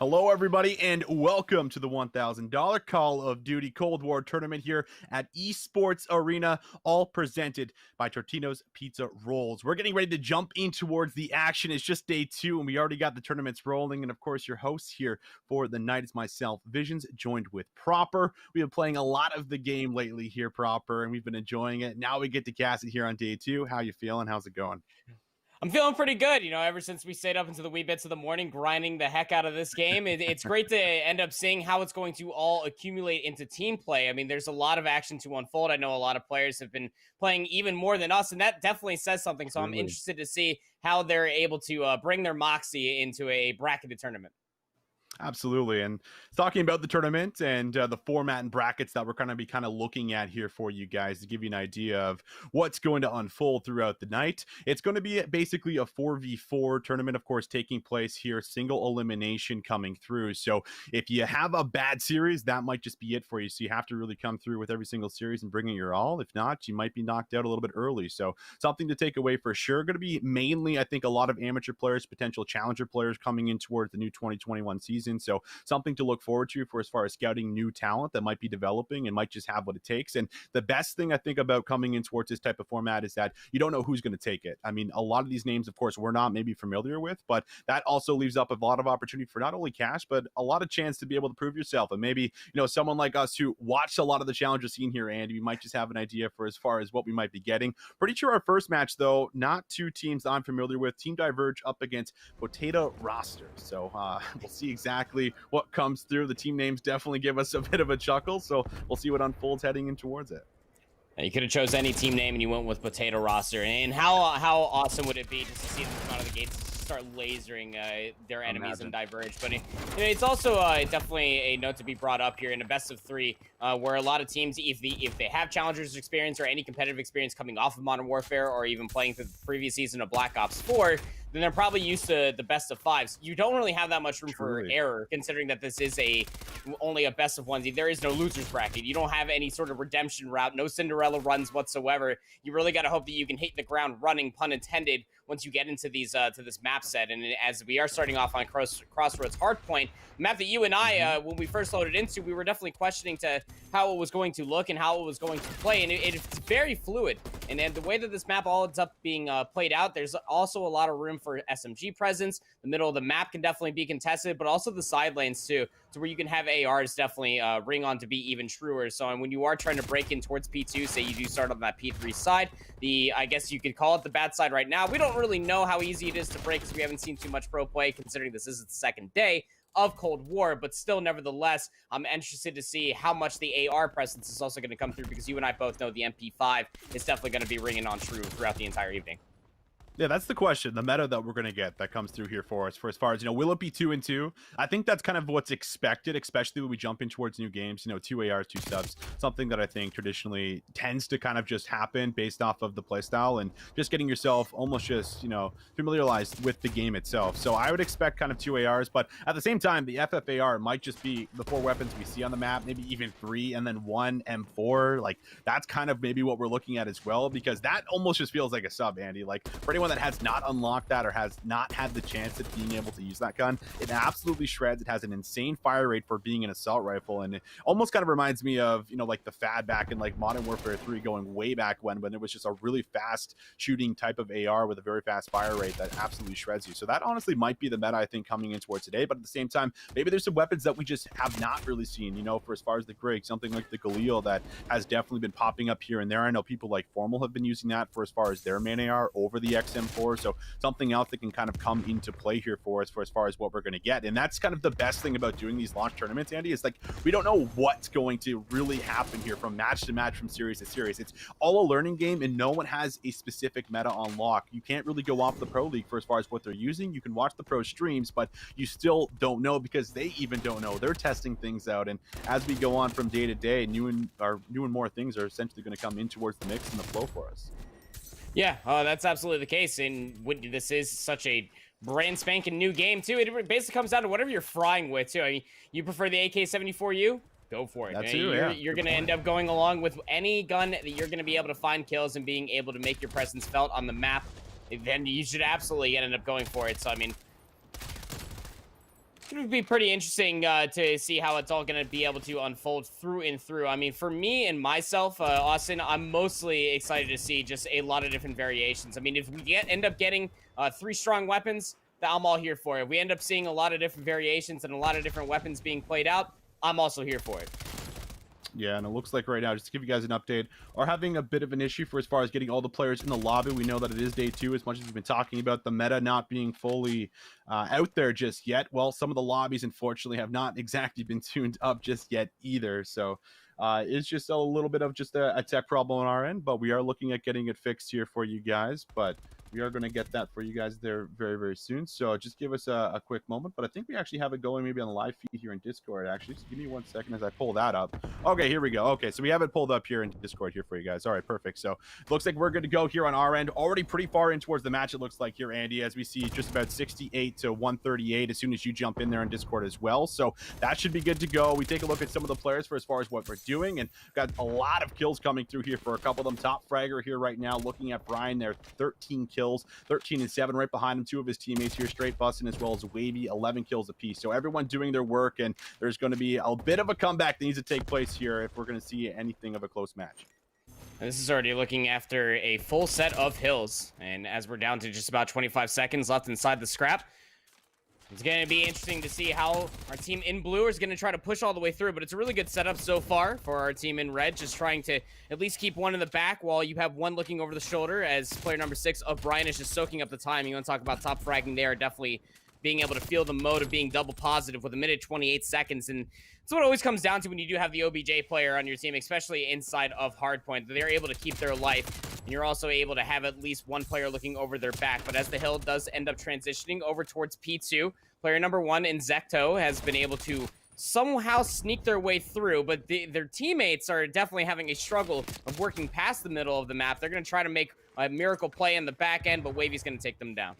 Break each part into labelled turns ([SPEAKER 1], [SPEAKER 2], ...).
[SPEAKER 1] Hello, everybody, and welcome to the $1,000 Call of Duty Cold War tournament here at Esports Arena, all presented by Totino's Pizza Rolls. We're getting ready to jump in towards the action. It's just day 2, and we already got the tournaments rolling. And of course, your hosts here for the night is myself, Visions, joined with Proper. We've been playing a lot of the game lately here, Proper, and we've been enjoying it. Now we get to cast it here on day 2. How you feeling? How's it going?
[SPEAKER 2] I'm feeling pretty good, ever since we stayed up into the wee bits of the morning grinding the heck out of this game. It's great to end up seeing how it's going to all accumulate into team play. I mean, there's a lot of action to unfold. I know a lot of players have been playing even more than us, and that definitely says something. So I'm interested to see how they're able to bring their moxie into a bracketed tournament.
[SPEAKER 1] Absolutely. And talking about the tournament and the format and brackets that we're going to be looking at here for you guys to give you an idea of what's going to unfold throughout the night. It's going to be basically a 4v4 tournament, of course, taking place here, single elimination coming through. So if you have a bad series, that might just be it for you. So you have to really come through with every single series and bring it your all. If not, you might be knocked out a little bit early. So something to take away for sure. Going to be mainly, I think, a lot of amateur players, potential challenger players coming in towards the new 2021 season. So something to look forward to for as far as scouting new talent that might be developing and might just have what it takes. And the best thing I think about coming in towards this type of format is that you don't know who's going to take it. I mean, a lot of these names, of course, we're not maybe familiar with, but that also leaves up a lot of opportunity for not only cash, but a lot of chance to be able to prove yourself. And maybe, someone like us who watched a lot of the challenger scene here, Andy, we might just have an idea for as far as what we might be getting. Pretty sure our first match, though, not two teams that I'm familiar with. Team Diverge up against Potato Roster. So we'll see exactly what comes through. The team names definitely give us a bit of a chuckle, so we'll see what unfolds heading in towards it.
[SPEAKER 2] You could have chose any team name and you went with Potato Roster. And how awesome would it be just to see them come out of the gates start lasering their enemies in Diverge. But it's also definitely a note to be brought up here in a best of 3, where a lot of teams, if they have challengers experience or any competitive experience coming off of Modern Warfare or even playing through the previous season of Black Ops 4, then they're probably used to the best of 5s. You don't really have that much room for error, considering that this is only a best of 1s. There is no losers bracket. You don't have any sort of redemption route, no Cinderella runs whatsoever. You really got to hope that you can hit the ground running, pun intended, once you get into these to this map set. And as we are starting off on Crossroads Hardpoint, a map that you and I, when we first loaded into, we were definitely questioning to how it was going to look and how it was going to play, and it's very fluid. And the way that this map all ends up being played out, there's also a lot of room for SMG presence. The middle of the map can definitely be contested, but also the side lanes too, to where you can have ARs definitely ring on to be even truer. So and when you are trying to break in towards P2, say you do start on that P3 side, I guess you could call it the bad side right now. We don't really know how easy it is to break because we haven't seen too much pro play, considering this is the second day of Cold War, but still, nevertheless, I'm interested to see how much the AR presence is also going to come through, because you and I both know the MP5 is definitely going to be ringing on true throughout the entire evening.
[SPEAKER 1] Yeah, that's the question. The meta that we're going to get that comes through here for us, for as far as, will it be 2-2? I think that's kind of what's expected, especially when we jump in towards new games. 2 ARs, 2 subs, something that I think traditionally tends to kind of just happen based off of the playstyle and just getting yourself almost just, familiarized with the game itself. So I would expect kind of 2 ARs, but at the same time, the FFAR might just be the 4 weapons we see on the map, maybe even 3, and then 1 M4. Like, that's kind of maybe what we're looking at as well, because that almost just feels like a sub, Andy. Like, for anyone that has not unlocked that or has not had the chance at being able to use that gun, it absolutely shreds. It has an insane fire rate for being an assault rifle, and it almost kind of reminds me of like the fad back in like Modern Warfare 3, going way back when it was just a really fast shooting type of AR with a very fast fire rate that absolutely shreds you. So that honestly might be the meta I think coming in towards today. But at the same time, maybe there's some weapons that we just have not really seen, for as far as the Grig, something like the Galil that has definitely been popping up here and there. I know people like Formal have been using that for as far as their main AR over the XM4. So something else that can kind of come into play here for us for as far as what we're going to get. And that's kind of the best thing about doing these launch tournaments, Andy, is like we don't know what's going to really happen here from match to match, from series to series. It's all a learning game, and no one has a specific meta on lock. You can't really go off the Pro League for as far as what they're using. You can watch the pro streams, but you still don't know because they even don't know. They're testing things out, and as we go on from day to day, new and more things are essentially going to come in towards the mix and the flow for us.
[SPEAKER 2] Yeah, that's absolutely the case. And this is such a brand spanking new game, too. It basically comes down to whatever you're frying with, too. I mean, you prefer the AK-74U? Go for it. You're going to end up going along with any gun that you're going to be able to find kills and being able to make your presence felt on the map. Then you should absolutely end up going for it. So, I mean, it would be pretty interesting to see how it's all going to be able to unfold through and through. I mean, for me and myself, Austin, I'm mostly excited to see just a lot of different variations. I mean, if we end up getting 3 strong weapons, I'm all here for it. If we end up seeing a lot of different variations and a lot of different weapons being played out, I'm also here for it.
[SPEAKER 1] Yeah, and it looks like right now, just to give you guys an update, are having a bit of an issue for as far as getting all the players in the lobby. We know that it is day 2, as much as we've been talking about the meta not being fully out there just yet. Well, some of the lobbies, unfortunately, have not exactly been tuned up just yet either. So it's just a little bit of just a tech problem on our end, but we are looking at getting it fixed here for you guys. But we are going to get that for you guys there very, very soon. So just give us a quick moment. But I think we actually have it going maybe on the live feed here in Discord, actually. So give me 1 second as I pull that up. Okay, here we go. Okay, so we have it pulled up here in Discord here for you guys. All right, perfect. So it looks like we're good to go here on our end. Already pretty far in towards the match, it looks like here, Andy, as we see just about 68 to 138 as soon as you jump in there in Discord as well. So that should be good to go. We take a look at some of the players for as far as what we're doing, and got a lot of kills coming through here for a couple of them. Top fragger here right now, looking at Brian there, 13 kills, 13 and 7 right behind him. 2 of his teammates here straight busting, as well as Wavy, 11 kills apiece. So everyone doing their work, and there's going to be a bit of a comeback that needs to take place here if we're going to see anything of a close match.
[SPEAKER 2] And this is already looking after a full set of hills, and as we're down to just about 25 seconds left inside the scrap, it's going to be interesting to see how our team in blue is going to try to push all the way through, but it's a really good setup so far for our team in red, just trying to at least keep one in the back while you have one looking over the shoulder, as player number 6 of Brian is just soaking up the time. You want to talk about top fragging there, definitely being able to feel the mode of being double positive with 1:28 seconds, and that's what it always comes down to when you do have the OBJ player on your team, especially inside of hardpoint. They're able to keep their life, and you're also able to have at least one player looking over their back. But as the hill does end up transitioning over towards P2, player number 1 in Zekto has been able to somehow sneak their way through, but their teammates are definitely having a struggle of working past the middle of the map. They're going to try to make a miracle play in the back end, but Wavy's going to take them down.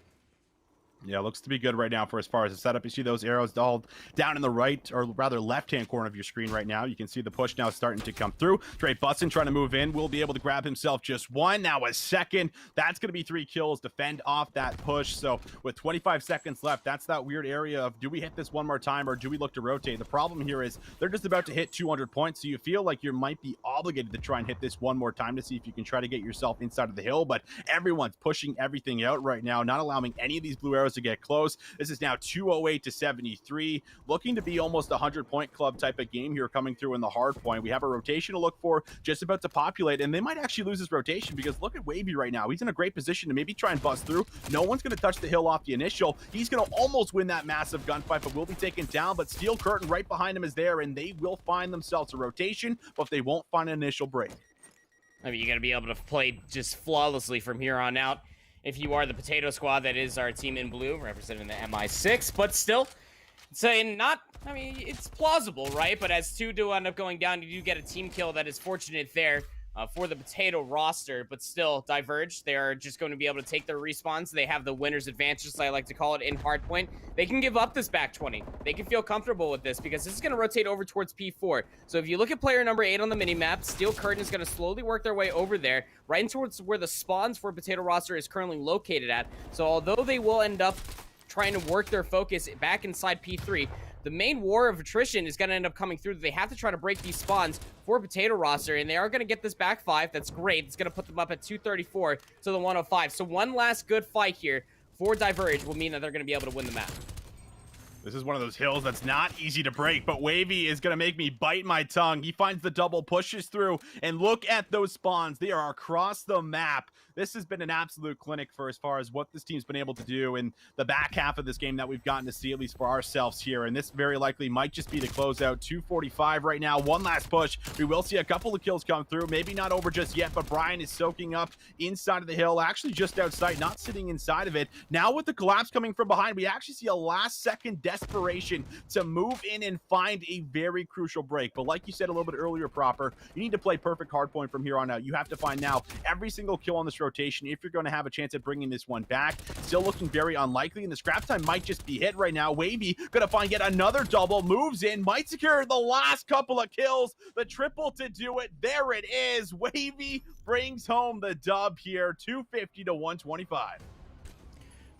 [SPEAKER 1] Yeah, looks to be good right now for as far as the setup. You see those arrows all down in the right, or rather left-hand corner of your screen right now. You can see the push now starting to come through. Trey Bussin trying to move in. Will be able to grab himself just 1. Now a second. That's going to be 3 kills to fend off that push. So with 25 seconds left, that's that weird area of, do we hit this one more time or do we look to rotate? The problem here is they're just about to hit 200 points, so you feel like you might be obligated to try and hit this one more time to see if you can try to get yourself inside of the hill. But everyone's pushing everything out right now, not allowing any of these blue arrows to get close. This is now 208 to 73, looking to be almost a 100-point club type of game here coming through in the hard point. We have a rotation to look for, just about to populate, and they might actually lose this rotation because look at Wavy right now. He's in a great position to maybe try and bust through. No one's going to touch the hill off the initial. He's going to almost win that massive gunfight, but will be taken down. But Steel Curtain right behind him is there, and they will find themselves a rotation, but they won't find an initial break.
[SPEAKER 2] I mean, you got to be able to play just flawlessly from here on out. if you are the Potato Squad, that is our team in blue, representing the MI6, but still, saying not, I mean, it's plausible, right? But as 2 do end up going down, you do get a team kill that is fortunate there for the Potato roster, but still, Diverge, they're just going to be able to take their respawns. They have the winner's advantage, as I like to call it, in Hardpoint. They can give up this back 20. They can feel comfortable with this because this is going to rotate over towards P4. So if you look at player number 8 on the minimap, Steel Curtain is going to slowly work their way over there, right towards where the spawns for Potato roster is currently located at. So although they will end up trying to work their focus back inside P3, the main war of attrition is going to end up coming through. They have to try to break these spawns for Potato roster, and they are going to get this back 5. That's great. It's going to put them up at 234 to the 105. So one last good fight here for Diverge will mean that they're going to be able to win the map.
[SPEAKER 1] This is one of those hills that's not easy to break, but Wavy is going to make me bite my tongue. He finds the double, pushes through, and look at those spawns. They are across the map. This has been an absolute clinic for as far as what this team's been able to do in the back half of this game that we've gotten to see, at least for ourselves here. And this very likely might just be the closeout. 2:45 right now. One last push. We will see a couple of kills come through. Maybe not over just yet, but Brian is soaking up inside of the hill, actually just outside, not sitting inside of it. Now with the collapse coming from behind, we actually see a last-second desperation to move in and find a very crucial break. But like you said a little bit earlier, Proper, you need to play perfect hardpoint from here on out. You have to find now every single kill on this rotation if you're going to have a chance at bringing this one back. Still looking very unlikely, and the scrap time might just be hit right now. Wavy gonna find yet another double, moves in, might secure the last couple of kills, the triple to do it. There it is. Wavy brings home the dub here, 250 to 125.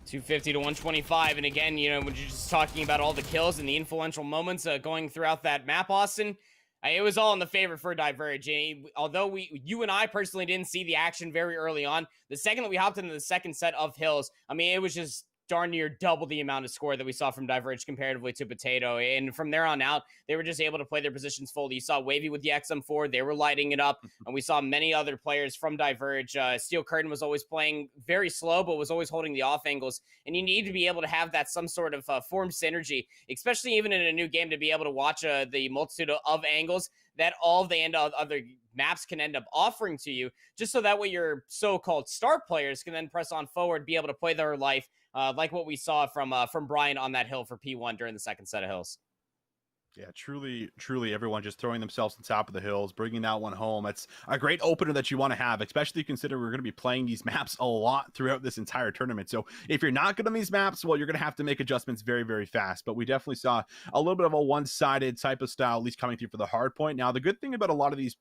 [SPEAKER 2] 250 to 125. And again, you know, when you're just talking about all the kills and the influential moments going throughout that map, Austin, it was all in the favor for Diverge. Although you and I personally didn't see the action very early on, the second that we hopped into the second set of hills, I mean, it was just darn near double the amount of score that we saw from Diverge comparatively to Potato. And from there on out, they were just able to play their positions fully. You saw Wavy with the XM4. They were lighting it up. And we saw many other players from Diverge. Steel Curtain was always playing very slow, but was always holding the off angles. And you need to be able to have that some sort of form synergy, especially even in a new game, to be able to watch the multitude of angles that all of the other maps can end up offering to you, just so that way your so-called star players can then press on forward, be able to play their life, like what we saw from Brian on that hill for P1 during the second set of hills.
[SPEAKER 1] Yeah, truly everyone just throwing themselves on top of the hills, bringing that one home. It's a great opener that you want to have, especially considering we're going to be playing these maps a lot throughout this entire tournament. So if you're not good on these maps, well, you're going to have to make adjustments very, very fast. But we definitely saw a little bit of a one-sided type of style, at least coming through for the hard point. Now, the good thing about a lot of these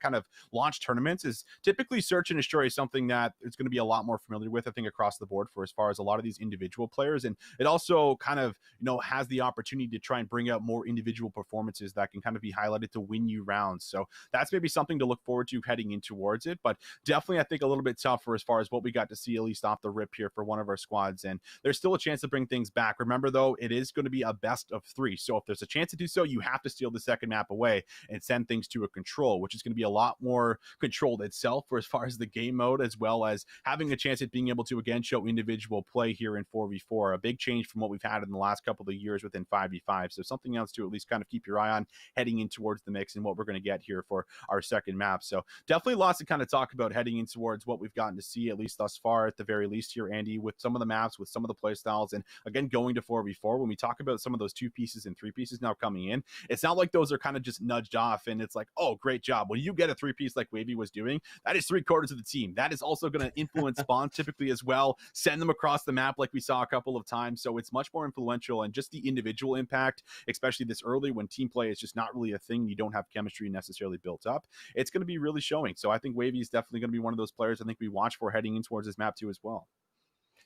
[SPEAKER 1] kind of launch tournaments is typically search and destroy is something that it's going to be a lot more familiar with, I think, across the board for as far as a lot of these individual players. And it also kind of, you know, has the opportunity to try and bring out more individual performances that can kind of be highlighted to win you rounds. So that's maybe something to look forward to heading in towards it. But definitely, I think, a little bit tougher as far as what we got to see, at least off the rip here for one of our squads. And there's still a chance to bring things back. Remember, though, it is going to be a best of 3. So if there's a chance to do so, you have to steal the second map away and send things to a control, which is going to be a lot more controlled itself for as far as the game mode, as well as having a chance at being able to again show individual play here in 4v4. A big change from what we've had in the last couple of years within 5v5. So something else to at least kind of keep your eye on heading in towards the mix and what we're going to get here for our second map. So definitely lots to kind of talk about heading in towards what we've gotten to see, at least thus far, at the very least here, Andy, with some of the maps, with some of the play styles, and again going to 4v4. When we talk about some of those 2 pieces and 3 pieces now coming in, it's not like those are kind of just nudged off and it's like, oh, great job. When you get a 3-piece like Wavy was doing, that is 3/4 of the team. That is also going to influence spawns typically as well, send them across the map like we saw a couple of times. So it's much more influential, and just the individual impact, especially this early when team play is just not really a thing. You don't have chemistry necessarily built up. It's going to be really showing. So I think Wavy is definitely going to be one of those players I think we watch for heading in towards this map too as well.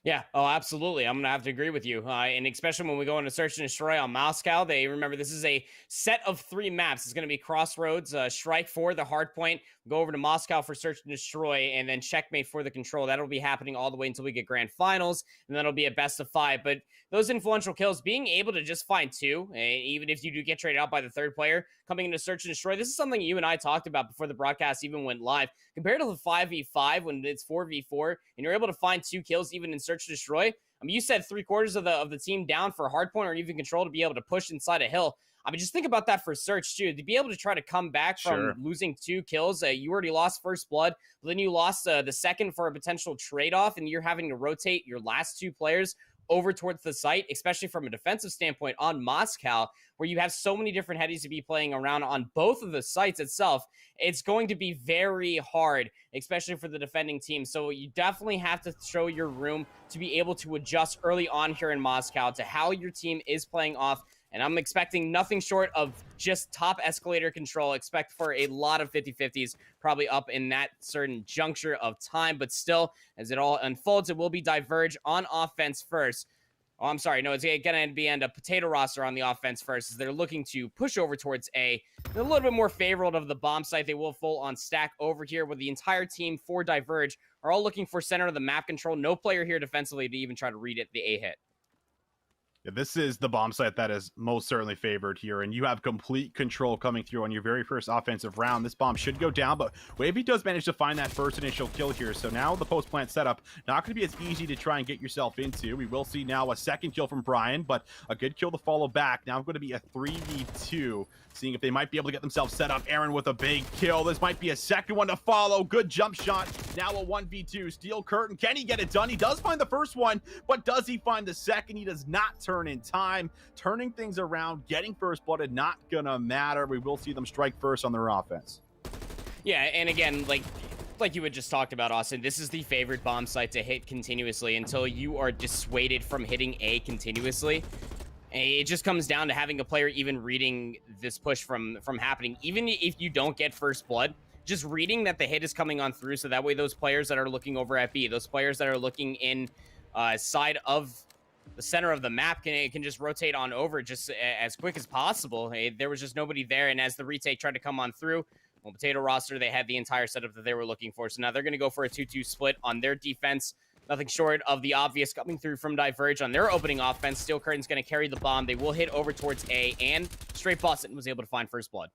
[SPEAKER 2] Yeah, oh, absolutely. I'm going to have to agree with you. And especially when we go into Search and Destroy on Moscow, remember this is a set of 3 maps. It's going to be Crossroads, Strike for the hard point, go over to Moscow for Search and Destroy, and then Checkmate for the control. That'll be happening all the way until we get Grand Finals, and then it'll be a best of 5. But those influential kills, being able to just find 2, even if you do get traded out by the third player, coming into Search and Destroy, this is something you and I talked about before the broadcast even went live. Compared to the 5v5 when it's 4v4, and you're able to find 2 kills even in Search and Destroy, I mean, you said 3/4 of the team down for hardpoint or even control to be able to push inside a hill. I mean, just think about that for Search, too. To be able to try to come back from
[SPEAKER 1] Sure.
[SPEAKER 2] losing 2 kills, you already lost first blood, but then you lost the second for a potential trade-off, and you're having to rotate your last 2 players over towards the site, especially from a defensive standpoint on Moscow, where you have so many different headies to be playing around on both of the sites itself. It's going to be very hard, especially for the defending team. So you definitely have to show your room to be able to adjust early on here in Moscow to how your team is playing off. And I'm expecting nothing short of just top escalator control. Expect for a lot of 50-50s probably up in that certain juncture of time. But still, as it all unfolds, it will be Diverge on offense first. Oh, I'm sorry. No, it's going to be a Potato roster on the offense first as they're looking to push over towards A. They're a little bit more favorable of the bomb site. They will full on stack over here with the entire team for Diverge are all looking for center of the map control. No player here defensively to even try to read it, the A hit.
[SPEAKER 1] Yeah, this is the bomb site that is most certainly favored here, and you have complete control coming through on your very first offensive round. This bomb should go down, but Wavy does manage to find that first initial kill here, so now the post-plant setup, not going to be as easy to try and get yourself into. We will see now a second kill from Brian, but a good kill to follow back. Now going to be a 3v2, seeing if they might be able to get themselves set up. Aaron with a big kill. This might be a second one to follow. Good jump shot. Now a 1v2. Steel Curtain. Can he get it done? He does find the first one, but does he find the second? He does not turn in time. Turning things around, getting first blooded, not gonna matter. We will see them strike first on their offense.
[SPEAKER 2] Yeah, and again, like you had just talked about, Austin, this is the favored bomb site to hit continuously until you are dissuaded from hitting A continuously. It just comes down to having a player even reading this push from happening. Even if you don't get first blood, just reading that the hit is coming on through, so that way those players that are looking over at B, those players that are looking in side of the center of the map can just rotate on over just as quick as possible. There was just nobody there, and as the retake tried to come on through, well, Potato roster, they had the entire setup that they were looking for. So now they're going to go for a 2-2 split on their defense. Nothing short of the obvious coming through from Diverge on their opening offense. Steel Curtain's going to carry the bomb. They will hit over towards A, and straight Boston was able to find first blood.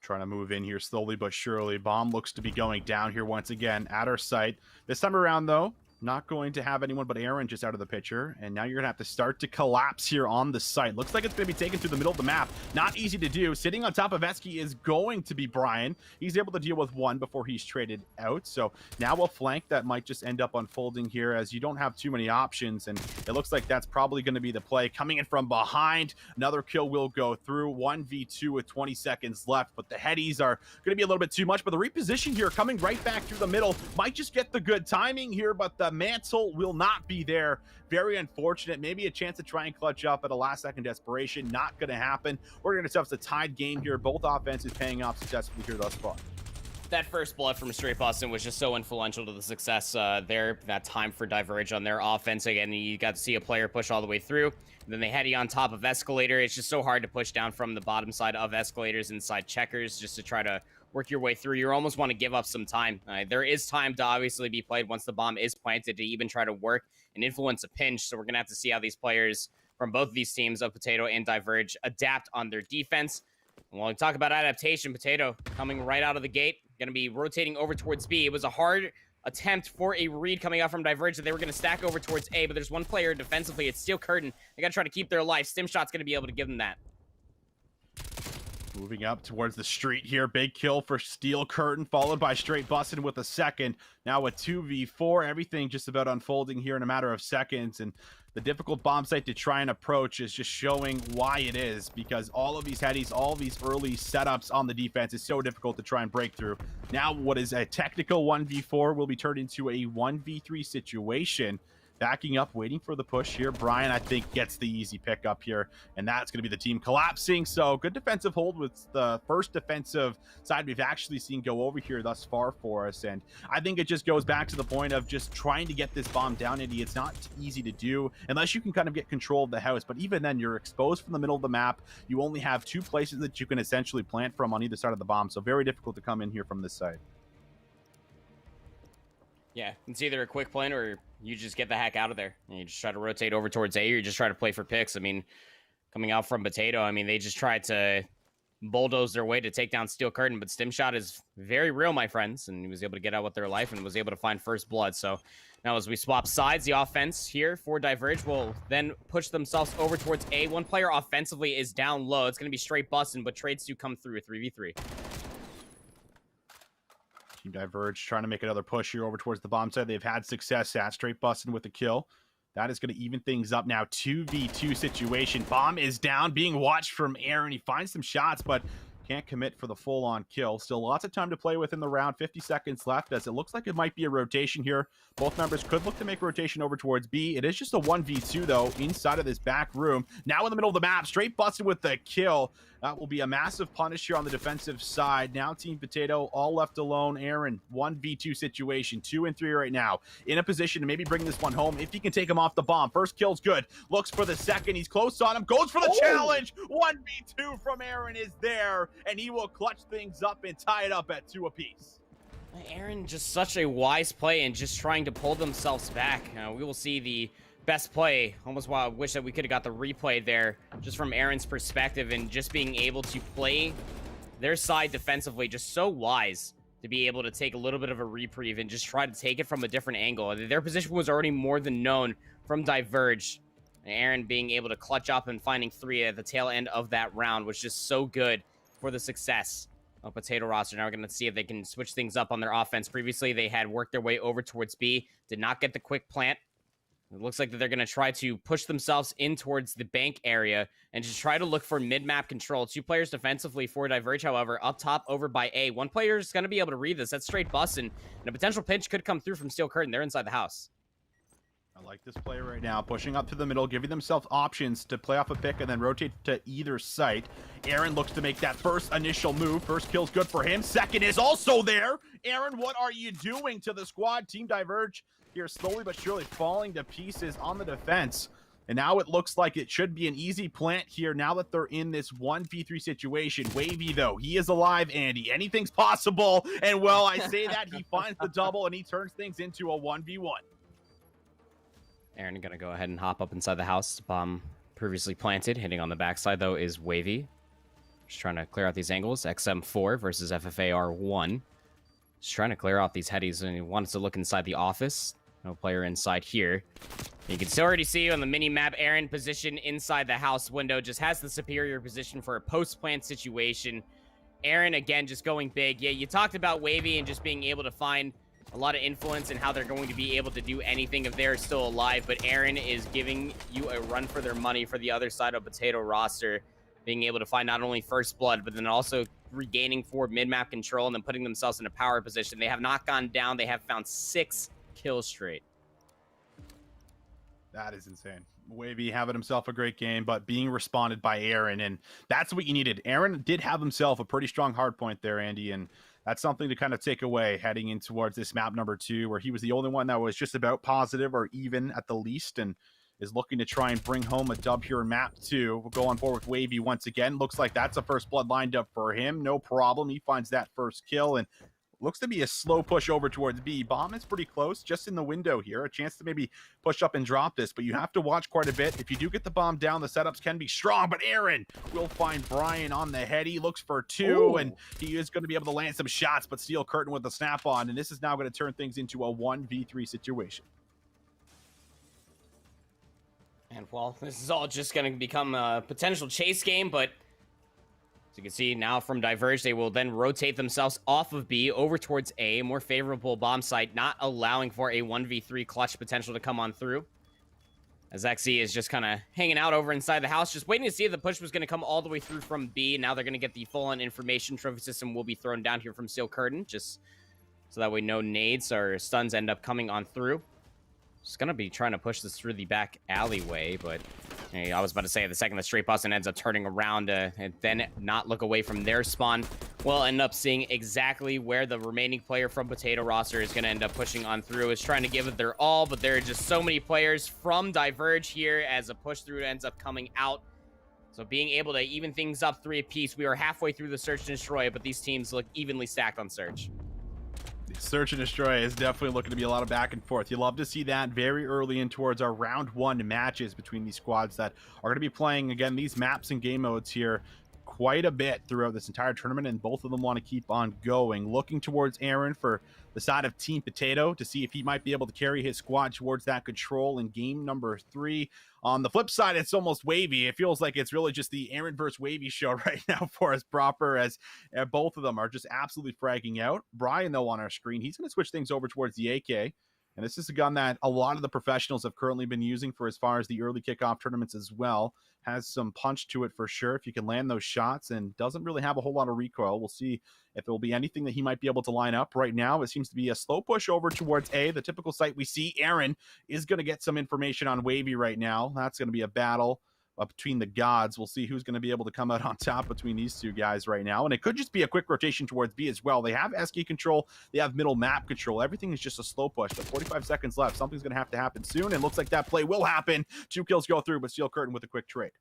[SPEAKER 1] Trying to move in here slowly but surely. Bomb looks to be going down here once again at our site. This time around, though, not going to have anyone but Aaron just out of the picture, and now you're gonna have to start to collapse here on the site. Looks like it's gonna be taken to the middle of the map. Not easy to do. Sitting on top of Esky is going to be Brian. He's able to deal with one before he's traded out, so now a flank that might just end up unfolding here as you don't have too many options, and it looks like that's probably going to be the play. Coming in from behind, another kill will go through. 1v2 with 20 seconds left, but the headies are going to be a little bit too much, but the reposition here coming right back through the middle might just get the good timing here, but the mantle will not be there. Very unfortunate. Maybe a chance to try and clutch up at a last second desperation. Not going to happen. We're going to have a tied game here. Both offenses paying off successfully here thus far.
[SPEAKER 2] That first blood from Straight Boston was just so influential to the success there. That time for Diverge on their offense. Again, you got to see a player push all the way through. Then they had you on top of Escalator. It's just so hard to push down from the bottom side of Escalators inside Checkers just to try to work your way through. You almost want to give up some time. There is time to obviously be played once the bomb is planted to even try to work and influence a pinch. So we're going to have to see how these players from both of these teams of Potato and Diverge adapt on their defense. And when we talk about adaptation, Potato coming right out of the gate, going to be rotating over towards B. It was a hard attempt for a read coming out from Diverge that they were going to stack over towards A, but there's one player defensively. It's Steel Curtain. They got to try to keep their life. Stim Shot's going to be able to give them that.
[SPEAKER 1] Moving up towards the street here. Big kill for Steel Curtain, followed by Straight Bustin' with a second. Now a 2v4. Everything just about unfolding here in a matter of seconds. And the difficult bomb site to try and approach is just showing why it is. Because all of these headies, all these early setups on the defense is so difficult to try and break through. Now what is a technical 1v4 will be turned into a 1v3 situation. Backing up, waiting for the push here. Brian, I think, gets the easy pick up here, and that's going to be the team collapsing. So good defensive hold with the first defensive side we've actually seen go over here thus far for us. And I think it just goes back to the point of just trying to get this bomb down, Indy. It's not easy to do unless you can kind of get control of the house. But even then, you're exposed from the middle of the map. You only have two places that you can essentially plant from on either side of the bomb. So very difficult to come in here from this side.
[SPEAKER 2] Yeah, it's either a quick plan or you just get the heck out of there. And you just try to rotate over towards A, or you just try to play for picks. I mean, coming out from Potato, I mean, they just tried to bulldoze their way to take down Steel Curtain, but Stim Shot is very real, my friends, and he was able to get out with their life and was able to find first blood. So Now, as we swap sides, the offense here for Diverge will then push themselves over towards A. One player offensively is down low. It's going to be straight busting, but trades do come through 3v3.
[SPEAKER 1] Team Diverge trying to make another push here over towards the bomb side. They've had success at straight busting with the kill. That is going to even things up now. 2v2 situation. Bomb is down, being watched from Aaron. He finds some shots, but can't commit for the full-on kill. Still lots of time to play with in the round. 50 seconds left, as it looks like it might be a rotation here. Both members could look to make rotation over towards B. It is just a 1v2, though, inside of this back room. Now in the middle of the map, straight busted with the kill. That will be a massive punish here on the defensive side. Now Team Potato all left alone. Aaron, 1v2 situation, 2 and 3 right now. In a position to maybe bring this one home if he can take him off the bomb. First kill's good. Looks for the second. He's close on him. Goes for the challenge. 1v2 from Aaron is there, and he will clutch things up and tie it up at 2 apiece.
[SPEAKER 2] Aaron, just such a wise play and just trying to pull themselves back. We will see the best play. Almost while I wish that we could have got the replay there, just from Aaron's perspective, and just being able to play their side defensively, just so wise to be able to take a little bit of a reprieve and just try to take it from a different angle. Their position was already more than known from Diverge. And Aaron being able to clutch up and finding 3 at the tail end of that round was just so good for the success of Potato roster. Now we're going to see if they can switch things up on their offense. Previously, they had worked their way over towards B, did not get the quick plant. It looks like that they're going to try to push themselves in towards the bank area and just try to look for mid-map control. 2 players defensively for Diverge, however, up top over by A. One player is going to be able to read this. That's straight busting, and a potential pinch could come through from Steel Curtain. They're inside the house.
[SPEAKER 1] I like this play right now, pushing up to the middle, giving themselves options to play off a pick and then rotate to either site. Aaron looks to make that first initial move. First kill's good for him. Second is also there. Aaron, what are you doing to the squad? Team Diverge here slowly but surely falling to pieces on the defense. And now it looks like it should be an easy plant here now that they're in this 1v3 situation. Wavy, though, he is alive, Andy. Anything's possible. And, well, I say that, he finds the double, and he turns things into a 1v1.
[SPEAKER 2] Aaron gonna go ahead and hop up inside the house. Bomb previously planted. Hitting on the backside, though, is Wavy. Just trying to clear out these angles. XM4 versus FFAR1. Just trying to clear out these headies, and he wants to look inside the office. No player inside here. You can still already see on the mini-map, Aaron position inside the house window. Just has the superior position for a post-plant situation. Aaron, again, just going big. Yeah, you talked about Wavy and just being able to find a lot of influence in how they're going to be able to do anything if they're still alive, but Aaron is giving you a run for their money for the other side of Potato roster, being able to find not only first blood, but then also regaining 4 mid-map control and then putting themselves in a power position. They have not gone down. They have found 6 kills straight.
[SPEAKER 1] That is insane. Wavy having himself a great game, but being responded by Aaron, and that's what you needed. Aaron did have himself a pretty strong hard point there, Andy, and that's something to kind of take away heading in towards this map number 2, where he was the only one that was just about positive or even at the least, and is looking to try and bring home a dub here in map 2. We'll go on board with Wavy once again. Looks like that's a first blood lined up for him. No problem. He finds that first kill, and looks to be a slow push over towards B. Bomb is pretty close, just in the window here. A chance to maybe push up and drop this, but you have to watch quite a bit. If you do get the bomb down, the setups can be strong, but Aaron will find Brian on the head. He looks for 2, Ooh. And he is going to be able to land some shots, but Steel Curtain with the snap-on, and this is now going to turn things into a 1v3 situation.
[SPEAKER 2] And, well, this is all just going to become a potential chase game, but as you can see now from Diverge, they will then rotate themselves off of B over towards A more favorable bomb site, not allowing for a 1v3 clutch potential to come on through. As XE is just kind of hanging out over inside the house, just waiting to see if the push was going to come all the way through from B. Now they're going to get the full-on information. Trophy system will be thrown down here from Steel Curtain, just so that way no nades or stuns end up coming on through. Just going to be trying to push this through the back alleyway, but I was about to say the second the straight bus ends up turning around and then not look away from their spawn, we'll end up seeing exactly where the remaining player from Potato roster is going to end up pushing on through. Is trying to give it their all, but there are just so many players from Diverge here as a push through ends up coming out. So being able to even things up 3 apiece, we are halfway through the search and destroy, but these teams look evenly stacked on search.
[SPEAKER 1] Search and destroy is definitely looking to be a lot of back and forth. You love to see that very early in towards our round 1 matches between these squads that are going to be playing, again, these maps and game modes here quite a bit throughout this entire tournament, and both of them want to keep on going. Looking towards Aaron for the side of Team Potato to see if he might be able to carry his squad towards that control in game number 3. On the flip side, it's almost Wavy. It feels like it's really just the Aaron versus Wavy show right now for us proper, as both of them are just absolutely fragging out. Brian, though, on our screen, he's going to switch things over towards the AK. And this is a gun that a lot of the professionals have currently been using for as far as the early kickoff tournaments as well. Has some punch to it for sure if you can land those shots, and doesn't really have a whole lot of recoil. We'll see if there will be anything that he might be able to line up. Right now, it seems to be a slow push over towards A, the typical site we see. Aaron is going to get some information on Wavy right now. That's going to be a battle between the gods. We'll see who's going to be able to come out on top between these two guys right now. And it could just be a quick rotation towards B as well. They have SK control. They have middle map control. Everything is just a slow push. But 45 seconds left. Something's going to happen soon. And looks like that play will happen. 2 kills go through, but Steel Curtain with a quick trade.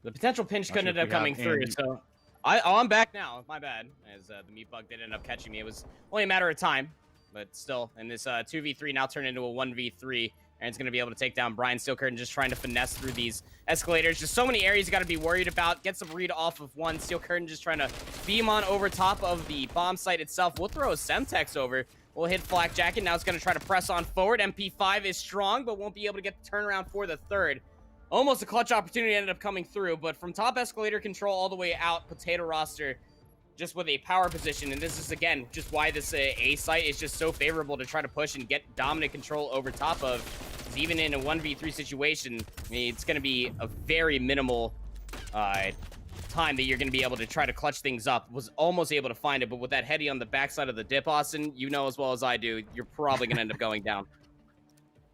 [SPEAKER 2] The potential pinch couldn't end up coming through, so I'm back now. My bad, as the meat bug did end up catching me. It was only a matter of time, but still, in this 2v3 now turned into a 1v3, Aaron's going to be able to take down Brian. Steel Curtain just trying to finesse through these escalators. Just so many areas you got to be worried about. Get some read off of one. Steel Curtain just trying to beam on over top of the bomb site itself. We'll throw a Semtex over. We'll hit Flak Jacket. Now it's going to try to press on forward. MP5 is strong, but won't be able to get the turnaround for the third. Almost a clutch opportunity ended up coming through, but from top escalator control all the way out, Potato Roster just with a power position. And this is, again, just why this A site is just so favorable to try to push and get dominant control over top of. Because even in a 1v3 situation, I mean, it's going to be a very minimal time that you're going to be able to try to clutch things up. Was almost able to find it, but with that heady on the backside of the dip, Austin, you know as well as I do, you're probably going to end up going down.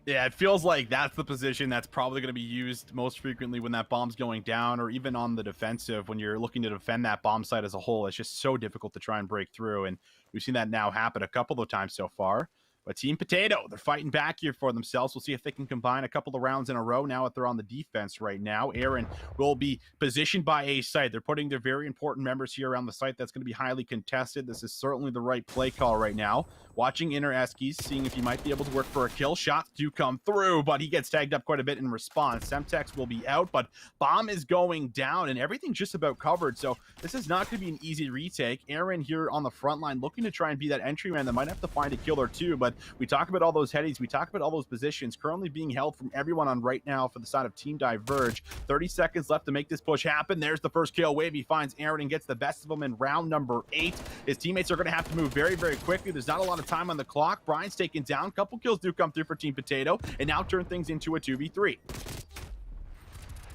[SPEAKER 1] Yeah, it feels like that's the position that's probably going to be used most frequently when that bomb's going down, or even on the defensive when you're looking to defend that bomb site as a whole. It's just so difficult to try and break through, and we've seen that now happen a couple of times so far. But Team Potato, they're fighting back here for themselves. We'll see if they can combine a couple of rounds in a row now that they're on the defense right now. Aaron will be positioned by a site. They're putting their very important members here around the site that's going to be highly contested. This is certainly the right play call right now. Watching Inner Eskies, seeing if he might be able to work for a kill. Shots do come through, but he gets tagged up quite a bit in response. Semtex will be out, but bomb is going down, and everything's just about covered. So this is not going to be an easy retake. Aaron here on the front line looking to try and be that entry man that might have to find a kill or two, but we talk about all those headies. We talk about all those positions currently being held from everyone on right now for the side of Team Diverge. 30 seconds left to make this push happen. There's the first kill. Wavy finds Aaron and gets the best of them in round number 8. His teammates are going to have to move very, very quickly. There's not a lot of time on the clock. Brian's taken down. Couple kills do come through for Team Potato, and now turn things into a 2v3.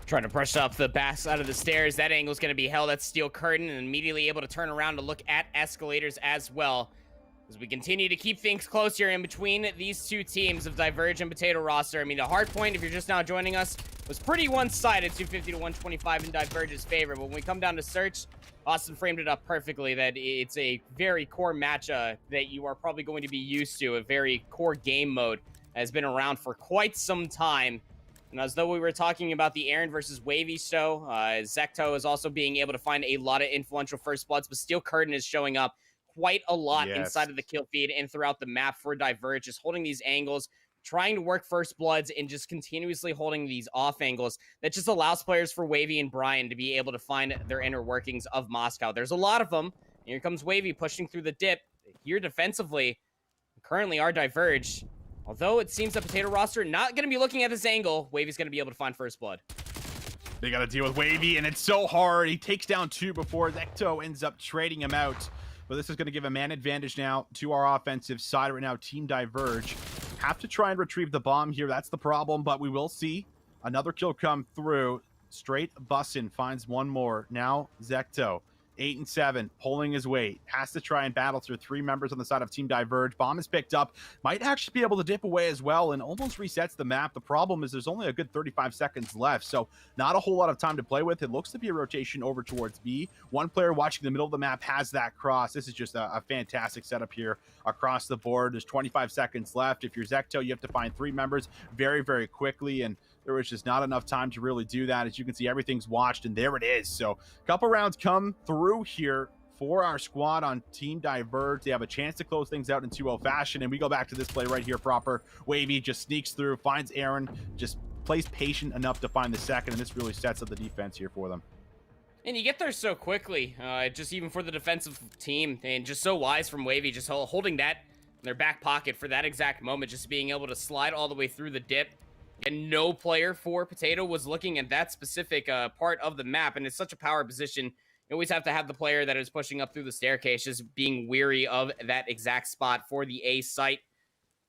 [SPEAKER 2] Trying to brush up the backside of the stairs. That angle is going to be held at Steel Curtain, and immediately able to turn around to look at escalators as well. As we continue to keep things close here in between these two teams of Diverge and Potato Roster. I mean, the hard point, if you're just now joining us, was pretty one-sided, 250 to 125 in Diverge's favor. But when we come down to search, Austin framed it up perfectly that it's a very core matchup that you are probably going to be used to. A very core game mode that has been around for quite some time. And as though we were talking about the Aaron versus Wavy show, Zecto is also being able to find a lot of influential first bloods, but Steel Curtain is showing up quite a lot inside of the kill feed and throughout the map for Diverge, just holding these angles, trying to work first bloods, and just continuously holding these off angles that just allows players for Wavy and Brian to be able to find their inner workings of Moscow. There's a lot of them. Here comes Wavy pushing through the dip. Here defensively, currently are Diverge. Although it seems that Potato Roster not going to be looking at this angle, Wavy's going to be able to find first blood.
[SPEAKER 1] They got to deal with Wavy, and it's so hard. He takes down 2 before Zecto ends up trading him out. But this is going to give a man advantage now to our offensive side right now. Team Diverge have to try and retrieve the bomb here. That's the problem, but we will see another kill come through. Straight Bussin finds one more. Now Zecto, 8 and 7, pulling his weight. Has to try and battle through 3 members on the side of Team Diverge. Bomb is picked up. Might actually be able to dip away as well and almost resets the map. The problem is there's only a good 35 seconds left, so not a whole lot of time to play with. It looks to be a rotation over towards B. One player watching the middle of the map has that cross. This is just a fantastic setup here across the board. There's 25 seconds left. If you're Zecto, you have to find 3 members very, very quickly, and there was just not enough time to really do that. As you can see, everything's watched, and there it is. So a couple rounds come through here for our squad on Team Diverge. They have a chance to close things out in 2-0 fashion, and we go back to this play right here proper. Wavy just sneaks through, finds Aaron, just plays patient enough to find the second, and this really sets up the defense here for them.
[SPEAKER 2] And you get there so quickly, just even for the defensive team, and just so wise from Wavy, just holding that in their back pocket for that exact moment, just being able to slide all the way through the dip. And no player for Potato was looking at that specific part of the map, and it's such a power position. You always have to have the player that is pushing up through the staircase just being weary of that exact spot for the A site.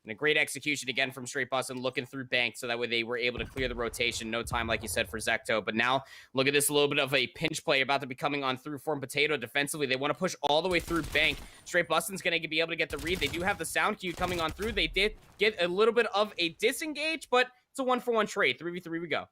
[SPEAKER 2] And a great execution again from Straight Bus and looking through Bank, so that way they were able to clear the rotation. No time, like you said, for Zecto. But now, look at this, a little bit of a pinch play about to be coming on through from Potato defensively. They want to push all the way through Bank. Straight Bustin's going to be able to get the read. They do have the sound cue coming on through. They did get a little bit of a disengage, but it's a 1-for-1 trade. 3v3 we go.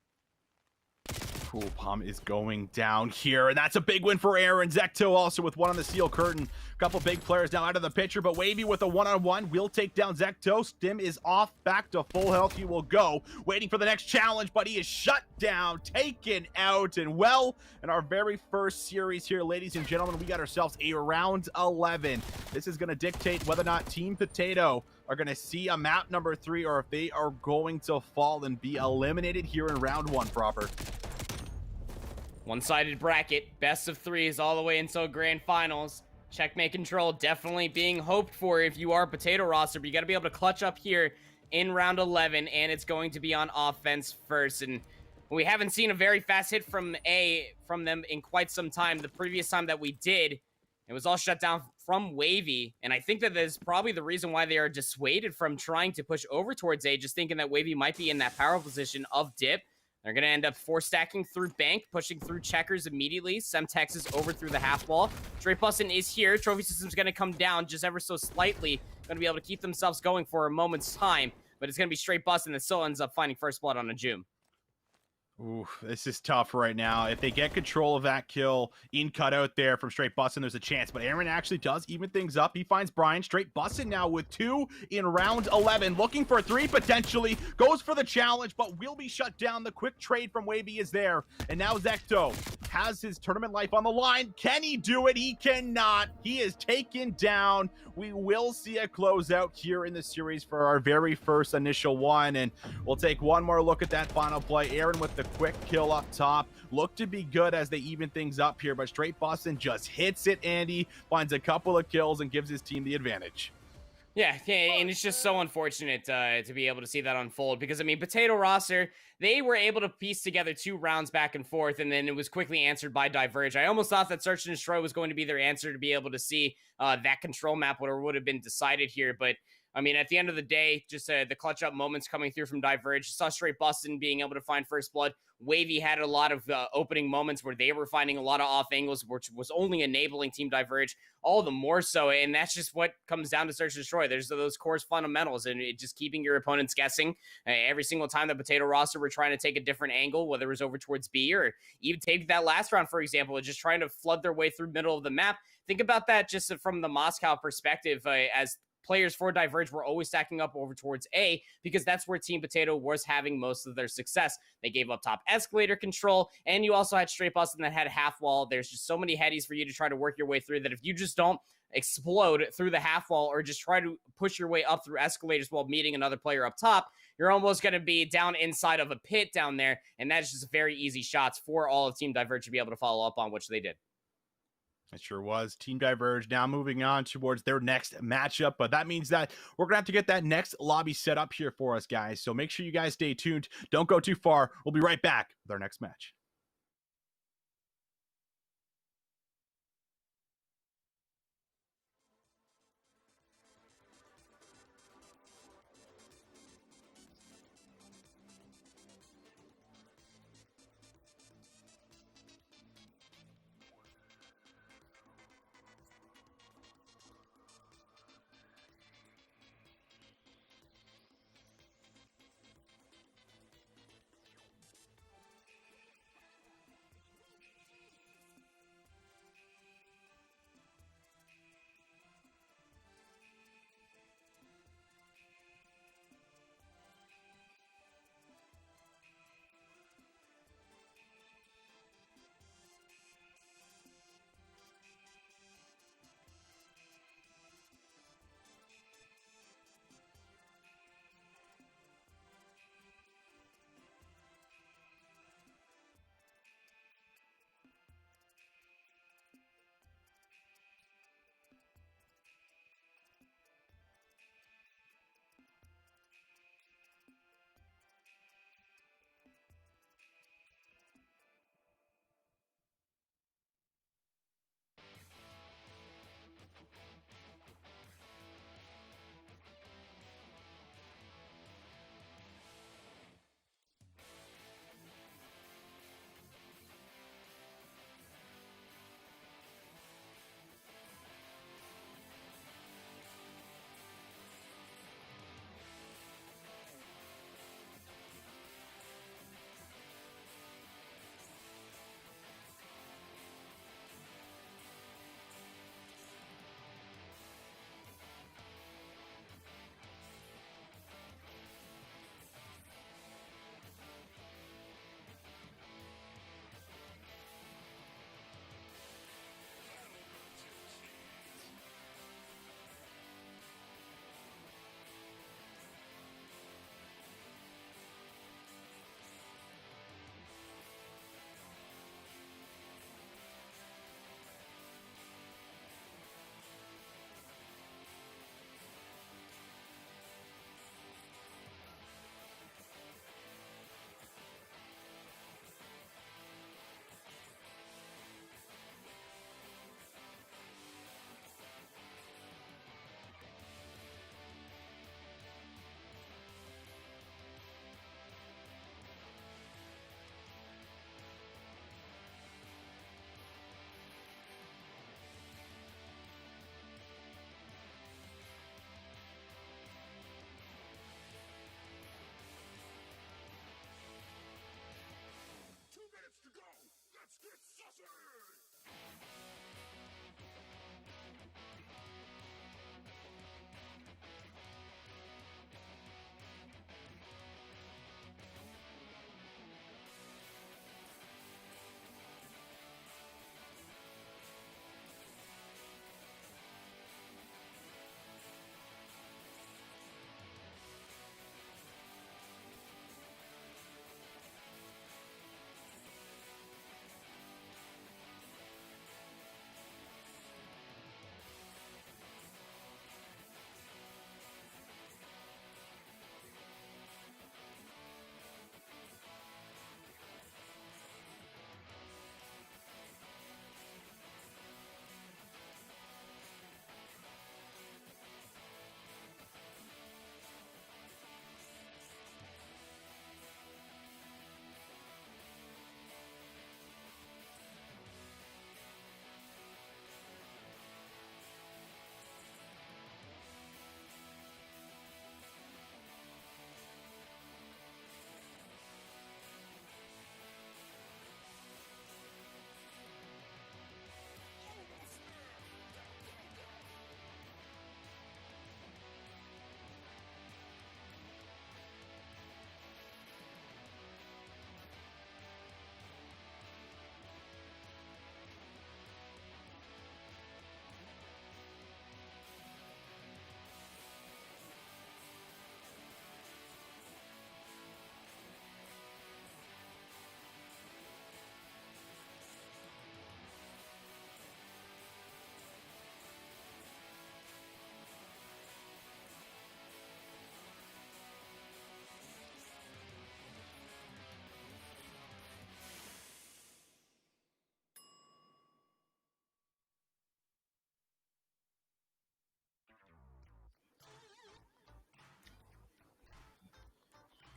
[SPEAKER 1] Cool Palm is going down here, and that's a big win for Aaron. Zecto also with one on the steel curtain. A couple big players now out of the picture, but Wavy with a one-on-one will take down Zecto. Stim is off, back to full health. He will go, waiting for the next challenge, but he is shut down, taken out, and well, in our very first series here, ladies and gentlemen, we got ourselves a round 11. This is going to dictate whether or not Team Potato are going to see a map number 3, or if they are going to fall and be eliminated here in round 1 proper.
[SPEAKER 2] One-sided bracket, best of 3s all the way until grand finals. Checkmate control definitely being hoped for if you are a Potato roster, but you got to be able to clutch up here in round 11, and it's going to be on offense first. And we haven't seen a very fast hit from them in quite some time. The previous time that we did, it was all shut down from Wavy, and I think that is probably the reason why they are dissuaded from trying to push over towards A, just thinking that Wavy might be in that power position of dip. They're going to end up 4-stacking through Bank, pushing through Checkers immediately. Semtex is over through the half wall. Straight Bustin is here. Trophy System's going to come down just ever so slightly. Going to be able to keep themselves going for a moment's time, but it's going to be Straight Bustin that still ends up finding first blood on a June.
[SPEAKER 1] Ooh, this is tough right now. If they get control of that kill in cutout there from Straight Bussin', there's a chance. But Aaron actually does even things up. He finds Brian. Straight Bussin' now with 2 in round 11. Looking for 3 potentially. Goes for the challenge, but will be shut down. The quick trade from Wavy is there. And now Zecto has his tournament life on the line. Can he do it? He cannot. He is taken down. We will see a closeout here in the series for our very first initial one. And we'll take one more look at that final play. Aaron with the quick kill up top. Look to be good as they even things up here, but Straight Bustin' just hits it, Andy. Finds a couple of kills and gives his team the advantage.
[SPEAKER 2] Yeah, and it's just so unfortunate to be able to see that unfold because, I mean, Potato roster, they were able to piece together 2 rounds back and forth, and then it was quickly answered by Diverge. I almost thought that Search and Destroy was going to be their answer to be able to see that control map would have been decided here, but I mean, at the end of the day, just the clutch up moments coming through from Diverge. Saw Straight Bustin' being able to find first blood. Wavy had a lot of opening moments where they were finding a lot of off angles, which was only enabling Team Diverge all the more so. And that's just what comes down to Search and Destroy. There's those course fundamentals and just keeping your opponents guessing. Every single time the Potato roster were trying to take a different angle, whether it was over towards B or even take that last round, for example, and just trying to flood their way through middle of the map. Think about that just from the Moscow perspective as players for Diverge were always stacking up over towards A because that's where Team Potato was having most of their success. They gave up top escalator control, and you also had Straight Bustin' that had half wall. There's just so many headies for you to try to work your way through that if you just don't explode through the half wall or just try to push your way up through escalators while meeting another player up top, you're almost going to be down inside of a pit down there, and that's just very easy shots for all of Team Diverge to be able to follow up on, which they did.
[SPEAKER 1] It sure was. Team Diverge now moving on towards their next matchup, but that means that we're going to have to get that next lobby set up here for us, guys. So make sure you guys stay tuned. Don't go too far. We'll be right back with our next match.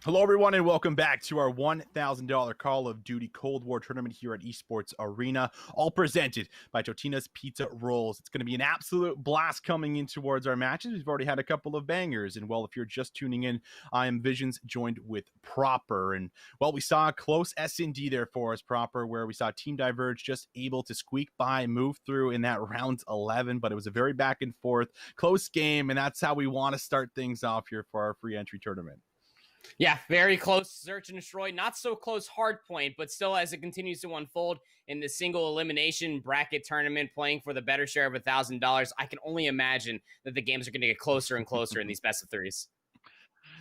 [SPEAKER 1] Hello, everyone, and welcome back to our $1,000 Call of Duty Cold War tournament here at Esports Arena, all presented by Totino's Pizza Rolls. It's going to be an absolute blast coming in towards our matches. We've already had a couple of bangers, and well, if you're just tuning in, I am Visions, joined with Proper, and well, we saw a close S&D there for us, Proper, where we saw Team Diverge just able to squeak by, move through in that round 11, but it was a very back and forth, close game, and that's how we want to start things off here for our free entry tournament.
[SPEAKER 2] Yeah, very close search and destroy. Not so close hard point, but still as it continues to unfold in the single elimination bracket tournament, playing for the better share of $1,000, I can only imagine that the games are going to get closer and closer in these best of threes.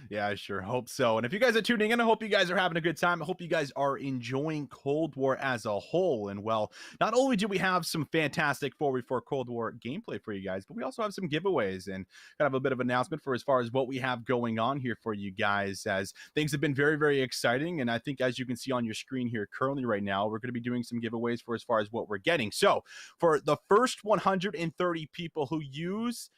[SPEAKER 1] Yeah, I sure hope so. And if you guys are tuning in, I hope you guys are having a good time. I hope you guys are enjoying Cold War as a whole. And well, not only do we have some fantastic 4v4 Cold War gameplay for you guys, but we also have some giveaways and kind of a bit of an announcement for as far as what we have going on here for you guys, as things have been very, very exciting. And I think as you can see on your screen here currently right now, we're going to be doing some giveaways for as far as what we're getting. So for the first 130 people who use !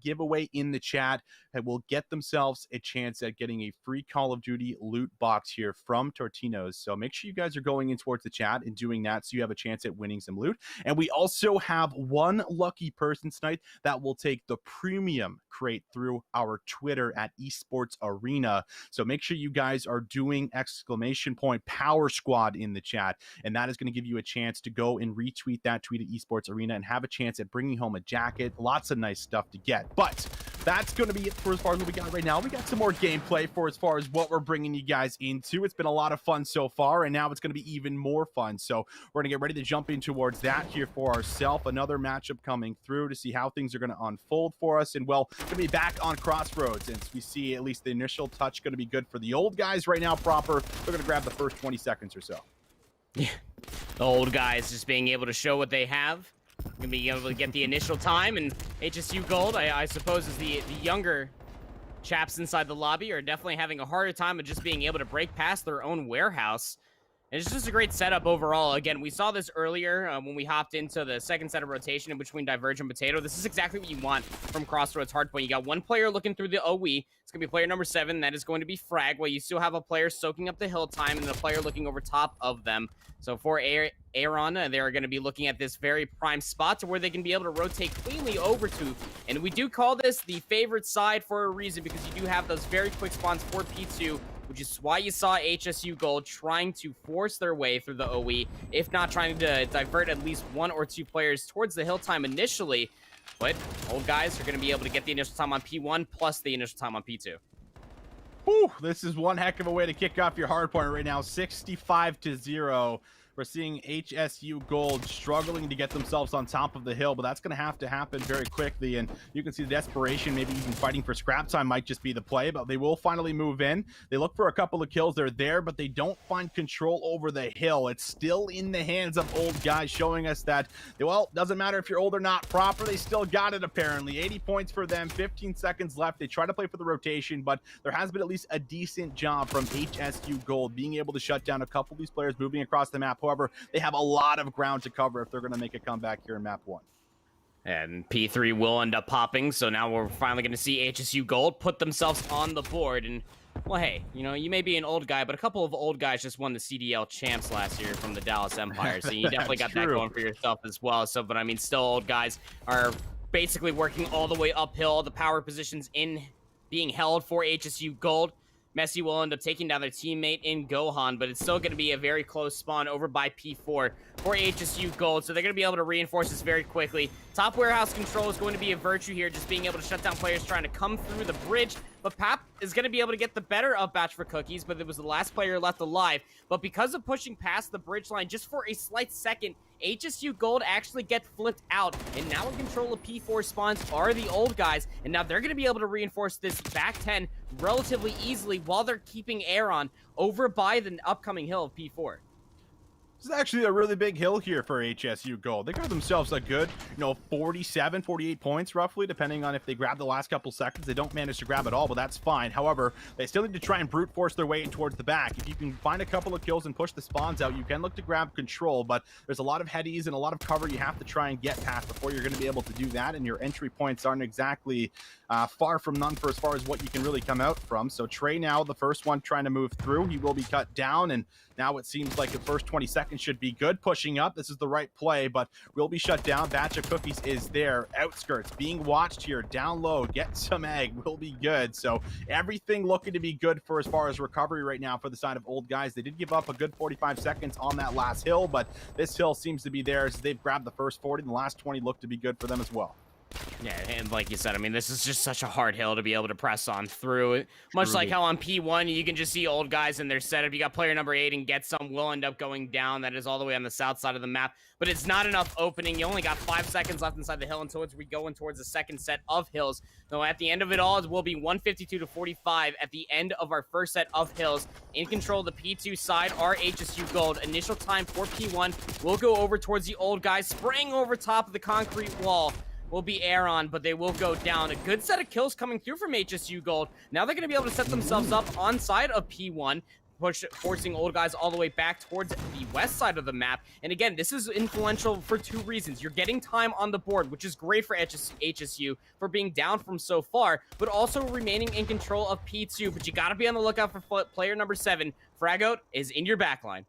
[SPEAKER 1] giveaway in the chat, will get themselves a chance at getting a free Call of Duty loot box here from Totino's. So make sure you guys are going in towards the chat and doing that so you have a chance at winning some loot. And we also have one lucky person tonight that will take the premium crate through our Twitter at Esports Arena. So make sure you guys are doing ! Power Squad in the chat, and that is going to give you a chance to go and retweet that tweet at Esports Arena and have a chance at bringing home a jacket. Lots of nice stuff to get. But that's going to be it for as far as what we got right now. We got some more gameplay for as far as what we're bringing you guys into. It's been a lot of fun so far, and now it's going to be even more fun. So we're going to get ready to jump in towards that here for ourselves. Another matchup coming through to see how things are going to unfold for us. And well, going to be back on Crossroads, and we see at least the initial touch going to be good for the old guys right now. Proper, they're going to grab the first 20 seconds or so.
[SPEAKER 2] Yeah, the old guys just being able to show what they have. Gonna be able to get the initial time, and HSU Gold, I suppose, is the younger chaps inside the lobby are definitely having a harder time of just being able to break past their own warehouse. And it's just a great setup overall. Again, we saw this earlier when we hopped into the second set of rotation in between Diverge and Potato. This is exactly what you want from Crossroads Hardpoint. You got one player looking through the OE. It's going to be player number 7. That is going to be Frag, while you still have a player soaking up the hill time and a player looking over top of them. So for Aaron, they're going to be looking at this very prime spot to where they can be able to rotate cleanly over to. And we do call this the favorite side for a reason, because you do have those very quick spawns for P2, which is why you saw HSU Gold trying to force their way through the OE, if not trying to divert at least 1 or 2 players towards the hill time initially. But old guys are going to be able to get the initial time on P1 plus the initial time on P2.
[SPEAKER 1] Whew, this is one heck of a way to kick off your hardpoint right now. 65-0. We're seeing HSU Gold struggling to get themselves on top of the hill, but that's going to happen very quickly. And you can see the desperation, maybe even fighting for scrap time might just be the play, but they will finally move in. They look for a couple of kills. They're there, but they don't find control over the hill. It's still in the hands of old guys, showing us that, well, doesn't matter if you're old or not. Proper, they still got it apparently. 80 points for them, 15 seconds left. They try to play for the rotation, but there has been at least a decent job from HSU Gold being able to shut down a couple of these players moving across the map. However, they have a lot of ground to cover if they're going to make a comeback here in map 1.
[SPEAKER 2] And P3 will end up popping, so now we're finally going to see HSU Gold put themselves on the board. And, well, hey, you know, you may be an old guy, but a couple of old guys just won the CDL champs last year from the Dallas Empire, so you definitely got that going for yourself as well. So, but I mean, still, old guys are basically working all the way uphill. The power positions being held for HSU Gold. Messi will end up taking down their teammate in Gohan, but it's still going to be a very close spawn over by P4 for HSU Gold, so they're going to be able to reinforce this very quickly. Top warehouse control is going to be a virtue here, just being able to shut down players trying to come through the bridge, but Pap is going to be able to get the better of Batch for Cookies, but it was the last player left alive. But because of pushing past the bridge line just for a slight second, HSU Gold actually get flipped out, and now in control of P4 spawns are the old guys, and now they're going to be able to reinforce this back 10 relatively easily while they're keeping Aaron over by the upcoming hill of P4.
[SPEAKER 1] This is actually a really big hill here for HSU Gold. They got themselves a good, 47, 48 points roughly, depending on if they grab the last couple seconds. They don't manage to grab it all, but that's fine. However, they still need to try and brute force their way in towards the back. If you can find a couple of kills and push the spawns out, you can look to grab control, but there's a lot of headies and a lot of cover you have to try and get past before you're going to be able to do that, and your entry points aren't exactly far from none for as far as what you can really come out from. So Trey now, the first one trying to move through. He will be cut down, and now it seems like the first 20 seconds should be good. Pushing up, this is the right play, but will be shut down. Batch of cookies is there. Outskirts being watched here. Down low, get some egg, will be good. So everything looking to be good for as far as recovery right now for the side of Old Guys. They did give up a good 45 seconds on that last hill, but this hill seems to be theirs. They've grabbed the first 40, and the last 20 look to be good for them as well.
[SPEAKER 2] Yeah, and like you said, I mean, this is just such a hard hill to be able to press on through. Much like how on P1, you can just see Old Guys in their setup. You got player number 8 and Get Some will end up going down. That is all the way on the south side of the map. But it's not enough opening. You only got 5 seconds left inside the hill until we go in towards the second set of hills. So at the end of it all, it will be 152 to 45 at the end of our first set of hills. In control of the P2 side are HSU Gold. Initial time for P1 will go over towards the Old Guys, spraying over top of the concrete wall. Will be Aaron, but they will go down. A good set of kills coming through from HSU Gold. Now they're going to be able to set themselves up on side of P1, forcing Old Guys all the way back towards the west side of the map. And again, this is influential for 2 reasons. You're getting time on the board, which is great for HSU for being down from so far, but also remaining in control of P2. But you got to be on the lookout for player number 7. Fragout is in your backline.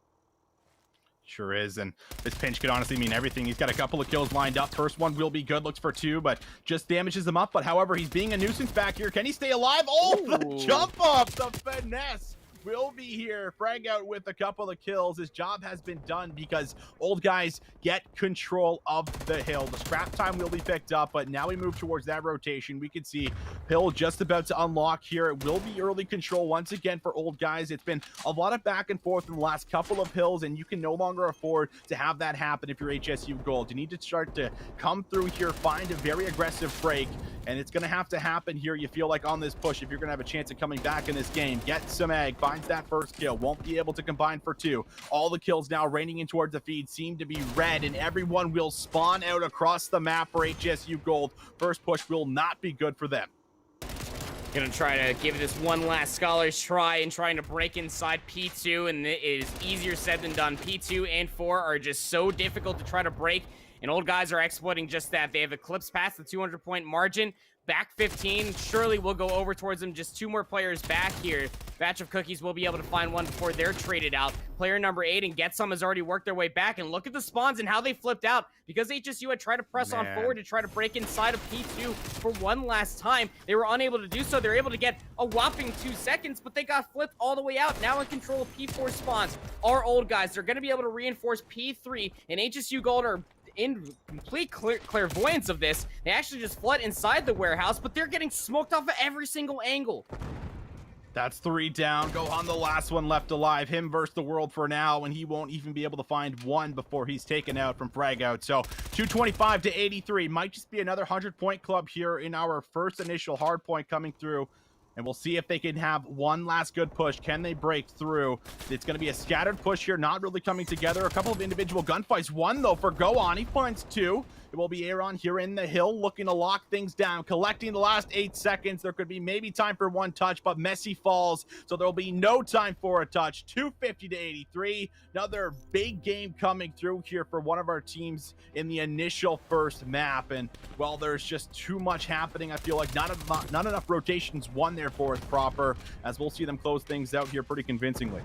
[SPEAKER 1] Sure is, and this pinch could honestly mean everything. He's got a couple of kills lined up. First one will be good, looks for 2, but just damages him up. But however, he's being a nuisance back here. Can he stay alive? Oh, the jump up, the finesse will be here. Frag out with a couple of kills. His job has been done because Old Guys get control of the hill. The scrap time will be picked up, but now we move towards that rotation. We can see hill just about to unlock here. It will be early control once again for Old Guys. It's been a lot of back and forth in the last couple of hills, and you can no longer afford to have that happen if you're HSU Gold. You need to start to come through here, find a very aggressive break, and it's going to have to happen here, you feel like, on this push if you're going to have a chance of coming back in this game. Get some egg, finds that first kill, won't be able to combine for 2. All the kills now raining in towards the feed seem to be red, and everyone will spawn out across the map for HSU Gold. First push will not be good for them.
[SPEAKER 2] Gonna try to give this one last Scholars try and trying to break inside P2, and it is easier said than done. P2 and 4 are just so difficult to try to break, and Old Guys are exploiting just that. They have eclipsed past the 200-point margin. Back 15, surely we'll go over towards them. Just 2 more players back here. Batch of cookies will be able to find one before they're traded out. Player number 8 and Get Some has already worked their way back. And look at the spawns and how they flipped out. Because HSU had tried to press on forward to try to break inside of P2 for one last time. They were unable to do so. They were able to get a whopping 2 seconds, but they got flipped all the way out. Now in control of P4 spawns are Old Guys. They're going to be able to reinforce P3, and HSU Gold are in complete clairvoyance of this. They actually just flood inside the warehouse, but they're getting smoked off of every single angle.
[SPEAKER 1] That's 3 down. Gohan, the last one left alive. Him versus the world for now, and he won't even be able to find one before he's taken out from frag out. So 225 to 83 might just be another 100-point club here in our first initial hard point coming through. And we'll see if they can have one last good push. Can they break through? It's going to be a scattered push here, not really coming together. A couple of individual gunfights. One, though, for Gohan. He finds 2. It will be Aaron here in the hill looking to lock things down, collecting the last 8 seconds. There could be maybe time for one touch, but Messi falls, so there'll be no time for a touch. 250 to 83. Another big game coming through here for one of our teams in the initial first map. And, well, there's just too much happening. I feel like not enough rotations won there for us proper, as we'll see them close things out here pretty convincingly.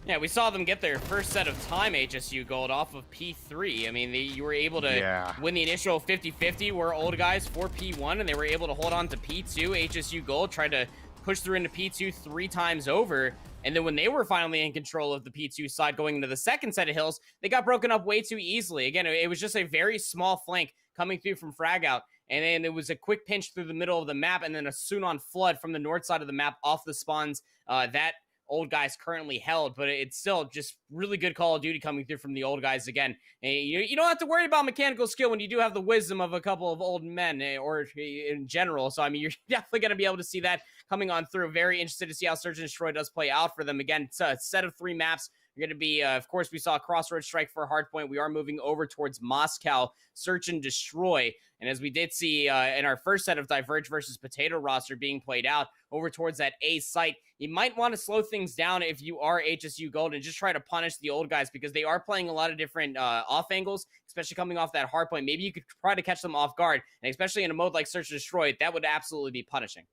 [SPEAKER 2] Yeah, we saw them get their first set of time, HSU Gold, off of P3. I mean, you were able to win the initial 50-50 where Old Guys for P1, and they were able to hold on to P2. HSU Gold tried to push through into P2 3 times over, and then when they were finally in control of the P2 side going into the second set of hills, they got broken up way too easily. Again, it was just a very small flank coming through from frag out, and then it was a quick pinch through the middle of the map, and then a soon-on flood from the north side of the map off the spawns that Old Guys currently held, but it's still just really good Call of Duty coming through from the Old Guys again. You don't have to worry about mechanical skill when you do have the wisdom of a couple of old men, or in general. So, I mean, you're definitely going to be able to see that coming on through. Very interested to see how Search and Destroy does play out for them. Again, it's a set of 3 maps You're going to be, of course, we saw Crossroads strike for a hard point. We are moving over towards Moscow, search and destroy. And as we did see in our first set of Diverge versus Potato roster being played out over towards that A site, you might want to slow things down if you are HSU Gold and just try to punish the old guys, because they are playing a lot of different off angles, especially coming off that hard point. Maybe you could try to catch them off guard, and especially in a mode like Search and Destroy, that would absolutely be punishing.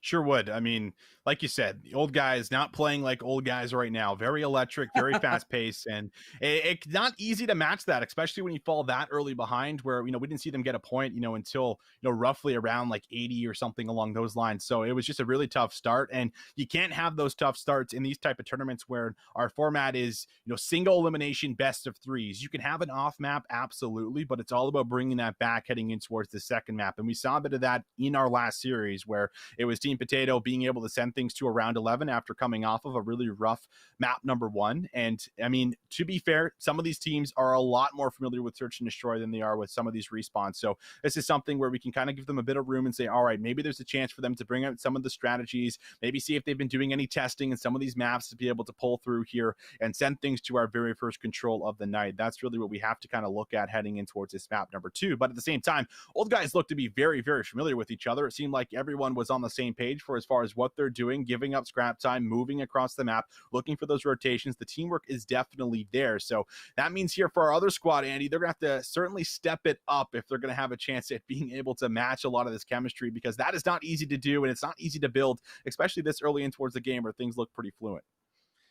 [SPEAKER 1] Sure would. I mean, like you said, the old guys not playing like old guys right now. Very electric, very fast paced, and it's not easy to match that, especially when you fall that early behind. Where we didn't see them get a point, until roughly around like 80 or something along those lines. So it was just a really tough start, and you can't have those tough starts in these type of tournaments where our format is single elimination, best of threes. You can have an off map, absolutely, but it's all about bringing that back heading in towards the second map, and we saw a bit of that in our last series where it was Team Potato being able to send things to a round 11 after coming off of a really rough map number 1. And I mean, to be fair, some of these teams are a lot more familiar with Search and Destroy than they are with some of these respawns. So this is something where we can kind of give them a bit of room and say, all right, maybe there's a chance for them to bring out some of the strategies, maybe see if they've been doing any testing in some of these maps to be able to pull through here and send things to our very first control of the night. That's really what we have to kind of look at heading in towards this map number 2. But at the same time, old guys look to be very, very familiar with each other. It seemed like everyone was on the same page for as far as what they're doing, giving up scrap time, moving across the map, looking for those rotations. The teamwork is definitely there. So that means here for our other squad, Andy, they're going to have to certainly step it up if they're going to have a chance at being able to match a lot of this chemistry, because that is not easy to do, and it's not easy to build, especially this early in towards the game where things look pretty fluent.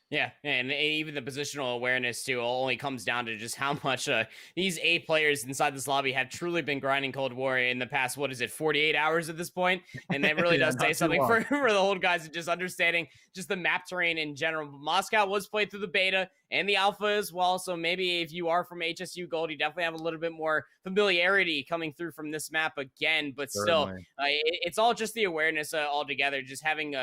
[SPEAKER 2] Yeah, and even the positional awareness, too, only comes down to just how much these 8 players inside this lobby have truly been grinding Cold War in the past, 48 hours at this point? And that really does say something for the old guys and just understanding just the map terrain in general. Moscow was played through the beta and the alpha as well, so maybe if you are from HSU Gold, you definitely have a little bit more familiarity coming through from this map again, but still, it's all just the awareness altogether, just having,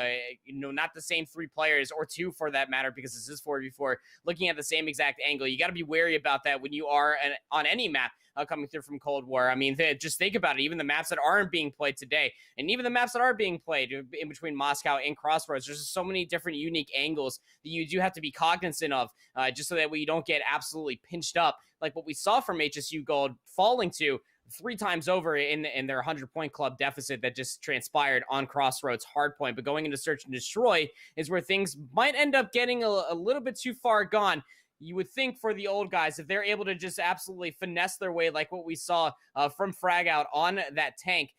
[SPEAKER 2] not the same 3 players, or 2 for that matter, because this is 4v4, looking at the same exact angle. You got to be wary about that when you are on any map coming through from Cold War. I mean, just think about it. Even the maps that aren't being played today, and even the maps that are being played in between Moscow and Crossroads, there's just so many different unique angles that you do have to be cognizant of, just so that we don't get absolutely pinched up like what we saw from HSU Gold falling to 3 times over in their 100-point club deficit that just transpired on Crossroads hardpoint. But going into Search and Destroy is where things might end up getting a little bit too far gone. You would think for the old guys, if they're able to just absolutely finesse their way like what we saw from Frag Out on that tank,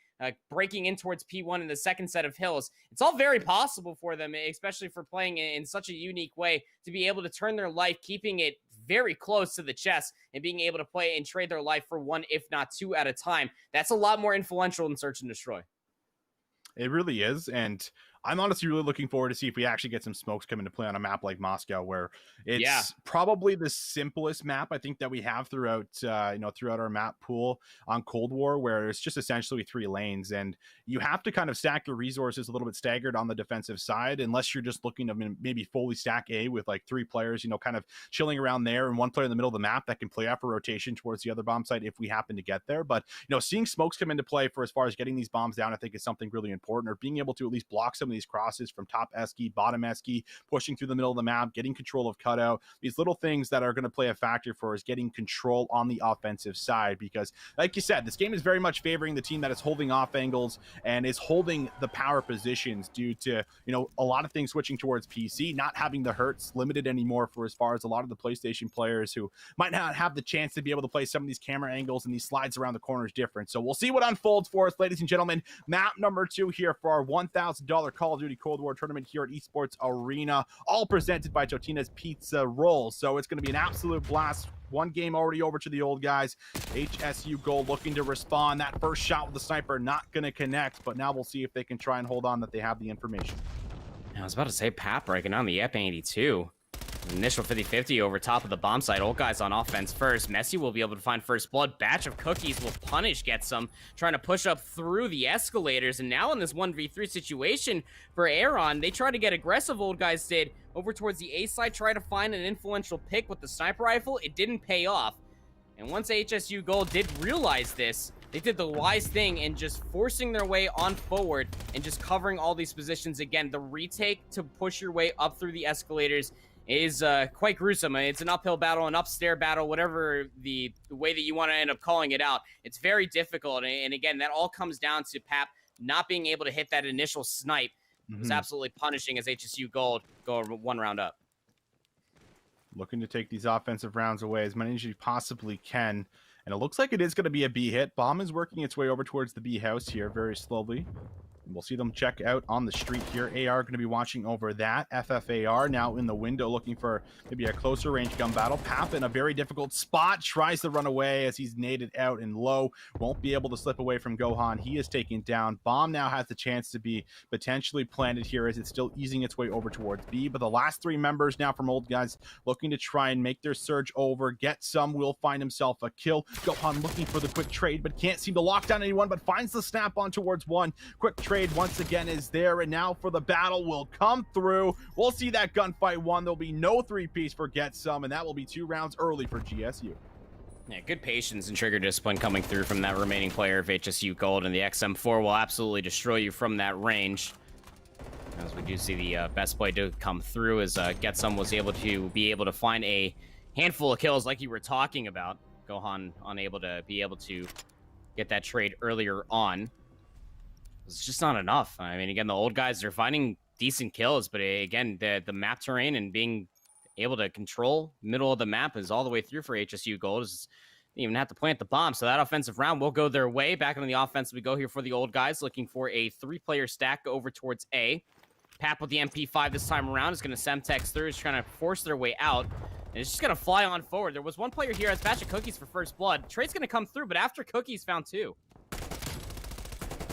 [SPEAKER 2] breaking in towards P1 in the second set of hills, it's all very possible for them, especially for playing in such a unique way, to be able to turn their life, keeping it very close to the chest, and being able to play and trade their life for 1, if not 2 at a time. That's a lot more influential than Search and Destroy.
[SPEAKER 1] It really is, and I'm honestly really looking forward to see if we actually get some smokes come into play on a map like Moscow, where it's probably the simplest map I think that we have throughout our map pool on Cold War, where it's just essentially 3 lanes, and you have to kind of stack your resources a little bit staggered on the defensive side, unless you're just looking to maybe fully stack A with like 3 players, kind of chilling around there, and 1 player in the middle of the map that can play off a rotation towards the other bomb site if we happen to get there. But seeing smokes come into play for as far as getting these bombs down, I think is something really important, or being able to at least block some of these crosses from top esky, bottom esky, pushing through the middle of the map, getting control of cutout, these little things that are going to play a factor for us getting control on the offensive side. Because like you said, this game is very much favoring the team that is holding off angles and is holding the power positions, due to a lot of things switching towards PC, not having the hertz limited anymore for as far as a lot of the PlayStation players who might not have the chance to be able to play some of these camera angles and these slides around the corners different. So we'll see what unfolds for us, ladies and gentlemen. Map number 2 here for our $1,000 Call of Duty Cold War tournament here at Esports Arena, all presented by Totino's Pizza Rolls. So it's going to be an absolute blast. 1 game already over to the old guys. HSU Gold looking to respond. That first shot with the sniper not going to connect, but now we'll see if they can try and hold on, that they have the information.
[SPEAKER 2] I was about to say Pat breaking on the EP82. Initial 50-50 over top of the bomb site. Old guys on offense first. Messi will be able to find first blood. Batch of cookies will punish, get some, trying to push up through the escalators. And now in this 1v3 situation for Aaron, they try to get aggressive, old guys did, over towards the A side, try to find an influential pick with the sniper rifle. It didn't pay off. And once HSU Gold did realize this, they did the wise thing in just forcing their way on forward and just covering all these positions again. The retake to push your way up through the escalators is quite gruesome. It's an uphill battle, an upstair battle, whatever the way that you want to end up calling it out. It's very difficult, and again, that all comes down to Pap not being able to hit that initial snipe. It was absolutely punishing as HSU Gold go one round up.
[SPEAKER 1] Looking to take these offensive rounds away as many as you possibly can. And it looks like it is going to be a B hit. Bomb is working its way over towards the B house here very slowly. We'll see them check out on the street here. AR going to be watching over that. FFAR now in the window looking for maybe a closer range gun battle. Pap in a very difficult spot. Tries to run away as he's naded out and low. Won't be able to slip away from Gohan. He is taken down. Bomb now has the chance to be potentially planted here as it's still easing its way over towards B. But the last three members now from Old Guys looking to try and make their surge over. Get some. Will find himself a kill. Gohan looking for the quick trade but can't seem to lock down anyone, but finds the snap on towards one. Quick trade once again is there, and now for the battle will come through. We'll see that gunfight one. There'll be no three-piece for Get Some, and that will be 2 rounds early for GSU.
[SPEAKER 2] Yeah, good patience and trigger discipline coming through from that remaining player of HSU Gold, and the XM4 will absolutely destroy you from that range. As we do see the best play to come through as Get Some was able to find a handful of kills like you were talking about. Gohan unable to get that trade earlier on. It's just not enough. I mean, again, the Old Guys are finding decent kills, but again, the map terrain and being able to control middle of the map is all the way through for HSU Gold. They even have to plant the bomb, so that offensive round will go their way. Back into the offense we go here for the Old Guys, looking for a 3-player stack over towards A. Pap with the MP5 this time around is going to Semtex through, is trying to force their way out, and it's just going to fly on forward. There was one player here as Batch of Cookies for first blood. Trade's going to come through, but after Cookies found 2.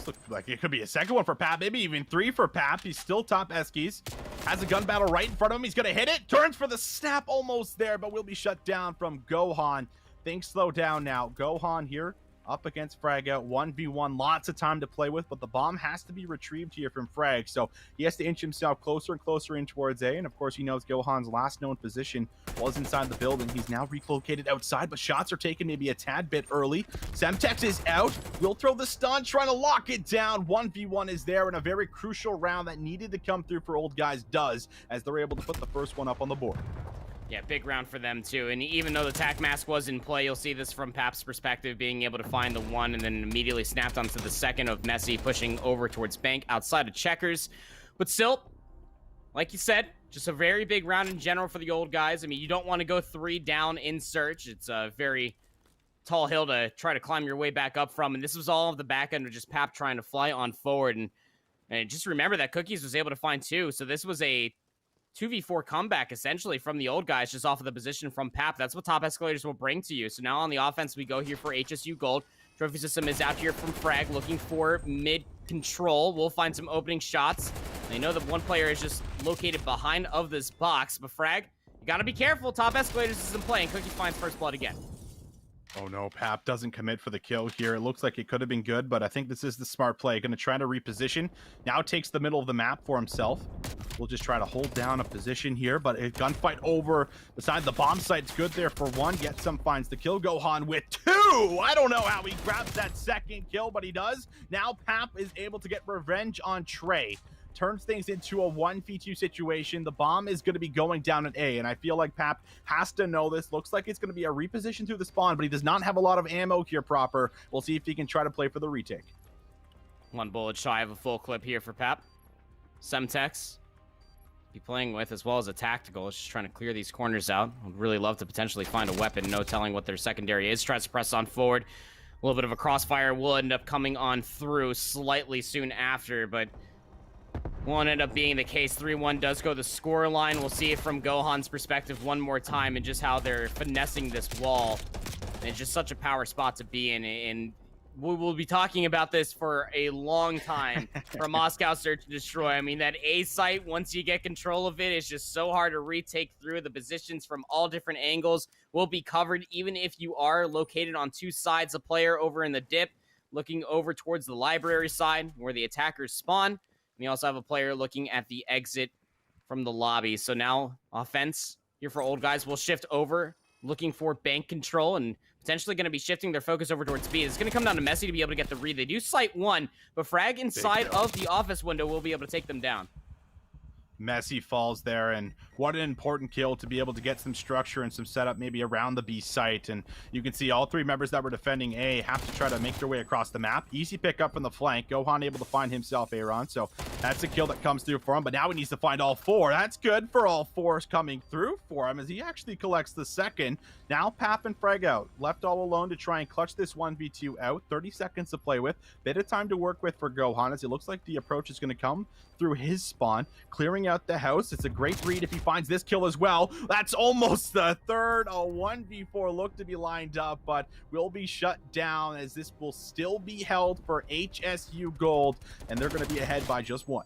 [SPEAKER 1] Looks like it could be a second one for Pap, maybe even 3 for Pap. He's still top Eskies. Has a gun battle right in front of him. He's going to hit it. Turns for the snap, almost there, but will be shut down from Gohan. Things slow down now. Gohan here up against Frag out. 1v1, lots of time to play with, but the bomb has to be retrieved here from Frag, so he has to inch himself closer and closer in towards A, and of course he knows Gohan's last known position was inside the building. He's now relocated outside, but shots are taken maybe a tad bit early. Semtex is out. Will throw the stun, trying to lock it down. 1v1 is there, and a very crucial round that needed to come through for Old Guys does, as they're able to put the first one up on the board.
[SPEAKER 2] Yeah, big round for them, too. And even though the tac mask was in play, you'll see this from Pap's perspective, being able to find the one and then immediately snapped onto the second of Messi, pushing over towards Bank outside of Checkers. But still, like you said, just a very big round in general for the Old Guys. I mean, you don't want to go 3 down in search. It's a very tall hill to try to climb your way back up from. And this was all of the back end of just Pap trying to fly on forward. And just remember that Cookies was able to find 2. So this was a 2v4 comeback, essentially, from the Old Guys, just off of the position from Pap. That's what Top Escalators will bring to you. So now on the offense, we go here for HSU Gold. Trophy System is out here from Frag, looking for mid-control. We'll find some opening shots. They know that one player is just located behind of this box, but Frag, you gotta be careful. Top Escalators is in play, and Cookie finds first blood again.
[SPEAKER 1] Oh no, Pap doesn't commit for the kill here. It looks like it could have been good, but I think this is the smart play. Going to try to reposition. Now takes the middle of the map for himself. We'll just try to hold down a position here, but a gunfight over beside the bomb site's good there for 1. Get Some finds the kill. Gohan with 2. I don't know how he grabs that second kill, but he does. Now Pap is able to get revenge on Trey. Turns things into a 1v2 situation. The bomb is going to be going down at A, and I feel like Pap has to know this. Looks like it's going to be a reposition through the spawn, but he does not have a lot of ammo here proper. We'll see if he can try to play for the retake.
[SPEAKER 2] 1 bullet shy of a full clip here for Pap. Semtex be playing with, as well as a tactical. It's just trying to clear these corners out. Would really love to potentially find a weapon. No telling what their secondary is. Tries to press on forward. A little bit of a crossfire will end up coming on through slightly soon after, but won't end up being the case. 3-1 does go the score line. We'll see it from Gohan's perspective one more time and just how they're finessing this wall. And it's just such a power spot to be in. And we will be talking about this for a long time for Moscow Search and Destroy. I mean, that A site, once you get control of it, is just so hard to retake through. The positions from all different angles will be covered, even if you are located on 2 sides. A player over in the dip, looking over towards the library side where the attackers spawn. We also have a player looking at the exit from the lobby. So now offense here for Old Guys will shift over, looking for bank control and potentially going to be shifting their focus over towards B. It's going to come down to Messi to be able to get the read. They do site 1, but Frag inside of the office window will be able to take them down.
[SPEAKER 1] Messi falls there, and what an important kill to be able to get some structure and some setup maybe around the B site. And you can see all three members that were defending A have to try to make their way across the map. Easy pick up from the flank. Gohan able to find himself Aaron, so that's a kill that comes through for him. But now he needs to find all four. That's good for all fours coming through for him as he actually collects the second. Now Pap and Frag out, left all alone to try and clutch this 1v2 out. 30 seconds to play with, bit of time to work with for Gohan as it looks like the approach is going to come through his spawn, clearing out the house. It's a great read if he finds this kill as well. That's almost the third. A 1v4 look to be lined up, but will be shut down as this will still be held for HSU Gold, and they're going to be ahead by just one.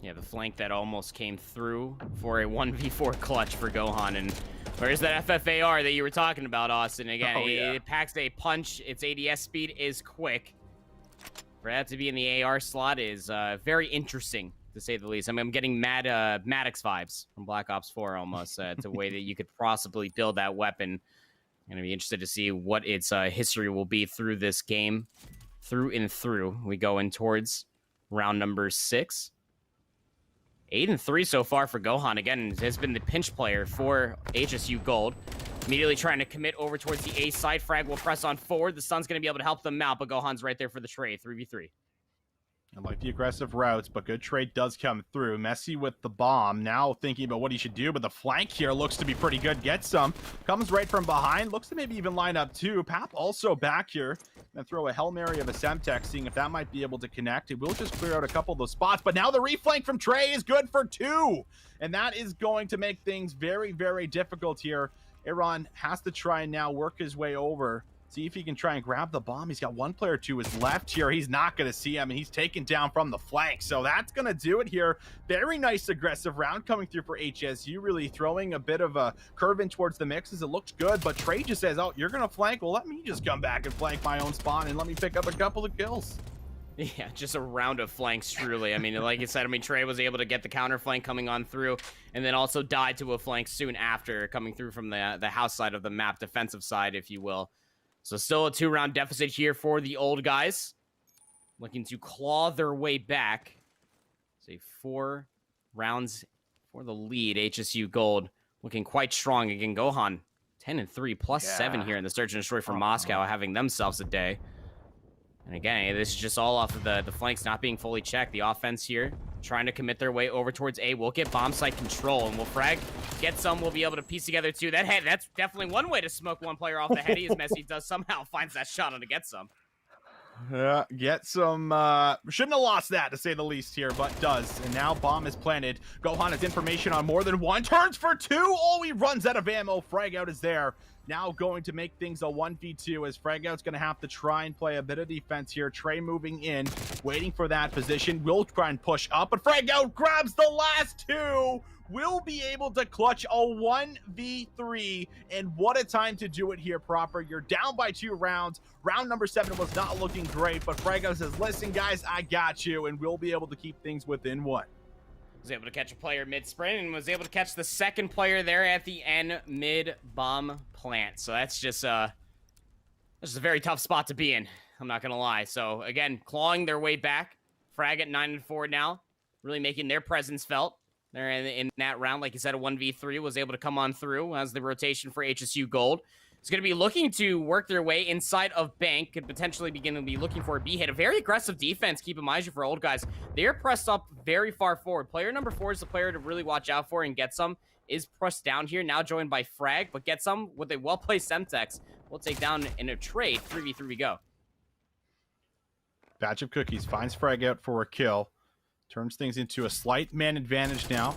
[SPEAKER 2] Yeah, the flank that almost came through for a 1v4 clutch for Gohan. And where's that FFAR that you were talking about, Austin? Again, it packs a punch. Its ADS speed is quick. For that to be in the AR slot is very interesting, to say the least. I mean, I'm getting Maddox vibes from Black Ops 4 almost, the way that you could possibly build that weapon. I'm going to be interested to see what its history will be through this game, through and through. We go in towards round number 6. 8-3 so far for Gohan. Again, has been the pinch player for HSU Gold. Immediately trying to commit over towards the A side. Frag will press on forward. The Sun's going to be able to help them out, but Gohan's right there for the trade. 3v3.
[SPEAKER 1] I like the aggressive routes, but good trade does come through. Messi with the bomb, now thinking about what he should do, but the flank here looks to be pretty good. Gets some, comes right from behind, looks to maybe even line up too. Pap also back here, and throw a Hail Mary of a Semtex, seeing if that might be able to connect. It will just clear out a couple of those spots, but now the reflank from Trey is good for 2, and that is going to make things very, very difficult here. Aaron has to try and now work his way over, see if he can try and grab the bomb. He's got one player to his left here. He's not going to see him, and he's taken down from the flank. So that's going to do it here. Very nice aggressive round coming through for HSU, really throwing a bit of a curve in towards the mix as it looked good. But Trey just says, oh, you're going to flank? Well, let me just come back and flank my own spawn and let me pick up a couple of kills.
[SPEAKER 2] Yeah, just a round of flanks, truly. I mean, like you said, Trey was able to get the counter flank coming on through, and then also died to a flank soon after, coming through from the house side of the map, defensive side, if you will. So still a 2-round deficit here for the old guys, looking to claw their way back. Say 4 rounds for the lead. HSU Gold looking quite strong. Again, Gohan 10-3 plus 7 here in the Search and Destroy for Moscow, having themselves a day. And again, this is just all off of the flanks not being fully checked. The offense here trying to commit their way over towards A. We'll get bomb site control, and we'll Frag get some. We'll be able to piece together two. That's definitely one way to smoke one player off the heady, as Messi does somehow finds that shot on to get some.
[SPEAKER 1] Yeah, get some, shouldn't have lost that, to say the least here, but does. And now bomb is planted. Gohan has information on more than one. Turns for 2. Oh, he runs out of ammo. Frag out is there. Now going to make things a 1v2 as Frag out's going to have to try and play a bit of defense here. Trey moving in, waiting for that position. Will try and push up, but Frag out grabs the last 2. Will be able to clutch a 1v3, and what a time to do it here proper. You're down by 2 rounds. Round number 7 was not looking great, but Frago says, listen guys, I got you, and we'll be able to keep things within 1.
[SPEAKER 2] Was able to catch a player mid-sprint and was able to catch the second player there at the end mid-bomb plant. So that's just a very tough spot to be in, I'm not gonna lie. So again, clawing their way back. Frag at 9-4 now, really making their presence felt. They're in that round, like you said, a 1v3 was able to come on through as the rotation for HSU Gold. It's going to be looking to work their way inside of Bank, could potentially begin to be looking for a B hit. A very aggressive defense, keep in mind for old guys. They're pressed up very far forward. Player number 4 is the player to really watch out for, and Get Some is pressed down here, now joined by Frag, but Get Some with a well-placed Semtex will take down in a trade. 3v3 we go.
[SPEAKER 1] Batch of Cookies finds Frag out for a kill. Turns things into a slight man advantage now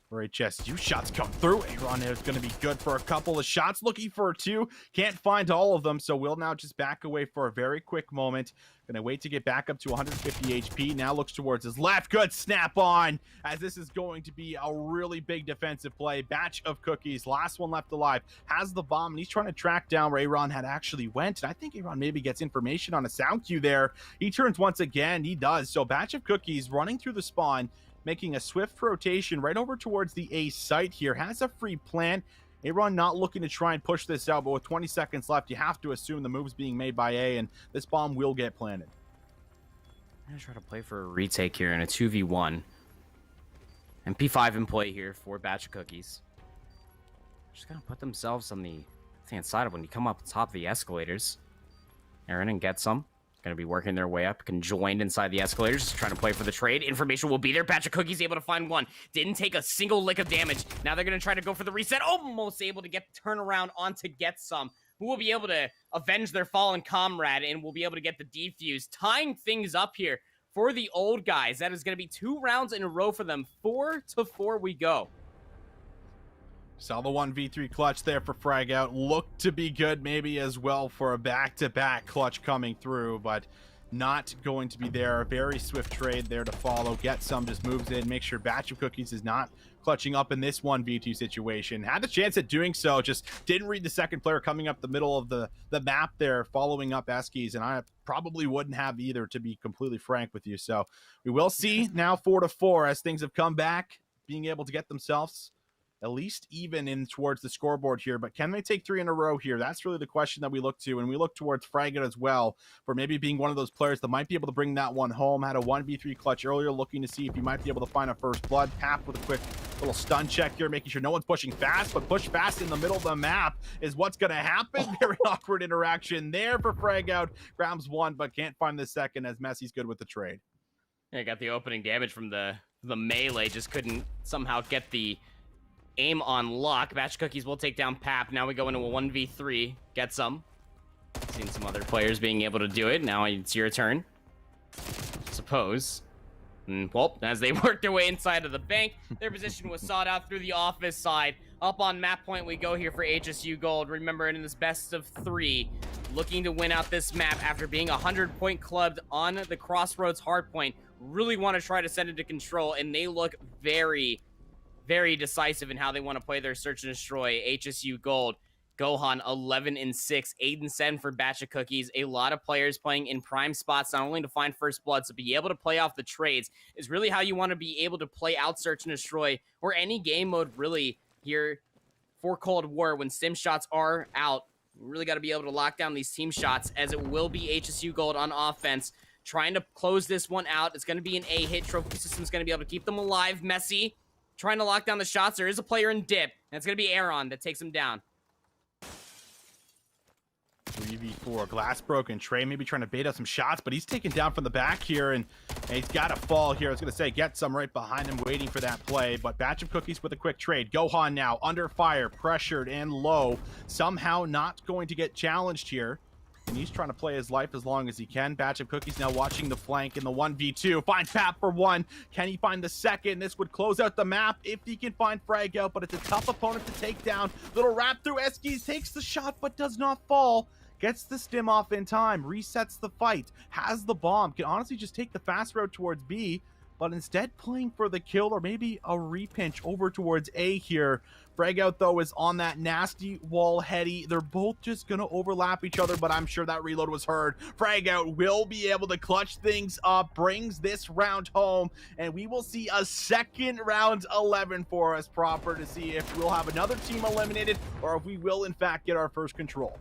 [SPEAKER 1] for HSU. Shots come through. Aaron is going to be good for a couple of shots. Looking for 2. Can't find all of them, so we'll now just back away for a very quick moment. Going to wait to get back up to 150 HP. Now looks towards his left. Good snap on, as this is going to be a really big defensive play. Batch of Cookies, last one left alive, has the bomb, and he's trying to track down where Aaron had actually went. And I think Aaron maybe gets information on a sound cue there. He turns once again. He does. So Batch of Cookies running through the spawn, making a swift rotation right over towards the A site here. Has a free plant. Aaron not looking to try and push this out, but with 20 seconds left, you have to assume the move's being made by A, and this bomb will get planted.
[SPEAKER 2] I'm going to try to play for a retake here in a 2v1. And P5 in play here for Batch of Cookies. Just gonna put themselves on the left-hand side of when you come up top of the escalators. Aaron and Get Some gonna be working their way up, conjoined inside the escalators, just trying to play for the trade. Information will be there. Batch of Cookies able to find one. Didn't take a single lick of damage. Now they're gonna try to go for the reset. Almost able to get the turnaround onto Get Some, who will be able to avenge their fallen comrade and will be able to get the defuse, tying things up here for the old guys. That is gonna be 2 rounds in a row for them. 4-4 we go.
[SPEAKER 1] Saw the 1v3 clutch there for Frag Out. Looked to be good maybe as well for a back-to-back clutch coming through, but not going to be there. A very swift trade there to follow. Get Some just moves in, make sure Batch of Cookies is not clutching up in this 1v2 situation. Had the chance at doing so, just didn't read the second player coming up the middle of the map there, following up Eskies, and I probably wouldn't have either, to be completely frank with you. So we will see now 4-4 as things have come back, being able to get themselves at least even in towards the scoreboard here. But can they take 3 in a row here? That's really the question that we look to, and we look towards Fragout as well for maybe being one of those players that might be able to bring that one home. Had a 1v3 clutch earlier, looking to see if he might be able to find a first blood. Tap with a quick little stun check here, making sure no one's pushing fast, but push fast in the middle of the map is what's going to happen. Very awkward interaction there for Fragout. Grabs one, but can't find the second as Messi's good with the trade.
[SPEAKER 2] Yeah, got the opening damage from the melee, just couldn't somehow get the aim on lock. Batch Cookies will take down Pap. Now we go into a 1v3. Get Some. Seen some other players being able to do it. Now it's your turn, I suppose. And, well, as they work their way inside of the bank, their position was sought out through the office side. Up on map point we go here for HSU Gold. Remember, in this best of 3, looking to win out this map after being 100-point clubbed on the Crossroads hardpoint. Really want to try to send it to control, and they look very, very decisive in how they want to play their search and destroy. HSU Gold, Gohan 11-6, 8-7 for Batch of Cookies. A lot of players playing in prime spots, not only to find first blood, so be able to play off the trades is really how you want to be able to play out search and destroy, or any game mode really here for Cold War when stim shots are out. You really got to be able to lock down these team shots, as it will be HSU Gold on offense, trying to close this one out. It's going to be an A hit. Trophy System's going to be able to keep them alive. Messi trying to lock down the shots. There is a player in dip, and it's going to be Aaron that takes him down.
[SPEAKER 1] 3v4, glass broken. Trey maybe trying to bait out some shots, but he's taken down from the back here, and he's got to fall here. I was going to say, Get Some right behind him waiting for that play, but Batch of Cookies with a quick trade. Gohan now under fire, pressured and low. Somehow not going to get challenged here, and he's trying to play his life as long as he can. Batch of Cookies now watching the flank in the 1v2. Finds Pap for one. Can he find the second? This would close out the map if he can find Frag Out, but it's a tough opponent to take down. Little wrap through. Eskies takes the shot, but does not fall. Gets the stim off in time. Resets the fight. Has the bomb. Can honestly just take the fast road towards B, but instead playing for the kill, or maybe a repinch over towards A here. Frag Out, though, is on that nasty wall heady. They're both just going to overlap each other, but I'm sure that reload was heard. Frag Out will be able to clutch things up, brings this round home, and we will see a second round 11 for us proper to see if we'll have another team eliminated or if we will, in fact, get our first control.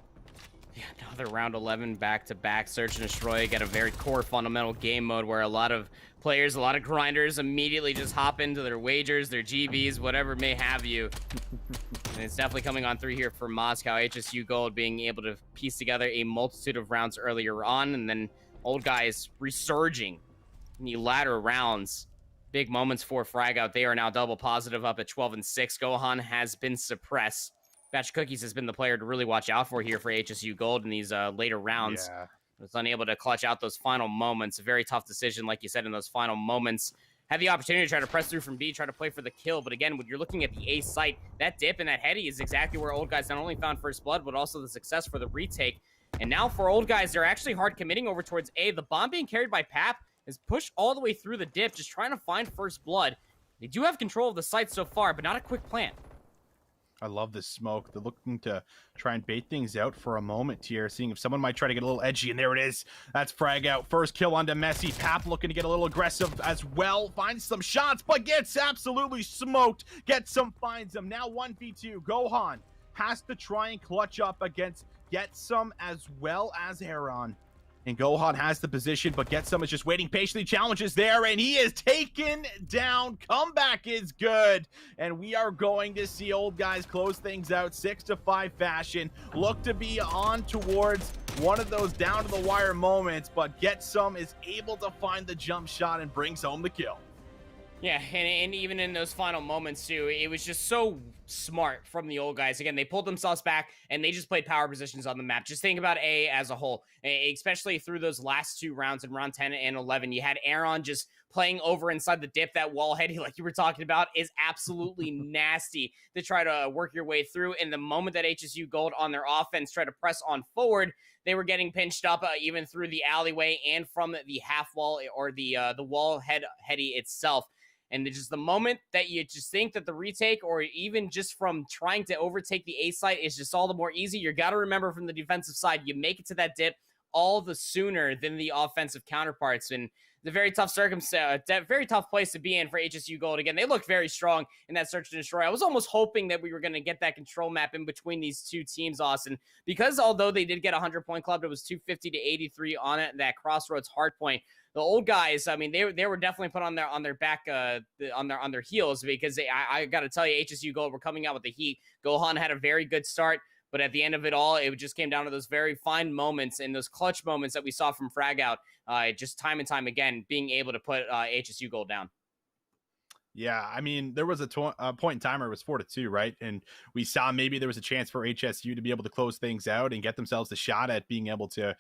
[SPEAKER 2] Yeah, another round 11 back-to-back search and destroy. Get a very core fundamental game mode where a lot of players, a lot of grinders immediately just hop into their wagers, their GBs, whatever may have you. And it's definitely coming on through here for Moscow. HSU Gold being able to piece together a multitude of rounds earlier on, and then old guys resurging in the latter rounds. Big moments for Frag Out. They are now double positive up at 12-6. Gohan has been suppressed. Batch Cookies has been the player to really watch out for here for HSU Gold in these later rounds.
[SPEAKER 1] Yeah.
[SPEAKER 2] Was unable to clutch out those final moments. A very tough decision, like you said, in those final moments. Had the opportunity to try to press through from B, try to play for the kill. But again, when you're looking at the A site, that dip and that heady is exactly where old guys not only found first blood, but also the success for the retake. And now for old guys, they're actually hard committing over towards A. The bomb being carried by Pap is pushed all the way through the dip, just trying to find first blood. They do have control of the site so far, but not a quick plant.
[SPEAKER 1] I love this smoke. They're looking to try and bait things out for a moment here, seeing if someone might try to get a little edgy, and there it is. That's Frag Out. First kill onto Messi. Pap looking to get a little aggressive as well. Finds some shots, but gets absolutely smoked. Get Some, finds him. Now 1v2. Gohan has to try and clutch up against Get Some as well as Heron. And Gohan has the position, but Getsum is just waiting patiently. Challenges there, and he is taken down. Comeback is good. And we are going to see old guys close things out 6-5 fashion. Look to be on towards one of those down to the wire moments, but Getsum is able to find the jump shot and brings home the kill.
[SPEAKER 2] Yeah, and even in those final moments too, it was just so smart from the old guys. Again, they pulled themselves back and they just played power positions on the map. Just think about A as a whole, especially through those last two rounds in round 10 and 11. You had Aaron just playing over inside the dip. That wall heady, like you were talking about, is absolutely nasty to try to work your way through. And the moment that HSU Gold on their offense tried to press on forward, they were getting pinched up even through the alleyway and from the half wall or the wall heady itself. And just the moment that you just think that the retake or even just from trying to overtake the A site is just all the more easy, you got to remember from the defensive side, you make it to that dip all the sooner than the offensive counterparts. And the very tough very tough place to be in for HSU Gold. Again, they looked very strong in that search and destroy. I was almost hoping that we were going to get that control map in between these two teams, Austin, because although they did get a 100-point club, it was 250 to 83 on it, that Crossroads hardpoint. The old guys, I mean, they were definitely put on their back, on their heels, because I got to tell you, HSU Gold were coming out with the heat. Gohan had a very good start, but at the end of it all, it just came down to those very fine moments and those clutch moments that we saw from Frag Out, just time and time again, being able to put HSU Gold down.
[SPEAKER 1] Yeah, I mean, there was a point in time where it was 4-2, right? And we saw maybe there was a chance for HSU to be able to close things out and get themselves a shot at being able to,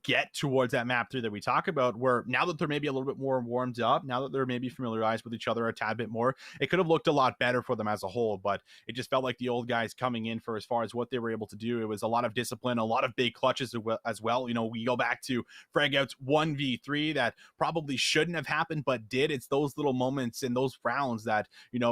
[SPEAKER 1] get towards that map 3 that we talk about, where now that they're maybe a little bit more warmed up, now that they're maybe familiarized with each other a tad bit more, it could have looked a lot better for them as a whole, but it just felt like the old guys coming in for as far as what they were able to do. It was a lot of discipline, a lot of big clutches as well. We go back to Frag Out's 1v3 that probably shouldn't have happened, but did. It's those little moments and those rounds that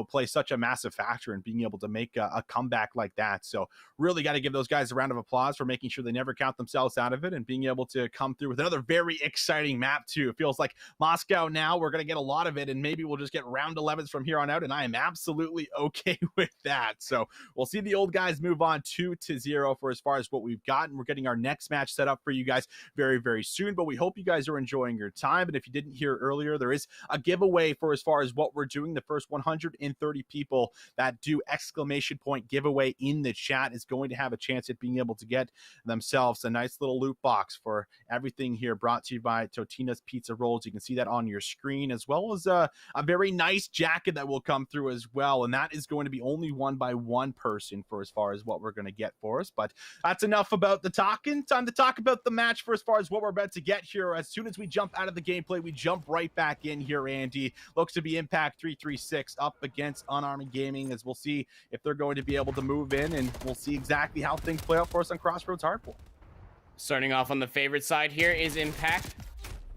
[SPEAKER 1] play such a massive factor in being able to make a comeback like that. So really got to give those guys a round of applause for making sure they never count themselves out of it and being able to come through with another very exciting map too. It feels like Moscow now, we're going to get a lot of it, and maybe we'll just get round 11s from here on out, and I am absolutely okay with that. So we'll see the old guys move on 2-0 for as far as what we've gotten. We're getting our next match set up for you guys very, very soon, but we hope you guys are enjoying your time. And if you didn't hear earlier, there is a giveaway for as far as what we're doing. The first 130 people that do exclamation point giveaway in the chat is going to have a chance at being able to get themselves a nice little loot box for everything here, brought to you by Totino's Pizza Rolls. You can see that on your screen, as well as a very nice jacket that will come through as well, and that is going to be only won by one person for as far as what we're going to get for us. But that's enough about the talking. Time to talk about the match for as far as what we're about to get here. As soon as we jump out of the gameplay, we jump right back in here, Andy. Looks to be Impact 336 up against Unarmed Gaming, as we'll see if they're going to be able to move in, and we'll see exactly how things play out for us on Crossroads Hardpoint.
[SPEAKER 2] Starting off on the favorite side here is Impact.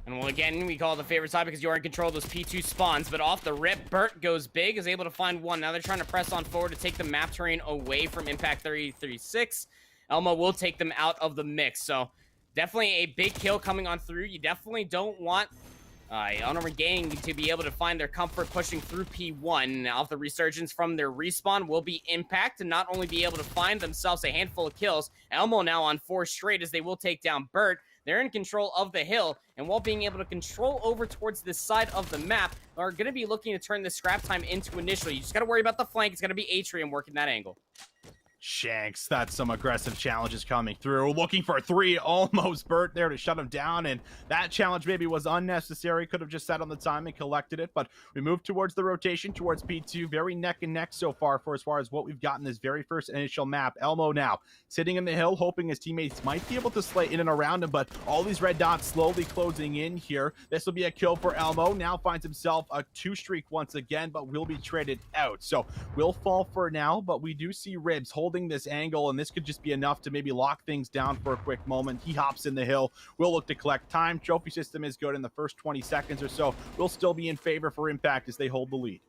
[SPEAKER 2] And well, again, we call it the favorite side because you're in control of those P2 spawns, but off the rip, Burt goes big, is able to find one. Now they're trying to press on forward to take the map terrain away from Impact 336. Elmo will take them out of the mix, so definitely a big kill coming on through. You definitely don't want Unarmed Gaming to be able to find their comfort pushing through P1. Now, off the resurgence from their respawn will be Impact, and not only be able to find themselves a handful of kills, Elmo now on 4 straight, as they will take down Burt. They're in control of the hill, and while being able to control over towards this side of the map, are going to be looking to turn the scrap time into initial. You just got to worry about the flank. It's going to be Atrium working that angle.
[SPEAKER 1] Shanks, that's some aggressive challenges coming through. Looking for 3, almost Burt there to shut him down, and that challenge maybe was unnecessary. Could have just sat on the time and collected it, but we move towards the rotation, towards P2. Very neck and neck so far for as far as what we've gotten this very first initial map. Elmo now sitting in the hill, hoping his teammates might be able to slay in and around him, but all these red dots slowly closing in here. This will be a kill for Elmo. Now finds himself a 2 streak once again, but will be traded out. So will fall for now, but we do see Ribs holding this angle, and this could just be enough to maybe lock things down for a quick moment. He hops in the hill. We'll look to collect time. Trophy system is good in the first 20 seconds or so. We'll still be in favor for Impact as they hold the lead.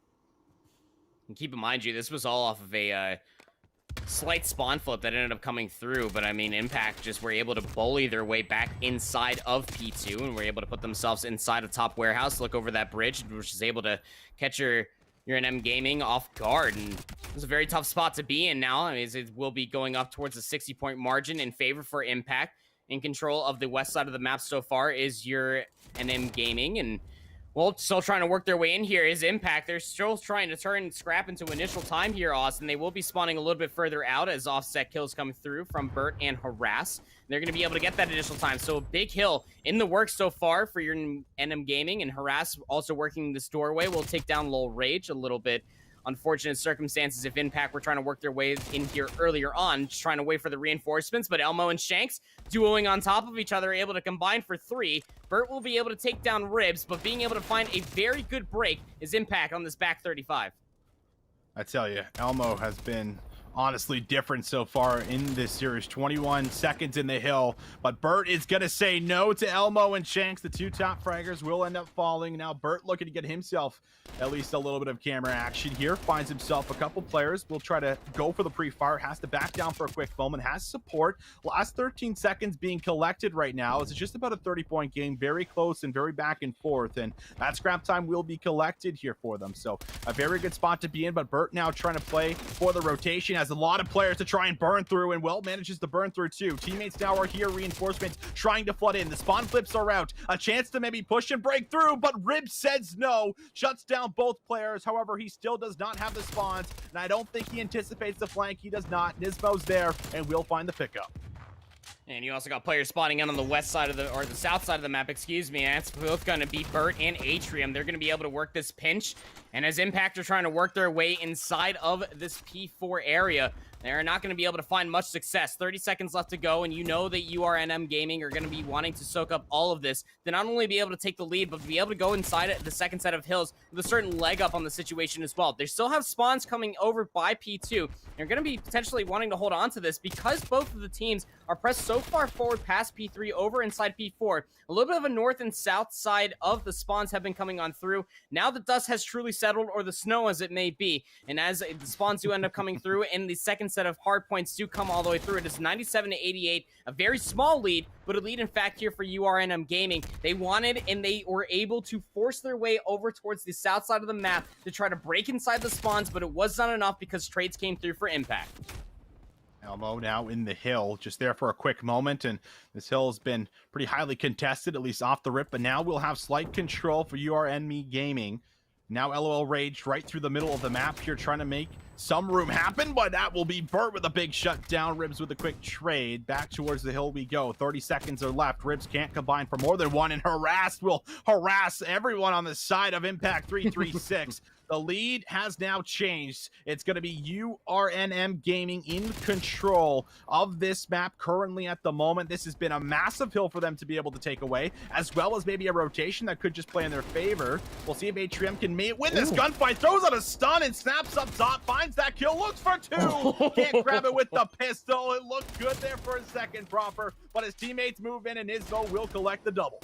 [SPEAKER 2] And keep in mind, this was all off of a slight spawn flip that ended up coming through, but I mean, Impact just were able to bully their way back inside of P2 and were able to put themselves inside of top warehouse, look over that bridge, which is able to catch your M Gaming off guard, and it's a very tough spot to be in now. I mean, it will be going up towards a 60-point margin in favor for Impact. in control of the west side of the map so far is your NM Gaming, and well, still trying to work their way in here is Impact. They're still trying to turn Scrap into initial time here, Austin. They will be spawning a little bit further out as offset kills come through from Burt and Harass. They're going to be able to get that initial time. So a big hill in the works so far for your NM Gaming, and Harass also working this doorway will take down Lol Rage a little bit. Unfortunate circumstances if Impact were trying to work their way in here earlier on, just trying to wait for the reinforcements, but Elmo and Shanks duoing on top of each other, able to combine for 3. Burt will be able to take down Ribs, but being able to find a very good break is Impact on this back 35.
[SPEAKER 1] I tell you, Elmo has been honestly different so far in this series. 21 seconds in the hill, but Burt is going to say no to Elmo and Shanks. The 2 top fraggers will end up falling. Now Burt looking to get himself at least a little bit of camera action here. Finds himself a couple players. Will try to go for the pre-fire. Has to back down for a quick moment. Has support. Last 13 seconds being collected right now. It's just about a 30-point game. Very close and very back and forth. And that scrap time will be collected here for them. So a very good spot to be in. But Burt now trying to play for the rotation. Has a lot of players to try and burn through, and well manages to burn through too. Teammates now are here. Reinforcements trying to flood in. The spawn flips are out. A chance to maybe push and break through, but Rib says no. Shuts down both players. However, he still does not have the spawns, and I don't think he anticipates the flank. He does not. Nismo's there, and will find the pickup.
[SPEAKER 2] And you also got players spawning in on the west side of the, or the south side of the map, excuse me. And it's both going to be Burt and Atrium. They're going to be able to work this pinch. And as Impact are trying to work their way inside of this P4 area, they're not going to be able to find much success. 30 seconds left to go, and you know that URNM Gaming are going to be wanting to soak up all of this to not only be able to take the lead, but to be able to go inside the second set of hills with a certain leg up on the situation as well. They still have spawns coming over by P2. They're going to be potentially wanting to hold on to this because both of the teams are pressed so far forward past P3 over inside P4. A little bit of a north and south side of the spawns have been coming on through. Now the dust has truly settled, or the snow as it may be, and as the spawns do end up coming through and the second set of hard points do come all the way through, it is 97 to 88, a very small lead, but a lead in fact here for URNM Gaming. They wanted and they were able to force their way over towards the south side of the map to try to break inside the spawns, but it was not enough because trades came through for Impact.
[SPEAKER 1] Elmo now in the hill, just there for a quick moment, and this hill has been pretty highly contested, at least off the rip, but now we'll have slight control for URNM Gaming. Now LOL Rage right through the middle of the map here, trying to make some room happen, but that will be Burt with a big shutdown. Ribs with a quick trade. Back towards the hill we go. 30 seconds are left. Ribs can't combine for more than one, and Harass will harass everyone on the side of Impact 336. The lead has now changed. It's going to be URNM Gaming in control of this map currently at the moment. This has been a massive hill for them to be able to take away, as well as maybe a rotation that could just play in their favor. We'll see if Atrium can win this gunfight. Throws out a stun and snaps up top. Finds that kill. Looks for 2. Can't grab it with the pistol. It looked good there for a second, proper, but his teammates move in, and Nismo will collect the double.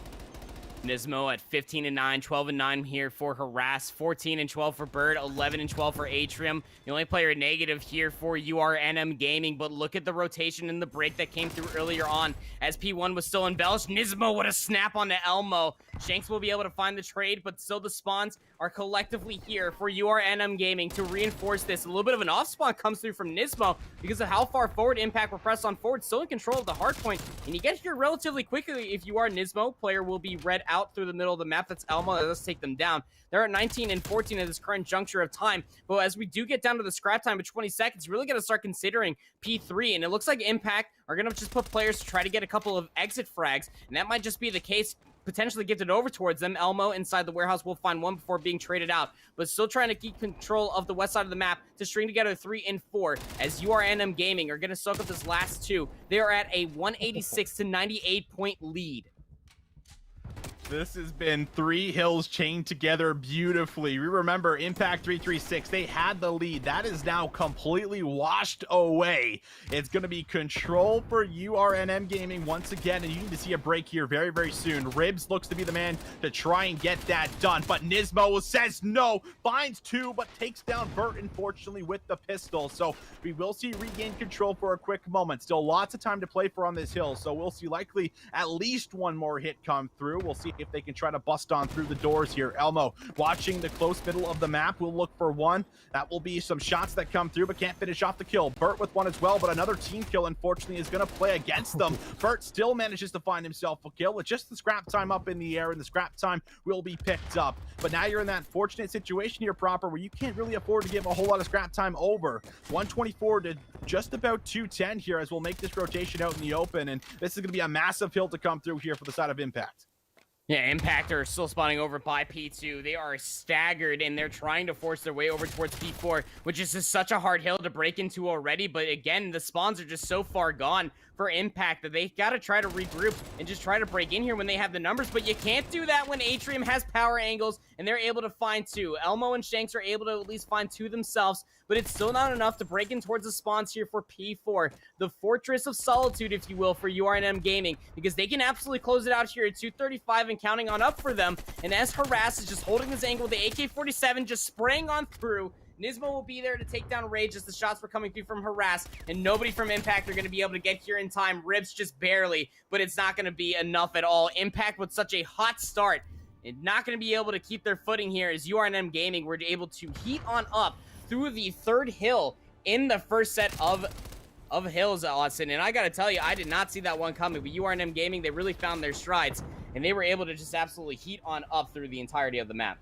[SPEAKER 2] Nismo at 15 and 9, 12 and 9 here for Harass, 14 and 12 for Bird, 11 and 12 for Atrium. The only player negative here for URNM Gaming, but look at the rotation and the break that came through earlier on as P1 was still embellished. Nismo with a snap onto Elmo. Shanks will be able to find the trade, but still the spawns are collectively here for URNM Gaming to reinforce this. A little bit of an off spawn comes through from Nismo because of how far forward Impact were pressed on forward, still in control of the hard point, and you get here relatively quickly if you are Nismo. Player will be red out through the middle of the map. That's Elmo. Let's take them down. They're at 19 and 14 at this current juncture of time, but as we do get down to the scrap time of 20 seconds, really got to start considering P3, and it looks like Impact are going to just put players to try to get a couple of exit frags, and that might just be the case, potentially gifted over towards them. Elmo inside the warehouse will find one before being traded out, but still trying to keep control of the west side of the map to string together 3 and 4 as URNM Gaming are going to soak up this last 2. They are at a 186 to 98 point lead.
[SPEAKER 1] This has been 3 hills chained together beautifully. We remember Impact 336, they had the lead. That is now completely washed away. It's going to be control for URNM Gaming once again, and you need to see a break here very, very soon. Ribs looks to be the man to try and get that done, but Nismo says no, finds 2, but takes down Burt, unfortunately, with the pistol. So we will see regain control for a quick moment. Still lots of time to play for on this hill, so we'll see likely at least one more hit come through. We'll see if they can try to bust on through the doors here. Elmo watching the close middle of the map will look for one. That will be some shots that come through, but can't finish off the kill. Burt with one as well, but another team kill, unfortunately, is going to play against them. Burt still manages to find himself a kill with just the scrap time up in the air, and the scrap time will be picked up. But now you're in that fortunate situation here, Proper, where you can't really afford to give a whole lot of scrap time over. 124 to just about 210 here as we'll make this rotation out in the open, and this is going to be a massive hill to come through here for the side of Impact.
[SPEAKER 2] Yeah, Impact are still spawning over by P2. They are staggered, and they're trying to force their way over towards P4, which is just such a hard hill to break into already. But again, the spawns are just so far gone for Impact that they got to try to regroup and just try to break in here when they have the numbers. But you can't do that when Atrium has power angles, and they're able to find two. Elmo and Shanks are able to at least find two themselves, but it's still not enough to break in towards the spawns here for P4. The Fortress of Solitude, if you will, for URNM Gaming, because they can absolutely close it out here at 235 and counting on up for them. And as Harass is just holding this angle, the AK-47 just spraying on through. Nismo will be there to take down Rage as the shots were coming through from Harass, and nobody from Impact are going to be able to get here in time. Ribs just barely, but it's not going to be enough at all. Impact with such a hot start and not going to be able to keep their footing here as URNM Gaming were able to heat on up through the third hill in the first set of hills, Austin. And I got to tell you, I did not see that one coming, but URNM Gaming, they really found their strides, and they were able to just absolutely heat on up through the entirety of the map.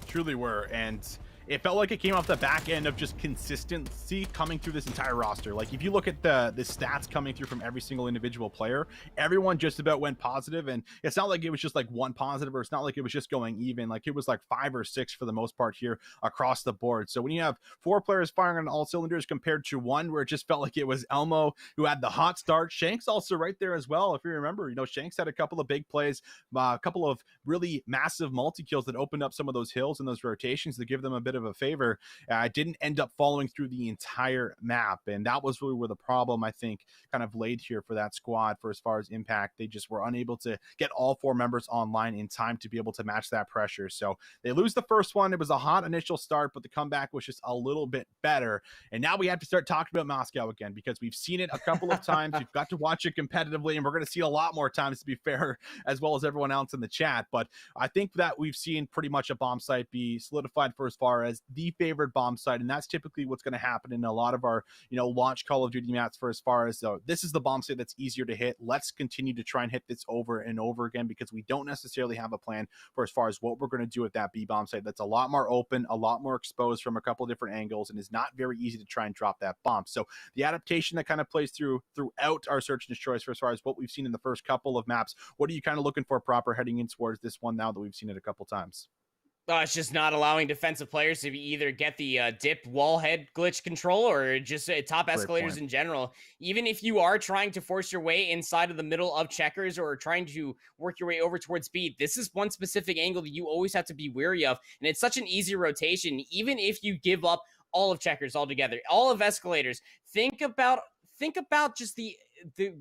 [SPEAKER 1] Truly were, and it felt like it came off the back end of just consistency coming through this entire roster. Like, if you look at the stats coming through from every single individual player, everyone just about went positive, and it's not like it was just like one positive, or it's not like it was just going even. Like, it was like 5 or 6 for the most part here across the board. So when you have 4 players firing on all cylinders compared to 1 where it just felt like it was Elmo who had the hot start, Shanks also right there as well. If you remember, you know, Shanks had a couple of big plays, a couple of really massive multi-kills that opened up some of those hills and those rotations to give them a bit of a favor. Didn't end up following through the entire map, and that was really where the problem, I think, kind of laid here for that squad. For as far as Impact, they just were unable to get all 4 members online in time to be able to match that pressure. So they lose the first one. It was a hot initial start, but the comeback was just a little bit better. And now we have to start talking about Moscow again, because we've seen it a couple of times. We've got to watch it competitively, and we're going to see it a lot more times, to be fair, as well as everyone else in the chat. But I think that we've seen pretty much a bomb site be solidified for as far as the favorite bomb site, and that's typically what's going to happen in a lot of our, you know, launch Call of Duty maps. For as far as this is the bomb site that's easier to hit, let's continue to try and hit this over and over again, because we don't necessarily have a plan for as far as what we're going to do with that B bomb site. That's a lot more open, a lot more exposed from a couple of different angles, and is not very easy to try and drop that bomb. So the adaptation that kind of plays throughout our search and destroys, for as far as what we've seen in the first couple of maps, what are you kind of looking for Proper heading in towards this one now that we've seen it a couple times?
[SPEAKER 2] It's just not allowing defensive players to either get the dip wallhead glitch control, or just top escalators in general. Even if you are trying to force your way inside of the middle of checkers, or trying to work your way over towards speed, this is one specific angle that you always have to be wary of. And it's such an easy rotation, even if you give up all of checkers altogether, all of escalators. Think about just the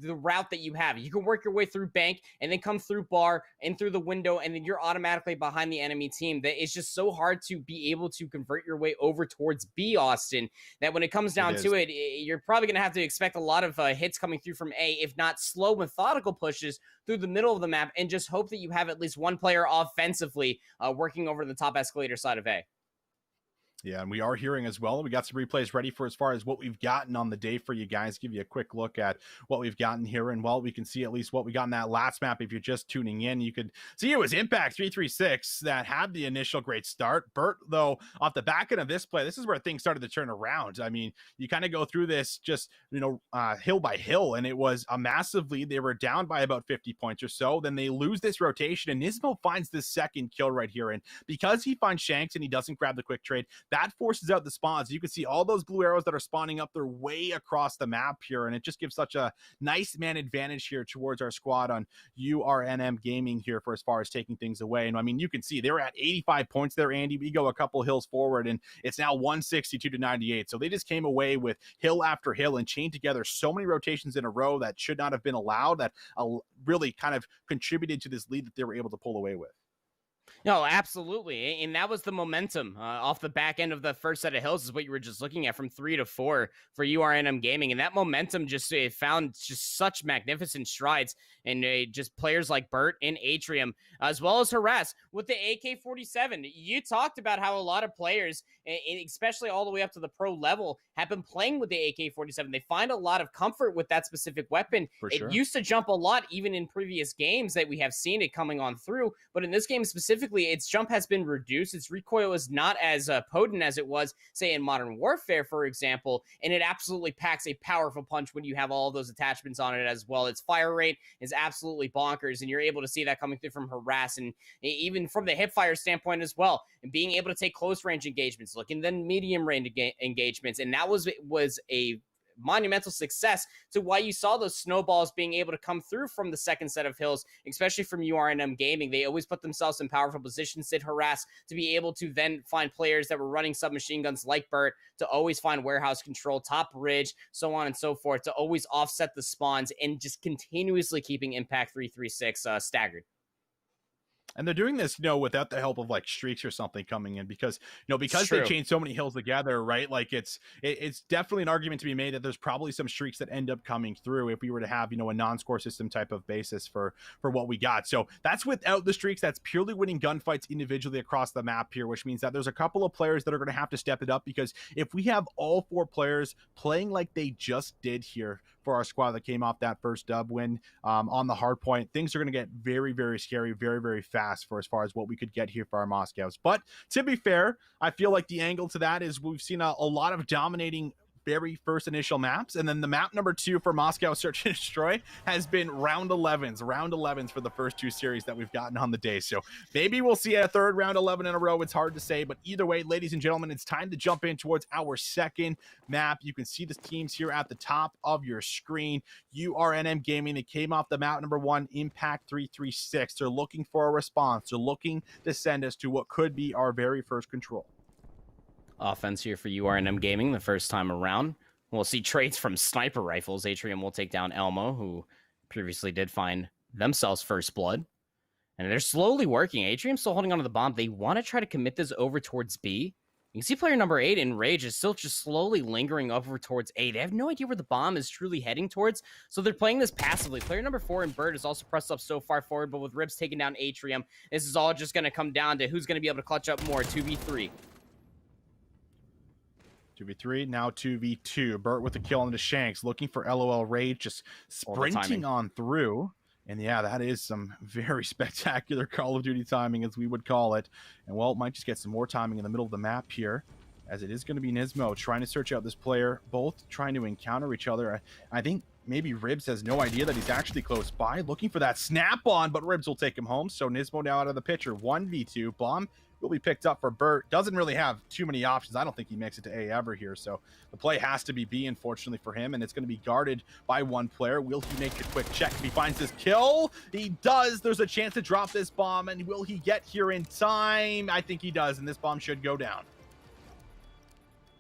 [SPEAKER 2] route that you have. You can work your way through bank and then come through bar and through the window, and then you're automatically behind the enemy team. That is just so hard to be able to convert your way over towards B, Austin, that when it comes down to it, you're probably going to have to expect a lot of hits coming through from A, if not slow, methodical pushes through the middle of the map, and just hope that you have at least one player offensively working over the top escalator side of A.
[SPEAKER 1] Yeah, and we are hearing as well. We got some replays ready for as far as what we've gotten on the day for you guys. Give you a quick look at what we've gotten here. And while we can see at least what we got in that last map, if you're just tuning in, you could see it was Impact 336 that had the initial great start. Burt, though, off the back end of this play, this is where things started to turn around. I mean, you kind of go through this just, you know, hill by hill, and it was a massive lead. They were down by about 50 points or so. Then they lose this rotation, and Nismo finds this second kill right here. And because he finds Shanks and he doesn't grab the quick trade, that forces out the spawns. You can see all those blue arrows that are spawning up their way across the map here, and it just gives such a nice man advantage here towards our squad on URNM Gaming here for as far as taking things away. And I mean, you can see they were at 85 points there, Andy. We go a couple hills forward, and it's now 162 to 98. So they just came away with hill after hill and chained together so many rotations in a row that should not have been allowed, that really kind of contributed to this lead that they were able to pull away with.
[SPEAKER 2] No, absolutely. And that was the momentum off the back end of the first set of hills is what you were just looking at from 3 to 4 for URNM Gaming. And that momentum just it found just such magnificent strides. And just players like Burt and Atrium, as well as Harass with the AK-47. You talked about how a lot of players, especially all the way up to the pro level, have been playing with the AK-47. They find a lot of comfort with that specific weapon.
[SPEAKER 1] For
[SPEAKER 2] It
[SPEAKER 1] sure.
[SPEAKER 2] used to jump a lot, even in previous games that we have seen it coming on through. But in this game specifically, its jump has been reduced. Its recoil is not as potent as it was, say, in Modern Warfare, for example, and it absolutely packs a powerful punch when you have all those attachments on it as well. Its fire rate is absolutely bonkers, and you're able to see that coming through from Harass, and even from the hipfire standpoint as well, and being able to take close range engagements, looking then medium range engagements, and that was a monumental success to why you saw those snowballs being able to come through from the second set of hills, especially from URNM Gaming. They always put themselves in powerful positions, did Harass, to be able to then find players that were running submachine guns like Burt, to always find warehouse control, top ridge, so on and so forth, to always offset the spawns and just continuously keeping Impact 336 staggered.
[SPEAKER 1] And they're doing this, without the help of like streaks or something coming in, because because they
[SPEAKER 2] True.
[SPEAKER 1] changed so many hills together, right? Like it's definitely an argument to be made that there's probably some streaks that end up coming through if we were to have a non-score system type of basis for what we got. So that's without the streaks. That's purely winning gunfights individually across the map here, which means that there's a couple of players that are going to have to step it up, because if we have all 4 players playing like they just did here for our squad that came off that first dub win on the hard point, things are going to get very, very scary, very, very fast for as far as what we could get here for our Moscows. But to be fair, I feel like the angle to that is we've seen a lot of dominating very first initial maps, and then the map number 2 for Moscow Search and Destroy has been round 11s for the first 2 series that we've gotten on the day. So maybe we'll see a third round 11 in a row. It's hard to say, but either way, ladies and gentlemen, it's time to jump in towards our second map. You can see the teams here at the top of your screen. URNM Gaming, they came off the map number 1, Impact 336. They're looking for a response. They're looking to send us to what could be our very first control.
[SPEAKER 2] Offense here for URNM Gaming the first time around. We'll see trades from sniper rifles. Atrium will take down Elmo, who previously did find themselves first blood. And they're slowly working. Atrium's still holding onto the bomb. They want to try to commit this over towards B. You can see player number 8 in Rage is still just slowly lingering over towards A. They have no idea where the bomb is truly heading towards, so they're playing this passively. Player number 4 in Bird is also pressed up so far forward, but with Ribs taking down Atrium, this is all just going to come down to who's going to be able to clutch up more, 2v3.
[SPEAKER 1] 2v3, now 2v2. Burt with the kill on the Shanks, looking for LOL Rage, just sprinting on through. And yeah, that is some very spectacular Call of Duty timing, as we would call it. And well, might just get some more timing in the middle of the map here, as it is going to be Nismo trying to search out this player, both trying to encounter each other. I think maybe Ribs has no idea that he's actually close by, looking for that snap on, but Ribs will take him home. So Nismo now out of the picture. 1v2. Bomb will be picked up for Burt. Doesn't really have too many options. I don't think he makes it to A ever here. So the play has to be B, unfortunately for him, and it's going to be guarded by one player. Will he make the quick check if he finds this kill? He does. There's a chance to drop this bomb, and will he get here in time? I think he does, and this bomb should go down.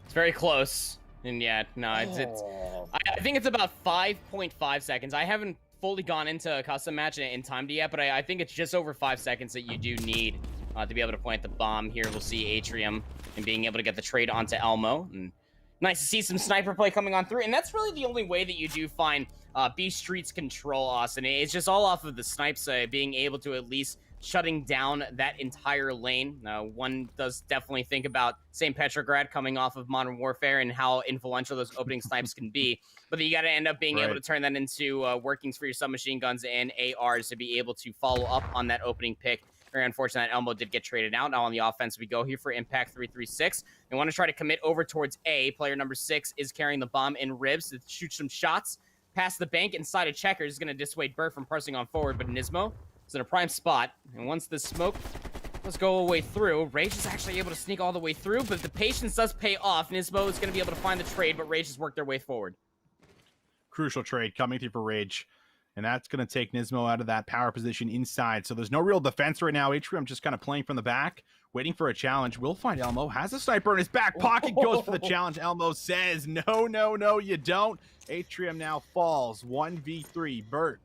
[SPEAKER 2] It's very close. And yeah, no, I think it's about 5.5 seconds. I haven't fully gone into a custom match and timed it yet, but I think it's just over 5 seconds that you do need to be able to plant the bomb. Here we'll see Atrium and being able to get the trade onto Elmo. And nice to see some sniper play coming on through. And that's really the only way that you do find B Street's control, Austin. It's just all off of the snipes being able to at least shutting down that entire lane. One does definitely think about St. Petrograd coming off of Modern Warfare and how influential those opening snipes can be. But you got to end up being able to turn that into workings for your submachine guns and ARs to be able to follow up on that opening pick. Very unfortunate that Elmo did get traded out. Now on the offense we go here for Impact 336. They want to try to commit over towards A. Player number 6 is carrying the bomb in Ribs to shoot some shots past the bank inside of Checkers. Is going to dissuade Burt from pressing on forward, but Nismo is in a prime spot. And once the smoke does go all the way through, Rage is actually able to sneak all the way through, but the patience does pay off. Nismo is going to be able to find the trade, but Rage has worked their way forward.
[SPEAKER 1] Crucial trade coming through for Rage. And that's going to take Nismo out of that power position inside. So there's no real defense right now. Atrium just kind of playing from the back, waiting for a challenge. We'll find Elmo. Has a sniper in his back pocket. Goes for the challenge. Elmo says, no, no, no, you don't. Atrium now falls. 1v3. Burt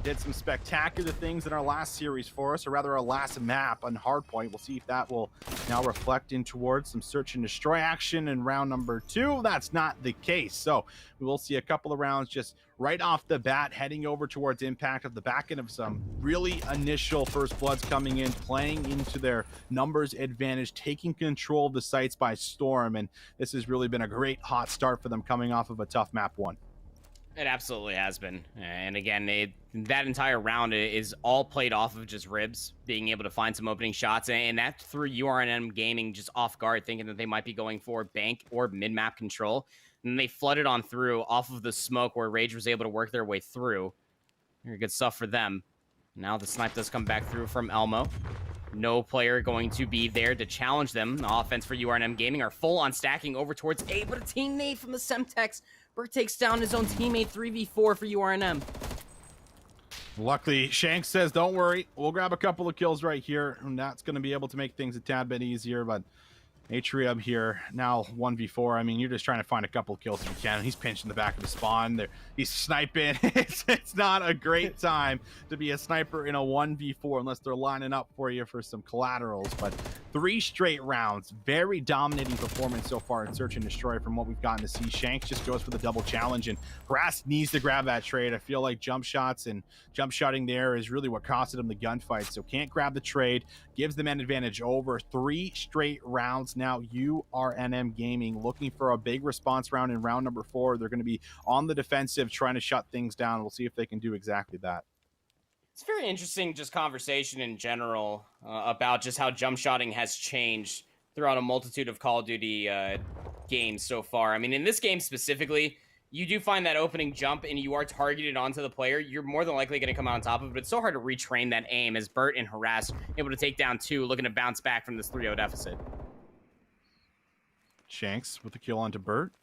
[SPEAKER 1] did some spectacular things in our last series for us, or rather our last map on Hardpoint. We'll see if that will now reflect in towards some search and destroy action in round number 2. That's not the case. So we will see a couple of rounds just right off the bat heading over towards Impact at the back end of some really initial first bloods coming in, playing into their numbers advantage, taking control of the sites by storm. And this has really been a great hot start for them coming off of a tough map 1.
[SPEAKER 2] It absolutely has been. And again, that entire round is all played off of just Ribs being able to find some opening shots. And that threw URNM Gaming just off guard, thinking that they might be going for bank or mid-map control. And they flooded on through off of the smoke where Rage was able to work their way through. Very good stuff for them. Now the snipe does come back through from Elmo. No player going to be there to challenge them. The offense for URNM Gaming are full on stacking over towards A, but a teammate from the Semtex. Burt takes down his own teammate 3v4 for URNM.
[SPEAKER 1] Luckily, Shanks says, don't worry, we'll grab a couple of kills right here, and that's going to be able to make things a tad bit easier, but Atrium here, now 1v4. I mean, you're just trying to find a couple of kills if you can. He's pinched in the back of the spawn. He's sniping. It's not a great time to be a sniper in a 1v4 unless they're lining up for you for some collaterals. But 3 straight rounds, very dominating performance so far in Search and Destroy from what we've gotten to see. Shanks just goes for the double challenge, and Brass needs to grab that trade. I feel like jump shots and jump shotting there is really what costed him the gunfight. So can't grab the trade, gives the man advantage over 3 straight rounds. Now URNM Gaming looking for a big response round in round number 4. They're going to be on the defensive, trying to shut things down. We'll see if they can do exactly that.
[SPEAKER 2] It's very interesting just conversation in general about just how jump shotting has changed throughout a multitude of Call of Duty games so far. I mean, in this game specifically, you do find that opening jump and you are targeted onto the player, you're more than likely going to come out on top of it, but it's so hard to retrain that aim as Burt and Harass able to take down 2, looking to bounce back from this 3-0 deficit.
[SPEAKER 1] Shanks with the kill onto Burt.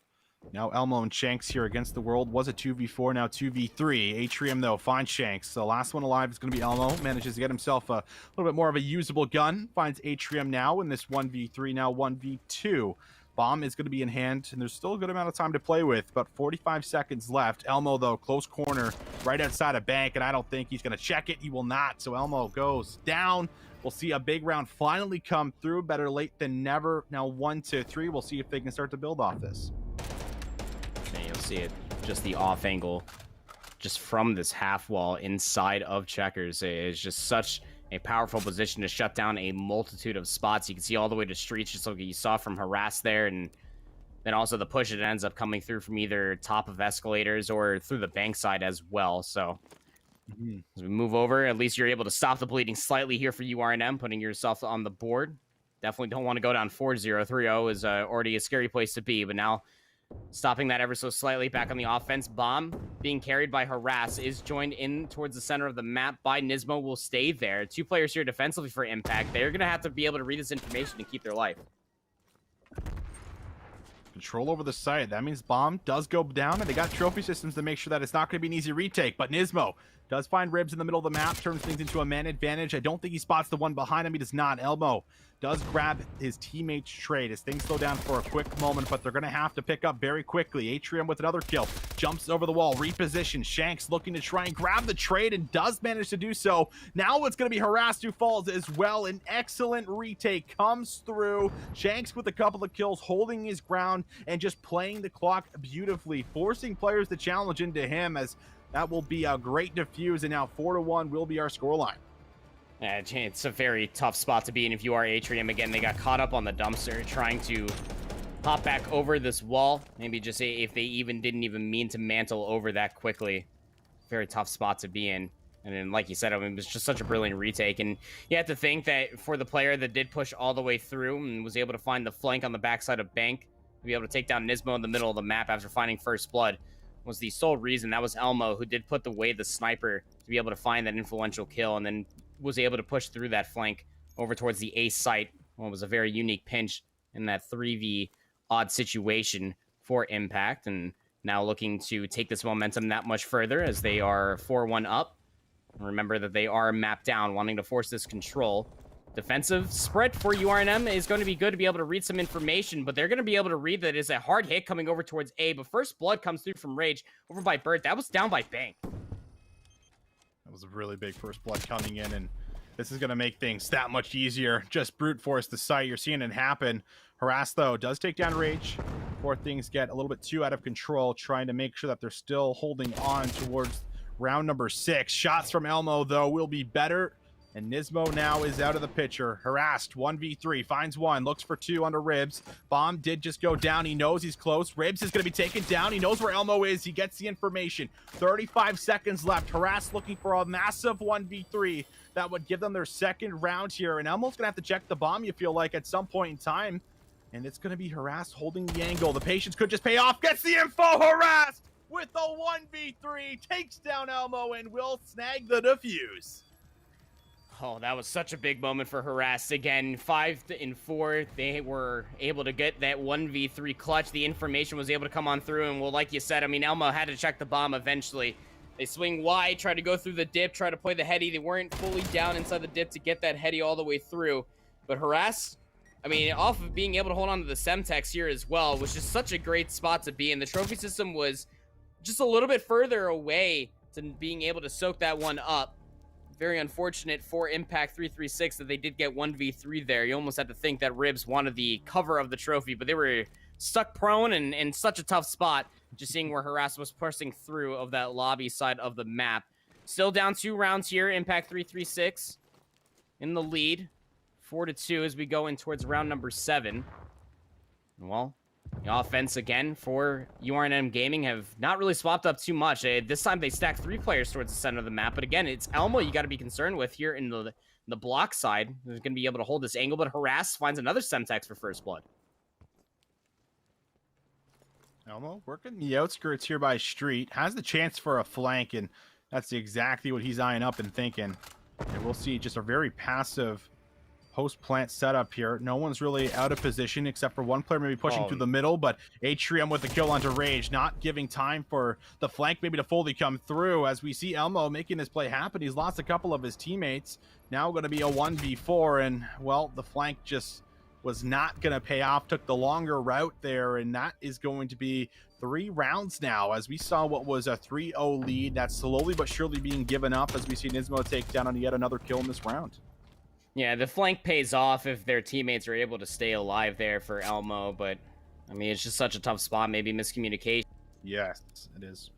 [SPEAKER 1] Now Elmo and Shanks here against the world. Was a 2v4, now 2v3. Atrium, though, finds Shanks. The last one alive is going to be Elmo. Manages to get himself a little bit more of a usable gun. Finds Atrium now in this 1v3, now 1v2. Bomb is going to be in hand, and there's still a good amount of time to play with. About 45 seconds left. Elmo, though, close corner right outside of Bank, and I don't think he's going to check it. He will not, so Elmo goes down. We'll see a big round finally come through. Better late than never. Now 1-3. We'll see if they can start to build off this.
[SPEAKER 2] And you'll see it, just the off angle, just from this half wall inside of Checkers is just such a powerful position to shut down a multitude of spots. You can see all the way to streets, just like you saw from Harass there, and then also the push that ends up coming through from either top of escalators or through the bank side as well. So as we move over, at least you're able to stop the bleeding slightly here for URNM, putting yourself on the board. Definitely don't want to go down 4-0. 3-0 is already a scary place to be, but now stopping that ever so slightly back on the offense. Bomb being carried by Harass is joined in towards the center of the map by Nismo. Will stay there. 2 players here defensively for Impact. They're going to have to be able to read this information and keep their life.
[SPEAKER 1] Control over the site. That means Bomb does go down, and they got trophy systems to make sure that it's not going to be an easy retake. But Nismo does find Ribs in the middle of the map, turns things into a man advantage. I don't think he spots the one behind him. He does not. Elmo does grab his teammate's trade as things slow down for a quick moment, but they're going to have to pick up very quickly. Atrium with another kill. Jumps over the wall, repositions. Shanks looking to try and grab the trade and does manage to do so. Now it's going to be Harassed who falls as well. An excellent retake comes through. Shanks with a couple of kills, holding his ground and just playing the clock beautifully, forcing players to challenge into him, as that will be a great defuse, and now 4-1 will be our scoreline.
[SPEAKER 2] Yeah, it's a very tough spot to be in if you are Atrium. Again, they got caught up on the dumpster trying to hop back over this wall. Maybe just say if they even didn't even mean to mantle over that quickly. Very tough spot to be in. And then, like you said, I mean, it was just such a brilliant retake. And you have to think that for the player that did push all the way through and was able to find the flank on the backside of Bank, to be able to take down Nismo in the middle of the map after finding First Blood, was the sole reason. That was Elmo, who did put away the sniper to be able to find that influential kill, and then was able to push through that flank over towards the A site. Well, it was a very unique pinch in that 3v odd situation for Impact, and now looking to take this momentum that much further as they are 4-1 up. Remember that they are mapped down, wanting to force this control. Defensive spread for URNM is going to be good to be able to read some information, but they're going to be able to read that it's a hard hit coming over towards A, but First Blood comes through from Rage over by Bird. That was down by Bank.
[SPEAKER 1] That was a really big first blood coming in, and this is going to make things that much easier. Just brute force the site. You're seeing it happen. Harass, though, does take down Rage before things get a little bit too out of control, trying to make sure that they're still holding on towards round number 6. Shots from Elmo, though, will be better. And Nismo now is out of the picture. Harassed, 1v3, finds one, looks for 2 under Ribs. Bomb did just go down. He knows he's close. Ribs is going to be taken down. He knows where Elmo is. He gets the information. 35 seconds left. Harassed looking for a massive 1v3 that would give them their second round here. And Elmo's going to have to check the bomb, you feel like, at some point in time. And it's going to be Harassed holding the angle. The patience could just pay off. Gets the info. Harassed with a 1v3. Takes down Elmo and will snag the defuse.
[SPEAKER 2] Oh, that was such a big moment for Harass. Again, 5 and 4, they were able to get that 1v3 clutch. The information was able to come on through, and well, like you said, I mean, Elmo had to check the bomb eventually. They swing wide, try to go through the dip, try to play the heady. They weren't fully down inside the dip to get that heady all the way through. But Harass, I mean, off of being able to hold on to the Semtex here as well, was just such a great spot to be in. The trophy system was just a little bit further away to being able to soak that one up. Very unfortunate for Impact 336 that they did get 1v3 there. You almost had to think that Ribs wanted the cover of the trophy, but they were stuck prone and in such a tough spot, just seeing where Harass was pushing through of that lobby side of the map. Still down 2 rounds here. Impact 336 in the lead. 4-2 as we go in towards round number 7. Well, the offense again for URNM Gaming have not really swapped up too much. This time they stacked 3 players towards the center of the map, but again, it's Elmo you got to be concerned with here in the block side. Who's going to be able to hold this angle, but Harass finds another Semtex for first blood.
[SPEAKER 1] Elmo working the outskirts here by Street. Has the chance for a flank, and that's exactly what he's eyeing up and thinking. And we'll see just a very passive post-plant setup here. No one's really out of position except for one player maybe pushing through the middle, but Atrium with the kill onto Rage, not giving time for the flank maybe to fully come through. As we see Elmo making his play happen, he's lost a couple of his teammates. Now going to be a 1v4, and, well, the flank just was not going to pay off. Took the longer route there, and that is going to be 3 rounds now, as we saw what was a 3-0 lead that's slowly but surely being given up as we see Nismo take down on yet another kill in this round.
[SPEAKER 2] Yeah, the flank pays off if their teammates are able to stay alive there for Elmo, but, I mean, it's just such a tough spot, maybe miscommunication.
[SPEAKER 1] Yes, it is.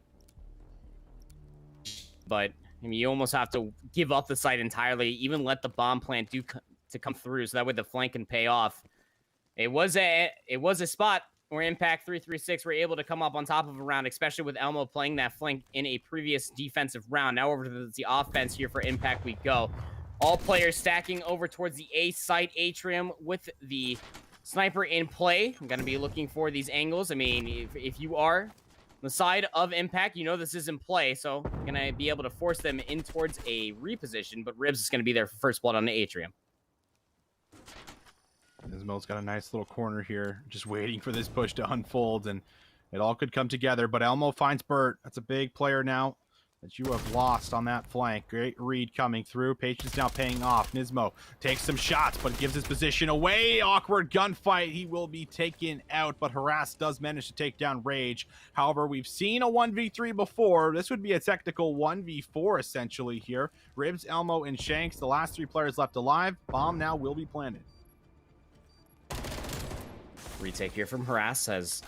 [SPEAKER 2] But, I mean, you almost have to give up the site entirely, even let the bomb plant to come through, so that way the flank can pay off. It was a spot where Impact 336 were able to come up on top of a round, especially with Elmo playing that flank in a previous defensive round. Now over to the offense here for Impact we go. All players stacking over towards the A site. Atrium with the sniper in play. I'm going to be looking for these angles. I mean, if you are on the side of Impact, you know this is in play, so I'm going to be able to force them in towards a reposition, but Ribs is going to be there for first blood on the Atrium.
[SPEAKER 1] Nismo's got a nice little corner here, just waiting for this push to unfold, and it all could come together, but Elmo finds Burt. That's a big player now that you have lost on that flank. Great read coming through. Patience now paying off. Nismo takes some shots, but gives his position away. Awkward gunfight. He will be taken out, but Harass does manage to take down Rage. However, we've seen a 1v3 before. This would be a technical 1v4 essentially here. Ribs, Elmo, and Shanks, the last 3 players left alive. Bomb now will be planted.
[SPEAKER 2] Retake here from Harass has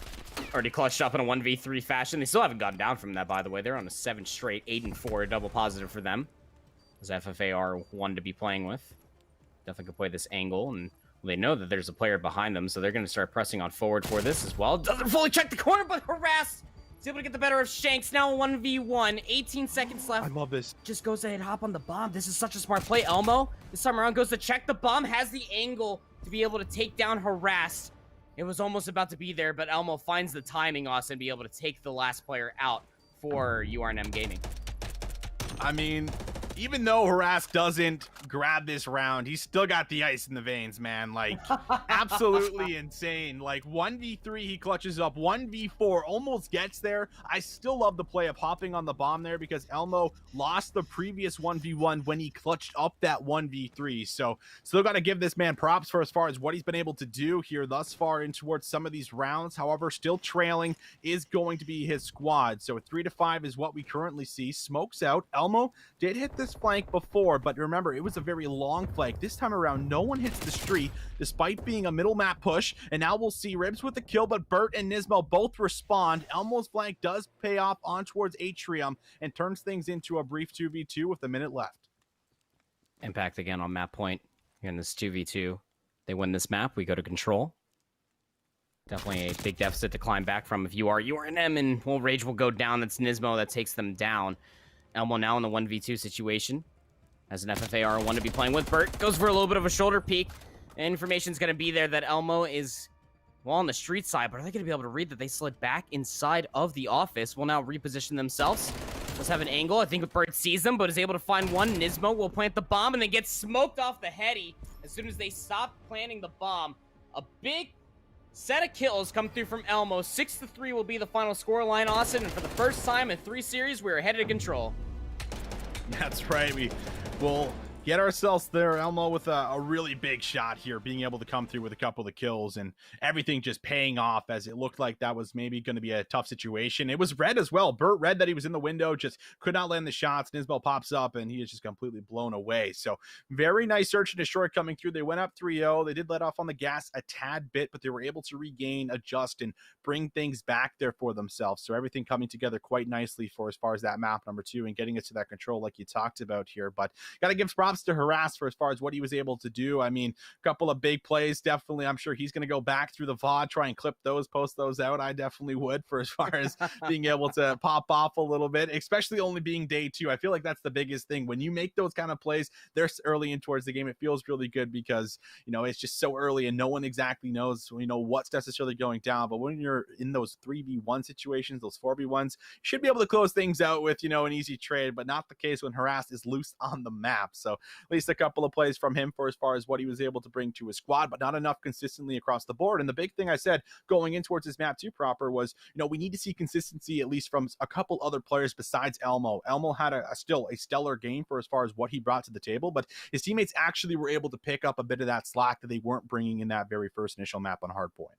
[SPEAKER 2] already clutched up in a 1v3 fashion. They still haven't gotten down from that, by the way. They're on a 7 straight, 8 and 4, double positive for them. As FFA are one to be playing with. Definitely could play this angle, and they know that there's a player behind them, so they're going to start pressing on forward for this as well. Doesn't fully check the corner, but Harass is able to get the better of Shanks. Now a 1v1, 18 seconds left.
[SPEAKER 1] I love this.
[SPEAKER 2] Just goes ahead, hop on the bomb. This is such a smart play. Elmo, this time around, goes to check the bomb, has the angle to be able to take down Harass. It was almost about to be there, but Elmo finds the timing also and be able to take the last player out for URNM Gaming.
[SPEAKER 1] I mean, even though Harass doesn't grab this round, he's still got the ice in the veins, man. Like, absolutely insane. Like, 1v3, he clutches up. 1v4, almost gets there. I still love the play of hopping on the bomb there because Elmo lost the previous 1v1 when he clutched up that 1v3. So, still got to give this man props for as far as what he's been able to do here thus far in towards some of these rounds. However, still trailing is going to be his squad. So, 3-5 is what we currently see. Smokes out. Elmo did hit this flank before, but remember, it was a very long flank. This time around, no one hits the street, despite being a middle map push, and now we'll see Ribs with the kill, but Bert and Nismo both respond. Elmo's flank does pay off on towards Atrium and turns things into a brief 2v2 with a minute left.
[SPEAKER 2] Impact again on map point. Again, this 2v2. They win this map, we go to control. Definitely a big deficit to climb back from if you are an M, and well, Rage will go down. That's Nismo that takes them down. Elmo now in the 1v2 situation. As an FFAR, one to be playing with. Bert goes for a little bit of a shoulder peek. Information's going to be there that Elmo is, well, on the street side, but are they going to be able to read that they slid back inside of the office? Will now reposition themselves. Let's have an angle. I think Bert sees them, but is able to find one. Nismo will plant the bomb and then get smoked off the heady as soon as they stop planting the bomb. A big set of kills come through from Elmo. 6-3 will be the final scoreline, Austin, and for the first time in 3 series, we're ahead of control.
[SPEAKER 1] That's right. We will get ourselves there. Elmo with a really big shot here, being able to come through with a couple of kills and everything just paying off, as it looked like that was maybe going to be a tough situation. It was red as well. Bert read that he was in the window, just could not land the shots. Nisbel pops up and he is just completely blown away. So very nice search and destroy coming through. They went up 3-0. They did let off on the gas a tad bit, but they were able to regain, adjust, and bring things back there for themselves. So everything coming together quite nicely for as far as that map number 2 and getting us to that control like you talked about here. But got to give props to Harass for as far as what he was able to do. I mean, a couple of big plays, definitely. I'm sure he's going to go back through the VOD, try and clip those, post those out. I definitely would, for as far as being able to pop off a little bit, especially only being day 2. I feel like that's the biggest thing. When you make those kind of plays, they're early in towards the game. It feels really good because, you know, it's just so early and no one exactly knows, you know, what's necessarily going down. But when you're in those 3v1 situations, those 4v1s, you should be able to close things out with, you know, an easy trade, but not the case when Harass is loose on the map. So at least a couple of plays from him for as far as what he was able to bring to his squad, but not enough consistently across the board. And the big thing I said going in towards this map 2 proper was, you know, we need to see consistency at least from a couple other players besides Elmo. Elmo had still a stellar game for as far as what he brought to the table, but his teammates actually were able to pick up a bit of that slack that they weren't bringing in that very first initial map on Hardpoint.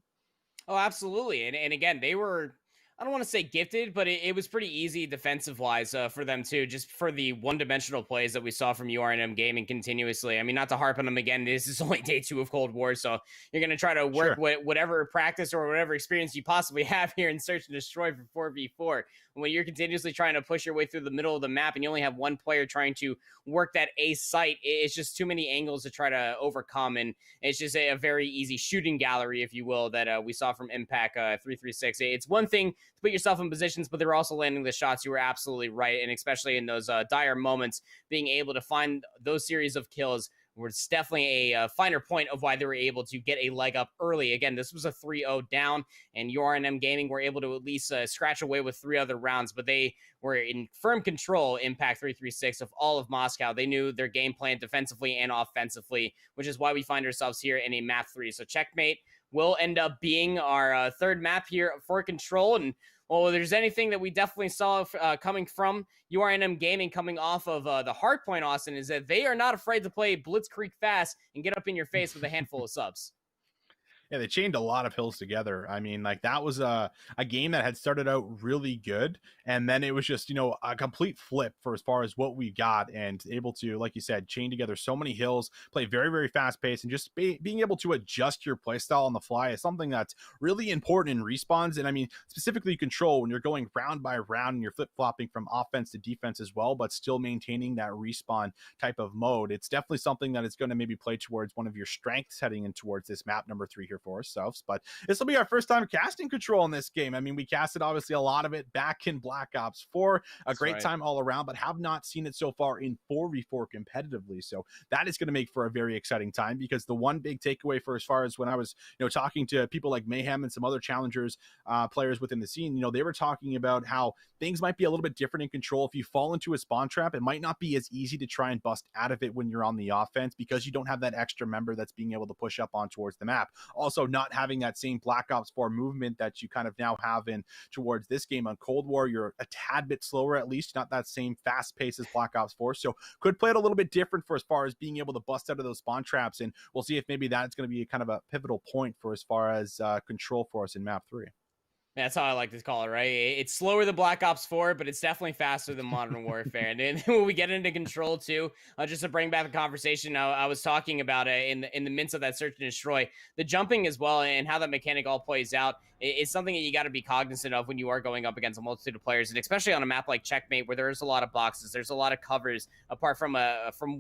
[SPEAKER 2] Oh, absolutely. And again, they were, I don't want to say gifted, but it was pretty easy defensive-wise for them, too, just for the one-dimensional plays that we saw from URNM Gaming continuously. I mean, not to harp on them again, this is only day 2 of Cold War, so you're going to try to work with whatever practice or whatever experience you possibly have here in Search and Destroy for 4v4. When you're continuously trying to push your way through the middle of the map and you only have one player trying to work that A site, it's just too many angles to try to overcome, and it's just a very easy shooting gallery, if you will, that we saw from Impact 336. It's one thing to put yourself in positions, but they were also landing the shots. You were absolutely right, and especially in those dire moments, being able to find those series of kills was definitely a finer point of why they were able to get a leg up early. Again, this was a 3-0 down, and URNM Gaming were able to at least scratch away with 3 other rounds, but they were in firm control, Impact 336, of all of Moscow. They knew their game plan defensively and offensively, which is why we find ourselves here in a map 3. So checkmate will end up being our third map here for control. And well, if there's anything that we definitely saw coming from URNM Gaming coming off of the Hardpoint, Austin, is that they are not afraid to play Blitzkrieg fast and get up in your face with a handful of subs.
[SPEAKER 1] Yeah, they chained a lot of hills together. I mean, like, that was a game that had started out really good, and then it was just, you know, a complete flip for as far as what we got, and able to, like you said, chain together so many hills, play very, very fast pace, and just being able to adjust your play style on the fly is something that's really important in respawns. And I mean, specifically control, when you're going round by round and you're flip-flopping from offense to defense as well, but still maintaining that respawn type of mode. It's definitely something that is going to maybe play towards one of your strengths heading in towards this map number 3 here here for ourselves. But this will be our first time casting control in this game. I mean, we casted obviously a lot of it back in Black Ops 4, a great time all around, but have not seen it so far in 4v4 competitively. So that is going to make for a very exciting time, because the one big takeaway for as far as when I was, talking to people like Mayhem and some other challengers, players within the scene, they were talking about how things might be a little bit different in control. If you fall into a spawn trap, it might not be as easy to try and bust out of it when you're on the offense, because you don't have that extra member that's being able to push up on towards the map. Also, not having that same Black Ops 4 movement that you kind of now have in towards this game on Cold War. You're a tad bit slower, at least not that same fast pace as Black Ops 4. So could play it a little bit different for as far as being able to bust out of those spawn traps. And we'll see if maybe that's going to be kind of a pivotal point for as far as control for us in map 3.
[SPEAKER 2] That's how I like to call it, right? It's slower than Black Ops 4, but it's definitely faster than Modern Warfare. And then when we get into control too, just to bring back the conversation I was talking about in the midst of that search and destroy, the jumping as well and how that mechanic all plays out is something that you got to be cognizant of when you are going up against a multitude of players, and especially on a map like Checkmate, where there's a lot of boxes, there's a lot of covers apart from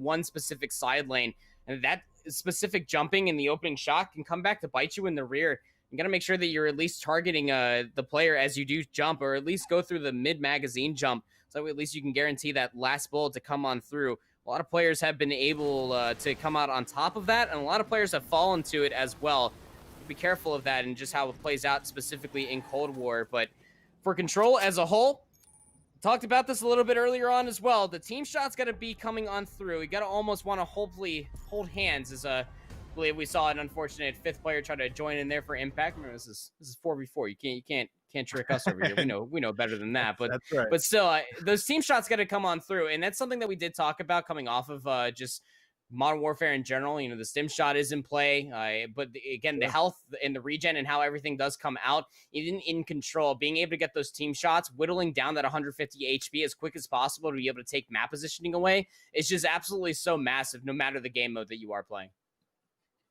[SPEAKER 2] one specific side lane, and that specific jumping in the opening shot can come back to bite you in the rear. You got to make sure that you're at least targeting the player as you do jump, or at least go through the mid-magazine jump, so at least you can guarantee that last bullet to come on through. A lot of players have been able to come out on top of that, and a lot of players have fallen to it as well. Be careful of that and just how it plays out specifically in Cold War. But for control as a whole, talked about this a little bit earlier on as well. The team shot's got to be coming on through. You got to almost want to hopefully hold hands as a... I believe we saw an unfortunate fifth player try to join in there for impact. Remember, this is 4v4. You can't trick us over here. We know better than that. But
[SPEAKER 1] That's right.
[SPEAKER 2] But still, those team shots got to come on through, and that's something that we did talk about coming off of just Modern Warfare in general. The stim shot is in play, but again, the health and the regen and how everything does come out in control, being able to get those team shots, whittling down that 150 HP as quick as possible to be able to take map positioning away, is just absolutely so massive, no matter the game mode that you are playing.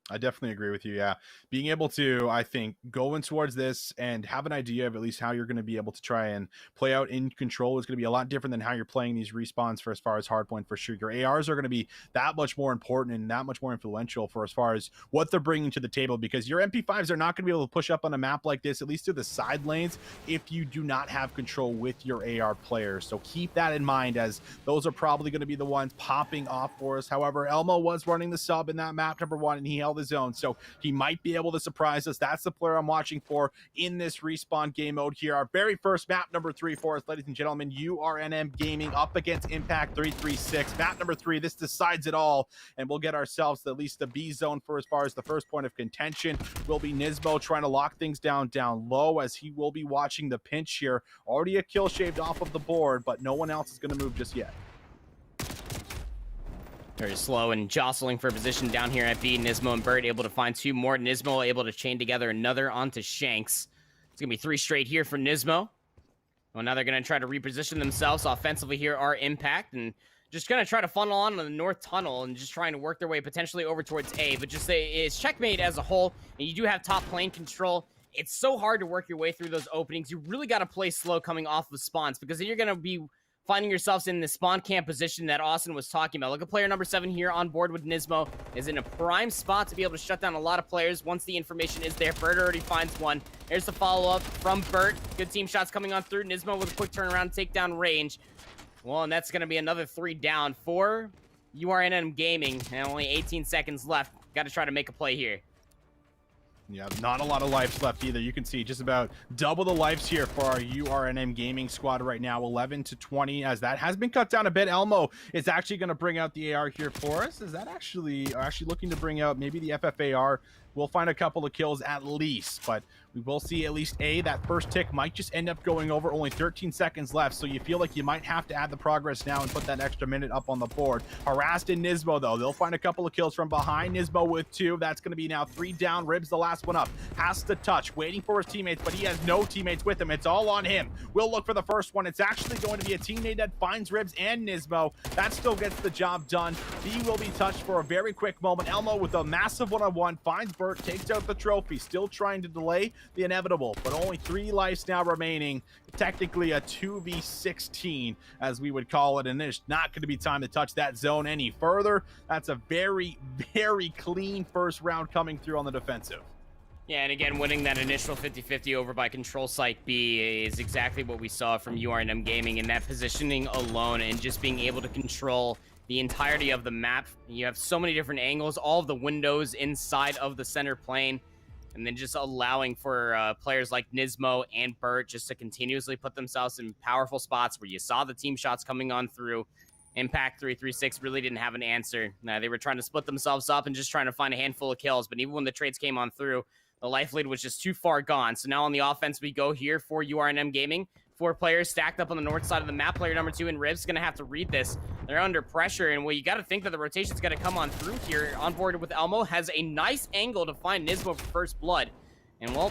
[SPEAKER 1] I definitely agree with you. Yeah. Being able to, I think, go in towards this and have an idea of at least how you're going to be able to try and play out in control is going to be a lot different than how you're playing these respawns for as far as hardpoint for sure. Your ARs are going to be that much more important and that much more influential for as far as what they're bringing to the table, because your MP5s are not going to be able to push up on a map like this, at least to the side lanes, if you do not have control with your AR players. So keep that in mind, as those are probably going to be the ones popping off for us. However, Elmo was running the sub in that map number 1, and he held his own, so he might be able to surprise us. That's the player I'm watching for in this respawn game mode here. Our very first map number 3 for us, ladies and gentlemen, URNM Gaming up against Impact 336. Map number 3, this decides it all, and we'll get ourselves at least the B zone for as far as the first point of contention. Will be Nismo trying to lock things down low, as he will be watching the pinch here. Already a kill shaved off of the board, but no one else is going to move just yet.
[SPEAKER 2] Very slow and jostling for position down here at B. Nismo and Burt able to find 2 more. Nismo able to chain together another onto Shanks. It's going to be 3 straight here for Nismo. Well, now they're going to try to reposition themselves offensively here, are Impact, and just going to try to funnel on to the north tunnel and just trying to work their way potentially over towards A. But just say it's Checkmate as a whole, and you do have top plane control. It's so hard to work your way through those openings. You really got to play slow coming off of spawns, because then you're going to be finding yourselves in the spawn camp position that Austin was talking about. Look at player number 7 here on board with Nismo, is in a prime spot to be able to shut down a lot of players once the information is there. Burt already finds one. There's the follow-up from Burt. Good team shots coming on through. Nismo with a quick turnaround, takedown range. Well, and that's going to be another 3 down for URNM Gaming, and only 18 seconds left. Got to try to make a play here.
[SPEAKER 1] Yeah, not a lot of lives left either. You can see just about double the lives here for our URNM Gaming squad right now, 11 to 20, as that has been cut down a bit. Elmo is actually going to bring out the AR here for us. Is that actually looking to bring out maybe the FFAR? We'll find a couple of kills at least, but we will see at least A. That first tick might just end up going over. Only 13 seconds left, so you feel like you might have to add the progress now and put that extra minute up on the board. Harassed in Nismo, though. They'll find a couple of kills from behind. Nismo with 2. That's going to be now 3 down. Ribs the last one up. Has to touch. Waiting for his teammates, but he has no teammates with him. It's all on him. We'll look for the first one. It's actually going to be a teammate that finds Ribs and Nismo. That still gets the job done. B will be touched for a very quick moment. Elmo with a massive one-on-one finds Burt, takes out the trophy, still trying to delay the inevitable, but only 3 lives now remaining. Technically a 2v16, as we would call it, and there's not going to be time to touch that zone any further. That's a very, very clean first round coming through on the defensive.
[SPEAKER 2] Yeah, and again, winning that initial 50-50 over by Control Site B is exactly what we saw from URNM Gaming in that positioning alone and just being able to control the entirety of the map. You have so many different angles, all of the windows inside of the center plane, and then just allowing for players like Nismo and Burt just to continuously put themselves in powerful spots where you saw the team shots coming on through. Impact 336 really didn't have an answer. They were trying to split themselves up and just trying to find a handful of kills, but even when the trades came on through, the life lead was just too far gone. So now on the offense we go here for URNM Gaming. 4 players stacked up on the north side of the map. Player number 2 in Ribs is going to have to read this. They're under pressure, and well, you got to think that the rotation's going to come on through here. On board with Elmo, has a nice angle to find Nismo for first blood. And well,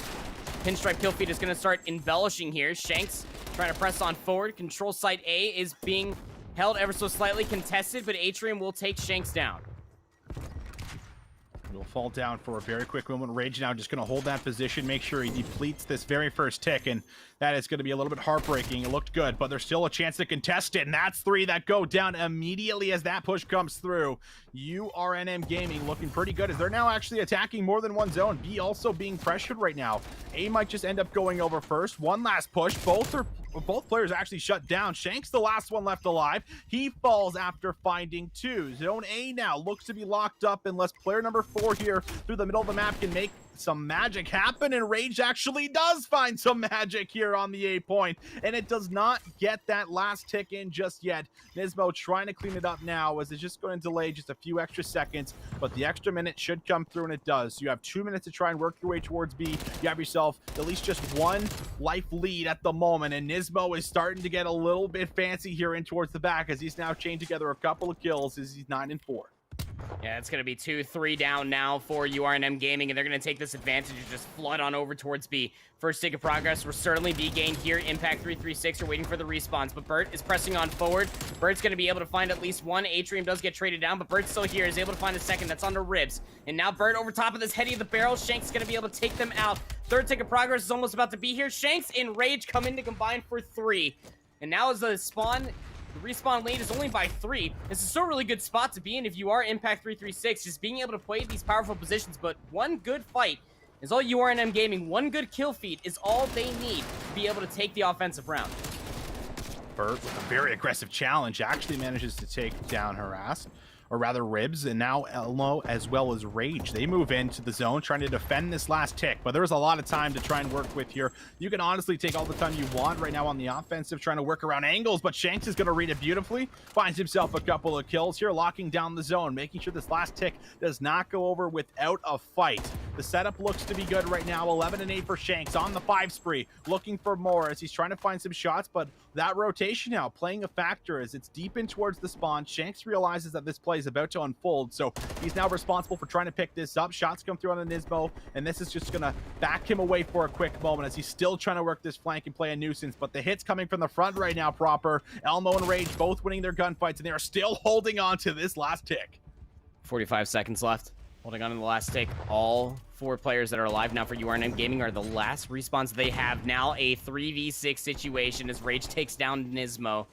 [SPEAKER 2] Pinstripe kill feed is going to start embellishing here. Shanks trying to press on forward. Control Site A is being held ever so slightly contested, but Atrium will take Shanks down.
[SPEAKER 3] Will fall down for a very quick moment. Rage now just going to hold that position, make sure he depletes this very first tick, and that is going to be a little bit heartbreaking. It looked good, but there's still a chance to contest it, and that's 3 that go down immediately as that push comes through. URNM Gaming looking pretty good as they're now actually attacking more than one zone. B also being pressured right now. A might just end up going over first. One last push. Both players actually shut down. Shanks the last one left alive. He falls after finding 2. Zone A now looks to be locked up unless player number 4 here through the middle of the map can make some magic happen, and Rage actually does find some magic here on the A point, and it does not get that last tick in just yet. Nismo trying to clean it up now as it's just going to delay just a few extra seconds, but the extra minute should come through, and it does. You have 2 minutes to try and work your way towards B. You have yourself at least just 1 life lead at the moment, and Nismo is starting to get a little bit fancy here in towards the back as he's now chained together a couple of kills as he's 9-4.
[SPEAKER 2] Yeah, it's going to be 2-3 down now for URNM Gaming, and they're going to take this advantage and just flood on over towards B. First tick of progress will certainly be gained here. Impact 336 are waiting for the respawns, but Burt is pressing on forward. Burt's going to be able to find at least 1. Atrium does get traded down, but Burt's still here, is able to find a second. That's onto Ribs. And now Burt over top of this heady of the barrel. Shanks is going to be able to take them out. Third tick of progress is almost about to be here. Shanks and Rage come in to combine for 3. And now as the spawn... The respawn lane is only by 3. This is still a really good spot to be in if you are Impact 336, just being able to play these powerful positions, but one good fight is all URNM Gaming. One good kill feed is all they need to be able to take the offensive round.
[SPEAKER 3] Burt with a very aggressive challenge actually manages to take down Harass, or rather Ribs, and now Elmo as well as Rage. They move into the zone trying to defend this last tick, but there's a lot of time to try and work with here. You can honestly take all the time you want right now on the offensive, trying to work around angles, but Shanks is going to read it beautifully, finds himself a couple of kills here, locking down the zone, making sure this last tick does not go over without a fight. The setup looks to be good right now. 11-8 for Shanks on the 5 spree, looking for more as he's trying to find some shots, but that rotation now playing a factor as it's deep in towards the spawn. Shanks realizes that this play is about to unfold, so he's now responsible for trying to pick this up. Shots come through on the Nismo, and this is just gonna back him away for a quick moment as he's still trying to work this flank and play a nuisance, but the hits coming from the front right now proper. Elmo and Rage both winning their gunfights, and they are still holding on to this last tick.
[SPEAKER 2] 45 seconds left. Holding on to the last tick. All 4 players that are alive now for URNM Gaming are the last respawns they have. Now a 3v6 situation as Rage takes down Nismo.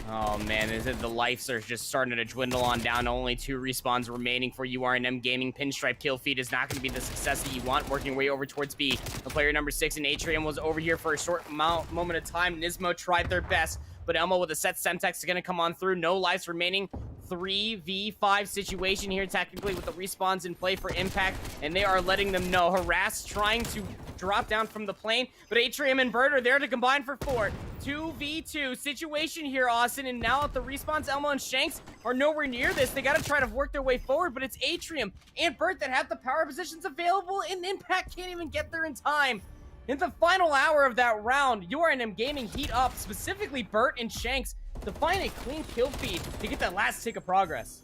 [SPEAKER 2] Oh man, the lives are just starting to dwindle on down. Only 2 respawns remaining for URNM Gaming. Pinstripe kill feed is not going to be the success that you want. Working your way over towards B. The player number 6 in Atrium was over here for a short moment of time. Nismo tried their best, but Elmo with a set Semtex is going to come on through. No lives remaining. 3v5 situation here technically with the respawns in play for Impact, and they are letting them know. Harass trying to drop down from the plane, but Atrium and Burt are there to combine for 4. 2v2 situation here, Austin, and now at the respawns, Elmo and Shanks are nowhere near this. They got to try to work their way forward, but it's Atrium and Burt that have the power positions available, and Impact can't even get there in time. In the final hour of that round, URNM Gaming heat up, specifically Burt and Shanks, to find a clean kill feed to get that last tick of progress.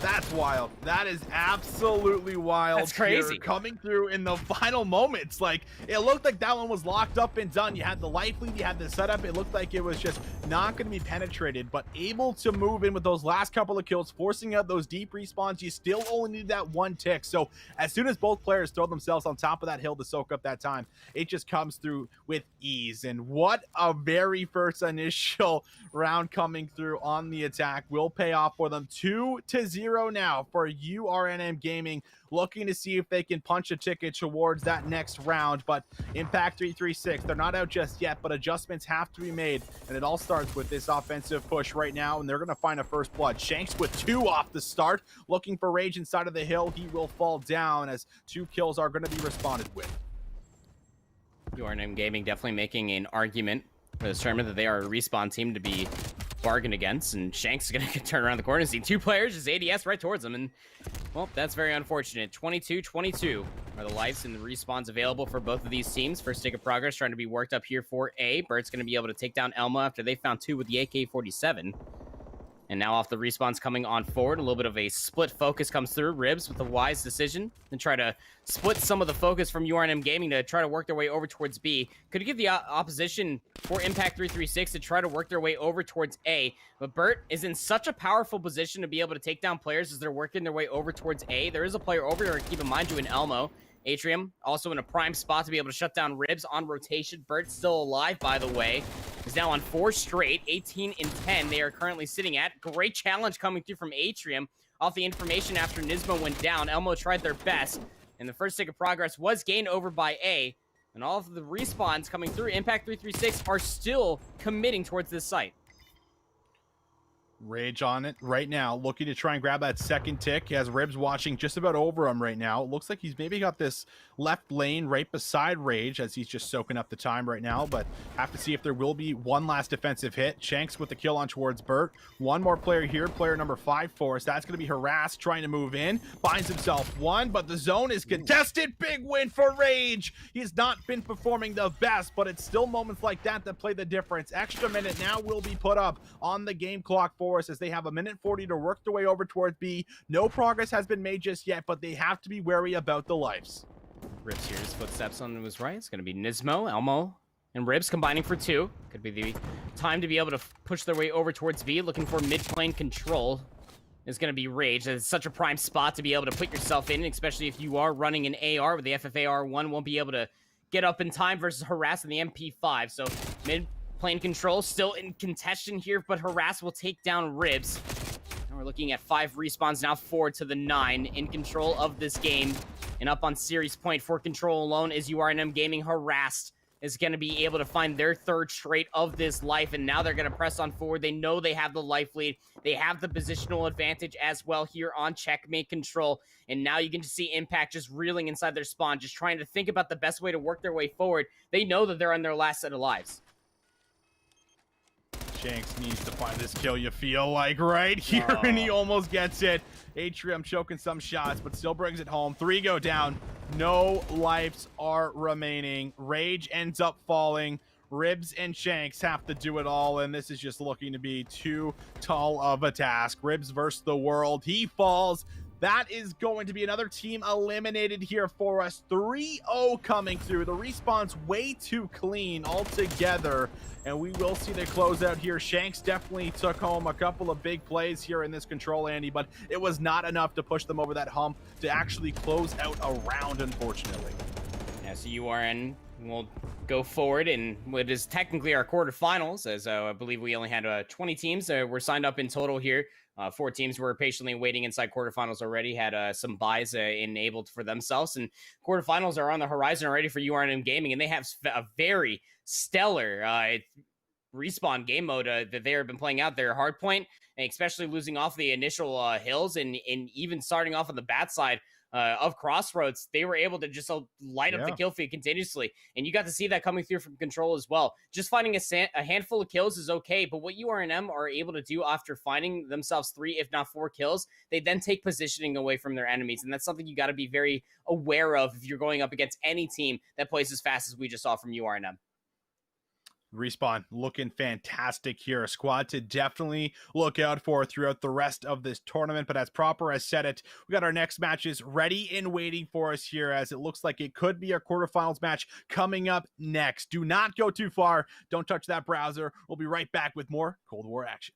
[SPEAKER 3] That's wild. That is absolutely wild.
[SPEAKER 2] That's crazy.
[SPEAKER 3] Here, coming through in the final moments. Like, it looked like that one was locked up and done. You had the life lead, you had the setup. It looked like it was just not going to be penetrated, but able to move in with those last couple of kills, forcing out those deep respawns. You still only need that 1 tick. So as soon as both players throw themselves on top of that hill to soak up that time, it just comes through with ease. And what a very first initial round coming through on the attack will pay off for them. 2-0 2-0 now for URNM Gaming, looking to see if they can punch a ticket towards that next round. But Impact 336, they're not out just yet, but adjustments have to be made, and it all starts with this offensive push right now, and they're going to find a first blood. Shanks with 2 off the start, looking for Rage inside of the hill. He will fall down as 2 kills are going to be responded with.
[SPEAKER 2] URNM Gaming definitely making an argument for this tournament that they are a respawn team to be bargained against, and Shanks is going to turn around the corner and see 2 players just ADS right towards them, and well, that's very unfortunate. 22-22 are the lives and the respawns available for both of these teams. First stick of progress trying to be worked up here for A. Bert's going to be able to take down Elmo after they found 2 with the AK-47. And now off the respawns coming on forward, a little bit of a split focus comes through. Ribs with a wise decision and try to split some of the focus from URNM Gaming to try to work their way over towards B. Could give the opposition for Impact 336 to try to work their way over towards A. But Bert is in such a powerful position to be able to take down players as they're working their way over towards A. There is a player over there, keep in mind, you in Elmo. Atrium also in a prime spot to be able to shut down Ribs on rotation. Bert's still alive, by the way. Is now on 4 straight, 18 and 10 they are currently sitting at. Great challenge coming through from Atrium off the information after Nismo went down. Elmo tried their best, and the first stick of progress was gained over by A. And all of the respawns coming through Impact 336 are still committing towards this site.
[SPEAKER 3] Rage on it right now, looking to try and grab that second tick. He has Ribs watching just about over him right now. It looks like he's maybe got this left lane right beside Rage as he's just soaking up the time right now, but have to see if there will be one last defensive hit. Shanks with the kill on towards Bert. One more player here, player number 5 for us. That's going to be Harassed, trying to move in. Finds himself one, but the zone is contested. Big win for Rage. He's not been performing the best, but it's still moments like that that play the difference. Extra minute now will be put up on the game clock for us as they have 1:40 to work their way over towards B. No progress has been made just yet, but they have to be wary about the lives.
[SPEAKER 2] Ribs here, his footsteps on his right. It's going to be Nismo, Elmo, and Ribs combining for 2. Could be the time to be able to push their way over towards B. Looking for mid-plane control is going to be Rage. It's such a prime spot to be able to put yourself in, especially if you are running an AR with the FFAR1. Won't be able to get up in time versus Harass in the MP5. So mid-plane control still in contention here, but Harass will take down Ribs. And we're looking at 5 respawns now, 4 to the 9 in control of this game. And up on series point for control alone is URNM Gaming. Harassed is going to be able to find their 3rd straight of this life, and now they're going to press on forward. They know they have the life lead. They have the positional advantage as well here on checkmate control, and now you can just see Impact just reeling inside their spawn, just trying to think about the best way to work their way forward. They know that they're on their last set of lives.
[SPEAKER 3] Shanks needs to find this kill, you feel like, right here, and he almost gets it. Atrium choking some shots, but still brings it home. 3 go down. No lives are remaining. Rage ends up falling. Ribs and Shanks have to do it all, and this is just looking to be too tall of a task. Ribs versus the world. He falls. That is going to be another team eliminated here for us. 3-0 coming through. The respawn's way too clean altogether, and we will see the closeout here. Shanks definitely took home a couple of big plays here in this control, Andy, but it was not enough to push them over that hump to actually close out a round, unfortunately.
[SPEAKER 2] Yeah, so URN will go forward in what is technically our quarterfinals, as I believe we only had 20 teams were signed up in total here. 4 teams were patiently waiting inside quarterfinals already, had some buys enabled for themselves, and quarterfinals are on the horizon already for URNM Gaming, and they have a very stellar respawn game mode that they have been playing out there. Hardpoint, and especially losing off the initial hills and even starting off on the bad side of Crossroads, they were able to just light up the kill feed continuously, and you got to see that coming through from control as well. Just finding a handful of kills is okay, but what URNM are able to do after finding themselves 3, if not 4 kills, they then take positioning away from their enemies, and that's something you got to be very aware of if you're going up against any team that plays as fast as we just saw from URNM.
[SPEAKER 3] Respawn looking fantastic here. A squad to definitely look out for throughout the rest of this tournament. But as Proper has said it, we got our next matches ready and waiting for us here, as it looks like it could be our quarterfinals match coming up next. Do not go too far. Don't touch that browser. We'll be right back with more Cold War action.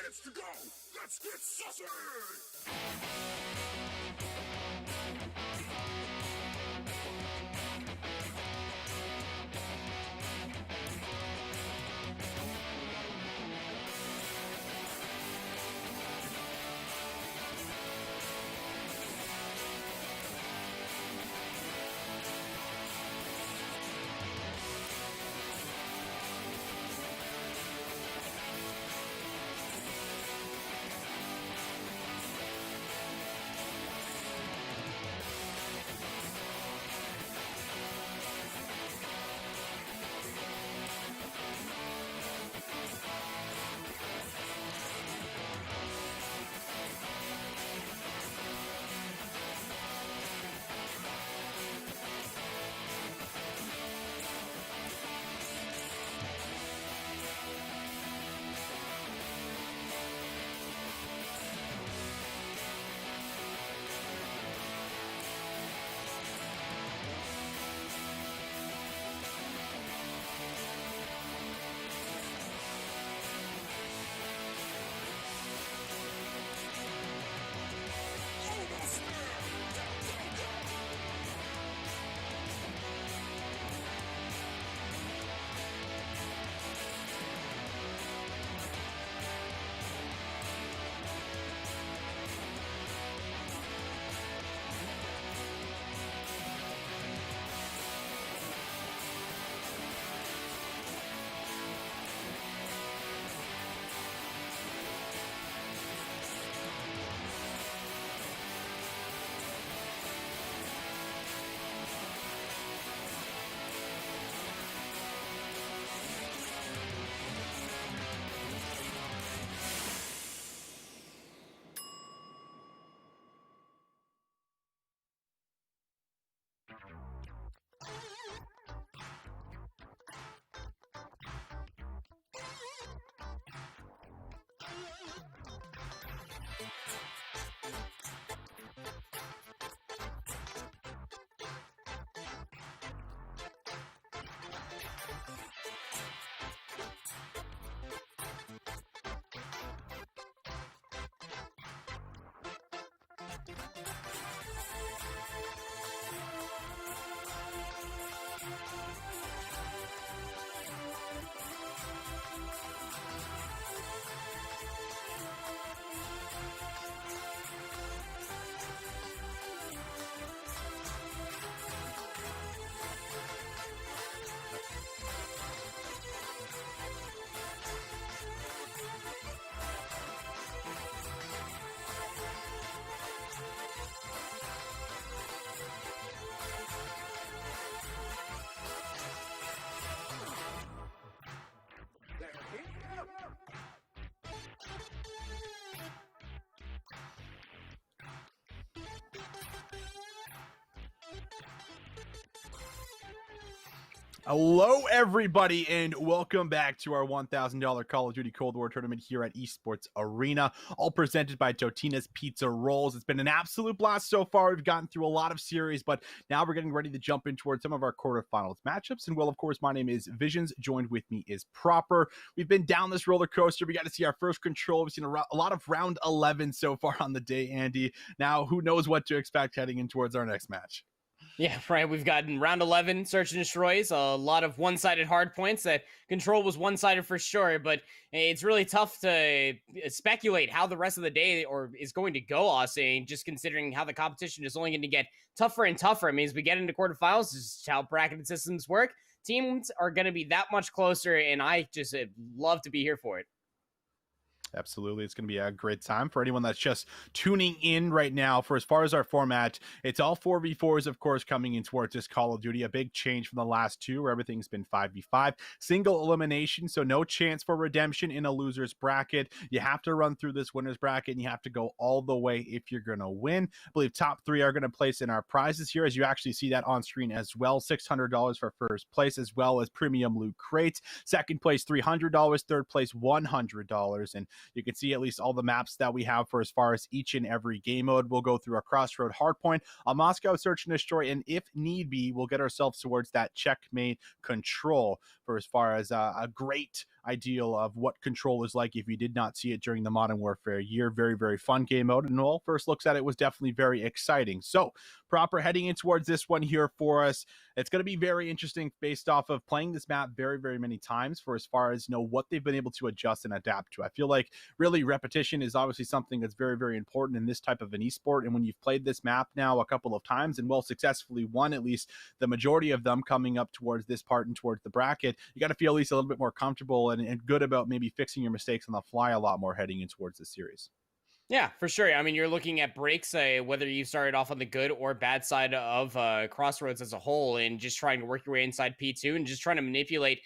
[SPEAKER 4] minutes to go. Let's get saucy!
[SPEAKER 1] Hello, everybody, and welcome back to our $1,000 Call of Duty Cold War tournament here at Esports Arena, all presented by Totino's Pizza Rolls. It's been an absolute blast so far. We've gotten through a lot of series, but now we're getting ready to jump in towards some of our quarterfinals matchups. And well, of course, my name is Visions. Joined with me is Proper. We've been down this roller coaster. We got to see our first control. We've seen a lot of round 11 so far on the day, Andy. Now, who knows what to expect heading in towards our next match?
[SPEAKER 2] Yeah, right. We've gotten round 11 search and destroys, a lot of one-sided hard points. That control was one-sided for sure, but it's really tough to speculate how the rest of the day is going to go, Austin, just considering how the competition is only going to get tougher and tougher. I mean, as we get into quarterfinals, this is how bracketed systems work. Teams are going to be that much closer, and I just love to be here for it.
[SPEAKER 1] Absolutely. It's going to be a great time for anyone that's just tuning in right now. For as far as our format, it's all 4v4s, of course, coming in towards this Call of Duty. A big change from the last two where everything's been 5v5. Single elimination, so no chance for redemption in a loser's bracket. You have to run through this winner's bracket, and you have to go all the way if you're going to win. I believe top three are going to place in our prizes here, as you actually see that on screen as well. $600 for first place, as well as premium loot crates. Second place, $300. Third place, $100. And you can see at least all the maps that we have for as far as each and every game mode. We'll go through a Crossroad Hardpoint, a Moscow Search and Destroy, and if need be, we'll get ourselves towards that checkmate control for as far as a great
[SPEAKER 3] ideal of what control is like if you did not see it during the Modern Warfare year. Very, very fun game mode, and all first looks at it was definitely very exciting. So proper heading in towards this one here for us. It's going to be very interesting based off of playing this map very, very many times for as far as, you know, what they've been able to adjust and adapt to. I feel like really repetition is obviously something that's very, very important in this type of an esport. And when you've played this map now a couple of times and well successfully won at least the majority of them coming up towards this part and towards the bracket, you got to feel at least a little bit more comfortable and good about maybe fixing your mistakes on the fly a lot more heading in towards this series.
[SPEAKER 2] Yeah, for sure. I mean, you're looking at breaks, whether you started off on the good or bad side of Crossroads as a whole, and just trying to work your way inside P2 and just trying to manipulate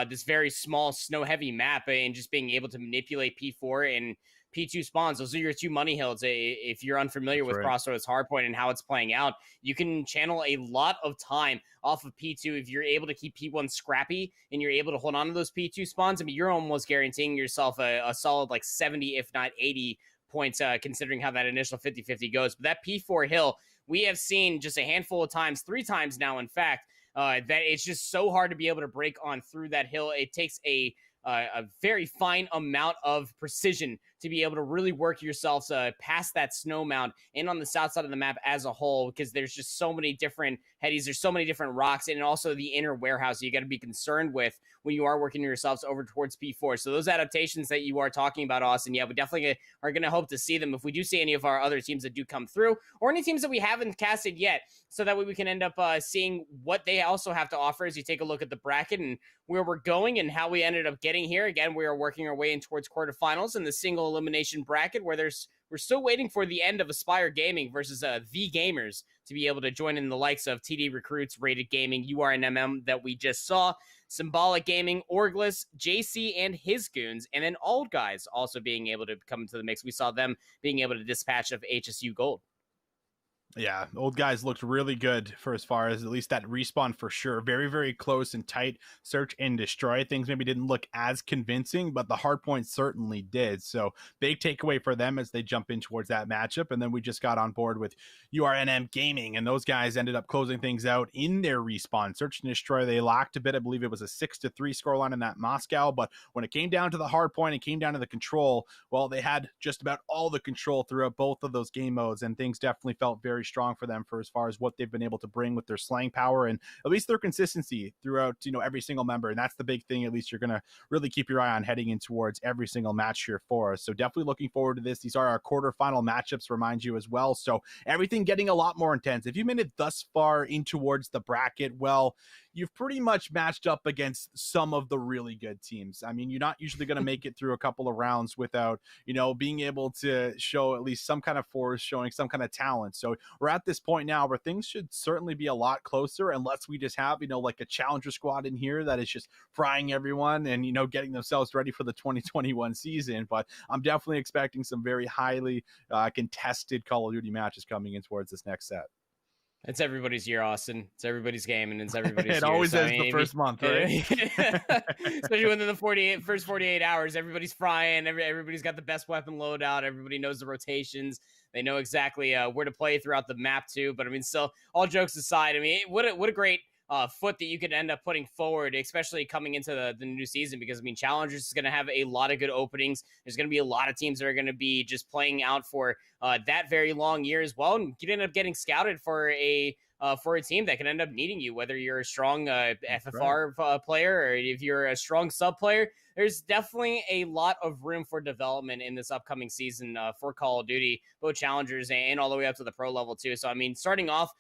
[SPEAKER 2] this very small snow-heavy map and just being able to manipulate P4 and P2 spawns. Those are your two money hills. If you're unfamiliar with Crossroads Hardpoint and how it's playing out, you can channel a lot of time off of P2 if you're able to keep P1 scrappy and you're able to hold on to those P2 spawns. I mean, you're almost guaranteeing yourself a solid like 70, if not 80 points, considering how that initial 50-50 goes. But that P4 hill, we have seen just a handful of times, 3 times now, in fact, that it's just so hard to be able to break on through that hill. It takes a very fine amount of precision to be able to really work yourselves past that snow mound and on the south side of the map as a whole, because there's just so many different headies, there's so many different rocks, and also the inner warehouse you got to be concerned with when you are working yourselves over towards P4. So those adaptations that you are talking about, Austin, yeah, we definitely are going to hope to see them if we do see any of our other teams that do come through, or any teams that we haven't casted yet, so that way we can end up seeing what they also have to offer as you take a look at the bracket and where we're going and how we ended up getting here. Again, we are working our way in towards quarterfinals in the single elimination bracket, where we're still waiting for the end of Aspire Gaming versus The Gamers to be able to join in the likes of TD Recruits, Rated Gaming, URNMM that we just saw, Symbolic Gaming, Orgless, JC and his goons, and then Old Guys also being able to come into the mix. We saw them being able to dispatch of HSU Gold.
[SPEAKER 3] Yeah, Old Guys looked really good for as far as at least that respawn for sure. Very, very close and tight search and destroy. Things maybe didn't look as convincing, but the hard point certainly did. So big takeaway for them as they jump in towards that matchup. And then we just got on board with URNM Gaming, and those guys ended up closing things out in their respawn. Search and destroy, they lacked a bit. I believe it was a 6-3 scoreline in that Moscow, but when it came down to the hard point, it came down to the control. Well, they had just about all the control throughout both of those game modes, and things definitely felt very strong for them for as far as what they've been able to bring with their slaying power and at least their consistency throughout, you know, every single member. And that's the big thing, at least you're going to really keep your eye on heading in towards every single match here for us. So definitely looking forward to this. These are our quarterfinal matchups, remind you as well. So everything getting a lot more intense. If you made it thus far in towards the bracket, well, you've pretty much matched up against some of the really good teams. I mean, you're not usually going to make it through a couple of rounds without, you know, being able to show at least some kind of force, showing some kind of talent. So we're at this point now where things should certainly be a lot closer, unless we just have, you know, like a challenger squad in here that is just frying everyone and, you know, getting themselves ready for the 2021 season. But I'm definitely expecting some very highly contested Call of Duty matches coming in towards this next set.
[SPEAKER 2] It's everybody's year, Austin. It's everybody's game, and it's everybody's
[SPEAKER 3] it
[SPEAKER 2] year.
[SPEAKER 3] always is the first month, right?
[SPEAKER 2] Especially within the first 48 hours, everybody's frying. Everybody's got the best weapon loadout. Everybody knows the rotations. They know exactly where to play throughout the map, too. But, I mean, still, all jokes aside, I mean, what a great foot that you could end up putting forward, especially coming into the new season, because I mean, Challengers is going to have a lot of good openings. There's going to be a lot of teams that are going to be just playing out for that very long year as well, and you could end up getting scouted for a team that can end up needing you, whether you're a strong FFR player or if you're a strong sub player. There's definitely a lot of room for development in this upcoming season for Call of Duty, both Challengers and all the way up to the pro level too. So I mean, starting off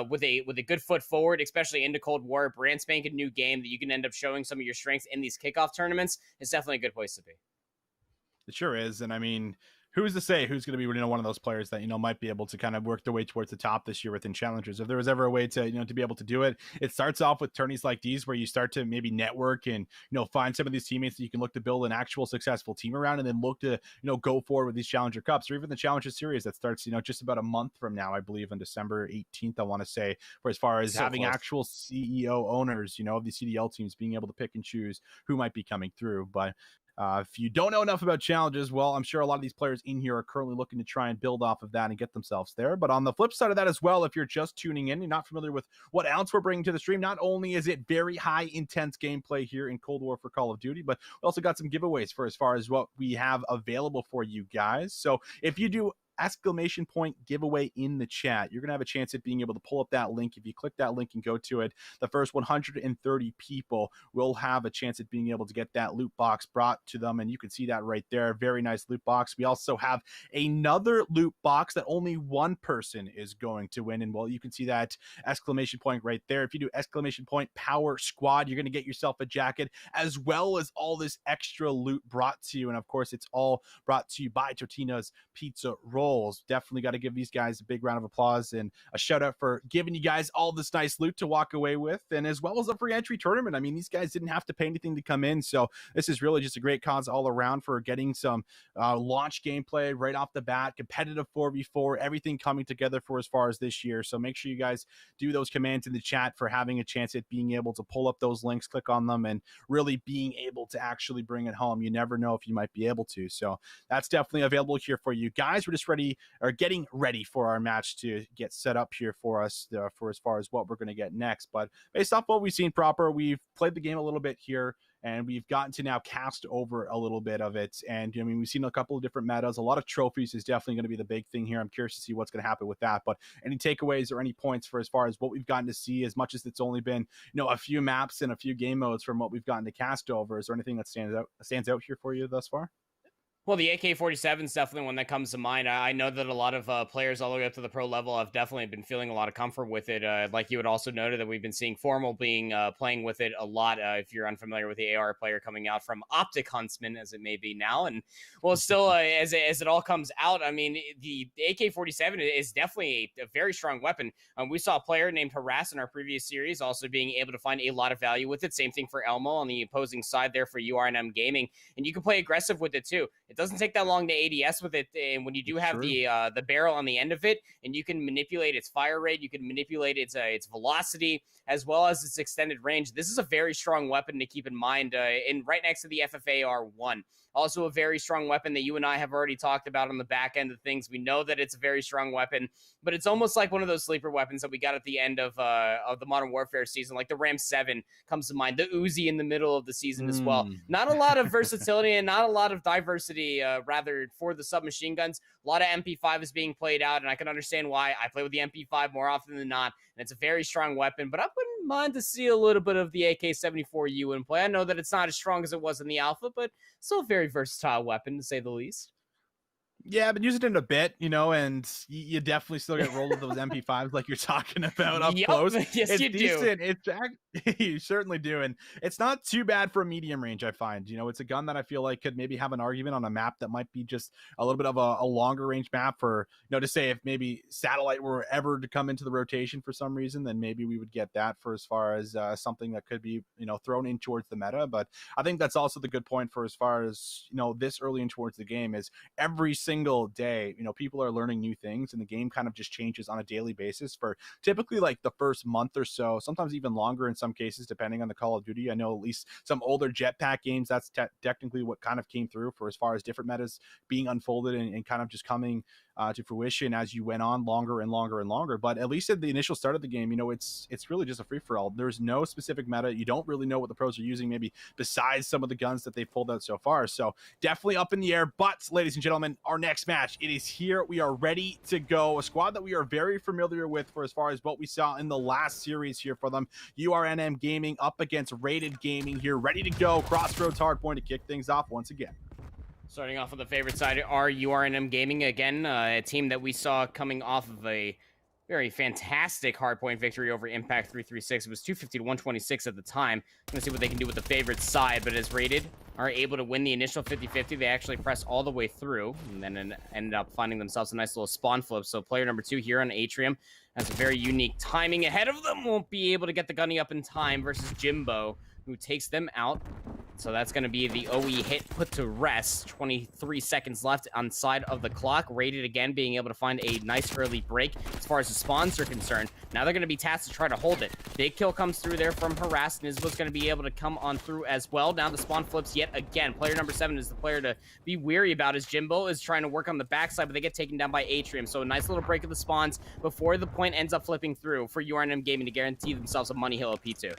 [SPEAKER 2] with a good foot forward, especially into Cold War, brand spanking new game that you can end up showing some of your strengths in these kickoff tournaments, is definitely a good place to be.
[SPEAKER 3] It sure is, and I mean, who's to say who's going to be, you know, one of those players that, you know, might be able to kind of work their way towards the top this year within Challengers. If there was ever a way to, you know, to be able to do it, it starts off with tourneys like these where you start to maybe network and, you know, find some of these teammates that you can look to build an actual successful team around, and then look to, you know, go forward with these Challenger Cups or even the Challenger Series that starts, you know, just about a month from now, I believe on December 18th, I want to say, for as far as so having close. Actual CEO owners, you know, of the CDL teams being able to pick and choose who might be coming through. But If you don't know enough about challenges, well, I'm sure a lot of these players in here are currently looking to try and build off of that and get themselves there. But on the flip side of that as well, if you're just tuning in, you're not familiar with what else we're bringing to the stream, not only is it very high intense gameplay here in Cold War for Call of Duty, but we also got some giveaways for as far as what we have available for you guys. So if you do exclamation point giveaway in the chat, you're gonna have a chance at being able to pull up that link. If you click that link and go to it, the first 130 people will have a chance at being able to get that loot box brought to them, and you can see that right there. Very nice loot box. We also have another loot box that only one person is going to win, and well, you can see that exclamation point right there. If you do exclamation point power squad, you're gonna get yourself a jacket as well as all this extra loot brought to you, and of course it's all brought to you by Totino's Pizza Roll. Definitely got to give these guys a big round of applause and a shout out for giving you guys all this nice loot to walk away with, and as well as a free entry tournament. I mean, these guys didn't have to pay anything to come in, so this is really just a great cause all around for getting some launch gameplay right off the bat, competitive 4v4, everything coming together for as far as this year. So make sure you guys do those commands in the chat for having a chance at being able to pull up those links, click on them, and really being able to actually bring it home. You never know if you might be able to, so that's definitely available here for you guys. We're just getting ready for our match to get set up here for us for as far as what we're going to get next. But based off what we've seen proper, we've played the game a little bit here, and we've gotten to now cast over a little bit of it. And I mean, we've seen a couple of different metas. A lot of trophies is definitely going to be the big thing here. I'm curious to see what's going to happen with that. But any takeaways or any points for as far as what we've gotten to see, as much as it's only been, a few maps and a few game modes from what we've gotten to cast over, is there anything that stands out here for you thus far?
[SPEAKER 2] Well, the AK-47 is definitely one that comes to mind. I know that a lot of players all the way up to the pro level have definitely been feeling a lot of comfort with it. Like you had also noted that we've been seeing Formal playing with it a lot. If you're unfamiliar with the AR player coming out from Optic Huntsman, as it may be now, and well, still as it all comes out, I mean, the AK-47 is definitely a very strong weapon. We saw a player named Harass in our previous series also being able to find a lot of value with it. Same thing for Elmo on the opposing side there for URNM Gaming, and you can play aggressive with it too. It doesn't take that long to ADS with it, and when you do have the barrel on the end of it, and you can manipulate its fire rate, you can manipulate its velocity as well as its extended range. This is a very strong weapon to keep in mind, and right next to the FFAR-1. Also a very strong weapon that you and I have already talked about on the back end of things. We know that it's a very strong weapon, but it's almost like one of those sleeper weapons that we got at the end of the Modern Warfare season, like the Ram 7 comes to mind, the Uzi in the middle of the season as well. Not a lot of versatility and not a lot of diversity, rather, for the submachine guns. A lot of MP5 is being played out, and I can understand why. I play with the MP5 more often than not, and it's a very strong weapon, but I wouldn't mind to see a little bit of the AK-74U in play. I know that it's not as strong as it was in the alpha, but still a very versatile weapon, to say the least.
[SPEAKER 3] Yeah, but use it in a bit, and you definitely still get rolled with those MP5s like you're talking about up close.
[SPEAKER 2] Yes,
[SPEAKER 3] it's
[SPEAKER 2] you
[SPEAKER 3] decent.
[SPEAKER 2] do.
[SPEAKER 3] You certainly do, and it's not too bad for a medium range, I find. It's a gun that I feel like could maybe have an argument on a map that might be just a little bit of a longer range map for, to say if maybe Satellite were ever to come into the rotation for some reason, then maybe we would get that for as far as something that could be, thrown in towards the meta. But I think that's also the good point for as far as, this early in towards the game is every single day, people are learning new things, and the game kind of just changes on a daily basis for typically like the first month or so, sometimes even longer in some cases, depending on the Call of Duty. I know at least some older jetpack games, that's technically what kind of came through for as far as different metas being unfolded and kind of just coming to fruition as you went on longer and longer and longer. But at least at the initial start of the game, it's really just a free-for-all. There's no specific meta. You don't really know what the pros are using, maybe besides some of the guns that they've pulled out so far. So definitely up in the air. But ladies and gentlemen, our next match, it is here. We are ready to go. A squad that we are very familiar with for as far as what we saw in the last series here for them. URNM Gaming up against Rated Gaming here, ready to go. Crossroads Hardpoint to kick things off once again.
[SPEAKER 2] Starting off on the favorite side are URNM Gaming again, a team that we saw coming off of a very fantastic hardpoint victory over Impact 336. It was 250 to 126 at the time. I'm going to see what they can do with the favorite side, but as Rated are able to win the initial 50-50, they actually press all the way through and then ended up finding themselves a nice little spawn flip. So player number 2 here on Atrium has a very unique timing ahead of them. Won't be able to get the gunny up in time versus Jimbo, who takes them out. So that's going to be the OE hit put to rest. 23 seconds left on side of the clock. Rated again, being able to find a nice early break as far as the spawns are concerned. Now they're going to be tasked to try to hold it. Big kill comes through there from Harass. Nisbo's going to be able to come on through as well. Now the spawn flips yet again. Player number 7 is the player to be weary about, as Jimbo is trying to work on the backside, but they get taken down by Atrium. So a nice little break of the spawns before the point ends up flipping through for URNM Gaming to guarantee themselves a money hill of P2.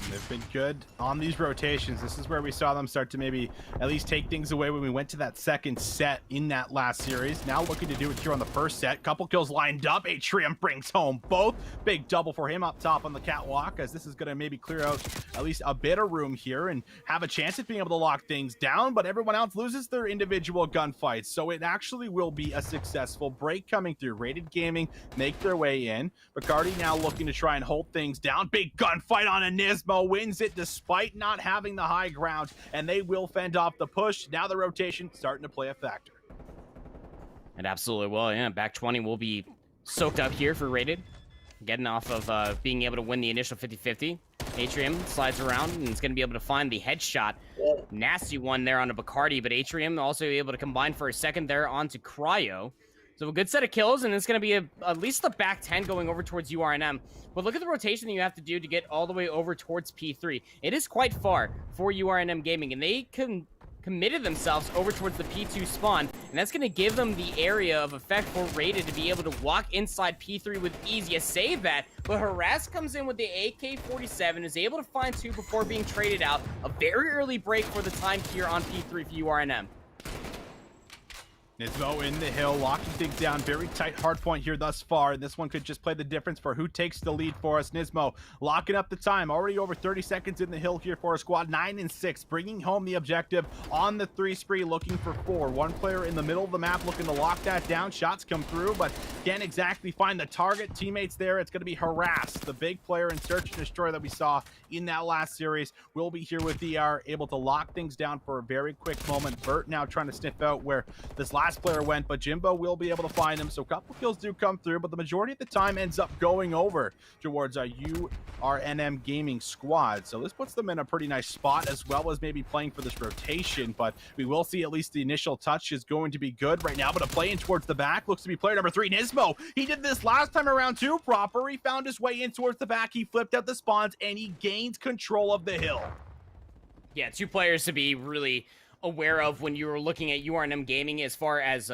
[SPEAKER 3] They've been good on these rotations. This is where we saw them start to maybe at least take things away when we went to that second set in that last series. Now looking to do it here on the first set. Couple kills lined up. Atrium brings home both. Big double for him up top on the catwalk, as this is going to maybe clear out at least a bit of room here and have a chance at being able to lock things down, but everyone else loses their individual gunfights. So it actually will be a successful break coming through. Rated Gaming make their way in. Bacardi now looking to try and hold things down. Big gunfight on a Nismo. Wins it despite not having the high ground, and they will fend off the push. Now the rotation starting to play a factor.
[SPEAKER 2] And absolutely will, yeah. Back 20 will be soaked up here for Rated. Getting off of being able to win the initial 50-50. Atrium slides around and is going to be able to find the headshot. Nasty one there onto Bacardi, but Atrium also able to combine for a second there onto Cryo. So a good set of kills, and it's going to be at least the back 10 going over towards URNM. But look at the rotation that you have to do to get all the way over towards P3. It is quite far for URNM Gaming, and they committed themselves over towards the P2 spawn, and that's going to give them the area of effect for Rated to be able to walk inside P3 with ease. You save that, but Harass comes in with the AK-47, is able to find 2 before being traded out. A very early break for the time here on P3 for URNM.
[SPEAKER 3] Nismo in the hill, locking things down. Very tight hard point here thus far. This one could just play the difference for who takes the lead for us. Nismo locking up the time. Already over 30 seconds in the hill here for a squad. 9 and 6, bringing home the objective on the 3 spree, looking for 4. One player in the middle of the map looking to lock that down. Shots come through, but can't exactly find the target. Teammates there. It's going to be Harass, the big player in Search and Destroy that we saw in that last series. Will be here with DR, able to lock things down for a very quick moment. Burt now trying to sniff out where this last player went, but Jimbo will be able to find him. So a couple kills do come through, but the majority of the time ends up going over towards a URNM Gaming squad. So this puts them in a pretty nice spot, as well as maybe playing for this rotation, but we will see at least the initial touch is going to be good right now. But a play in towards the back looks to be player number 3, Nismo. He did this last time around too proper. He found his way in towards the back. He flipped out the spawns and he gained control of the hill.
[SPEAKER 2] Yeah, 2 players to be really aware of when you were looking at URNM Gaming as far as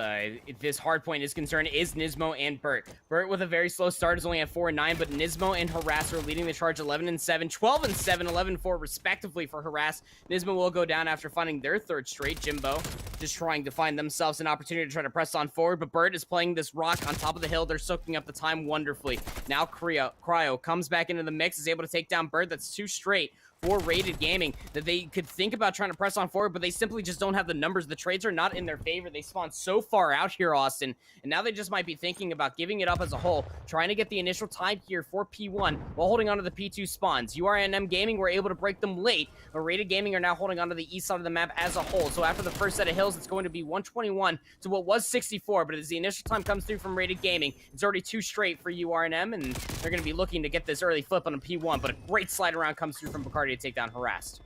[SPEAKER 2] this hard point is concerned is Nismo and Burt. Burt with a very slow start is only at 4 and 9, but Nismo and Harass are leading the charge 11 and 7, 12 and 7, 11 and 4 respectively for Harass. Nismo will go down after finding their 3rd straight. Jimbo just trying to find themselves an opportunity to try to press on forward, but Burt is playing this rock on top of the hill. They're soaking up the time wonderfully. Now Cryo comes back into the mix, is able to take down Burt. That's 2 straight for Rated Gaming that they could think about trying to press on forward, but they simply just don't have the numbers. The trades are not in their favor. They spawn so far out here, Austin, and now they just might be thinking about giving it up as a whole, trying to get the initial time here for P1 while holding on to the P2 spawns. URNM Gaming were able to break them late, but Rated Gaming are now holding on to the east side of the map as a whole. So after the first set of hills, it's going to be 121 to what was 64, but as the initial time comes through from Rated Gaming, it's already 2 straight for URNM, and they're going to be looking to get this early flip on a P1, but a great slide around comes through from Bacardi to take down Harassed.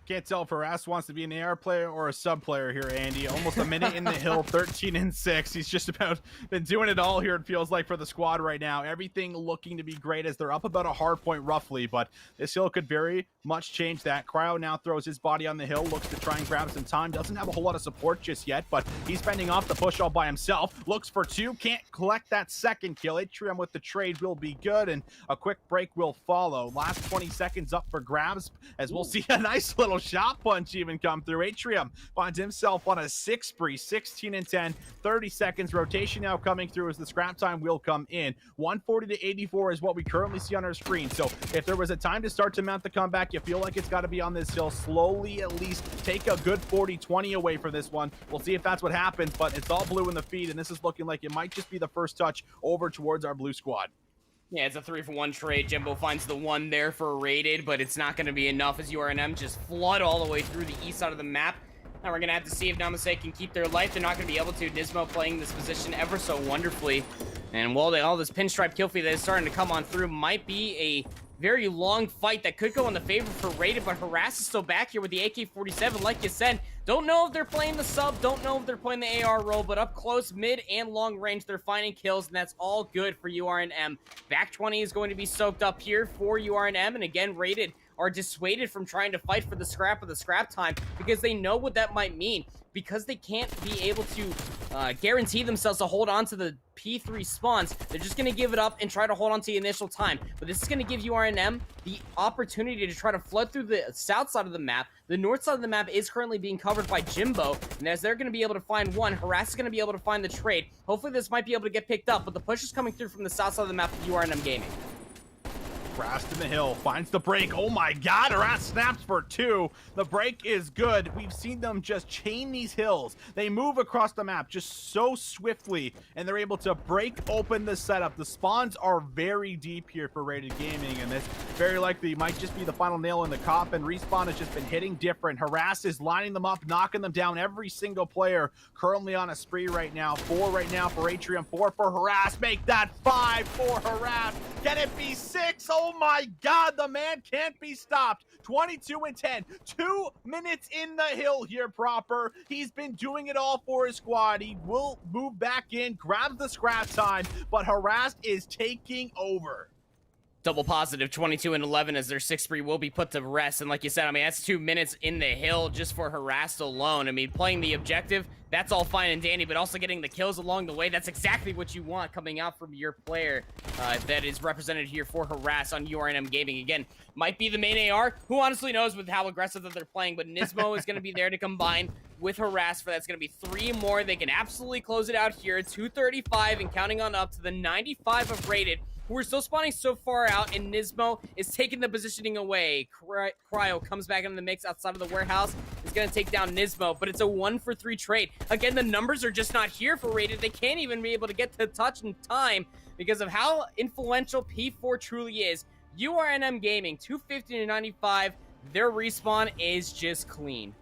[SPEAKER 3] Can't tell if Harass wants to be an AR player or a sub player here, Andy. Almost a minute in the hill, 13 and 6. He's just about been doing it all here, it feels like, for the squad right now. Everything looking to be great as they're up about a hard point roughly, but this hill could very much change that. Cryo now throws his body on the hill, looks to try and grab some time. Doesn't have a whole lot of support just yet, but he's fending off the push all by himself. Looks for 2, can't collect that 2nd kill. Atrium with the trade will be good, and a quick break will follow. Last 20 seconds up for grabs, as we'll see a nice little shot punch even come through. Atrium finds himself on a 6 spree, 16 and 10, 30 seconds. Rotation now coming through as the scrap time will come in. 140 to 84 is what we currently see on our screen. So if there was a time to start to mount the comeback, you feel like it's got to be on this hill. Slowly at least take a good 40-20 away for this one. We'll see if that's what happens, but it's all blue in the feed, and this is looking like it might just be the first touch over towards our blue squad.
[SPEAKER 2] Yeah, it's a 3-for-1 trade. Jimbo finds the 1 there for Rated, but it's not going to be enough as URNM just flood all the way through the east side of the map. Now we're going to have to see if Namaste can keep their life. They're not going to be able to. Nismo playing this position ever so wonderfully. And while all this pinstripe kill feed that is starting to come on through might be a very long fight that could go in the favor for Rated, but Harass is still back here with the AK-47, like you said. Don't know if they're playing the sub, don't know if they're playing the AR role, but up close, mid, and long range, they're finding kills, and that's all good for URNM. Back 20 is going to be soaked up here for URNM, and again, Rated are dissuaded from trying to fight for the scrap of the scrap time because they know what that might mean. Because they can't be able to guarantee themselves to hold on to the P3 spawns, they're just going to give it up and try to hold on to the initial time. But this is going to give URNM the opportunity to try to flood through the south side of the map. The north side of the map is currently being covered by Jimbo, and as they're going to be able to find one, Harass is going to be able to find the trade. Hopefully this might be able to get picked up, but the push is coming through from the south side of the map for URNM Gaming.
[SPEAKER 3] Rast in the hill, finds the break. Oh my god, Rast snaps for 2. The break is good. We've seen them just chain these hills. They move across the map just so swiftly, and they're able to break open the setup. The spawns are very deep here for Rated Gaming, and this very likely might just be the final nail in the coffin. Respawn has just been hitting different. Harass is lining them up, knocking them down. Every single player currently on a spree right now. 4 right now for Atrium, 4 for Harass. Make that 5 for Harass. Can it be 6? Oh my god, the man can't be stopped. 22-10, 2 minutes in the hill here proper. He's been doing it all for his squad. He will move back in, grabs the scrap time, but Harassed is taking over.
[SPEAKER 2] Double positive, 22-11 as their 6th spree will be put to rest. And like you said, I mean, that's 2 minutes in the hill just for Harassed alone. I mean, playing the objective, that's all fine and dandy, but also getting the kills along the way, that's exactly what you want coming out from your player that is represented here for Harass on URNM Gaming. Again, might be the main AR. Who honestly knows with how aggressive that they're playing, but Nismo is going to be there to combine with Harass for that's going to be 3 more. They can absolutely close it out here. 235 and counting on up to the 95 of Rated. We're still spawning so far out, and Nismo is taking the positioning away. Cryo comes back into the mix outside of the warehouse. He's going to take down Nismo, but it's a 1-for-3 trade. Again, the numbers are just not here for Rated. They can't even be able to get to touch in time because of how influential P4 truly is. URNM Gaming, 250 to 95. Their respawn is just clean.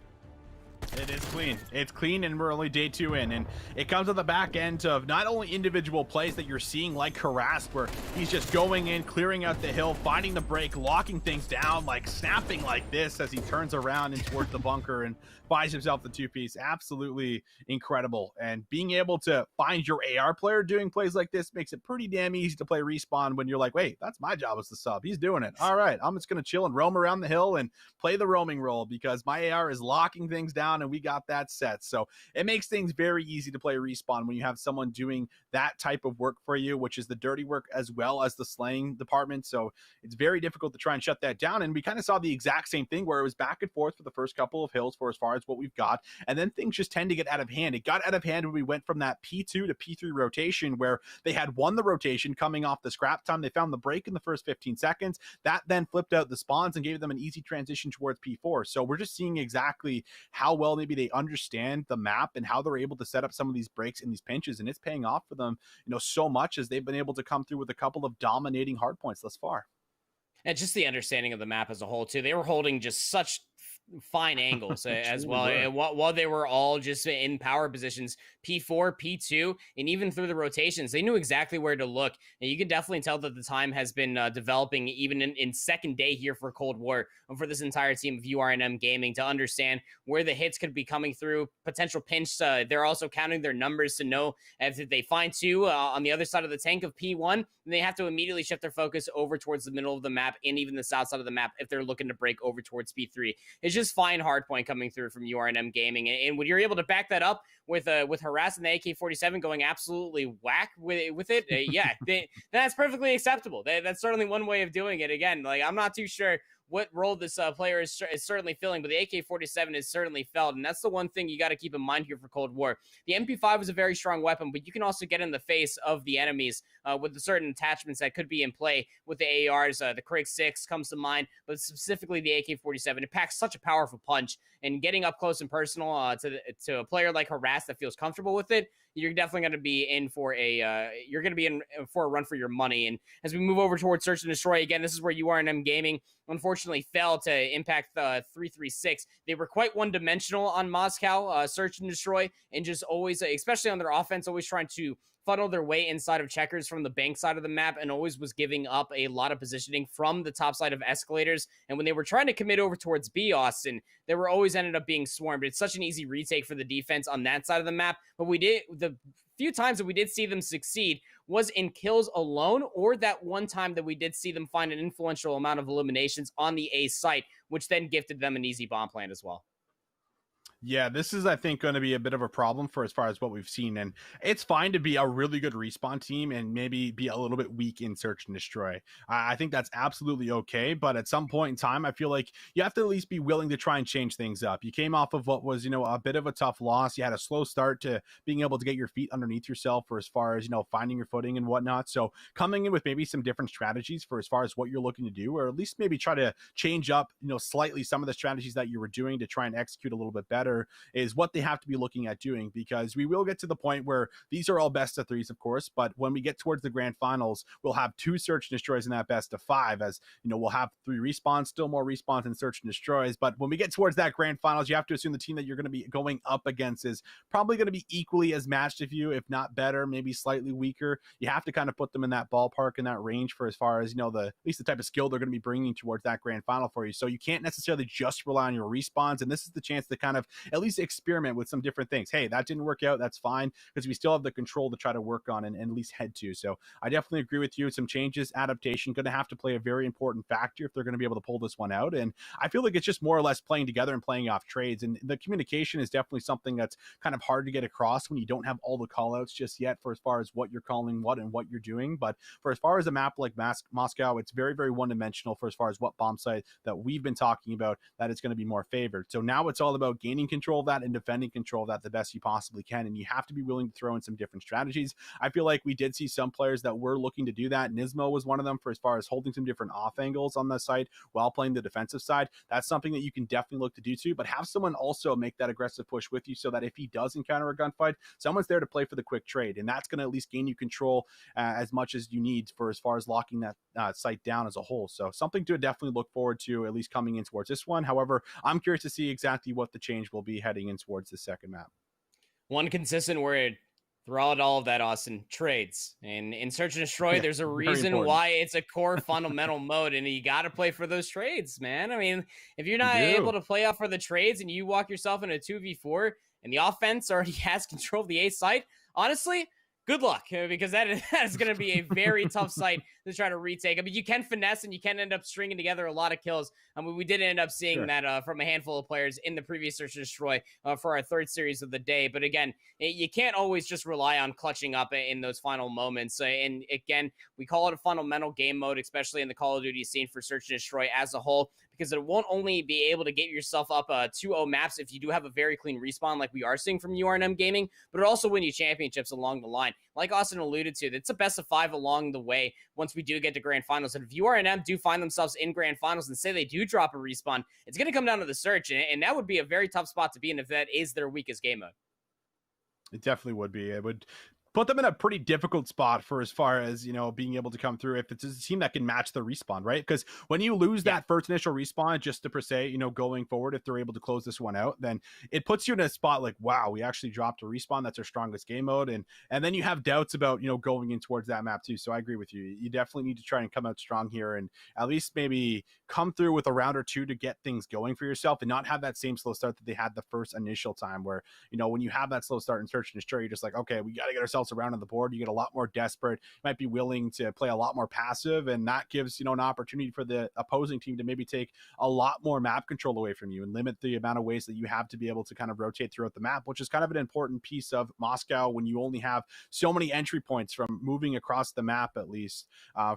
[SPEAKER 3] It is clean. It's clean, and we're only day 2 in, and it comes at the back end of not only individual plays that you're seeing like Harass, where he's just going in, clearing out the hill, finding the break, locking things down, like snapping like this as he turns around and towards the bunker and buys himself the 2-piece. Absolutely incredible. And being able to find your AR player doing plays like this makes it pretty damn easy to play Respawn when you're like, wait, that's my job as the sub. He's doing it. All right, I'm just going to chill and roam around the hill and play the roaming role because my AR is locking things down and we got that set. So it makes things very easy to play Respawn when you have someone doing that type of work for you, which is the dirty work as well as the slaying department. So it's very difficult to try and shut that down. And we kind of saw the exact same thing where it was back and forth for the first couple of hills for as far as what we've got. And then things just tend to get out of hand. It got out of hand when we went from that P2 to P3 rotation where they had won the rotation coming off the scrap time. They found the break in the first 15 seconds. That then flipped out the spawns and gave them an easy transition towards P4. So we're just seeing exactly how well maybe they understand the map and how they're able to set up some of these breaks and these pinches. And it's paying off for them, you know, so much as they've been able to come through with a couple of dominating hard points thus far.
[SPEAKER 2] And just the understanding of the map as a whole, too. They were holding just such fine angles as well. And while they were all just in power positions, P4, P2, and even through the rotations, they knew exactly where to look. And you can definitely tell that the time has been developing even in second day here for Cold War and for this entire team of URNM Gaming to understand where the hits could be coming through, potential pinch. They're also counting their numbers to know if they find 2 on the other side of the tank of P1, then they have to immediately shift their focus over towards the middle of the map and even the south side of the map if they're looking to break over towards P3. It's just fine hard point coming through from URNM Gaming. And when you're able to back that up with Harass and the AK-47 going absolutely whack with it, yeah, that's perfectly acceptable. That's certainly one way of doing it. Again, like I'm not too sure what role this player is certainly filling, but the AK-47 is certainly felt, and that's the one thing you got to keep in mind here for Cold War. The MP5 is a very strong weapon, but you can also get in the face of the enemies with the certain attachments that could be in play with the ARs. The Krig 6 comes to mind, but specifically the AK-47. It packs such a powerful punch, and getting up close and personal to a player like Harass that feels comfortable with it, you're definitely going to be in for a run for your money. And as we move over towards Search and Destroy, again, this is where URNM Gaming unfortunately fell to impact 336. They were quite one-dimensional on Moscow, Search and Destroy, and just always, especially on their offense, always trying to funnel their way inside of checkers from the bank side of the map and always was giving up a lot of positioning from the top side of escalators. And when they were trying to commit over towards B, Austin, they were always ended up being swarmed. It's such an easy retake for the defense on that side of the map. But the few times that we did see them succeed was in kills alone, or that one time that we did see them find an influential amount of eliminations on the A site, which then gifted them an easy bomb plant as well.
[SPEAKER 3] Yeah, this is, I think, going to be a bit of a problem for as far as what we've seen. And it's fine to be a really good respawn team and maybe be a little bit weak in search and destroy. I think that's absolutely okay. But at some point in time, I feel like you have to at least be willing to try and change things up. You came off of what was, a bit of a tough loss. You had a slow start to being able to get your feet underneath yourself for as far as, finding your footing and whatnot. So coming in with maybe some different strategies for as far as what you're looking to do, or at least maybe try to change up, slightly some of the strategies that you were doing to try and execute a little bit better is what they have to be looking at doing, because we will get to the point where these are all best of threes, of course, but when we get towards the grand finals, we'll have 2 search and destroys in that best of 5, as we'll have 3 respawns, still more respawns and search and destroys. But when we get towards that grand finals, you have to assume the team that you're going to be going up against is probably going to be equally as matched if not better, maybe slightly weaker. You have to kind of put them in that ballpark, in that range, for as far as at least the type of skill they're going to be bringing towards that grand final for you. So you can't necessarily just rely on your respawns, and this is the chance to kind of at least experiment with some different things. Hey, that didn't work out, that's fine, because we still have the control to try to work on and at least head to. So I definitely agree with you. Some changes, adaptation, going to have to play a very important factor if they're going to be able to pull this one out. And I feel like it's just more or less playing together and playing off trades, and the communication is definitely something that's kind of hard to get across when you don't have all the call outs just yet for as far as what you're calling what and what you're doing. But for as far as a map like Moscow, it's very, very one-dimensional for as far as what bomb site that we've been talking about that it's going to be more favored. So now it's all about gaining control of that and defending control of that the best you possibly can, and you have to be willing to throw in some different strategies. I feel like we did see some players that were looking to do that. Nismo was one of them for as far as holding some different off angles on the side while playing the defensive side. That's something that you can definitely look to do too, but have someone also make that aggressive push with you so that if he does encounter a gunfight, someone's there to play for the quick trade, and that's going to at least gain you control as much as you need for as far as locking that site down as a whole. So something to definitely look forward to, at least coming in towards this one. However, I'm curious to see exactly what the change will be heading in towards the second map.
[SPEAKER 2] One consistent word throughout all of that, Austin: trades. And in Search and Destroy, there's a reason why it's a core fundamental mode, and you got to play for those trades, man. I mean, if you're not able to play off for the trades and you walk yourself in a 2v4 and the offense already has control of the A site, honestly, good luck, because that is going to be a very tough site to try to retake. I mean, you can finesse and you can end up stringing together a lot of kills. I mean, we did end up seeing that from a handful of players in the previous Search and Destroy for our 3rd series of the day. But again, you can't always just rely on clutching up in those final moments. And again, we call it a fundamental game mode, especially in the Call of Duty scene for Search and Destroy as a whole, because it won't only be able to get yourself up 2-0 maps if you do have a very clean respawn like we are seeing from URNM Gaming, but it also win you championships along the line. Like Austin alluded to, it's a best of 5 along the way once we do get to grand finals. And if URNM do find themselves in grand finals and say they do drop a respawn, it's going to come down to the search, and that would be a very tough spot to be in if that is their weakest game mode.
[SPEAKER 3] It definitely would be. It would put them in a pretty difficult spot for as far as, being able to come through if it's a team that can match the respawn, right? Because when you lose that first initial respawn, just to per se, going forward, if they're able to close this one out, then it puts you in a spot like, wow, we actually dropped a respawn. That's our strongest game mode. And then you have doubts about, going in towards that map too. So I agree with you. You definitely need to try and come out strong here and at least maybe come through with a round or 2 to get things going for yourself and not have that same slow start that they had the first initial time where, when you have that slow start in Search and Destroy, you're just like, okay, we got to get ourselves around on the board. You get a lot more desperate, you might be willing to play a lot more passive, and that gives, an opportunity for the opposing team to maybe take a lot more map control away from you and limit the amount of ways that you have to be able to kind of rotate throughout the map, which is kind of an important piece of Moscow when you only have so many entry points from moving across the map, at least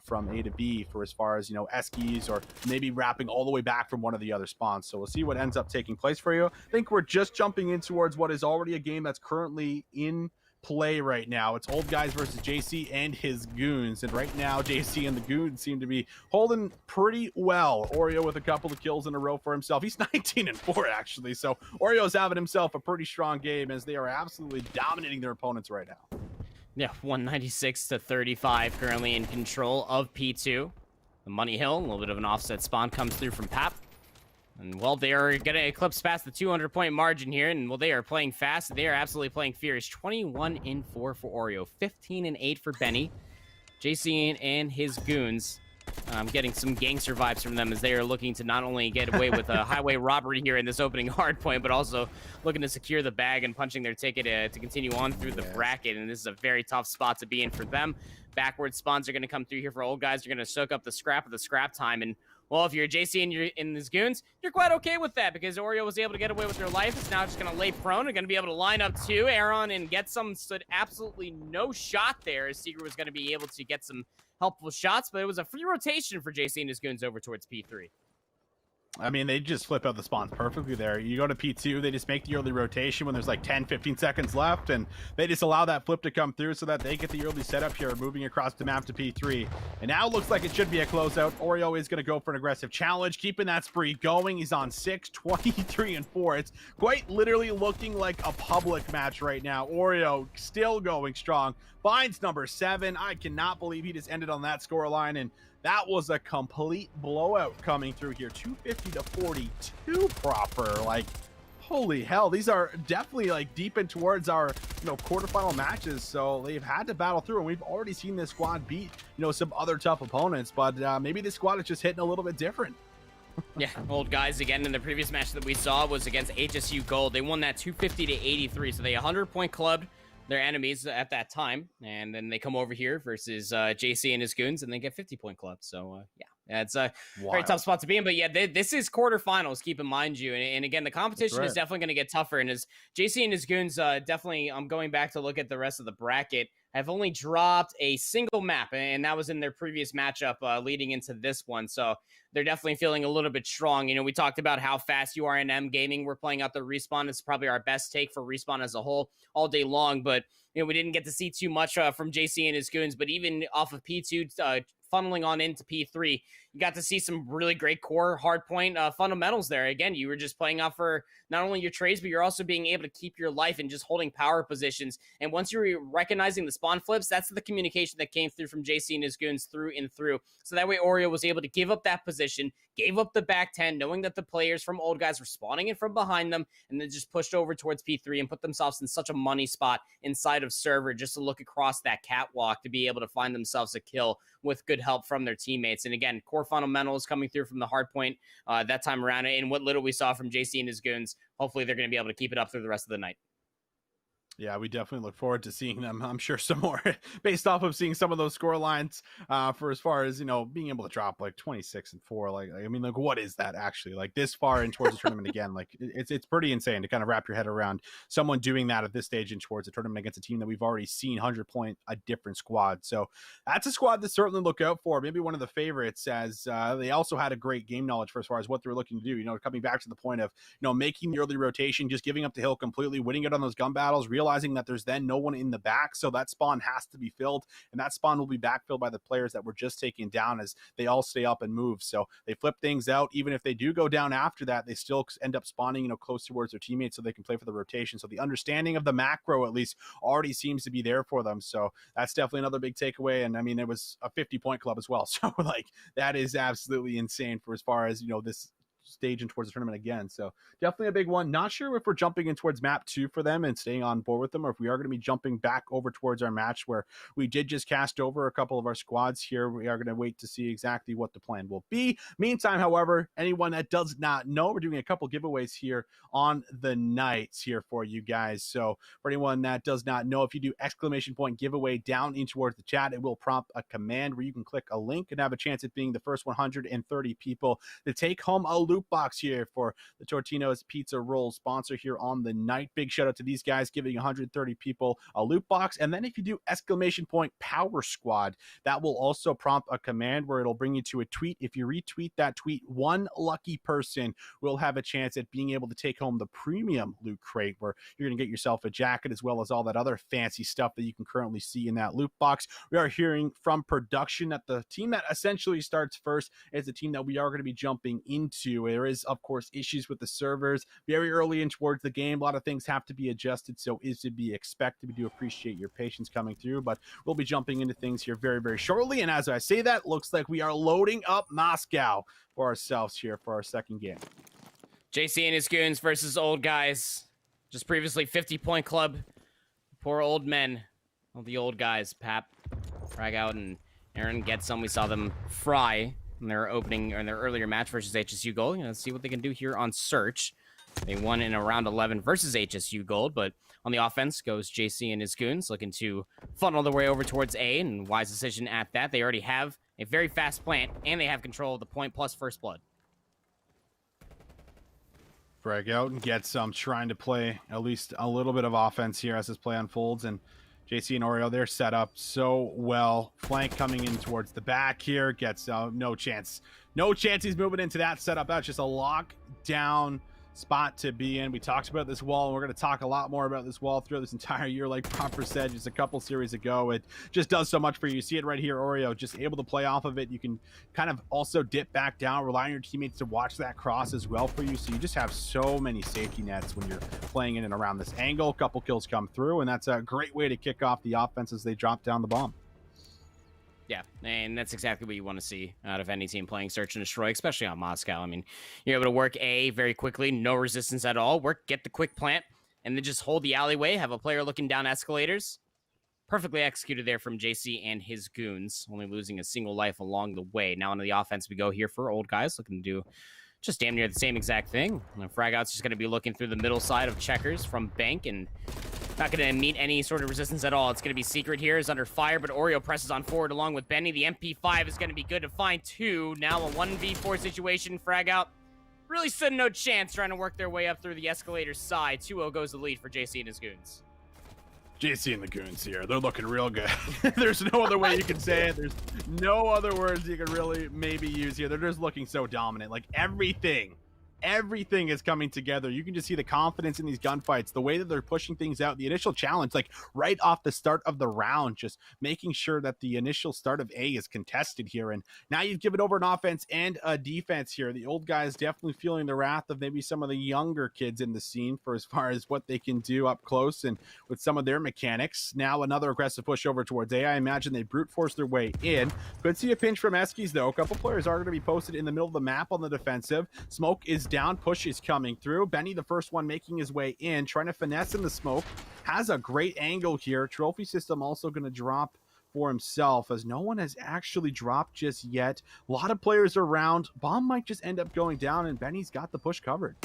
[SPEAKER 3] from A to B, for as far as, eskies or maybe wrapping all the way back from one of the other spawns. So we'll see what ends up taking place for you. I think we're just jumping in towards what is already a game that's currently in play right now. It's Old Guys versus JC and his goons, and right now JC and the goons seem to be holding pretty well. Oreo with a couple of kills in a row for himself. He's 19-4 actually, so Oreo's having himself a pretty strong game as they are absolutely dominating their opponents right now.
[SPEAKER 2] Yeah, 196-35 currently in control of P2. The Money Hill, a little bit of an offset spawn comes through from Pap. And, well, they are going to eclipse past the 200-point margin here. And, well, they are playing fast. They are absolutely playing furious. 21-4 for Oreo. 15-8 for Benny. JC and his goons. Getting some gangster vibes from them as they are looking to not only get away with a highway robbery here in this opening hard point, but also looking to secure the bag and punching their ticket to continue on through the bracket. And this is a very tough spot to be in for them. Backward spawns are going to come through here for old guys. They're going to soak up the scrap of the scrap time. And, well, if you're JC and you're in his goons, you're quite okay with that because Oreo was able to get away with their life. It's now just going to lay prone. They're going to be able to line up two. Aaron and get some, stood absolutely no shot there as Secret was going to be able to get some helpful shots, but it was a free rotation for JC and his goons over towards P3.
[SPEAKER 3] I mean, they just flip out the spawns perfectly there. You go to P2, they just make the early rotation when there's like 10, 15 seconds left, and they just allow that flip to come through so that they get the early setup here, moving across the map to P3. And now it looks like it should be a closeout. Oreo is going to go for an aggressive challenge, keeping that spree going. He's on 6, 23-4. It's quite literally looking like a public match right now. Oreo still going strong. Finds number 7. I cannot believe he just ended on that scoreline, and that was a complete blowout coming through here. 250-42 proper. Like, holy hell. These are definitely like deep in towards our, quarterfinal matches. So they've had to battle through, and we've already seen this squad beat, some other tough opponents. But maybe this squad is just hitting a little bit different.
[SPEAKER 2] Yeah, old guys again in the previous match that we saw was against HSU Gold. They won that 250-83. So they 100-point clubbed their enemies at that time, and then they come over here versus JC and his goons, and they get 50-point club. So yeah, it's a very tough spot to be in. But yeah, this is quarterfinals. Keep in mind you, and again, the competition is definitely going to get tougher. And as JC and his goons, definitely, I'm going back to look at the rest of the bracket. Have only dropped a single map, and that was in their previous matchup leading into this one. So they're definitely feeling a little bit strong. We talked about how fast URNM Gaming were playing out the Respawn. It's probably our best take for Respawn as a whole all day long, but we didn't get to see too much from JC and his goons. But even off of P2, funneling on into P3, you got to see some really great core hardpoint fundamentals there. Again, you were just playing off for not only your trades, but you're also being able to keep your life and just holding power positions. And once you're recognizing the spawn flips, that's the communication that came through from JC and his goons through and through. So that way Oreo was able to give up that position, gave up the back 10, knowing that the players from old guys were spawning in from behind them, and then just pushed over towards P3 and put themselves in such a money spot inside of server just to look across that catwalk to be able to find themselves a kill with good help from their teammates. And again, core fundamentals coming through from the hard point that time around. And what little we saw from JC and his goons, hopefully they're going to be able to keep it up through the rest of the night.
[SPEAKER 3] Yeah, we definitely look forward to seeing them. I'm sure some more based off of seeing some of those score lines for as far as, being able to drop like 26-4. Like, what is that actually? Like this far in towards the tournament again? Like it's pretty insane to kind of wrap your head around someone doing that at this stage in towards the tournament against a team that we've already seen 100-point a different squad. So that's a squad to certainly look out for. Maybe one of the favorites, as they also had a great game knowledge for as far as what they're looking to do. Coming back to the point of, making the early rotation, just giving up the hill completely, winning it on those gun battles, realizing that there's then no one in the back, so that spawn has to be filled, and that spawn will be backfilled by the players that were just taken down as they all stay up and move. So they flip things out. Even if they do go down after that, they still end up spawning, close towards their teammates so they can play for the rotation. So the understanding of the macro at least already seems to be there for them. So that's definitely another big takeaway. And it was a 50-point club as well. So like that is absolutely insane for as far as, this stage in towards the tournament again. So definitely a big one. Not sure if we're jumping in towards map 2 for them and staying on board with them, or if we are going to be jumping back over towards our match where we did just cast over a couple of our squads here. We are going to wait to see exactly what the plan will be. Meantime, however, anyone that does not know, we're doing a couple giveaways here on the nights here for you guys. So for anyone that does not know, if you do ! giveaway down in towards the chat, it will prompt a command where you can click a link and have a chance at being the first 130 people to take home a loot box here for the Totino's Pizza Roll sponsor here on the night. Big shout out to these guys giving 130 people a loot box. And then if you do ! Power Squad, that will also prompt a command where it'll bring you to a tweet. If you retweet that tweet, one lucky person will have a chance at being able to take home the premium loot crate, where you're going to get yourself a jacket as well as all that other fancy stuff that you can currently see in that loot box. We are hearing from production that the team that essentially starts first is the team that we are going to be jumping into. There is, of course, issues with the servers very early in towards the game. A lot of things have to be adjusted, so is to be expected. We do appreciate your patience coming through, but we'll be jumping into things here very, very shortly. And as I say that, looks like we are loading up Moscow for ourselves here for our second game.
[SPEAKER 2] JC and his goons versus old guys. Just previously 50-point club. Poor old men. All the old guys. Pap, frag out, and Aaron gets some. We saw them fry in their opening or in their earlier match versus HSU Gold. Let's see what they can do here on Search. They won in a round 11 versus HSU Gold, but on the offense goes JC and his goons, looking to funnel their way over towards A, and wise decision at that. They already have a very fast plant, and they have control of the point plus first blood.
[SPEAKER 3] Frag out and get some, trying to play at least a little bit of offense here as this play unfolds, and JC and Oreo, they're set up so well. Flank coming in towards the back here, gets no chance. No chance he's moving into that setup. That's just a lockdown spot to be in. We talked about this wall, and we're going to talk a lot more about this wall throughout this entire year. Like Proper said just a couple series ago, it just does so much for you. You see it right here, Oreo just able to play off of it. You can kind of also dip back down, rely on your teammates to watch that cross as well for you. So you just have so many safety nets when you're playing in and around this angle. A couple kills come through, and that's a great way to kick off the offense as they drop down the bomb.
[SPEAKER 2] Yeah, and that's exactly what you want to see out of any team playing Search and Destroy, especially on Moscow. I mean, you're able to work A very quickly, no resistance at all. Get the quick plant, and then just hold the alleyway, have a player looking down escalators. Perfectly executed there from JC and his goons, only losing a single life along the way. Now into the offense we go here for old guys, looking to do just damn near the same exact thing. Frag Out's just going to be looking through the middle side of Checkers from Bank, and not going to meet any sort of resistance at all. It's going to be Secret here, is under fire, but Oreo presses on forward along with Benny. The MP5 is going to be good to find two. Now a 1v4 situation. Frag Out really stood no chance trying to work their way up through the escalator side. 2-0 goes the lead for JC and his goons.
[SPEAKER 3] JC and the goons here, they're looking real good. There's no other way you can say it. There's no other words you could really maybe use here. They're just looking so dominant. Like everything is coming together. You can just see the confidence in these gunfights, the way that they're pushing things out, the initial challenge, like right off the start of the round, just making sure that the initial start of A is contested here. And now you've given over an offense and a defense here. The old guys definitely feeling the wrath of maybe some of the younger kids in the scene for as far as what they can do up close and with some of their mechanics. Now another aggressive push over towards A. I imagine they brute force their way in. Could see a pinch from Eskies though. A couple players are going to be posted in the middle of the map on the defensive. Smoke is down, push is coming through. Benny, the first one, making his way in, trying to finesse in the smoke. Has a great angle here. Trophy system also going to drop for himself as no one has actually dropped just yet. A lot of players around. Bomb might just end up going down, and Benny's got the push covered.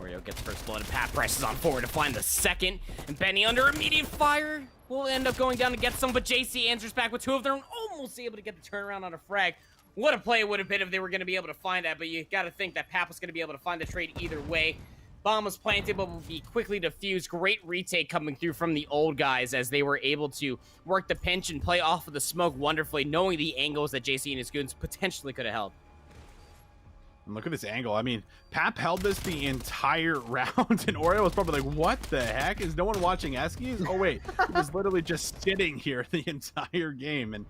[SPEAKER 2] Oreo gets first blood, and Pat presses on forward to find the second. And Benny under immediate fire will end up going down to get some, but JC answers back with two of their own, almost able to get the turnaround on a frag. What a play it would have been if they were going to be able to find that, but you got to think that Pap was going to be able to find the trade either way. Bomb was planted, but will be quickly defused. Great retake coming through from the old guys as they were able to work the pinch and play off of the smoke wonderfully, knowing the angles that JC and his goons potentially could have held.
[SPEAKER 3] And look at this angle. I mean, Pap held this the entire round, and Oreo was probably like, what the heck? Is no one watching Eskies? Oh, wait. He was literally just sitting here the entire game, and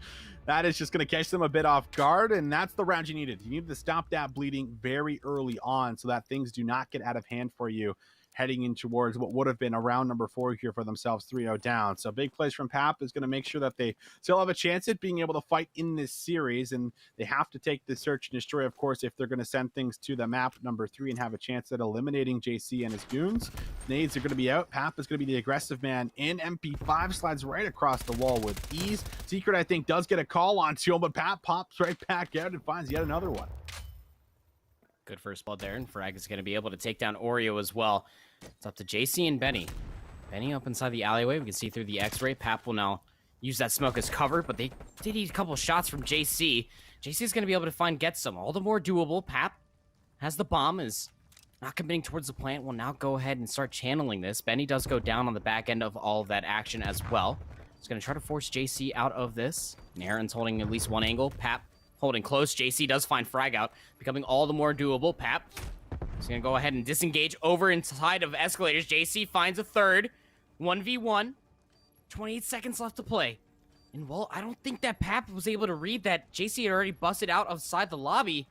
[SPEAKER 3] that is just going to catch them a bit off guard, and that's the round you needed. You needed to stop that bleeding very early on so that things do not get out of hand for you heading in towards what would have been a round number 4 here for themselves, 3-0 down. So big plays from Pap is going to make sure that they still have a chance at being able to fight in this series, and they have to take the search and destroy, of course, if they're going to send things to the map number 3 and have a chance at eliminating JC and his goons. Nades are going to be out. Pap is going to be the aggressive man in. MP5 slides right across the wall with ease. Secret, I think, does get a call on to him, but Pap pops right back out and finds yet another one.
[SPEAKER 2] Good first blood there, and Frag is going to be able to take down Oreo as well. It's up to JC and Benny. Benny up inside the alleyway. We can see through the X-ray. Pap will now use that smoke as cover, but they did eat a couple shots from JC. JC is going to be able to get some. All the more doable. Pap has the bomb, is not committing towards the plant. Will now go ahead and start channeling this. Benny does go down on the back end of all of that action as well. He's going to try to force JC out of this. And Aaron's holding at least one angle. Pap holding close. JC does find Frag Out, becoming all the more doable. Pap is going to go ahead and disengage over inside of escalators. JC finds a third. 1v1. 28 seconds left to play. And, well, I don't think that Pap was able to read that JC had already busted out outside the lobby.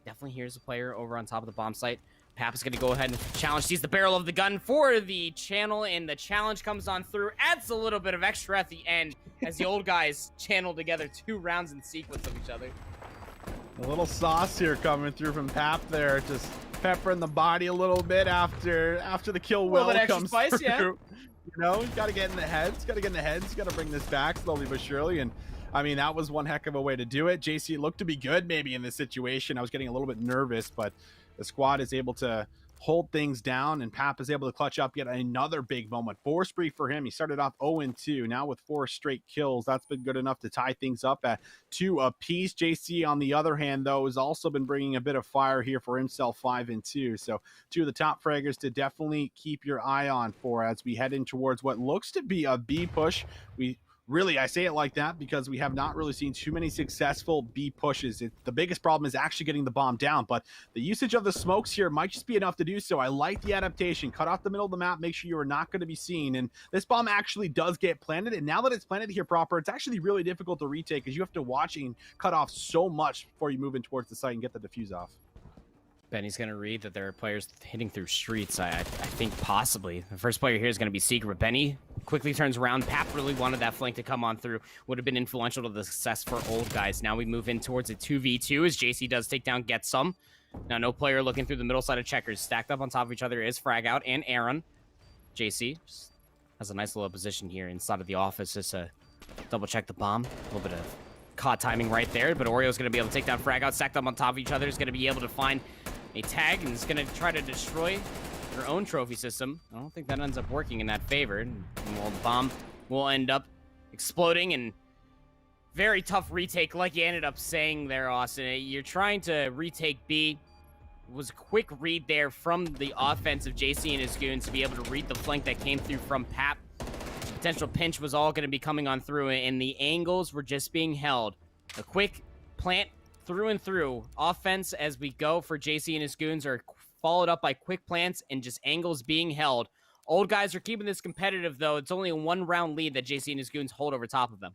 [SPEAKER 2] Definitely here's a player over on top of the bomb site. Pap is going to go ahead and challenge. Sees the barrel of the gun for the channel, and the challenge comes on through. Adds a little bit of extra at the end as the old guys channel together 2 rounds in sequence of each other.
[SPEAKER 1] A little sauce here coming through from Pap there, just peppering the body a little bit after the kill well comes
[SPEAKER 2] spice,
[SPEAKER 1] through.
[SPEAKER 2] yeah.
[SPEAKER 1] You know, he's got to get in the heads. Got to get in the heads. He's got to bring this back slowly but surely. And I mean, that was one heck of a way to do it. JC looked to be good maybe in this situation. I was getting a little bit nervous, but the squad is able to hold things down, and Pap is able to clutch up yet another big moment. 4 spree for him. He started off 0-2. Now with 4 straight kills, that's been good enough to tie things up at 2 apiece. JC, on the other hand, though, has also been bringing a bit of fire here for himself, 5-2. So 2 of the top fraggers to definitely keep your eye on for as we head in towards what looks to be a B push. Really, I say it like that because we have not really seen too many successful B pushes. The biggest problem is actually getting the bomb down, but the usage of the smokes here might just be enough to do so. I like the adaptation. Cut off the middle of the map, make sure you are not going to be seen, and this bomb actually does get planted, and now that it's planted here proper, it's actually really difficult to retake because you have to watch and cut off so much before you move in towards the site and get the defuse off.
[SPEAKER 2] Benny's going to read that there are players hitting through streets. I think possibly. The first player here is going to be Secret. But Benny quickly turns around. Pap really wanted that flank to come on through. Would have been influential to the success for Old Guys. Now we move in towards a 2v2 as JC does take down Get Some. Now no player looking through the middle side of checkers. Stacked up on top of each other is Frag Out and Aaron. JC has a nice little position here inside of the office just to double check the bomb. A little bit of caught timing right there, but Oreo's going to be able to take down Frag Out. Stacked up on top of each other is going to be able to find a tag and is going to try to destroy their own trophy system. I don't think that ends up working in that favor. And well, the bomb will end up exploding, and very tough retake like you ended up saying there, Austin. You're trying to retake B. It was a quick read there from the offense of JC and his goons to be able to read the flank that came through from Pap. Potential pinch was all going to be coming on through, and the angles were just being held. A quick plant through and through. Offense as we go for JC and his goons are followed up by quick plants and just angles being held. Old Guys are keeping this competitive, though. It's only a 1-round lead that JC and his goons hold over top of them.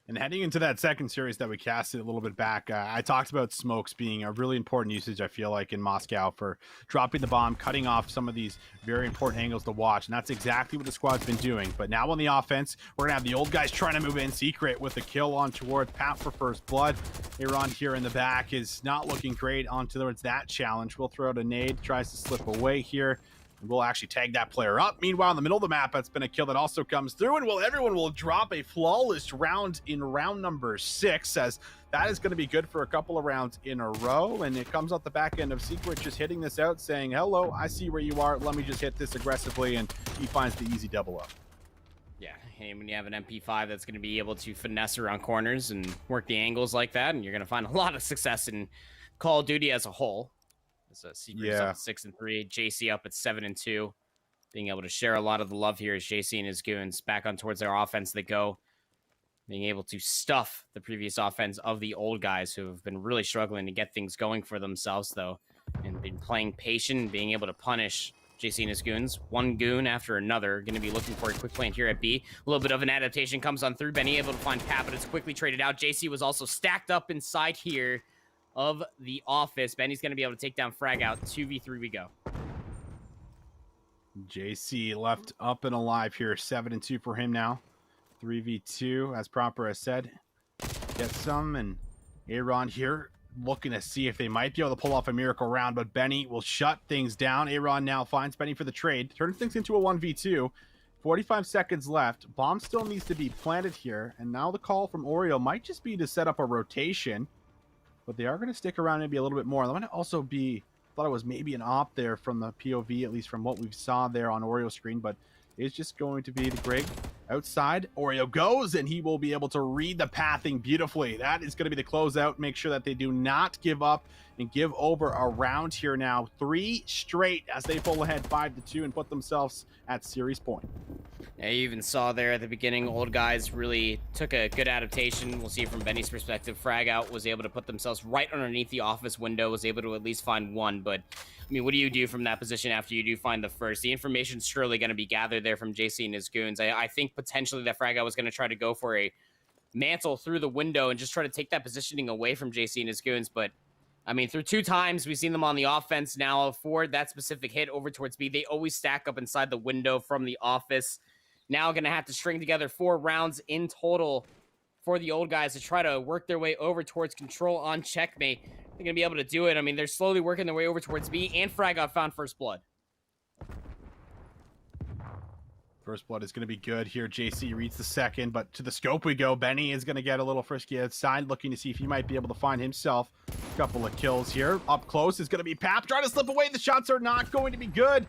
[SPEAKER 1] And heading into that second series that we casted a little bit back, I talked about smokes being a really important usage, I feel like, in Moscow for dropping the bomb, cutting off some of these very important angles to watch. And that's exactly what the squad's been doing. But now on the offense, we're going to have the Old Guys trying to move in Secret with the kill on towards Pap for first blood. Aaron here in the back is not looking great on towards that challenge. We'll throw out a nade, tries to slip away here. We'll actually tag that player up. Meanwhile, in the middle of the map, that's been a kill that also comes through, and everyone will drop a flawless round in round number 6, as that is going to be good for a couple of rounds in a row. And it comes off the back end of Secret just hitting this out, saying, hello, I see where you are. Let me just hit this aggressively, and he finds the easy double up.
[SPEAKER 2] Yeah, and when you have an MP5 that's going to be able to finesse around corners and work the angles like that, and you're going to find a lot of success in Call of Duty as a whole. So Secret's up at 6-3, JC up at 7-2. Being able to share a lot of the love here as JC and his goons back on towards their offense they go. Being able to stuff the previous offense of the Old Guys who have been really struggling to get things going for themselves, though, and been playing patient and being able to punish JC and his goons. One goon after another. Going to be looking for a quick plant here at B. A little bit of an adaptation comes on through. Benny able to find Pat, but it's quickly traded out. JC was also stacked up inside here of the office. Benny's going to be able to take down Frag Out. 2v3 we go.
[SPEAKER 1] JC left up and alive here. 7-2 for him now. 3v2 as proper as said. Get some, and Aaron here looking to see if they might be able to pull off a miracle round, but Benny will shut things down. Aaron now finds Benny for the trade. Turns things into a 1v2. 45 seconds left. Bomb still needs to be planted here, and now the call from Oreo might just be to set up a rotation. But they are going to stick around maybe a little bit more. That might also be, thought it was maybe an op there from the POV, at least from what we saw there on Oreo screen, but it's just going to be the Greg outside. Oreo goes, and he will be able to read the pathing beautifully. That is going to be the closeout. Make sure that they do not give up and give over a round here now. 3 straight as they pull ahead 5-2 and put themselves at series point.
[SPEAKER 2] Yeah, you even saw there at the beginning, Old Guys really took a good adaptation. We'll see from Benny's perspective. Frag Out was able to put themselves right underneath the office window, was able to at least find one. But, I mean, what do you do from that position after you do find the first? The information's surely going to be gathered there from JC and his goons. I think potentially that Frag Out was going to try to go for a mantle through the window and just try to take that positioning away from JC and his goons. But, I mean, through 2 times, we've seen them on the offense now for that specific hit over towards B. They always stack up inside the window from the office. Now going to have to string together 4 rounds in total for the old guys to try to work their way over towards control on checkmate. They're going to be able to do it. I mean, they're slowly working their way over towards B, and Frag got found first blood.
[SPEAKER 3] First blood is going to be good here. JC reads the second, but to the scope we go. Benny is going to get a little frisky outside, looking to see if he might be able to find himself a couple of kills here. Up close is going to be Pap trying to slip away. The shots are not going to be good.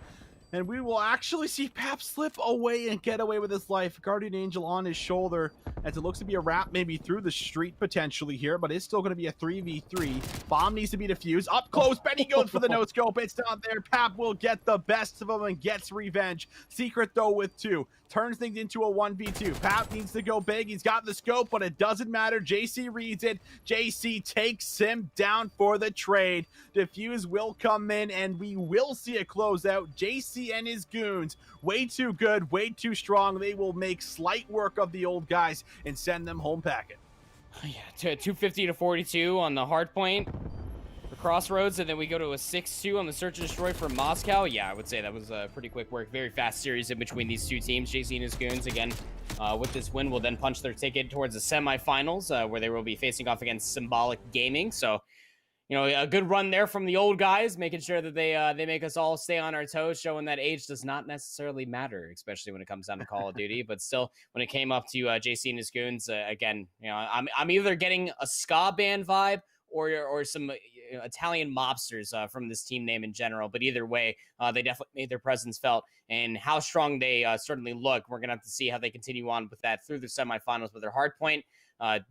[SPEAKER 3] And we will actually see Pap slip away and get away with his life. Guardian Angel on his shoulder, as it looks to be a wrap maybe through the street potentially here, but it's still going to be a 3v3. Bomb needs to be defused. Up close, Benny goes for the no-scope. It's not there. Pap will get the best of him and gets revenge. Secret, though, with 2. Turns things into a 1v2. Pap needs to go big. He's got the scope, but it doesn't matter. JC reads it. JC takes him down for the trade. Defuse will come in, and we will see a closeout. JC and his goons, way too good, way too strong. They will make slight work of the old guys and send them home packing.
[SPEAKER 2] Yeah, to 250 to 42 on the hard point for Crossroads, and then we go to a 6-2 on the Search and Destroy for Moscow. Yeah, I would say that was a pretty quick work. Very fast series in between these two teams. JC and his goons, again, with this win, will then punch their ticket towards the semifinals, where they will be facing off against Symbolic Gaming. So, you know, a good run there from the old guys, making sure that they make us all stay on our toes, showing that age does not necessarily matter, especially when it comes down to Call of Duty. But still, when it came up to JC and his goons, again, you know, I'm either getting a ska band vibe or some Italian mobsters from this team name in general. But either way, they definitely made their presence felt, and how strong they certainly look. We're gonna have to see how they continue on with that through the semifinals with their hard point.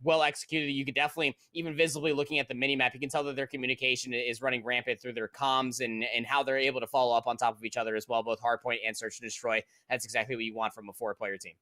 [SPEAKER 2] Well executed. You could definitely, even visibly looking at the minimap, you can tell that their communication is running rampant through their comms and how they're able to follow up on top of each other as well, both hardpoint and search and destroy. That's exactly what you want from a 4-player team.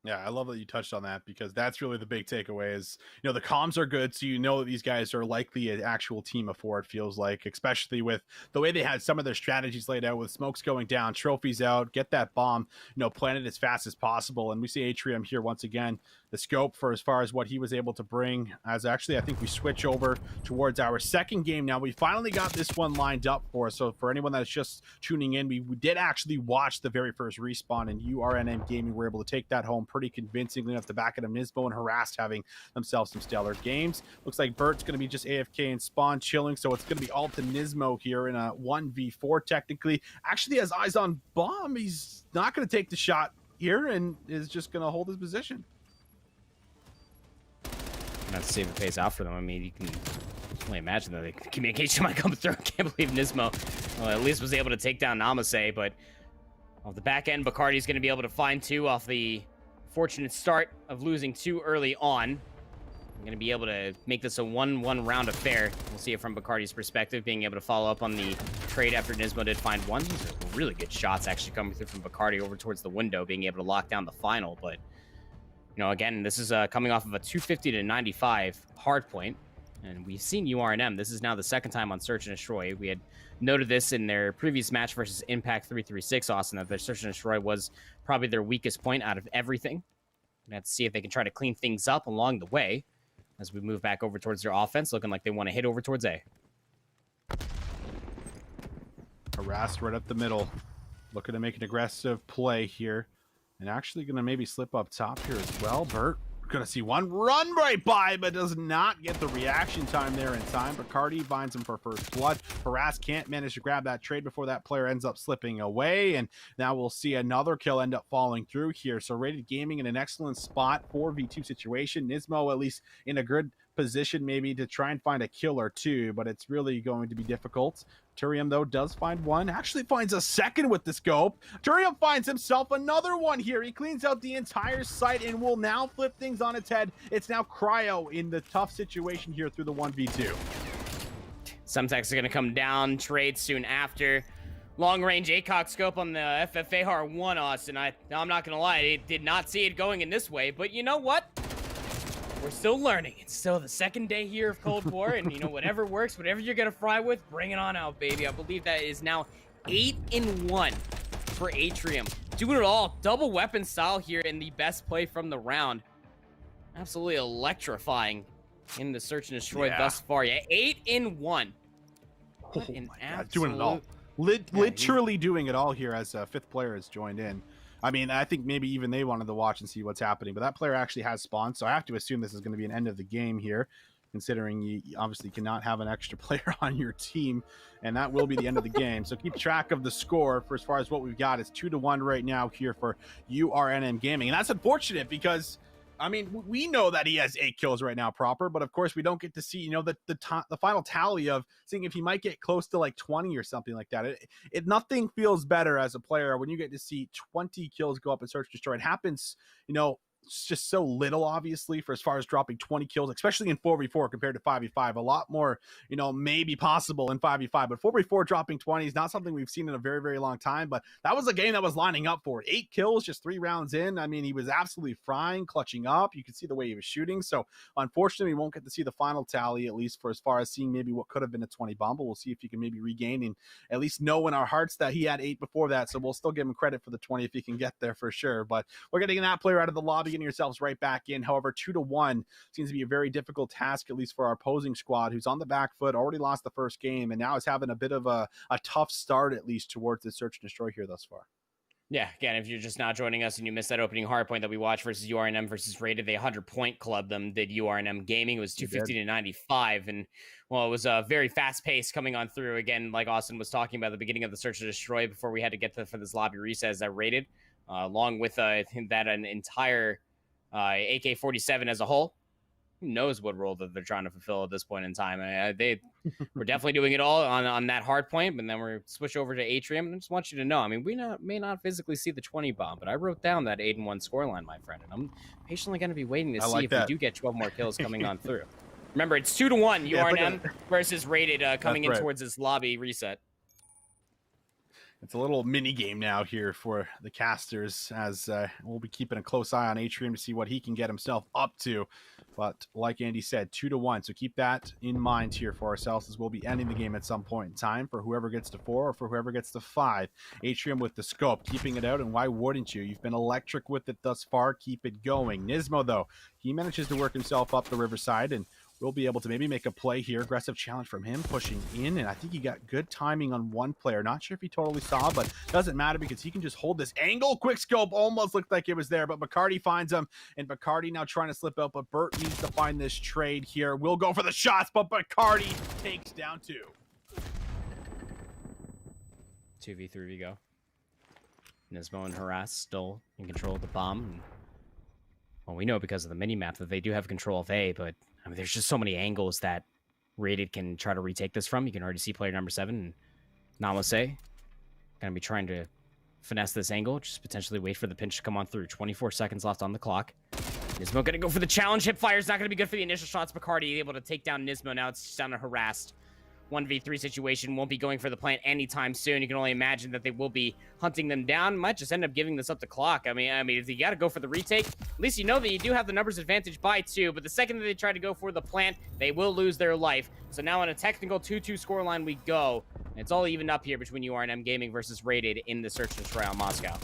[SPEAKER 3] Yeah, I love that you touched on that, because that's really the big takeaway is, you know, the comms are good, so you know that these guys are likely an actual team of 4, it feels like, especially with the way they had some of their strategies laid out with smokes going down, trophies out, get that bomb, you know, planted as fast as possible. And we see Atrium here once again, the scope for as far as what he was able to bring, as actually I think we switch over towards our second game now. We finally got this one lined up for us. So for anyone that's just tuning in, we did actually watch the very first respawn, and URNM Gaming were able to take that home pretty convincingly off the back of them. Nismo and Harassed having themselves some stellar games. Looks like Bert's going to be just AFK and spawn chilling, so it's going to be all to Nismo here in a 1v4 technically. Actually has eyes on bomb. He's not going to take the shot here and is just going to hold his position.
[SPEAKER 2] Not to see if it pays out for them. I mean, you can only imagine that the communication might come through. I can't believe Nismo at least was able to take down Namaste, but off the back end, Bacardi's going to be able to find 2 off the fortunate start of losing 2 early on. I'm going to be able to make this a 1-1 round affair. We'll see it from Bacardi's perspective, being able to follow up on the trade after Nismo did find 1. These are really good shots actually coming through from Bacardi over towards the window, being able to lock down the final, but you know, again, this is coming off of a 250 to 95 hard point, and we've seen URNM. This is now the second time on Search and Destroy. We had noted this in their previous match versus Impact 336, Austin, that their Search and Destroy was probably their weakest point out of everything. We have to see if they can try to clean things up along the way as we move back over towards their offense, looking like they want to hit over towards A.
[SPEAKER 3] Harassed right up the middle, looking to make an aggressive play here. And actually going to maybe slip up top here as well. Bert going to see one run right by, but does not get the reaction time there in time. Bacardi finds him for first blood. Harass can't manage to grab that trade before that player ends up slipping away. And now we'll see another kill end up falling through here. So Rated Gaming in an excellent spot, 4v2 situation. Nismo at least in a good position maybe to try and find a kill or 2, but it's really going to be difficult. Turium, though, does find 1. Actually finds a second with the scope. Turium finds himself another one here. He cleans out the entire site and will now flip things on its head. It's now Cryo in the tough situation here through the 1v2.
[SPEAKER 2] Semtex is going to come down, trade soon after. Long-range ACOG scope on the FFAR-1, Austin. I'm not going to lie, it did not see it going in this way, but you know what? We're still learning. It's still the second day here of Cold War, and you know, whatever works, whatever you're gonna fry with, bring it on out, baby. I believe that is now 8-1 for Atrium. Doing it all, double weapon style here in the best play from the round. Absolutely electrifying in the Search and Destroy thus far. Yeah, 8-1. What
[SPEAKER 3] an absolute... Doing it all. Literally doing it all here as a 5th player has joined in. I mean, I think maybe even they wanted to watch and see what's happening, but that player actually has spawned, so I have to assume this is going to be an end of the game here, considering you obviously cannot have an extra player on your team, and that will be the end of the game. So keep track of the score for as far as what we've got. It's 2-1 right now here for URNM Gaming, and that's unfortunate because I mean, we know that he has 8 kills right now proper, but of course we don't get to see, the final tally of seeing if he might get close to like 20 or something like that. Nothing feels better as a player when you get to see 20 kills go up in Search and Destroy. It happens, it's just so little, obviously, for as far as dropping 20 kills, especially in 4v4 compared to 5v5. A lot more, maybe possible in 5v5, but 4v4 dropping 20 is not something we've seen in a very, very long time. But that was a game that was lining up for it. 8 kills, just 3 rounds in. I mean, he was absolutely frying, clutching up. You could see the way he was shooting. So, unfortunately, we won't get to see the final tally, at least for as far as seeing maybe what could have been a 20 bomb. But we'll see if he can maybe regain and at least know in our hearts that he had 8 before that. So, we'll still give him credit for the 20 if he can get there for sure. But we're getting that player out of the lobby, getting yourselves right back in. However, 2-1 seems to be a very difficult task, at least for our opposing squad, who's on the back foot, already lost the first game, and now is having a bit of a tough start, at least towards the Search and Destroy here thus far.
[SPEAKER 2] Yeah, again, if you're just now joining us and you missed that opening hardpoint that we watched versus URNM versus Rated, they 100-point club them, did URNM Gaming. It was 250-95, and, well, it was a very fast pace coming on through. Again, like Austin was talking about, the beginning of the Search and Destroy before we had to get for this lobby reset that Rated, along with that an entire AK-47 as a whole. Who knows what role that they're trying to fulfill at this point in time. They were definitely doing it all on that hard point, but then we're switch over to Atrium. And I just want you to know, I mean, may not physically see the 20 bomb, but I wrote down that 8-1 scoreline, my friend, and I'm patiently going to be waiting to see if we do get 12 more kills coming on through. Remember, it's 2-1 URNM versus Rated coming in towards this lobby reset.
[SPEAKER 3] It's a little mini game now here for the casters, as we'll be keeping a close eye on Atrium to see what he can get himself up to. But like Andy said, 2-1. So keep that in mind here for ourselves, as we'll be ending the game at some point in time for whoever gets to 4 or for whoever gets to 5. Atrium with the scope, keeping it out, and why wouldn't you? You've been electric with it thus far. Keep it going. Nismo, though, he manages to work himself up the riverside, and we'll be able to maybe make a play here. Aggressive challenge from him, pushing in, and I think he got good timing on one player. Not sure if he totally saw, but doesn't matter because he can just hold this angle. Quick scope almost looked like it was there, but Bacardi finds him, and Bacardi now trying to slip out, but Burt needs to find this trade here. We'll go for the shots, but Bacardi takes down 2.
[SPEAKER 2] 2v3 we go. Nismo and Harass still in control of the bomb. Well, we know because of the mini-map that they do have control of A, but I mean, there's just so many angles that Rated can try to retake this from. You can already see player number 7, Namaste, going to be trying to finesse this angle, just potentially wait for the pinch to come on through. 24 seconds left on the clock. Nismo going to go for the challenge. Hip fire is not going to be good for the initial shots. Bacardi able to take down Nismo. Now it's just down to Harassed. 1v3 situation, won't be going for the plant anytime soon. You can only imagine that they will be hunting them down. Might just end up giving this up to clock. I mean, if you got to go for the retake, at least you know that you do have the numbers advantage by 2, but the second that they try to go for the plant, they will lose their life. So now on a technical 2-2 scoreline we go. And it's all even up here between URNM Gaming versus Rated in the Search and Destroy on Moscow.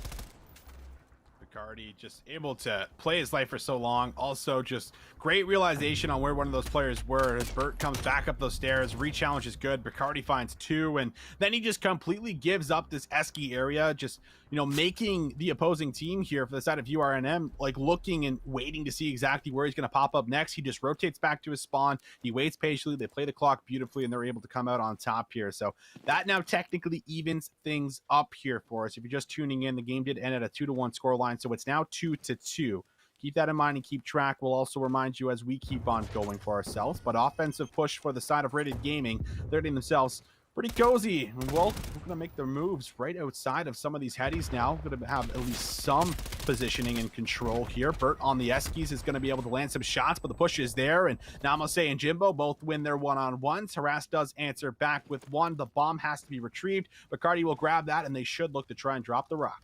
[SPEAKER 3] Bacardi just able to play his life for so long. Also, just great realization on where one of those players were. As Burt comes back up those stairs, re-challenge is good. Bacardi finds 2, and then he just completely gives up this Esky area, just, making the opposing team here for the side of URNM, like, looking and waiting to see exactly where he's going to pop up next. He just rotates back to his spawn. He waits patiently. They play the clock beautifully, and they're able to come out on top here. So that now technically evens things up here for us. If you're just tuning in, the game did end at a 2-1 scoreline. So it's now 2-2. Keep that in mind and keep track. We'll also remind you as we keep on going for ourselves. But offensive push for the side of Rated Gaming. They're getting themselves pretty cozy. Well, we're going to make their moves right outside of some of these headies now. We're going to have at least some positioning and control here. Burt on the Eskies is going to be able to land some shots, but the push is there. And Namaste and Jimbo both win their one-on-ones. Harass does answer back with 1. The bomb has to be retrieved. Bacardi will grab that, and they should look to try and drop the rock.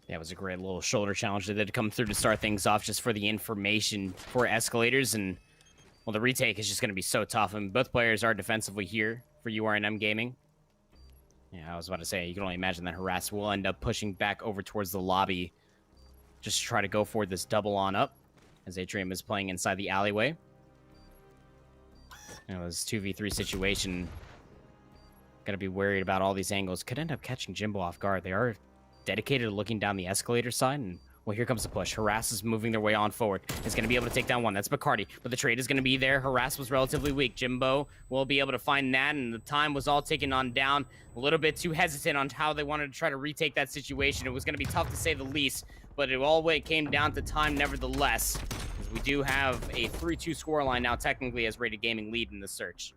[SPEAKER 2] Yeah, it was a great little shoulder challenge that did come through to start things off just for the information for Escalators. And, well, the retake is just going to be so tough. And both players are defensively here for URNM Gaming. Yeah, I was about to say, you can only imagine that Harass will end up pushing back over towards the lobby just to try to go for this double on up as Atrium is playing inside the alleyway. It was 2v3 situation. Got to be worried about all these angles. Could end up catching Jimbo off guard. They are dedicated to looking down the escalator side, and well, here comes the push. Harass is moving their way on forward. Is going to be able to take down one. That's Bacardi. But the trade is going to be there. Harass was relatively weak. Jimbo will be able to find that, and the time was all taken on down. A little bit too hesitant on how they wanted to try to retake that situation. It was going to be tough to say the least, but it came down to time nevertheless. As we do have a 3-2 scoreline now, technically, as Rated Gaming lead in the search.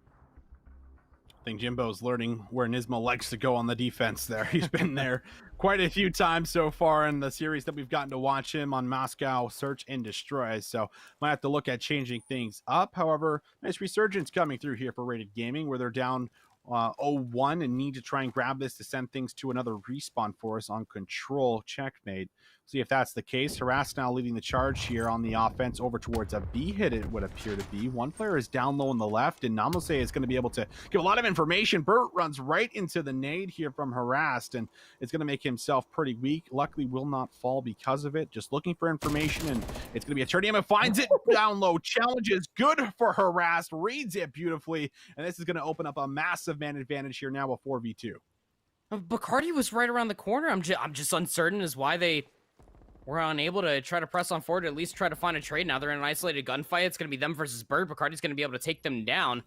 [SPEAKER 3] I think Jimbo's learning where Nismo likes to go on the defense there. He's been there quite a few times so far in the series that we've gotten to watch him on Moscow Search and Destroy. So might have to look at changing things up. However, nice resurgence coming through here for Rated Gaming, where they're down 0-1 and need to try and grab this to send things to another respawn for us on Control. Checkmate. See if that's the case. Harass now leading the charge here on the offense over towards a B hit, it would appear to be. One player is down low on the left, and Namose is going to be able to give a lot of information. Burt runs right into the nade here from Harassed, and it's going to make himself pretty weak. Luckily, will not fall because of it. Just looking for information, and it's going to be a Totino. Finds it down low. Challenge is good for Harassed. Reads it beautifully, and this is going to open up a massive man advantage here now, a 4v2.
[SPEAKER 2] Bacardi was right around the corner. I'm just uncertain as why they were unable to try to press on forward, at least try to find a trade. Now they're in an isolated gunfight. It's going to be them versus Bird. Bacardi's going to be able to take them down.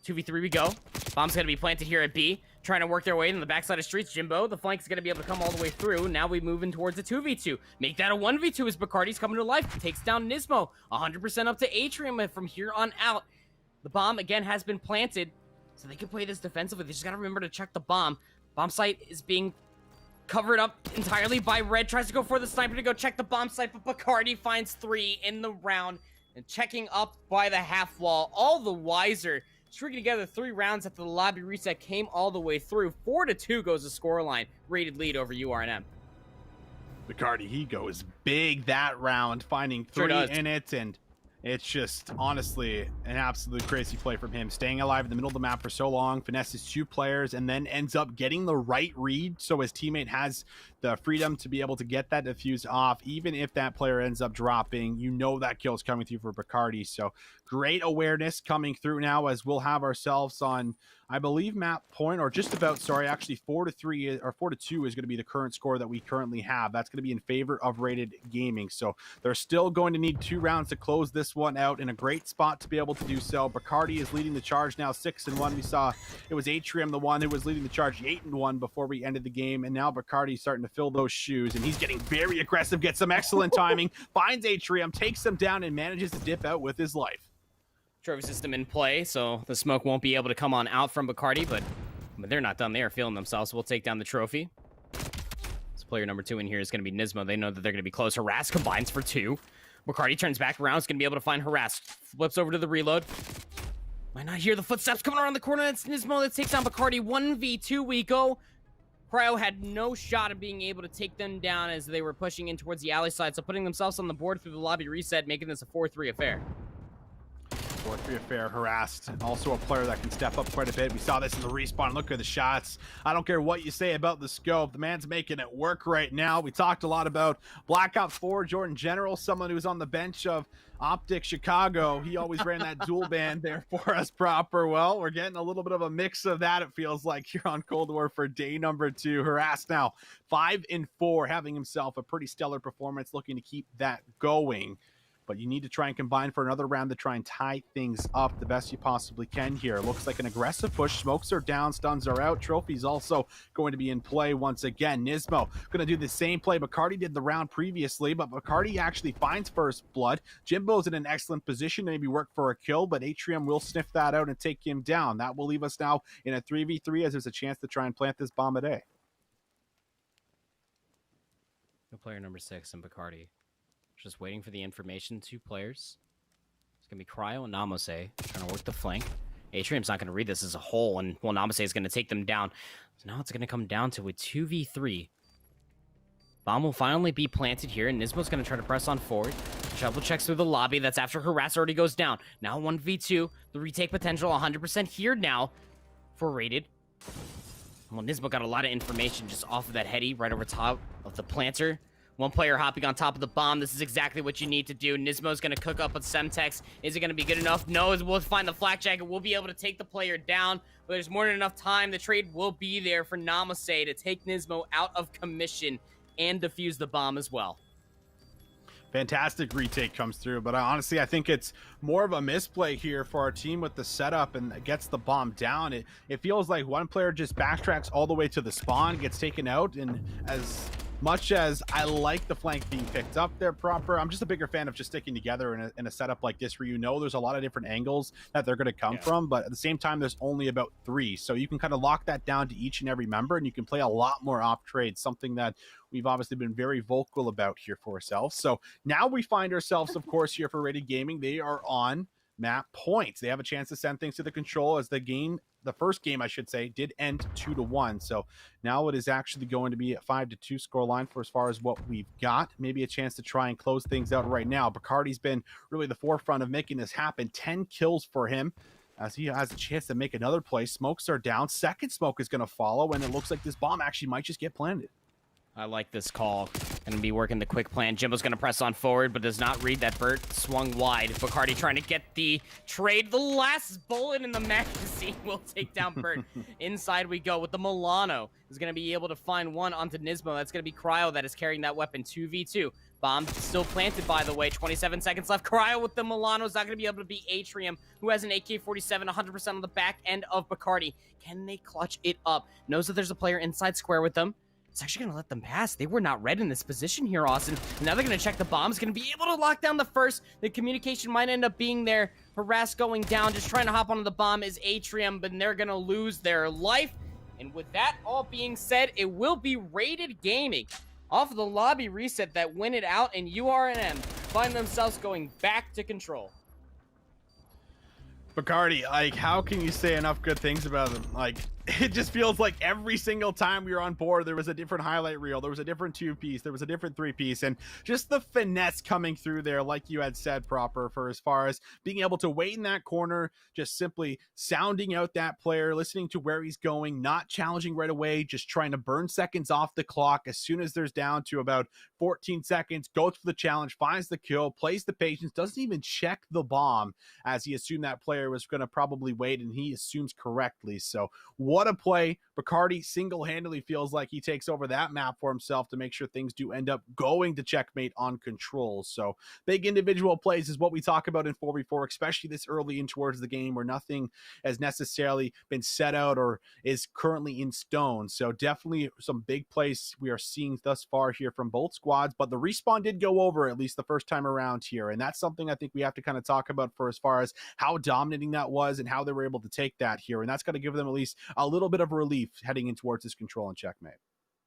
[SPEAKER 2] 2v3 we go. Bomb's going to be planted here at B, trying to work their way in the backside of streets. Jimbo, the flank is going to be able to come all the way through. Now we move in towards a 2v2. Make that a 1v2 as Bacardi's coming to life. Takes down Nismo. 100% up to Atrium, and from here on out, the bomb, again, has been planted, so they can play this defensively. They just got to remember to check the bomb. Bomb site is being covered up entirely by Red. Tries to go for the sniper to go check the bomb site, but Bacardi finds 3 in the round and checking up by the half wall. All the wiser. Stringing together 3 rounds after the lobby reset came all the way through. 4-2 goes the scoreline. Rated lead over URNM.
[SPEAKER 3] Bacardi, he goes big that round, finding 3 in it, and it's just honestly an absolute crazy play from him. Staying alive in the middle of the map for so long, finesses 2 players, and then ends up getting the right read so his teammate has the freedom to be able to get that defuse off. Even if that player ends up dropping, you know that kill is coming through for Bacardi. So great awareness coming through now, as we'll have ourselves on, I believe, map point, or just about, sorry, actually 4-3 or 4-2 is going to be the current score that we currently have. That's going to be in favor of Rated Gaming. So they're still going to need 2 rounds to close this one out, in a great spot to be able to do so. Bacardi is leading the charge now, 6-1. We saw it was Atrium, the one who was leading the charge, 8-1 before we ended the game, and now Bacardi starting to fill those shoes, and he's getting very aggressive, gets some excellent timing, finds Atrium, takes him down, and manages to dip out with his life.
[SPEAKER 2] Trophy system in play, so the smoke won't be able to come on out from Bacardi, but they're not done. They are feeling themselves, so we'll take down the trophy. So player number 2 in here is going to be Nismo. They know that they're going to be close. Harass combines for 2. Bacardi turns back around. Is going to be able to find Harass. Flips over to the reload. Might not hear the footsteps coming around the corner. It's Nismo that takes down Bacardi. 1v2 we go. Cryo had no shot at being able to take them down as they were pushing in towards the alley side, so putting themselves on the board through the lobby reset, making this a 4-3 affair.
[SPEAKER 3] 4-3 affair. Harassed, also a player that can step up quite a bit. We saw this in the respawn. Look at the shots. I don't care what you say about the scope. The man's making it work right now. We talked a lot about Black Ops 4, Jordan General, someone who's on the bench of Optic Chicago. He always ran that dual band there for us proper. Well, we're getting a little bit of a mix of that, it feels like, here on Cold War for day number 2. Harassed now 5-4, having himself a pretty stellar performance, looking to keep that going. But you need to try and combine for another round to try and tie things up the best you possibly can here. Looks like an aggressive push. Smokes are down, stuns are out. Trophy's also going to be in play once again. Nismo going to do the same play Bacardi did the round previously, but Bacardi actually finds first blood. Jimbo's in an excellent position to maybe work for a kill, but Atrium will sniff that out and take him down. That will leave us now in a 3v3 as there's a chance to try and plant this bomb at A.
[SPEAKER 2] Player number 6 and Bacardi. Just waiting for the information. 2 players. It's going to be Cryo and Namose trying to work the flank. Atrium's not going to read this as a whole, and well, Namose is going to take them down. So now it's going to come down to a 2v3. Bomb will finally be planted here, and Nismo's going to try to press on forward. Shovel checks through the lobby. That's after Harass already goes down. Now 1v2. The retake potential 100% here now for Rated. Well, Nismo got a lot of information just off of that heady right over top of the planter. One player hopping on top of the bomb. This is exactly what you need to do. Nismo's going to cook up with Semtex. Is it going to be good enough? No, we'll find the flak jacket. We'll be able to take the player down, but there's more than enough time. The trade will be there for Namaste to take Nismo out of commission and defuse the bomb as well.
[SPEAKER 3] Fantastic retake comes through, but honestly, I think it's more of a misplay here for our team with the setup and gets the bomb down. It feels like one player just backtracks all the way to the spawn, gets taken out, and as much as I like the flank being picked up there proper, I'm just a bigger fan of just sticking together in a setup like this where you know there's a lot of different angles that they're going to come from, but at the same time, there's only about 3. So you can kind of lock that down to each and every member, and you can play a lot more off trades, something that we've obviously been very vocal about here for ourselves. So now we find ourselves, of course, here for Rated Gaming. They are on map points. They have a chance to send things to the control as the first game, I should say, did end 2-1. So now it is actually going to be a 5-2 scoreline for as far as what we've got. Maybe a chance to try and close things out right now. Bacardi's been really the forefront of making this happen. 10 kills for him as he has a chance to make another play. Smokes are down. Second smoke is going to follow, and it looks like this bomb actually might just get planted.
[SPEAKER 2] I like this call. Gonna be working the quick plan. Jimbo's gonna press on forward, but does not read that Burt swung wide. Bacardi trying to get the trade. The last bullet in the magazine will take down Burt. Inside we go with the Milano. Is gonna be able to find one onto Nismo. That's gonna be Cryo that is carrying that weapon. 2v2. Bomb still planted, by the way. 27 seconds left. Cryo with the Milano is not going to be able to beat Atrium, who has an AK-47, 100% on the back end of Bacardi. Can they clutch it up? Knows that there's a player inside square with them. It's actually going to let them pass. They were not read in this position here, Austin. Now they're going to check the bombs. Going to be able to lock down the first. The communication might end up being there. Harass going down. Just trying to hop onto the bomb is Atrium, but they're going to lose their life. And with that all being said, it will be Rated Gaming off of the lobby reset that win it out, and URNM find themselves going back to control.
[SPEAKER 3] Bacardi, like, how can you say enough good things about them? Like, it just feels like every single time we were on board, there was a different highlight reel, there was a different 2-piece, there was a different 3-piece, and just the finesse coming through there, like you had said, proper, for as far as being able to wait in that corner, just simply sounding out that player, listening to where he's going, not challenging right away, just trying to burn seconds off the clock. As soon as there's down to about 14 seconds, goes for the challenge, finds the kill, plays the patience, doesn't even check the bomb, as he assumed that player was going to probably wait, and he assumes correctly. So what a play. Bacardi single-handedly feels like he takes over that map for himself to make sure things do end up going to checkmate on control. So big individual plays is what we talk about in 4v4, especially this early in towards the game where nothing has necessarily been set out or is currently in stone. So definitely some big plays we are seeing thus far here from both squads, but the respawn did go over at least the first time around here, and that's something I think we have to kind of talk about for as far as how dominating that was and how they were able to take that here, and that's got to give them at least a little bit of relief heading in towards this control and checkmate.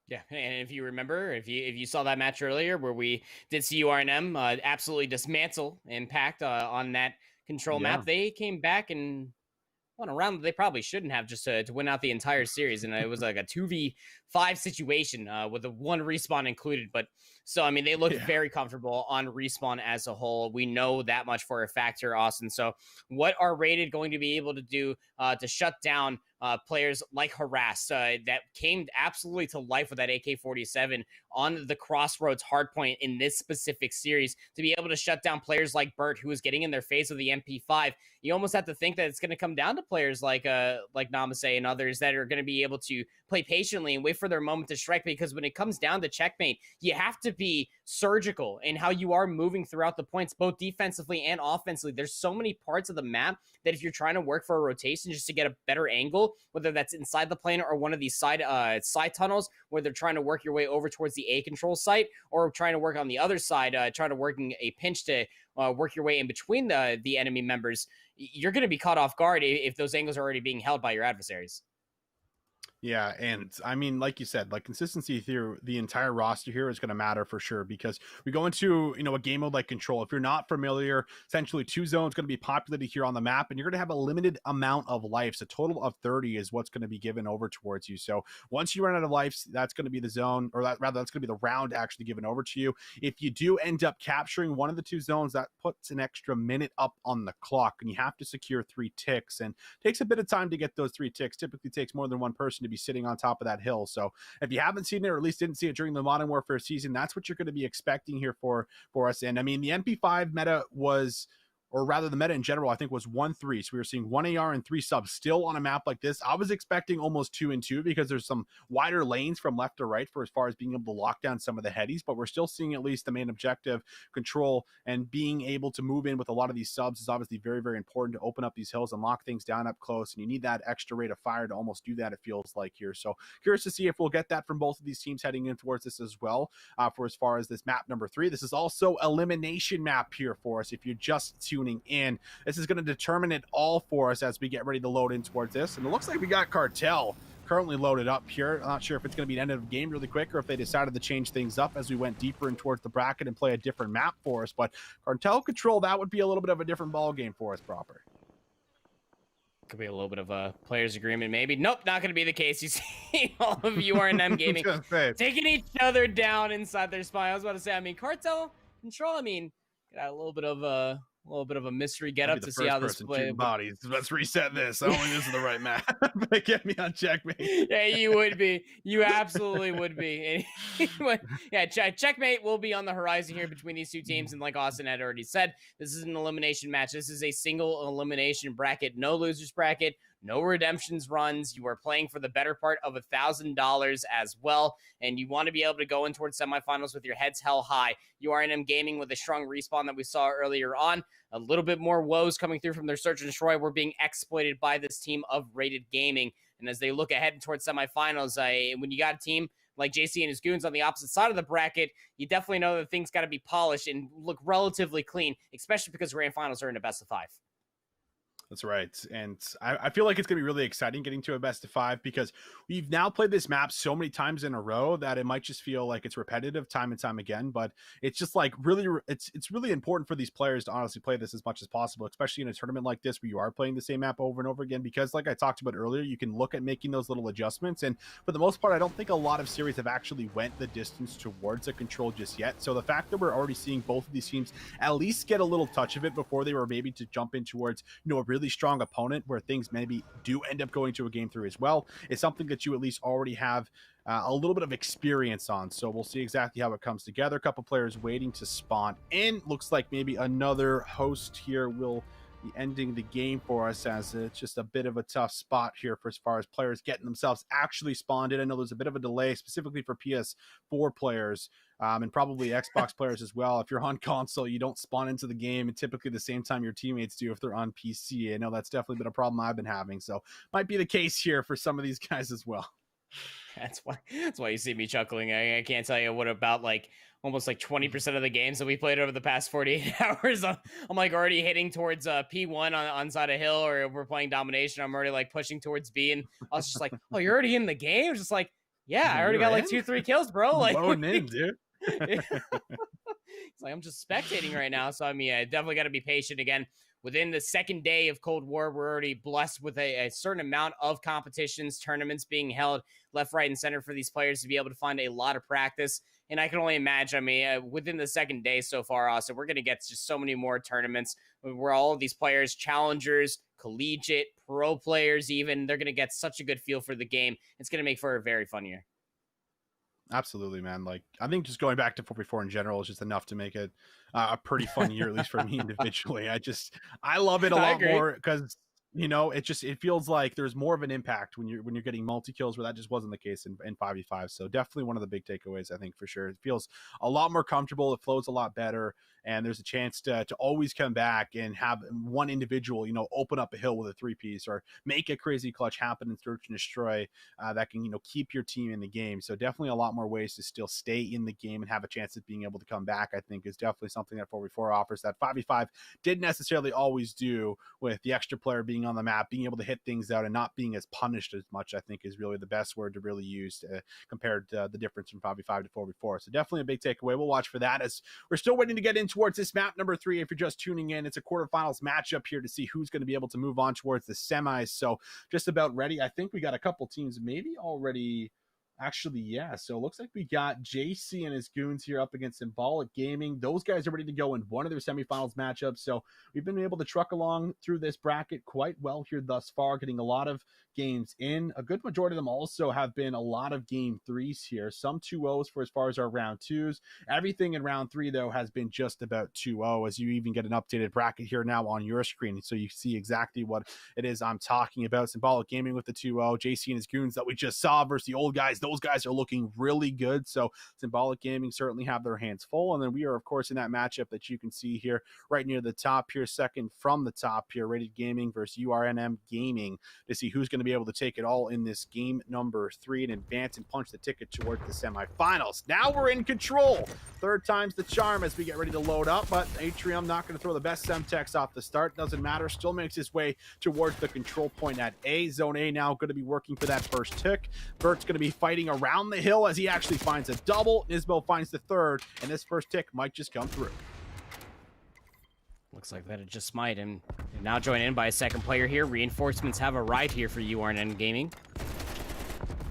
[SPEAKER 2] Yeah, and if you remember, if you saw that match earlier where we did see URNM absolutely dismantle Impact on that control map, they came back and won a round that they probably shouldn't have, just to win out the entire series, and it was like a 2v5 situation with the one respawn included. But so, I mean, they looked very comfortable on respawn as a whole. We know that much for a factor, Austin. So what are Rated going to be able to do to shut down players like Harass that came absolutely to life with that AK-47 on the Crossroads hardpoint in this specific series, to be able to shut down players like Burt, who is getting in their face with the MP5? You almost have to think that it's going to come down to players like Namaste and others that are going to be able to play patiently and wait for their moment to strike, because when it comes down to checkmate, you have to be surgical in how you are moving throughout the points, both defensively and offensively. There's so many parts of the map that if you're trying to work for a rotation just to get a better angle, whether that's inside the plane or one of these side tunnels where they're trying to work your way over towards the A control site, or trying to work on the other side, trying to working a pinch to work your way in between the enemy members, you're going to be caught off guard if those angles are already being held by your adversaries.
[SPEAKER 3] Yeah, and I mean, like you said, like consistency through the entire roster here is going to matter for sure, because we go into, a game mode like Control. If you're not familiar, essentially 2 zones going to be populated here on the map, and you're going to have a limited amount of lives. A total of 30 is what's going to be given over towards you. So once you run out of lives, that's going to be the zone, or that's going to be the round actually given over to you. If you do end up capturing one of the 2 zones, that puts an extra minute up on the clock, and you have to secure 3 ticks, and it takes a bit of time to get those 3 ticks. Typically takes more than one person to be be sitting on top of that hill. So if you haven't seen it, or at least didn't see it during the Modern Warfare season, that's what you're going to be expecting here for us. And I mean, the MP5 meta was, or rather the meta in general, I think was 1-3. So we were seeing 1 AR and 3 subs still on a map like this. I was expecting almost 2 and 2 because there's some wider lanes from left to right for as far as being able to lock down some of the headies, but we're still seeing at least the main objective control, and being able to move in with a lot of these subs is obviously very, very important to open up these hills and lock things down up close. And you need that extra rate of fire to almost do that, it feels like here. So curious to see if we'll get that from both of these teams heading in towards this as well. For as far as this map number 3, this is also elimination map here for us. If you're just tuning in, this is going to determine it all for us as we get ready to load in towards this. And it looks like we got Cartel currently loaded up here. I'm not sure if it's going to be an end of the game really quick, or if they decided to change things up as we went deeper in towards the bracket and play a different map for us. But Cartel Control, that would be a little bit of a different ball game for us proper.
[SPEAKER 2] Could be a little bit of a players agreement, maybe. Nope, not going to be the case. You see all of URNM Gaming taking each other down inside their spine. I was about to say, I mean, Cartel Control, I mean, got a little bit of a mystery get up to see how this plays.
[SPEAKER 3] Bodies. Let's reset this. I don't think this is the right map. Get me on checkmate.
[SPEAKER 2] Yeah, you would be. You absolutely would be. Yeah, checkmate will be on the horizon here between these two teams. And like Austin had already said, this is an elimination match. This is a single elimination bracket, no losers bracket, no redemptions runs. You are playing for the better part of $1,000 as well. And you want to be able to go in towards semifinals with your heads held high. URNM Gaming with a strong respawn that we saw earlier on. A little bit more woes coming through from their search and destroy. We're being exploited by this team of Rated Gaming. And as they look ahead towards semifinals, when you got a team like JC and his goons on the opposite side of the bracket, you definitely know that things got to be polished and look relatively clean, especially because grand finals are in a best of 5.
[SPEAKER 3] That's right. And I feel like it's going to be really exciting getting to a best of 5, because we've now played this map so many times in a row that it might just feel like it's repetitive time and time again. But it's just like really, it's really important for these players to honestly play this as much as possible, especially in a tournament like this where you are playing the same map over and over again, because like I talked about earlier, you can look at making those little adjustments. And for the most part, I don't think a lot of series have actually went the distance towards a control just yet. So the fact that we're already seeing both of these teams at least get a little touch of it before they were maybe to jump in towards, a really strong opponent where things maybe do end up going to a game 3 as well, is something that you at least already have a little bit of experience on. So we'll see exactly how it comes together. A couple players waiting to spawn in. Looks like maybe another host here will be ending the game for us, as it's just a bit of a tough spot here for as far as players getting themselves actually spawned in. I know there's a bit of a delay specifically for PS4 players, and probably Xbox players as well. If you're on console, you don't spawn into the game and typically the same time your teammates do if they're on PC. I know that's definitely been a problem I've been having, so might be the case here for some of these guys as well.
[SPEAKER 2] That's why you see me chuckling. I can't tell you what about like almost like 20% of the games that we played over the past 48 hours. I'm like already hitting towards P1 on side of hill, or we're playing domination. I'm already like pushing towards B, and I was just like, oh, you're already in the game? Just like, yeah, I already got like 2-3 kills, bro. Like,
[SPEAKER 3] loading in, dude.
[SPEAKER 2] It's like I'm just spectating right now. So I mean, I definitely got to be patient again. Within the second day of Cold War, we're already blessed with a certain amount of competitions, tournaments being held left, right, and center for these players to be able to find a lot of practice. And I can only imagine, I mean, within the second day so far, Austin, we're going to get just so many more tournaments where all of these players, challengers, collegiate, pro players even, they're going to get such a good feel for the game. It's going to make for a very fun year.
[SPEAKER 3] Absolutely, man. Like, I think just going back to 4v4 in general is just enough to make it a pretty fun year, at least for me individually. I love it a lot more because, it feels like there's more of an impact when you're getting multi kills, where that just wasn't the case in 5v5. So definitely one of the big takeaways, I think, for sure. It feels a lot more comfortable. It flows a lot better. And there's a chance to always come back and have one individual, open up a hill with a 3-piece or make a crazy clutch happen in search and destroy that can, keep your team in the game. So definitely a lot more ways to still stay in the game and have a chance of being able to come back, I think, is definitely something that 4v4 offers that 5v5 didn't necessarily always do, with the extra player being on the map, being able to hit things out and not being as punished as much, I think is really the best word to really use compared to the difference from 5v5 to 4v4. So definitely a big takeaway. We'll watch for that as we're still waiting to get into towards this map number 3. If you're just tuning in, it's a quarterfinals matchup here to see who's going to be able to move on towards the semis. So just about ready. I think we got a couple teams maybe already Actually, yeah. So it looks like we got JC and his goons here up against Symbolic Gaming. Those guys are ready to go in one of their semifinals matchups. So we've been able to truck along through this bracket quite well here thus far, getting a lot of games in. A good majority of them also have been a lot of game threes here. Some 2-0s for as far as our round twos. Everything in round three, though, has been just about 2-0, as you even get an updated bracket here now on your screen. So you see exactly what it is I'm talking about. Symbolic Gaming with the 2-0. JC and his goons that we just saw versus the old guys. Those guys are looking really good. So Symbolic Gaming certainly have their hands full. And then we are, of course, in that matchup that you can see here right near the top here, second from the top here, Rated Gaming versus URNM Gaming, to see who's going to be able to take it all in this game number 3 and advance and punch the ticket towards the semifinals. Now we're in control. Third time's the charm as we get ready to load up, but Atrium not going to throw the best Semtex off the start. Doesn't matter. Still makes his way towards the control point at A. Zone A now going to be working for that first tick. Bert's going to be fighting around the hill as he actually finds a double. Nismo finds the third, and this first tick might just come through.
[SPEAKER 2] Looks like that it just might, and now joined in by a second player here. Reinforcements have arrived here for URNN Gaming.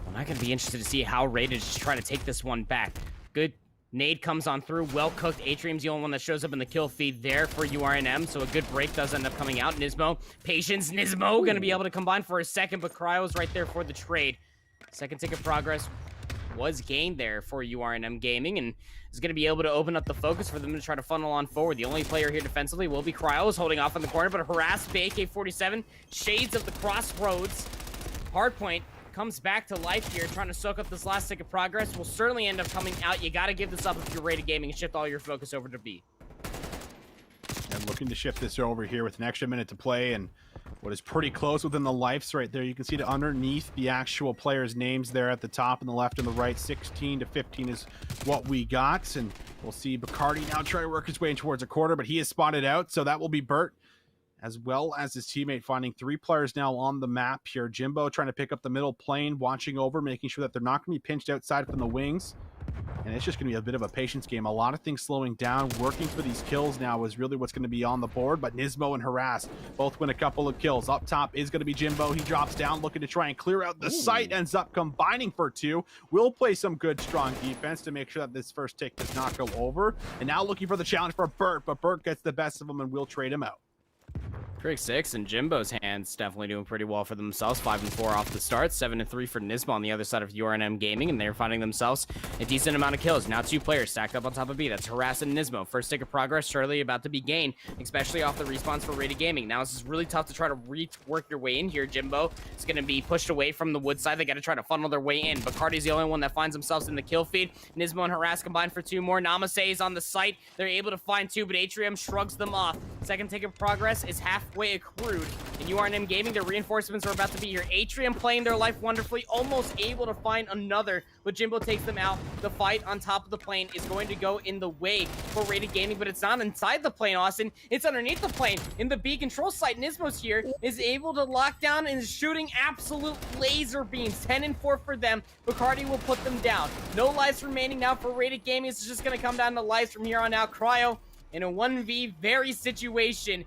[SPEAKER 2] Well, I'm going to be interested to see how Rated just try to take this one back. Good nade comes on through, well cooked. Atrium's the only one that shows up in the kill feed there for URNM, so a good break does end up coming out. Nismo, patience, Nismo going to be able to combine for a second, but Cryo's right there for the trade. Second tick of progress was gained there for URNM Gaming, and is going to be able to open up the focus for them to try to funnel on forward. The only player here defensively will be Cryos, holding off in the corner, but harassed by AK-47. Shades of the Crossroads. Hardpoint comes back to life here, trying to soak up this last tick of progress. Will certainly end up coming out. You got to give this up if you're Rated Gaming and shift all your focus over to B.
[SPEAKER 3] And looking to shift this over here with an extra minute to play, and what is pretty close within the lives right there. You can see it underneath the actual players' names there at the top and the left and the right. 16 to 15 is what we got, and we'll see Bacardi now try to work his way in towards a quarter, but he is spotted out, so that will be Bert, as well as his teammate, finding 3 players now on the map here. Jimbo trying to pick up the middle plane, watching over, making sure that they're not going to be pinched outside from the wings. And it's just going to be a bit of a patience game. A lot of things slowing down. Working for these kills now is really what's going to be on the board. But Nismo and Harass both win a couple of kills. Up top is going to be Jimbo. He drops down, looking to try and clear out the site. Ends up combining for 2. Will play some good, strong defense to make sure that this first tick does not go over. And now looking for the challenge for Bert. But Bert gets the best of him and will trade him out.
[SPEAKER 2] Trick 6 and Jimbo's hands definitely doing pretty well for themselves. 5 and 4 off the start. 7 and 3 for Nismo on the other side of URNM Gaming, and they're finding themselves a decent amount of kills. Now 2 players stacked up on top of B. That's Harass and Nismo. First tick of progress surely about to be gained, especially off the respawns for Rated Gaming. Now this is really tough to try to work your way in here. Jimbo is going to be pushed away from the wood side. They got to try to funnel their way in. Bacardi's the only one that finds themselves in the kill feed. Nismo and Harass combined for 2 more. Namaste is on the site. They're able to find 2, but Atrium shrugs them off. Second tick of progress is halfway accrued. In URNM Gaming, their reinforcements are about to be here. Atrium playing their life wonderfully, almost able to find another, but Jimbo takes them out. The fight on top of the plane is going to go in the way for Rated Gaming, but it's not inside the plane, Austin. It's underneath the plane. In the B control site, Nismo's here, is able to lock down and is shooting absolute laser beams. 10 and 4 for them. Bacardi will put them down. No lives remaining now for Rated Gaming. It's just going to come down to lives from here on out. Cryo in a 1v very situation.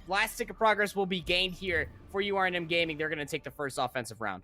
[SPEAKER 2] Last tick of progress will be gained here for URNM Gaming. They're going to take the first offensive round.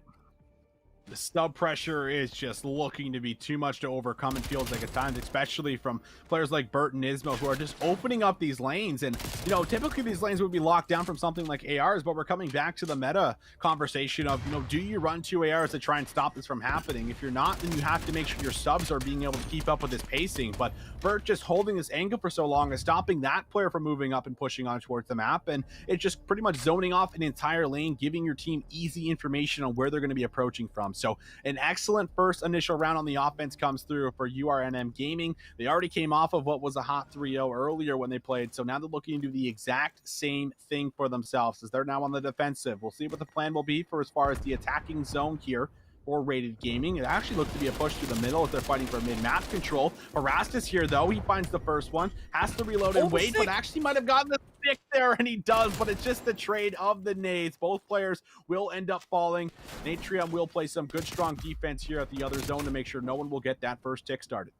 [SPEAKER 3] The stub pressure is just looking to be too much to overcome, it feels like at times, especially from players like Bert and Nismo, who are just opening up these lanes. And, you know, typically these lanes would be locked down from something like ARs, but we're coming back to the meta conversation of, you know, do you run 2 ARs to try and stop this from happening? If you're not, then you have to make sure your subs are being able to keep up with this pacing. But Bert just holding this angle for so long is stopping that player from moving up and pushing on towards the map. And it's just pretty much zoning off an entire lane, giving your team easy information on where they're going to be approaching from. So an excellent first initial round on the offense comes through for URNM Gaming. They already came off of what was a hot 3-0 earlier when they played, so now they're looking to do the exact same thing for themselves as they're now on the defensive. We'll see what the plan will be for as far as the attacking zone here for Rated Gaming. It actually looks to be a push through the middle if they're fighting for mid-map control. Harassed is here, though. He finds the first one, has to reload and wait, but actually might have gotten the stick there, and he does, but it's just the trade of the nades. Both players will end up falling. Natrium will play some good, strong defense here at the other zone to make sure no one will get that first tick started.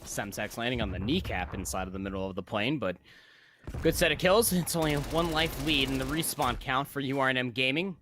[SPEAKER 2] Semtex landing on the kneecap inside of the middle of the plane, but good set of kills. It's only a 1 life lead in the respawn count for URNM Gaming.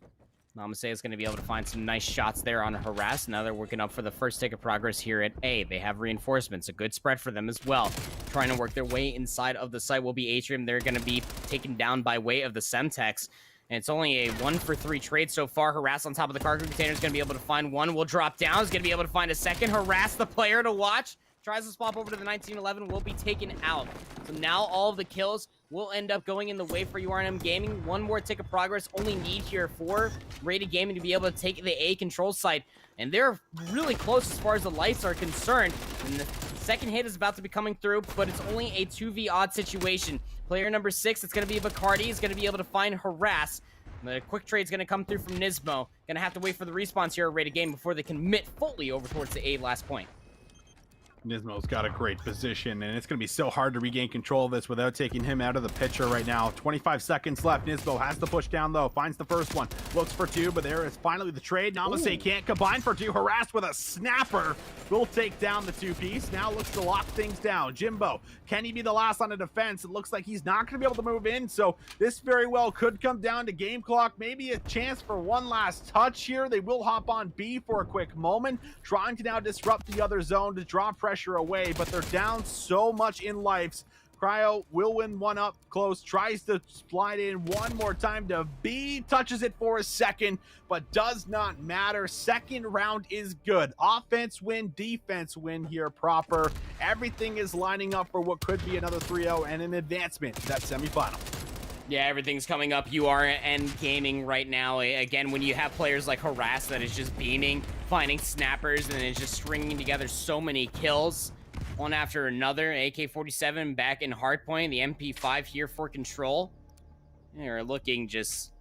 [SPEAKER 2] Namaste is going to be able to find some nice shots there on Harass. Now they're working up for the first tick of progress here at A. They have reinforcements, a good spread for them as well. Trying to work their way inside of the site will be Atrium. They're going to be taken down by way of the Semtex. And it's only a 1-for-3 trade so far. Harass on top of the cargo container is going to be able to find one. Will drop down. Is going to be able to find a second. Harass, the player to watch. Tries to swap over to the 1911. Will be taken out. So now all of the kills will end up going in the way for URNM Gaming. One more tick of progress. Only need here for Rated Gaming to be able to take the A control site. And they're really close as far as the lights are concerned. And the second hit is about to be coming through, but it's only a 2v odd situation. Player number 6, it's going to be Bacardi, is going to be able to find Harass. The quick trade's going to come through from Nismo. Going to have to wait for the respawns here at Rated Game before they can commit fully over towards the A last point.
[SPEAKER 3] Nismo's got a great position, and it's going to be so hard to regain control of this without taking him out of the picture right now. 25 seconds left. Nismo has the push down, though. Finds the first one. Looks for two, but there is finally the trade. Namaste can't combine for two. Harassed with a snapper. Will take down the two-piece. Now looks to lock things down. Jimbo, can he be the last on a defense? It looks like he's not going to be able to move in, so this very well could come down to game clock. Maybe a chance for one last touch here. They will hop on B for a quick moment, trying to now disrupt the other zone to draw pressure away, but they're down so much in lives. Cryo will win one up close, tries to slide in one more time to B, touches it for a second, but does not matter. Second round is good. Offense win, defense win here proper. Everything is lining up for what could be another 3-0 and an advancement to that semifinal.
[SPEAKER 2] Yeah, everything's coming up. URN Gaming right now. Again, when you have players like Harass that is just beaming, finding snappers, and it's just stringing together so many kills, one after another. AK-47 back in hardpoint. The MP5 here for control. They're looking just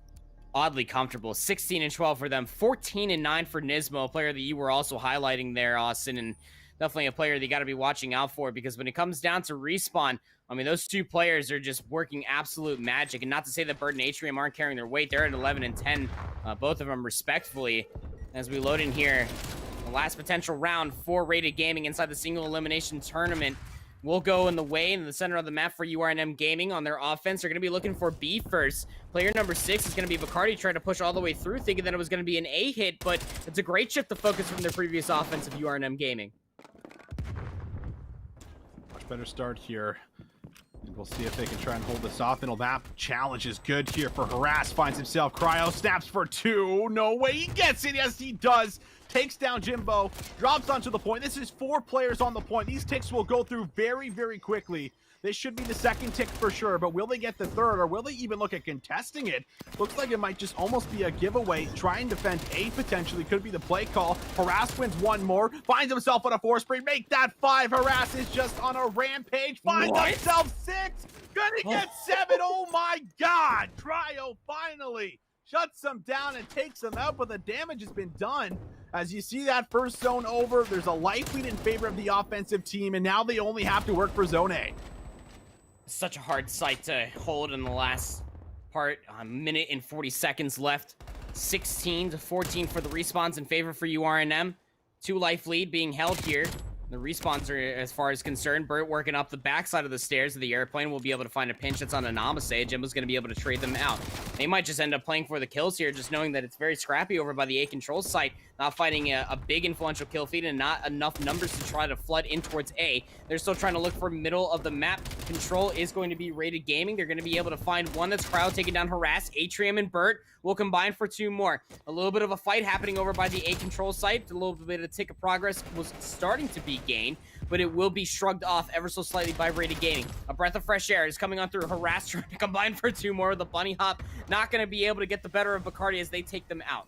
[SPEAKER 2] oddly comfortable. 16 and 12 for them. 14 and 9 for Nismo, a player that you were also highlighting there, Austin, and definitely a player that you got to be watching out for, because when it comes down to respawn, I mean, those two players are just working absolute magic. And not to say that Bird and Atrium aren't carrying their weight. They're at 11 and 10, both of them respectively. As we load in here, the last potential round for Rated Gaming inside the single elimination tournament will go in the way in the center of the map for URNM Gaming. On their offense, they're going to be looking for B first. Player number 6 is going to be Bacardi, trying to push all the way through, thinking that it was going to be an A hit, but it's a great shift of focus from their previous offense of URNM Gaming.
[SPEAKER 3] Much better start here. And we'll see if they can try and hold this off. Middle map challenge is good here for Harass. Finds himself. Cryo snaps for two. No way he gets it. Yes, he does. Takes down Jimbo. Drops onto the point. This is 4 players on the point. These ticks will go through very, very quickly. This should be the second tick for sure, but will they get the third, or will they even look at contesting it? Looks like it might just almost be a giveaway. Try and defend A potentially. Could be the play call. Harass wins one more. Finds himself on a 4-spree. Make that 5. Harass is just on a rampage. Finds himself 6. Gonna get 7. Oh my God. Cryo finally shuts them down and takes them out, but the damage has been done. As you see that first zone over, there's a life lead in favor of the offensive team, and now they only have to work for zone A.
[SPEAKER 2] Such a hard site to hold in the last part. A minute and 40 seconds left. 16 to 14 for the respawns in favor for URNM. 2 life lead being held here. The respawns are, as far as concerned, Burt working up the backside of the stairs of the airplane will be able to find a pinch that's on a Namaste. Jimbo's going to be able to trade them out. They might just end up playing for the kills here, just knowing that it's very scrappy over by the A control site, not fighting a big influential kill feed and not enough numbers to try to flood in towards A. They're still trying to look for middle of the map. Control is going to be Rated Gaming. They're going to be able to find one that's Crowd taking down Harass. Atrium and Burt will combine for 2 more. A little bit of a fight happening over by the A control site. A little bit of tick of progress was starting to be gained, but it will be shrugged off ever so slightly by Rated Gaming. A breath of fresh air is coming on through. Harass trying to combine for 2 more. The bunny hop not going to be able to get the better of Bacardi as they take them out.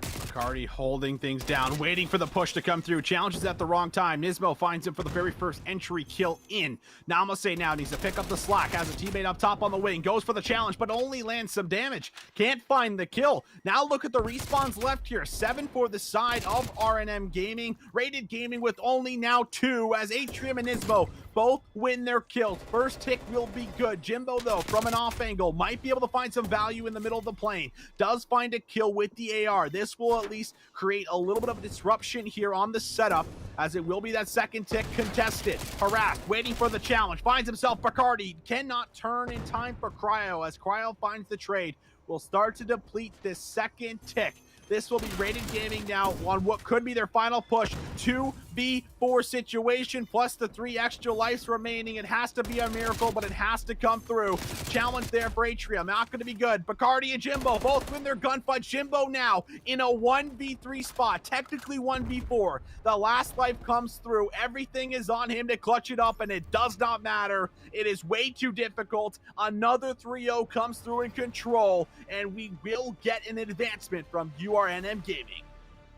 [SPEAKER 3] Bacardi holding things down, waiting for the push to come through. Challenges at the wrong time. Nismo finds him for the very first entry kill in. Namaste now needs to pick up the slack. Has a teammate up top on the wing. Goes for the challenge, but only lands some damage. Can't find the kill. Now look at the respawns left here. 7 for the side of RNM Gaming. Rated Gaming with only now 2 as Atrium and Nismo both win their kills. First tick will be good. Jimbo, though, from an off angle, might be able to find some value in the middle of the plane. Does find a kill with the AR. This will at at least create a little bit of disruption here on the setup, as it will be that second tick contested. Harassed, waiting for the challenge, finds himself Bacardi, cannot turn in time for Cryo, as Cryo finds the trade. Will start to deplete this second tick. This will be Rated Gaming now on what could be their final push. 2v4 situation, plus the 3 extra lives remaining. It has to be a miracle, but it has to come through. Challenge there for Atrium, not going to be good. Bacardi and Jimbo both win their gunfight. Jimbo now in a 1v3 spot, technically 1v4. The last life comes through. Everything is on him to clutch it up, and it does not matter. It is way too difficult. Another 3-0 comes through in control, and we will get an advancement from URNM Gaming.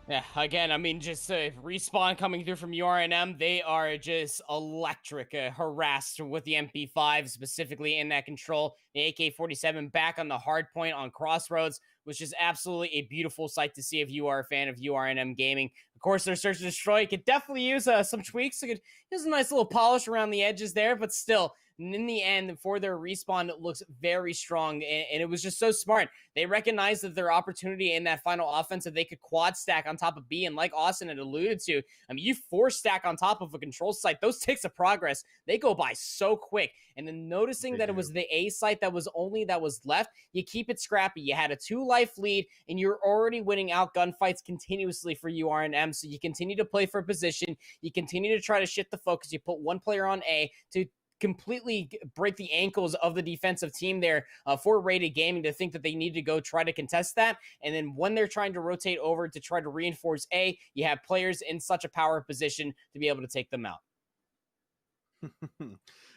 [SPEAKER 2] Yeah, again, I mean, just Respawn coming through from URNM, they are just electric, harassed with the MP5, specifically in that control. The AK-47 back on the hard point on Crossroads, which is absolutely a beautiful sight to see if you are a fan of URNM Gaming. Of course, their Search and Destroy could definitely use some tweaks. It could use a nice little polish around the edges there, but still, in the end, for their Respawn, it looks very strong, and it was just so smart. They recognized that their opportunity in that final offense, that they could quad stack on top of B, and like Austin had alluded to, I mean, you 4-stack on top of a control site, those ticks of progress, they go by so quick. And then noticing that it was the A site that was left, you keep it scrappy. You had a 2-life lead, and you're already winning out gunfights continuously for URNM, so you continue to play for position, you continue to try to shift the focus, you put one player on A to completely break the ankles of the defensive team there for Rated Gaming to think that they need to go try to contest that. And then when they're trying to rotate over to try to reinforce A, you have players in such a power position to be able to take them out.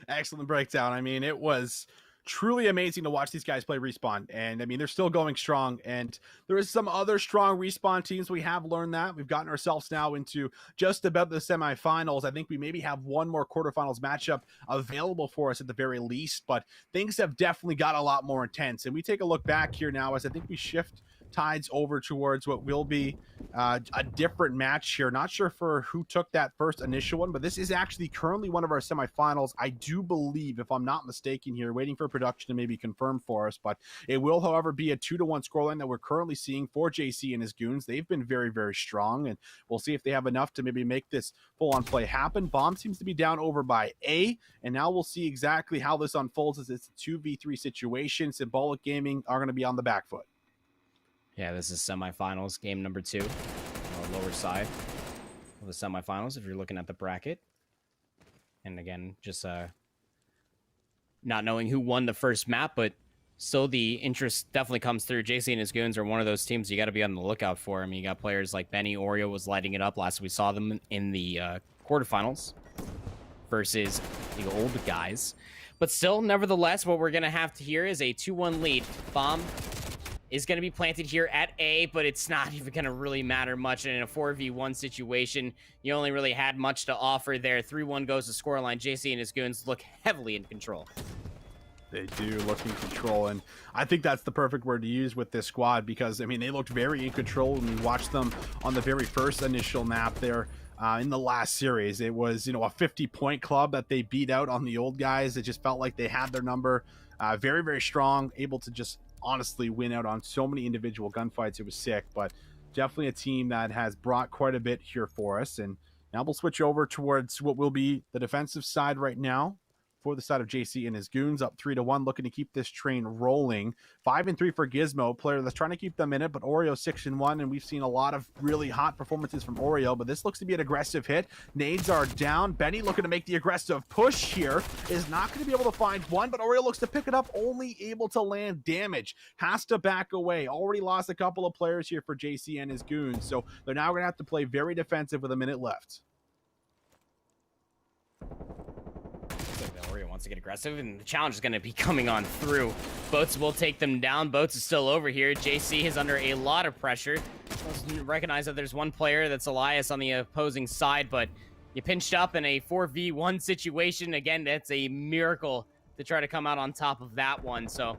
[SPEAKER 3] Excellent breakdown. I mean, it was truly amazing to watch these guys play Respawn, and I mean, they're still going strong, and there is some other strong Respawn teams. We have learned that. We've gotten ourselves now into just about the semifinals. I think we maybe have one more quarterfinals matchup available for us at the very least, but things have definitely got a lot more intense. And we take a look back here now, as I think we shift tides over towards what will be a different match here. Not sure for who took that first initial one, but this is actually currently one of our semifinals. I do believe, if I'm not mistaken here, waiting for production to maybe confirm for us, but it will, however, be a 2-1 scoreline that we're currently seeing for JC and his goons. They've been very, very strong, and we'll see if they have enough to maybe make this full-on play happen. Bomb seems to be down over by A, and now we'll see exactly how this unfolds, as it's a 2v3 situation. Symbolic Gaming are going to be on the back foot.
[SPEAKER 2] Yeah, this is semifinals, game number 2, on the lower side of the semifinals, if you're looking at the bracket. And again, just not knowing who won the first map, but still the interest definitely comes through. JC and his goons are one of those teams you got to be on the lookout for. I mean, you got players like Benny, Oreo was lighting it up. Last we saw them in the quarterfinals versus the old guys. But still, nevertheless, what we're going to have to hear is a 2-1 lead. Bomb is going to be planted here at A, but it's not even going to really matter much. And in a 4v1 situation, you only really had much to offer there. 3-1 goes to scoreline. JC and his goons look heavily in control.
[SPEAKER 3] They do look in control, and I think that's the perfect word to use with this squad, because, I mean, they looked very in control when we watched them on the very first initial map there. In the last series, it was, you know, a 50-point club that they beat out on the old guys. It just felt like they had their number. Very, very strong, able to just honestly win out on so many individual gunfights. It was sick, but definitely a team that has brought quite a bit here for us. And now we'll switch over towards what will be the defensive side right now for the side of JC and his goons, up 3-1, looking to keep this train rolling. 5-3 for Gizmo, player that's trying to keep them in it, but Oreo 6-1, and we've seen a lot of really hot performances from Oreo, but this looks to be an aggressive hit. Nades are down. Benny looking to make the aggressive push here, is not going to be able to find one, but Oreo looks to pick it up, only able to land damage. Has to back away. Already lost a couple of players here for JC and his goons, so they're now going to have to play very defensive with a minute left.
[SPEAKER 2] Oreo wants to get aggressive, and the challenge is going to be coming on through. Boats will take them down. Boats is still over here. JC is under a lot of pressure. Let's recognize that there's one player that's Elias on the opposing side, but you pinched up in a 4v1 situation. Again, that's a miracle to try to come out on top of that one. So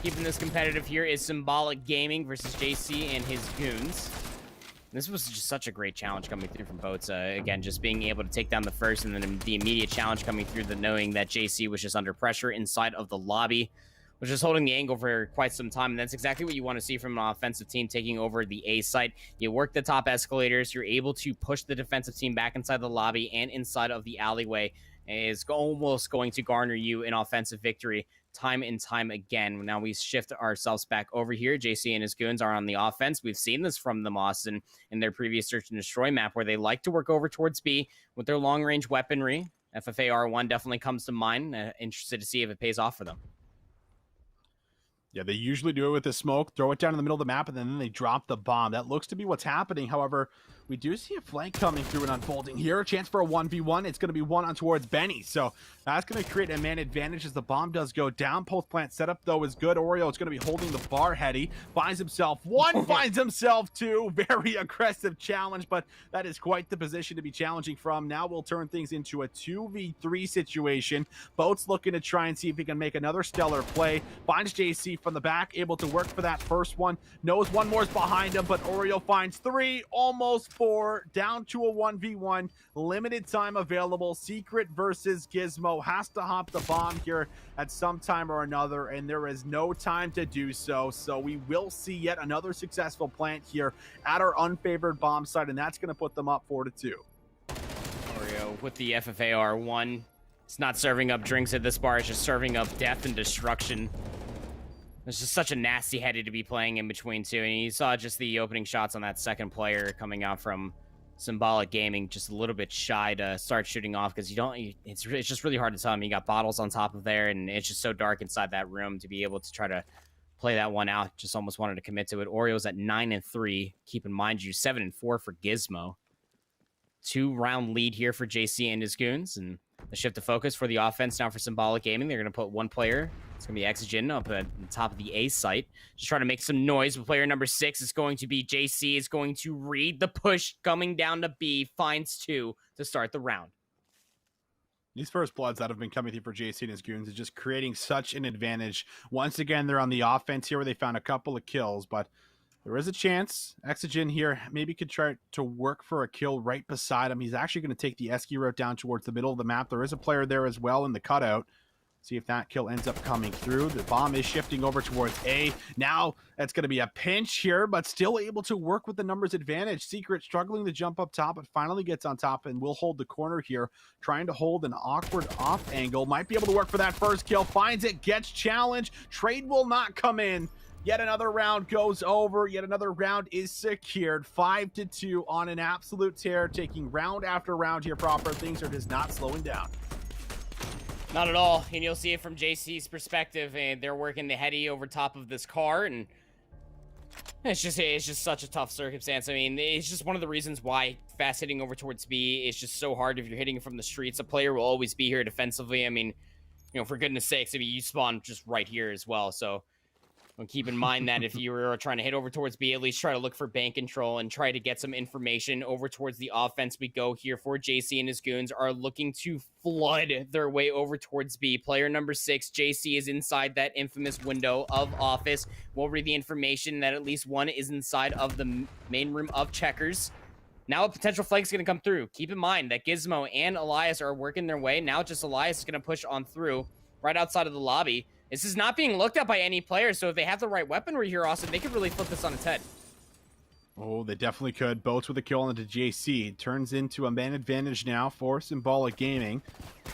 [SPEAKER 2] keeping this competitive here is Symbolic Gaming versus JC and his goons. This was just such a great challenge coming through from Boats. Again, just being able to take down the first, and then the immediate challenge coming through, the knowing that JC was just under pressure inside of the lobby. was just holding the angle for quite some time. And that's exactly what you want to see from an offensive team taking over the A site. You work the top escalators. You're able to push the defensive team back inside the lobby and inside of the alleyway. Is almost going to garner you an offensive victory time and time again. Now we shift ourselves back over here. JC and his goons are on the offense. We've seen this from them, Austin, in their previous search and destroy map, where they like to work over towards B with their long-range weaponry. FFAR1 definitely comes to mind. Interested to see if it pays off for them.
[SPEAKER 3] Yeah, they usually do it with the smoke, throw it down in the middle of the map, and then they drop the bomb. That looks to be what's happening. However, we do see a flank coming through and unfolding here. A chance for a 1v1. It's going to be one on towards Benny. So that's going to create a man advantage as the bomb does go down. Post plant setup, though, is good. Oreo is going to be holding the bar heady. Finds himself one, finds himself two. Very aggressive challenge, but that is quite the position to be challenging from. Now we'll turn things into a 2v3 situation. Boats looking to try and see if he can make another stellar play. Finds JC from the back, able to work for that first one. Knows one more is behind him, but Oreo finds three, almost four, down to a 1v1. Limited time available. Secret versus Gizmo has to hop the bomb here at some time or another, and there is no time to do so. So we will see yet another successful plant here at our unfavored bomb site, and that's going to put them up 4-2.
[SPEAKER 2] Oreo with the FFAR1. It's not serving up drinks at this bar. It's just serving up death and destruction. It's just such a nasty heady to be playing in between two. And you saw just the opening shots on that second player coming out from Symbolic Gaming, just a little bit shy to start shooting off because it's just really hard to tell him. You got bottles on top of there, and it's just so dark inside that room to be able to try to play that one out. Just almost wanted to commit to it. Oreo's at 9-3. Keep in mind, you 7-4 for Gizmo. 2-round lead here for JC and his goons, and the shift of focus for the offense now for Symbolic Gaming. They're going to put one player. It's going to be Exogen up at the top of the A site. Just trying to make some noise. With player number 6 is going to be JC. Is going to read the push coming down to B. Finds 2 to start the round.
[SPEAKER 3] These first bloods that have been coming through for JC and his goons is just creating such an advantage. Once again, they're on the offense here where they found a couple of kills, but there is a chance. Exogen here maybe could try to work for a kill right beside him. He's actually going to take the Esky route down towards the middle of the map. There is a player there as well in the cutout. See if that kill ends up coming through. The bomb is shifting over towards A. Now that's going to be a pinch here, but still able to work with the numbers advantage. Secret struggling to jump up top, but finally gets on top and will hold the corner here, trying to hold an awkward off angle. Might be able to work for that first kill. Finds it, gets challenged. Trade will not come in. Yet another round goes over. Yet another round is secured. 5-2 on an absolute tear, taking round after round here proper. Things are just not slowing down.
[SPEAKER 2] Not at all, and you'll see it from JC's perspective, and they're working the heady over top of this car, and it's just such a tough circumstance. I mean, it's just one of the reasons why fast hitting over towards B is just so hard if you're hitting from the streets. A player will always be here defensively. I mean, for goodness sakes, I mean, you spawn just right here as well, so keep in mind that if you were trying to hit over towards B, at least try to look for bank control and try to get some information over towards the offense. We go here for JC and his goons are looking to flood their way over towards B. Player number 6, JC, is inside that infamous window of office. We'll read the information that at least one is inside of the main room of checkers. Now a potential flank is going to come through. Keep in mind that Gizmo and Elias are working their way. Now just Elias is going to push on through right outside of the lobby. This is not being looked at by any player, so if they have the right weaponry here, Austin, they could really flip this on its head.
[SPEAKER 3] Oh, they definitely could. Boats with a kill into JC. It turns into a man advantage now for Symbolic Gaming.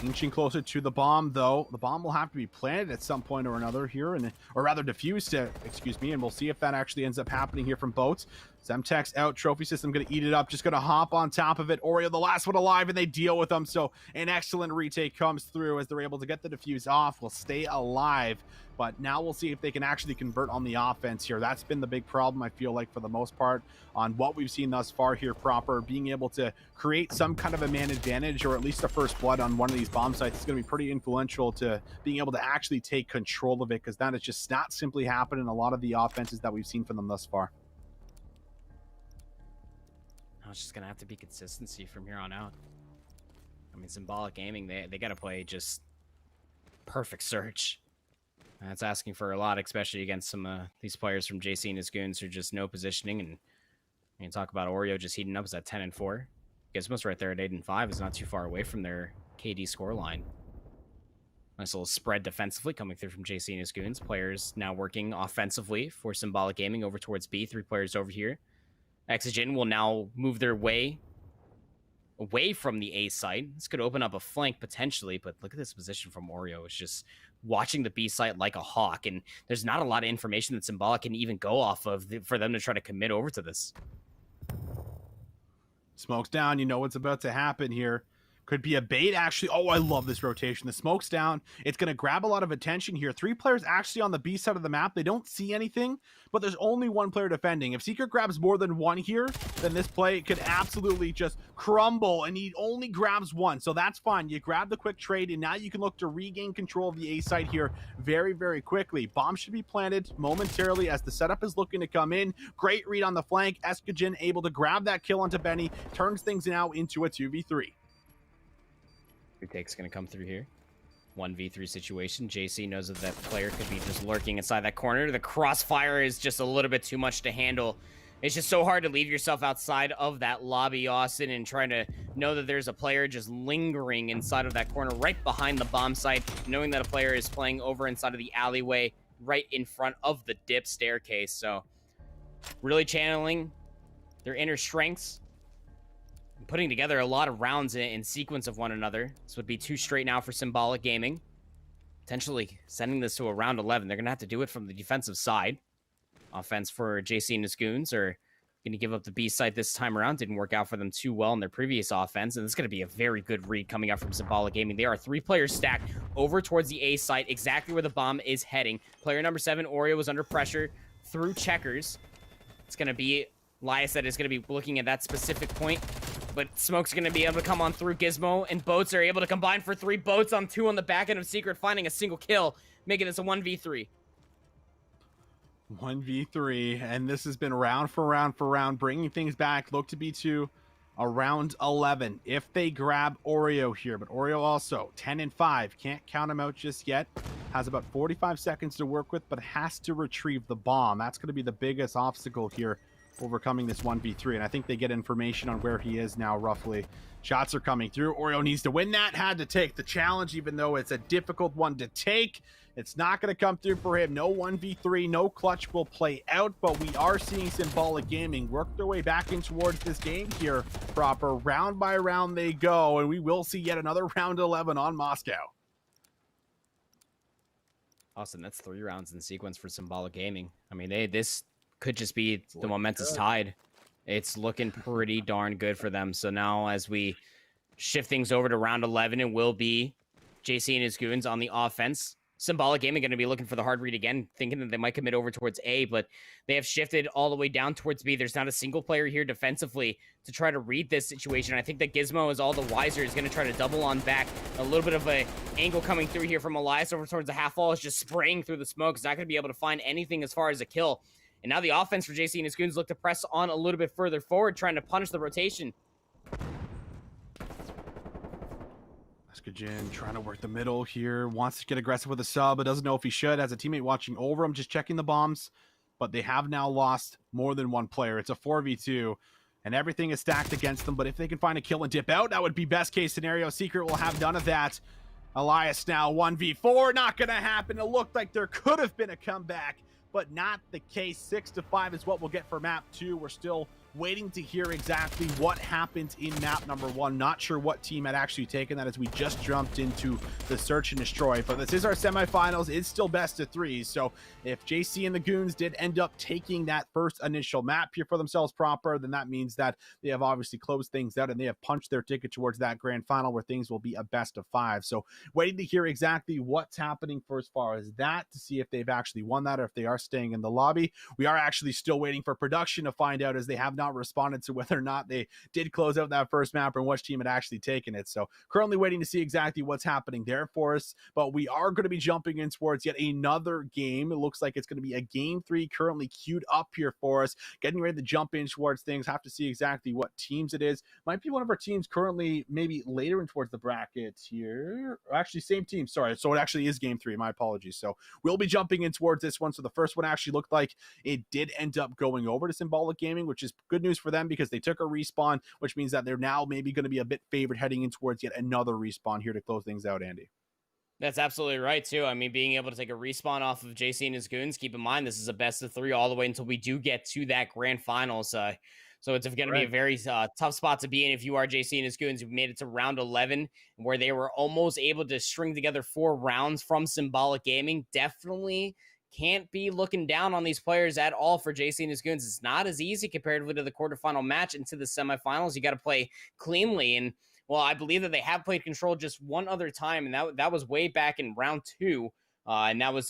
[SPEAKER 3] Inching closer to the bomb, though. The bomb will have to be planted at some point or another here, or rather diffused, excuse me, and we'll see if that actually ends up happening here from Boats. Semtex out, trophy system going to eat it up, just going to hop on top of it. Oreo, the last one alive, and they deal with them, so an excellent retake comes through as they're able to get the defuse off. Will stay alive, but now we'll see if they can actually convert on the offense here. That's been the big problem, I feel like, for the most part, on what we've seen thus far here proper. Being able to create some kind of a man advantage, or at least a first blood on one of these bomb sites is going to be pretty influential to being able to actually take control of it, because that is just not simply happened in a lot of the offenses that we've seen from them thus far.
[SPEAKER 2] It's just going to have to be consistency from here on out. I mean, Symbolic Gaming, they got to play just perfect search. That's asking for a lot, especially against some these players from JC and his goons who are just no positioning. And you talk about Oreo just heating up is at 10-4. Gizmo's right there at 8-5. Is not too far away from their KD scoreline. Nice little spread defensively coming through from JC and his goons. Players now working offensively for Symbolic Gaming over towards B. 3 players over here. Exogen will now move their way away from the A site. This could open up a flank potentially, but look at this position from Oreo. It's just watching the B site like a hawk, and there's not a lot of information that Symbolic can even go off of for them to try to commit over to this.
[SPEAKER 3] Smoke's down. You know what's about to happen here. Could be a bait, actually. Oh, I love this rotation. The smoke's down. It's going to grab a lot of attention here. 3 players actually on the B side of the map. They don't see anything, but there's only 1 player defending. If Secret grabs more than 1 here, then this play could absolutely just crumble, and he only grabs 1, so that's fine. You grab the quick trade, and now you can look to regain control of the A site here very, very quickly. Bomb should be planted momentarily as the setup is looking to come in. Great read on the flank. Escogen able to grab that kill onto Benny, turns things now into a 2v3.
[SPEAKER 2] Retake's going to come through here. 1v3 situation. JC knows that that player could be just lurking inside that corner. The crossfire is just a little bit too much to handle. It's just so hard to leave yourself outside of that lobby, Austin, and trying to know that there's a player just lingering inside of that corner right behind the bomb site, knowing that a player is playing over inside of the alleyway right in front of the dip staircase. So really channeling their inner strengths, putting together a lot of rounds in sequence of one another. This would be 2 straight now for Symbolic Gaming. Potentially sending this to a round 11. They're going to have to do it from the defensive side. Offense for JC and his goons are going to give up the B site this time around. Didn't work out for them too well in their previous offense. And this is going to be a very good read coming out from Symbolic Gaming. They are 3 players stacked over towards the A site, exactly where the bomb is heading. Player number 7, Oreo, was under pressure through checkers. It's going to be Elias that is going to be looking at that specific point. But Smoke's going to be able to come on through Gizmo, and Boats are able to combine for 3. Boats on 2 on the back end of Secret, finding a single kill, making this a 1v3.
[SPEAKER 3] 1v3, and this has been round for round for round, bringing things back. Look to be to a round 11 if they grab Oreo here. But Oreo also 10-5, can't count him out just yet. Has about 45 seconds to work with, but has to retrieve the bomb. That's going to be the biggest obstacle here, overcoming this 1v3, and I think they get information on where he is now roughly. Shots are coming through. Oreo needs to win that, had to take the challenge, even though it's a difficult one to take. It's not going to come through for him. No 1v3, no clutch will play out, but we are seeing Symbolic Gaming work their way back in towards this game here proper. Round by round they go, and we will see yet another round 11 on Moscow.
[SPEAKER 2] Austin, that's 3 rounds in sequence for Symbolic Gaming. I mean, this could just be the momentous tide. It's looking pretty darn good for them. So now as we shift things over to round 11, it will be JC and his goons on the offense. Symbolic Gaming going to be looking for the hard read again, thinking that they might commit over towards A, but they have shifted all the way down towards B. There's not a single player here defensively to try to read this situation. I think that Gizmo is all the wiser, is going to try to double on back. A little bit of a angle coming through here from Elias over towards the half wall, is just spraying through the smoke. He's not going to be able to find anything as far as a kill. And now the offense for JC and his goons look to press on a little bit further forward, trying to punish the rotation.
[SPEAKER 3] Escogen trying to work the middle here. Wants to get aggressive with a sub, but doesn't know if he should. Has a teammate watching over him, just checking the bombs. But they have now lost more than 1 player. It's a 4v2, and everything is stacked against them. But if they can find a kill and dip out, that would be best case scenario. Secret will have none of that. Elias now 1v4. Not going to happen. It looked like there could have been a comeback, but not the case. 6-5 is what we'll get for map 2. We're still waiting to hear exactly what happened in map number 1. Not sure what team had actually taken that, as we just jumped into the search and destroy. But this is our semifinals. It's still best of 3. So if JC and the goons did end up taking that first initial map here for themselves proper, then that means that they have obviously closed things out and they have punched their ticket towards that grand final where things will be a best of 5. So waiting to hear exactly what's happening for as far as that, to see if they've actually won that or if they are staying in the lobby. We are actually still waiting for production to find out, as they have not responded to whether or not they did close out that first map or which team had actually taken it. So currently waiting to see exactly what's happening there for us, but we are going to be jumping in towards yet another game. It looks like it's going to be a game 3 currently queued up here for us, getting ready to jump in towards things. Have to see exactly what teams it is. Might be one of our teams currently maybe later in towards the bracket here, or actually same team, sorry. So it actually is game 3, my apologies. So we'll be jumping in towards this one. So the first one actually looked like it did end up going over to Symbolic Gaming, which is good news for them because they took a respawn, which means that they're now maybe going to be a bit favored heading in towards yet another respawn here to close things out, Andy.
[SPEAKER 2] That's absolutely right, too. I mean, being able to take a respawn off of JC and his goons, keep in mind, this is a best of 3 all the way until we do get to that grand finals. So it's going to be a very tough spot to be in if you are JC and his goons, who've made it to round 11, where they were almost able to string together 4 rounds from Symbolic Gaming. Definitely can't be looking down on these players at all for JC and his goons. It's not as easy comparatively to the quarterfinal match into the semifinals. You got to play cleanly, and well, I believe that they have played Control just one other time, and that was way back in round 2, and that was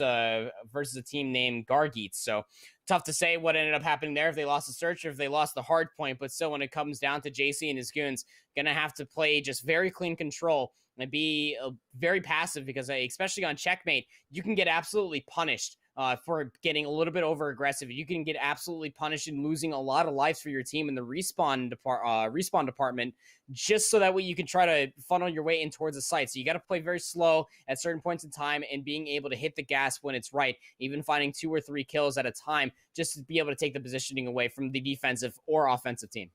[SPEAKER 2] versus a team named Gargeets. So tough to say what ended up happening there, if they lost the search or if they lost the hard point. But still, when it comes down to JC and his goons, gonna have to play just very clean Control and be very passive, because especially on Checkmate, you can get absolutely punished for getting a little bit over aggressive. You can get absolutely punished and losing a lot of lives for your team in the respawn department, just so that way you can try to funnel your way in towards the site. So you got to play very slow at certain points in time and being able to hit the gas when it's right, even finding 2 or 3 kills at a time, just to be able to take the positioning away from the defensive or offensive team.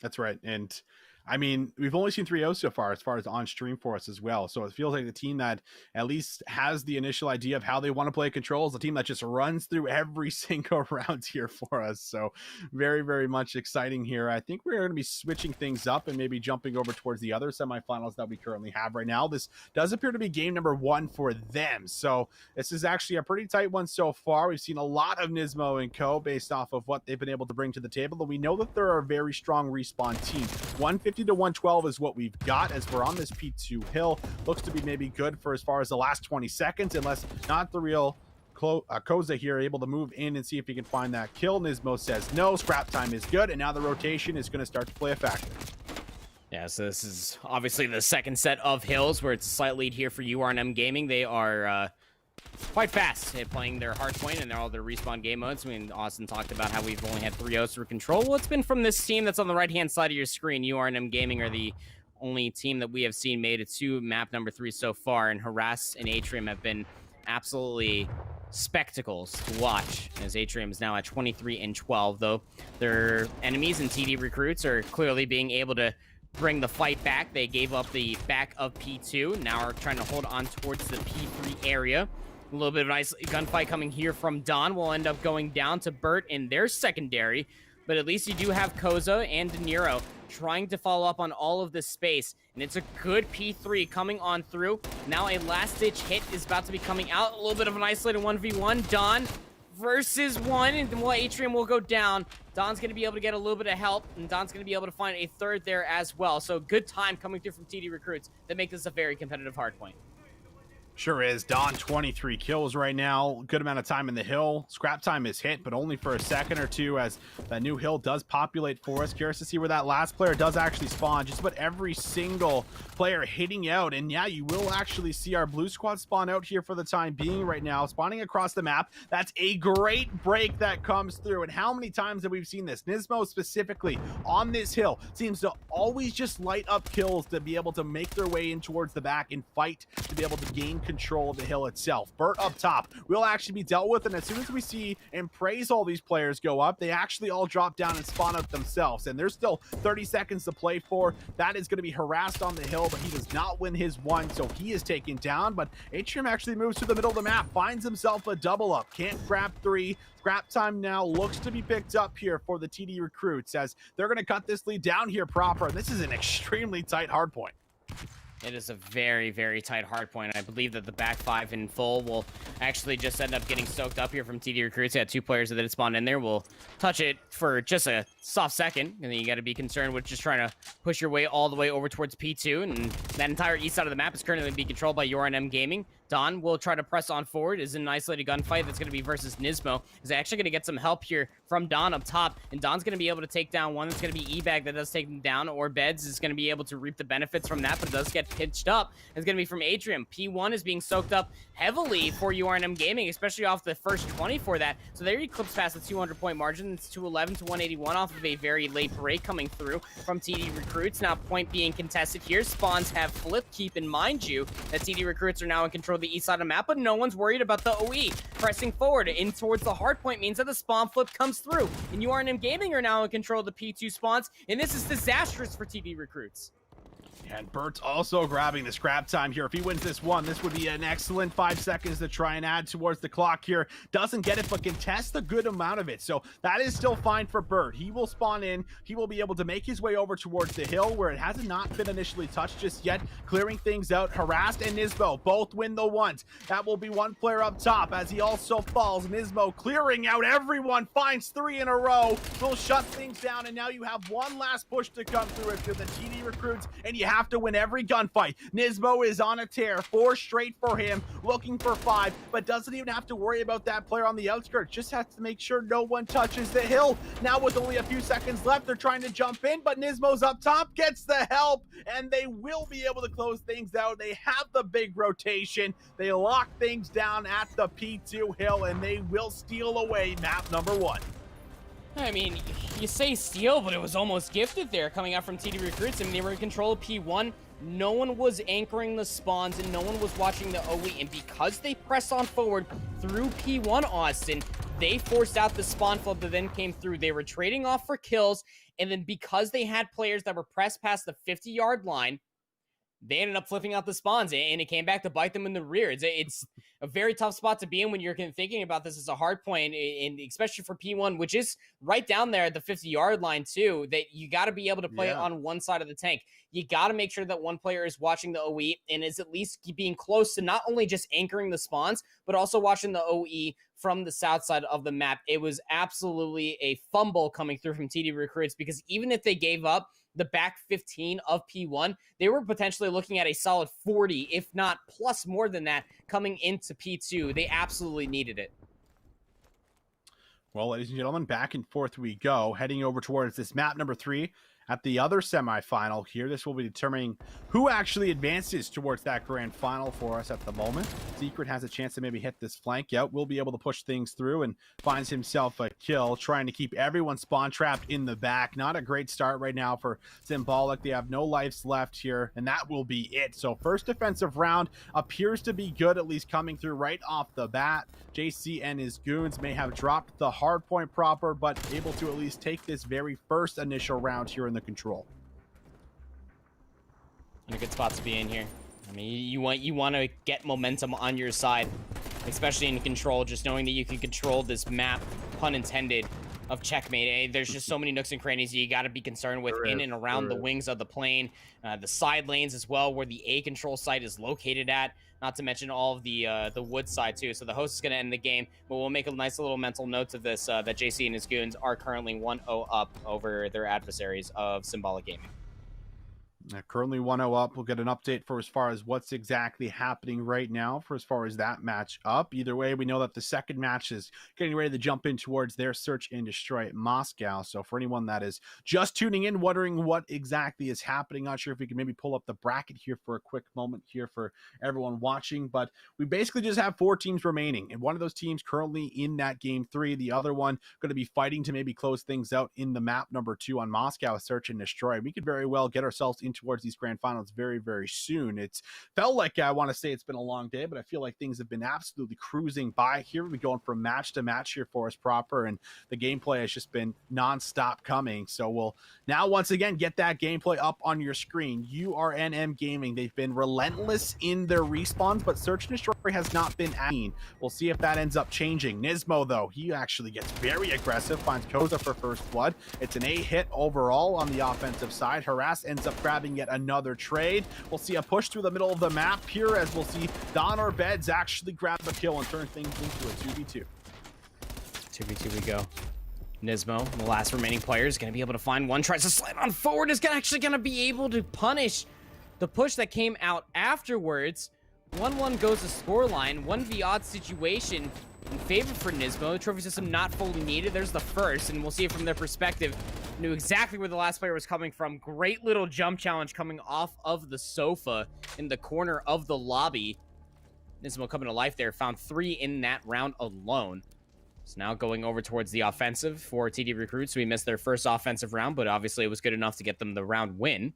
[SPEAKER 1] That's right. And I mean, we've only seen 3-0 so far as on stream for us as well. So it feels like the team that at least has the initial idea of how they want to play Control is the team that just runs through every single round here for us. So very, very much exciting here. I think we're going to be switching things up and maybe jumping over towards the other semifinals that we currently have right now. This does appear to be game number 1 for them. So this is actually a pretty tight one so far. We've seen a lot of Nismo and Co. based off of what they've been able to bring to the table. And we know that they're a very strong respawn team. 150 to 112 is what we've got as we're on this P2 hill. Looks to be maybe good for as far as the last 20 seconds, unless not the real Koza here able to move in and see if he can find that kill. Nismo says no, scrap time is good, and now the rotation is going to start to play a factor.
[SPEAKER 2] Yeah, so this is obviously the second set of hills where it's a slight lead here for URNM Gaming. They are quite fast at playing their hard point and all their respawn game modes. I mean, Austin talked about how we've only had 3-0s through Control. Well, it's been from this team that's on the right-hand side of your screen. URNM Gaming are the only team that we have seen made it to map number 3 so far, and Harass and Atrium have been absolutely spectacles to watch, as Atrium is now at 23 and 12, though their enemies and TD recruits are clearly being able to bring the fight back. They gave up the back of P2, now are trying to hold on towards the P3 area. A little bit of a nice gunfight coming here from Don. Will end up going down to Bert in their secondary, but at least you do have Koza and De Niro trying to follow up on all of this space, and it's a good P3 coming on through. Now a last-ditch hit is about to be coming out. A little bit of an isolated 1v1. Don versus 1, and while Atrium will go down, Don's going to be able to get a little bit of help, and Don's going to be able to find a third there as well. So good time coming through from TD recruits that make this a very competitive hardpoint.
[SPEAKER 3] Sure is. Don, 23 kills right now. Good amount of time in the hill. Scrap time is hit, but only for a second or two, as that new hill does populate for us. Curious to see where that last player does actually spawn. Just about every single player hitting out. And yeah, you will actually see our blue squad spawn out here for the time being right now, spawning across the map. That's a great break that comes through. And how many times have we seen this? Nismo specifically on this hill seems to always just light up kills to be able to make their way in towards the back and fight to be able to gain control of the hill itself. Bert up top will actually be dealt with, and as soon as we see and praise all these players go up, they actually all drop down and spawn up themselves, and there's still 30 seconds to play for. That is going to be harassed on the hill, but he does not win his one, so he is taken down. But Atrium actually moves to the middle of the map, finds himself a double up, can't grab 3. Scrap time now looks to be picked up here for the TD recruits, as they're going to cut this lead down here proper. This is an extremely tight hardpoint.
[SPEAKER 2] It is a very, very tight hardpoint. I believe that the back 5 in full will actually just end up getting soaked up here from TD recruits. They had 2 players that had spawned in there. We'll touch it for just a soft second, and then you got to be concerned with just trying to push your way all the way over towards P2, and that entire east side of the map is currently being controlled by URNM Gaming. Don will try to press on forward. Is an isolated gunfight that's going to be versus Nismo. Is actually going to get some help here from Don up top, and Don's going to be able to take down one. That's going to be E-Bag that does take him down, or Beds is going to be able to reap the benefits from that, but it does get pitched up. It's going to be from Atrium. P1 is being soaked up heavily for URNM Gaming, especially off the first 20 for that. So there he clips past the 200-point margin. It's 211 to 181 off of a very late break coming through from TD recruits. Now point being contested here. Spawns have flipped. Keep in mind you that TD recruits are now in control of the east side of the map, but no one's worried about the OE. Pressing forward in towards the hard point means that the spawn flip comes through, and URNM Gaming are now in control of the P2 spawns, and this is disastrous for TD recruits.
[SPEAKER 3] And Bert's also grabbing the scrap time here. If he wins this one, this would be an excellent 5 seconds to try and add towards the clock here. Doesn't get it, but can test a good amount of it. So that is still fine for Bert. He will spawn in. He will be able to make his way over towards the hill where it has not been initially touched just yet. Clearing things out. Harassed and Nismo both win the ones. That will be one player up top as he also falls. Nismo clearing out everyone. Finds 3 in a row. Will shut things down. And now you have one last push to come through if you're the TD recruits and you have to win every gunfight. Nismo is on a tear. 4 straight for him, looking for 5, but doesn't even have to worry about that player on the outskirts. Just has to make sure no one touches the hill. Now with only a few seconds left, they're trying to jump in, but Nismo's up top, gets the help, and they will be able to close things out. They have the big rotation. They lock things down at the P2 hill, and they will steal away map number 1.
[SPEAKER 2] I mean, you say steal, but it was almost gifted there coming out from TD Recruits. I mean, they were in control of P1. No one was anchoring the spawns, and no one was watching the OE. And because they pressed on forward through P1, Austin, they forced out the spawn flood that then came through. They were trading off for kills, and then because they had players that were pressed past the 50-yard line, they ended up flipping out the spawns, and it came back to bite them in the rear. It's a very tough spot to be in when you're thinking about this as a hard point, and especially for P1, which is right down there at the 50-yard line too, that you got to be able to play it on one side of the tank. You got to make sure that one player is watching the OE and is at least being close to not only just anchoring the spawns, but also watching the OE from the south side of the map. It was absolutely a fumble coming through from TD Recruits, because even if they gave up the back 15 of P1, they were potentially looking at a solid 40, if not plus more than that, coming into P2. They absolutely needed it.
[SPEAKER 3] Well, ladies and gentlemen, back and forth we go, heading over towards this map number 3 at the other semifinal here. This will be determining who actually advances towards that grand final for us at the moment. Secret has a chance to maybe hit this flank out. Will be able to push things through and finds himself a kill, trying to keep everyone spawn trapped in the back. Not a great start right now for Symbolic. They have no lives left here, and that will be it. So first defensive round appears to be good, at least coming through right off the bat. JC and his goons may have dropped the hard point proper, but able to at least take this very first initial round here in the control.
[SPEAKER 2] In a good spot to be in here. I mean, you want to get momentum on your side, especially in control, just knowing that you can control this map, pun intended, of checkmate. There's just so many nooks and crannies that you got to be concerned with in and around the wings of the plane, the side lanes as well, where the A control site is located at, not to mention all of the wood side too. So the host is going to end the game, but we'll make a nice little mental note of this, that JC and his goons are currently 1-0 up over their adversaries of Symbolic Gaming.
[SPEAKER 3] Currently 1-0 up. We'll get an update for as far as what's exactly happening right now for as far as that match up. Either way, we know that the second match is getting ready to jump in towards their search and destroy Moscow. So for anyone that is just tuning in, wondering what exactly is happening, not sure if we can maybe pull up the bracket here for a quick moment here for everyone watching, but we basically just have 4 teams remaining, and one of those teams currently in that game 3, the other one going to be fighting to maybe close things out in the map number 2 on Moscow search and destroy. We could very well get ourselves in towards these grand finals very, very soon. It's felt like, I want to say it's been a long day, but I feel like things have been absolutely cruising by here. We're going from match to match here for us proper, and the gameplay has just been non-stop coming. So we'll now once again get that gameplay up on your screen. URNM Gaming, they've been relentless in their respawns, but search and destroy has not been acting. We'll see if that ends up changing. Nismo, though, he actually gets very aggressive, finds Koza for first blood. It's an A hit overall on the offensive side. Harass ends up grabbing yet another trade. We'll see a push through the middle of the map here, as we'll see Don or Beds actually grab a kill and turn things into a 2v2.
[SPEAKER 2] 2v2 we go. Nismo, the last remaining player, is going to be able to find one. Tries to slide on forward. Is actually going to be able to punish the push that came out afterwards. 1-1 goes to scoreline. 1v odd situation in favor for Nismo. The trophy system not fully needed. There's the first, and we'll see it from their perspective. Knew exactly where the last player was coming from. Great little jump challenge coming off of the sofa in the corner of the lobby. Nismo coming to life there. Found 3 in that round alone. So now going over towards the offensive for TD Recruits. We missed their first offensive round, but obviously it was good enough to get them the round win.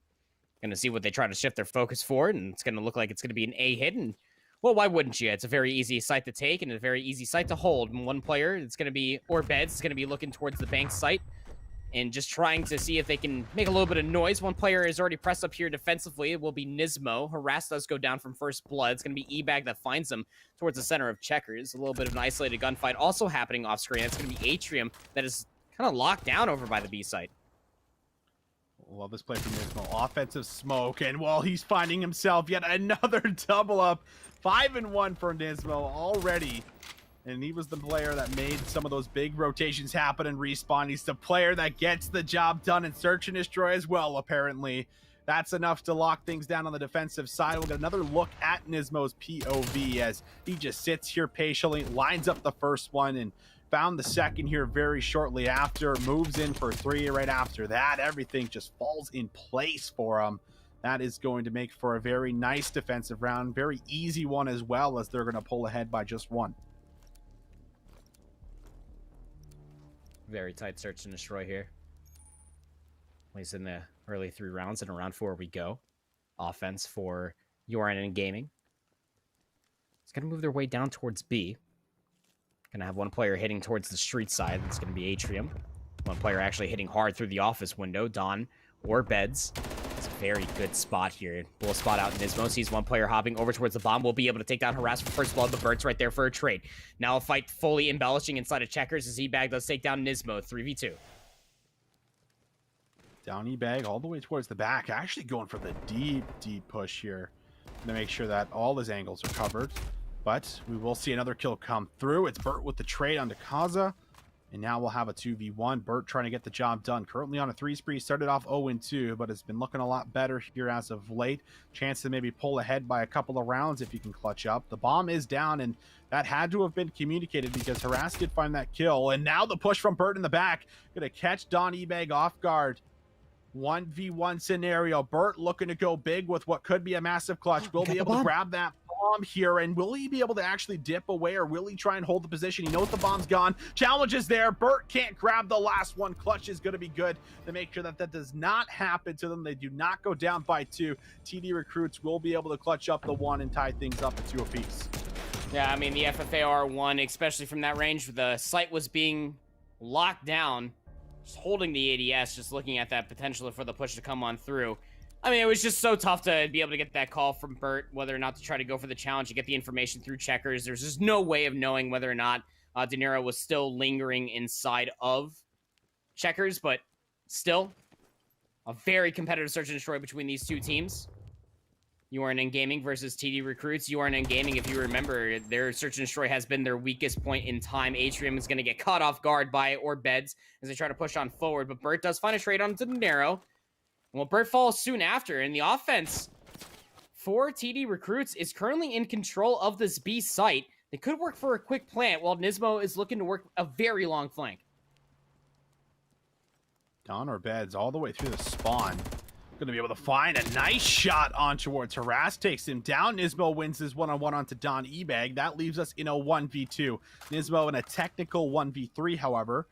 [SPEAKER 2] Going to see what they try to shift their focus for, and it's going to look like it's going to be an A hit. And, well, why wouldn't you? It's a very easy site to take and a very easy site to hold. And one player, it's going to be, or Beds, it's going to be looking towards the bank site. and just trying to see if they can make a little bit of noise. One player is already pressed up here defensively. It will be Nismo. Harass does go down from first blood. It's going to be Ebag that finds him towards the center of Checkers. A little bit of an isolated gunfight also happening off screen. It's going to be Atrium that is kind of locked down over by the B site.
[SPEAKER 3] Well, this play from Nismo, offensive smoke, and well, he's finding himself yet another double up. 5-1 for Nismo already. And he was the player that made some of those big rotations happen and respawn. He's the player that gets the job done in search and destroy as well, apparently. That's enough to lock things down on the defensive side. We'll get another look at Nismo's POV as he just sits here patiently, lines up the first one, and found the second here very shortly after. Moves in for 3 right after that. Everything just falls in place for him. That is going to make for a very nice defensive round. Very easy one as well, as they're going to pull ahead by just 1.
[SPEAKER 2] Very tight search and destroy here. At least in the early 3 rounds, and in round 4 we go. Offense for URN Gaming. It's going to move their way down towards B. Going to have one player hitting towards the street side. That's going to be Atrium. One player actually hitting hard through the office window. Don or Beds. It's a very good spot here. We'll spot out Nismo. Sees one player hopping over towards the bomb. We'll be able to take down Harass for first blood. The Bird's right there for a trade. Now a fight fully embellishing inside of Checkers as Ebag does take down Nismo. 3v2.
[SPEAKER 3] Down Ebag all the way towards the back. Actually going for the deep push here to make sure that all his angles are covered. But we will see another kill come through. It's Burt with the trade onto Kaza. And now we'll have a 2v1. Burt trying to get the job done. Currently on a 3 spree. Started off 0-2, but it's been looking a lot better here as of late. Chance to maybe pull ahead by a couple of rounds if you can clutch up. The bomb is down, and that had to have been communicated because Harass did find that kill. And now the push from Burt in the back. Going to catch Don Ebag off guard. 1v1 scenario. Burt looking to go big with what could be a massive clutch. Will be able to grab that bomb here, and will he be able to actually dip away, or will he try and hold the position? He knows the bomb's gone. Challenge is there. Burt can't grab the last one. Clutch is going to be good to make sure that that does not happen to them. They do not go down by 2. TD Recruits will be able to clutch up the 1 and tie things up at 2 apiece.
[SPEAKER 2] Yeah, I mean, the FFAR won, especially from that range. The site was being locked down. Just holding the ADS, just looking at that potential for the push to come on through. I mean, it was just so tough to be able to get that call from Burt, whether or not to try to go for the challenge, to get the information through Checkers. There's just no way of knowing whether or not De Niro was still lingering inside of Checkers, but still, a very competitive search and destroy between these 2 teams. URN Gaming versus TD Recruits. URN Gaming, if you remember, their search and destroy has been their weakest point in time. Atrium is going to get caught off guard by Beds as they try to push on forward, but Burt does find a trade onto De Niro. Well, Burt falls soon after, and the offense for TD Recruits is currently in control of this B site. They could work for a quick plant, while Nismo is looking to work a very long flank.
[SPEAKER 3] Don or Beds all the way through the spawn. Going to be able to find a nice shot on towards Harass. Takes him down. Nismo wins his one-on-one onto Don Ebag. That leaves us in a 1v2. Nismo in a technical 1v3, however,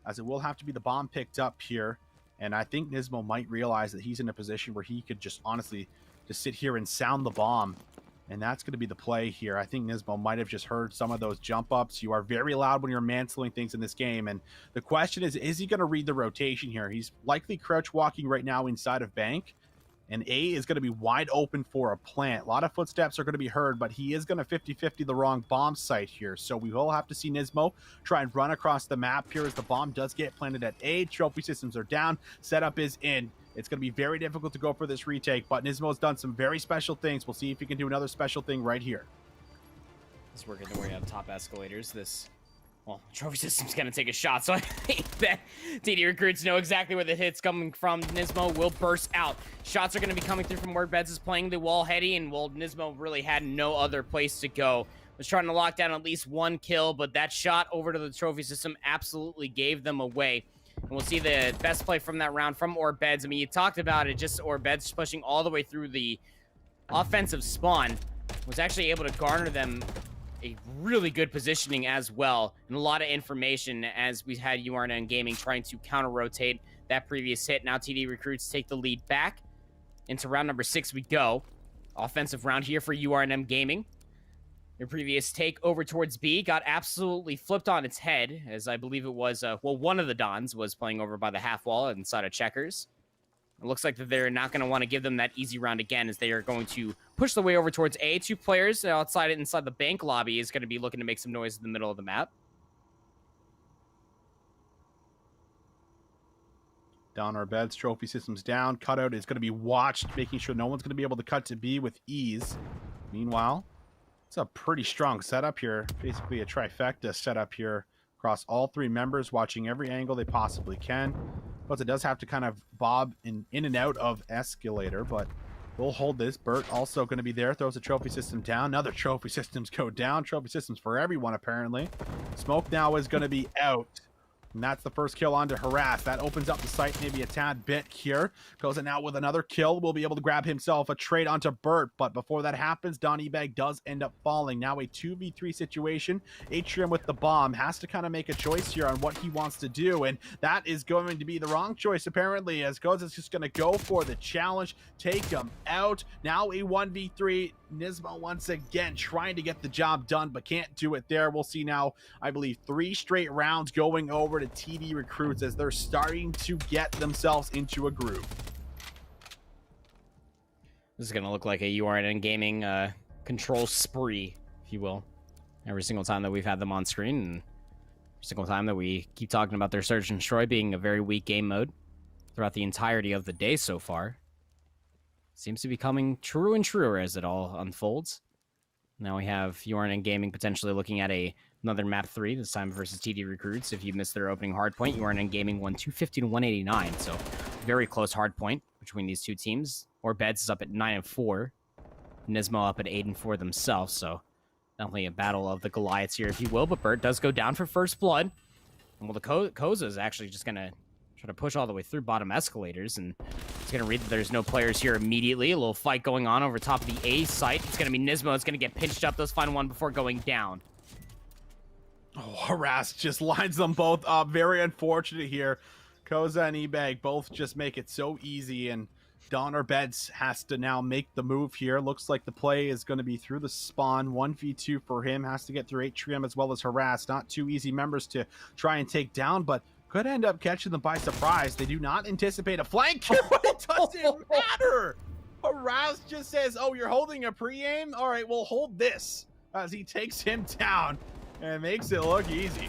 [SPEAKER 3] as it will have to be the bomb picked up here. And I think Nismo might realize that he's in a position where he could just honestly just sit here and sound the bomb. And that's going to be the play here. I think Nismo might have just heard some of those jump ups. You are very loud when you're mantling things in this game. And the question is he going to read the rotation here? He's likely crouch walking right now inside of Bank. And A is going to be wide open for a plant. A lot of footsteps are going to be heard, but he is going to 50-50 the wrong bomb site here. So we will have to see Nismo try and run across the map here as the bomb does get planted at A. Trophy systems are down. Setup is in. It's going to be very difficult to go for this retake, but Nismo's done some very special things. We'll see if he can do another special thing right here.
[SPEAKER 2] He's working their way up top escalators. Well, Trophy System's going to take a shot, so I think that TD Recruits know exactly where the hit's coming from. Nismo will burst out. Shots are going to be coming through from where Beds is playing the wall heady, and well, Nismo really had no other place to go. Was trying to lock down at least 1 kill, but that shot over to the Trophy System absolutely gave them away. And we'll see the best play from that round from Beds. I mean, you talked about it, just Beds pushing all the way through the offensive spawn. Was actually able to garner them a really good positioning as well, and a lot of information as we had URN Gaming trying to counter-rotate that previous hit. Now TD Recruits take the lead back. Into round number 6 we go. Offensive round here for URN Gaming. Your previous take over towards B got absolutely flipped on its head, as I believe it was, well, one of the Dons was playing over by the half wall inside of Checkers. It looks like that they're not going to want to give them that easy round again, as they are going to push the way over towards A. Two players inside the bank lobby is going to be looking to make some noise in the middle of the map.
[SPEAKER 3] Down our beds, trophy systems down. Cutout is going to be watched, making sure no one's going to be able to cut to B with ease. Meanwhile, it's a pretty strong setup here. Basically a trifecta setup here across all three members, watching every angle they possibly can. But it does have to kind of bob in and out of escalator, but we'll hold this. Bert also going to be there, throws a trophy system down. Another trophy systems go down. Trophy systems for everyone, apparently. Smoke now is going to be out. And that's the first kill onto Harass. That opens up the site maybe a tad bit here. Goes in out with another kill. Will be able to grab himself a trade onto Bert. But before that happens, Don Ebag does end up falling. Now a 2v3 situation. Atrium with the bomb has to kind of make a choice here on what he wants to do. And that is going to be the wrong choice, apparently, as Goes is just going to go for the challenge. Take him out. Now a 1v3. Nismo once again trying to get the job done, but can't do it there. We'll see now, I believe, 3 straight rounds going over to TD Recruits as they're starting to get themselves into a groove.
[SPEAKER 2] This is going to look like a URN Gaming control spree, if you will. Every single time that we've had them on screen, and every single time that we keep talking about their Search and Destroy being a very weak game mode throughout the entirety of the day so far. Seems to be coming truer and truer as it all unfolds. Now we have URN Gaming potentially looking at another map 3, this time versus TD Recruits. If you missed their opening hardpoint, URN Gaming won 250 to 189, so very close hardpoint between these two teams. Orbeds is up at 9-4, Nismo up at 8-4 themselves, so definitely a battle of the Goliaths here, if you will. But Bert does go down for first blood. And well, the Koza is actually just going to try to push all the way through bottom escalators, and he's going to read that there's no players here immediately. A little fight going on over top of the A site. It's going to be Nismo. It's going to get pinched up. Those find one before going down.
[SPEAKER 3] Oh, Harass just lines them both up. Very unfortunate here. Koza and Ebag both just make it so easy, and Donner Beds has to now make the move here. Looks like the play is going to be through the spawn. 1v2 for him. Has to get through Atrium as well as Harass. Not two easy members to try and take down, but could end up catching them by surprise. They do not anticipate a flank here, but it doesn't matter. Harass just says, oh, you're holding a pre-aim? All right, well, hold this, as he takes him down and makes it look easy.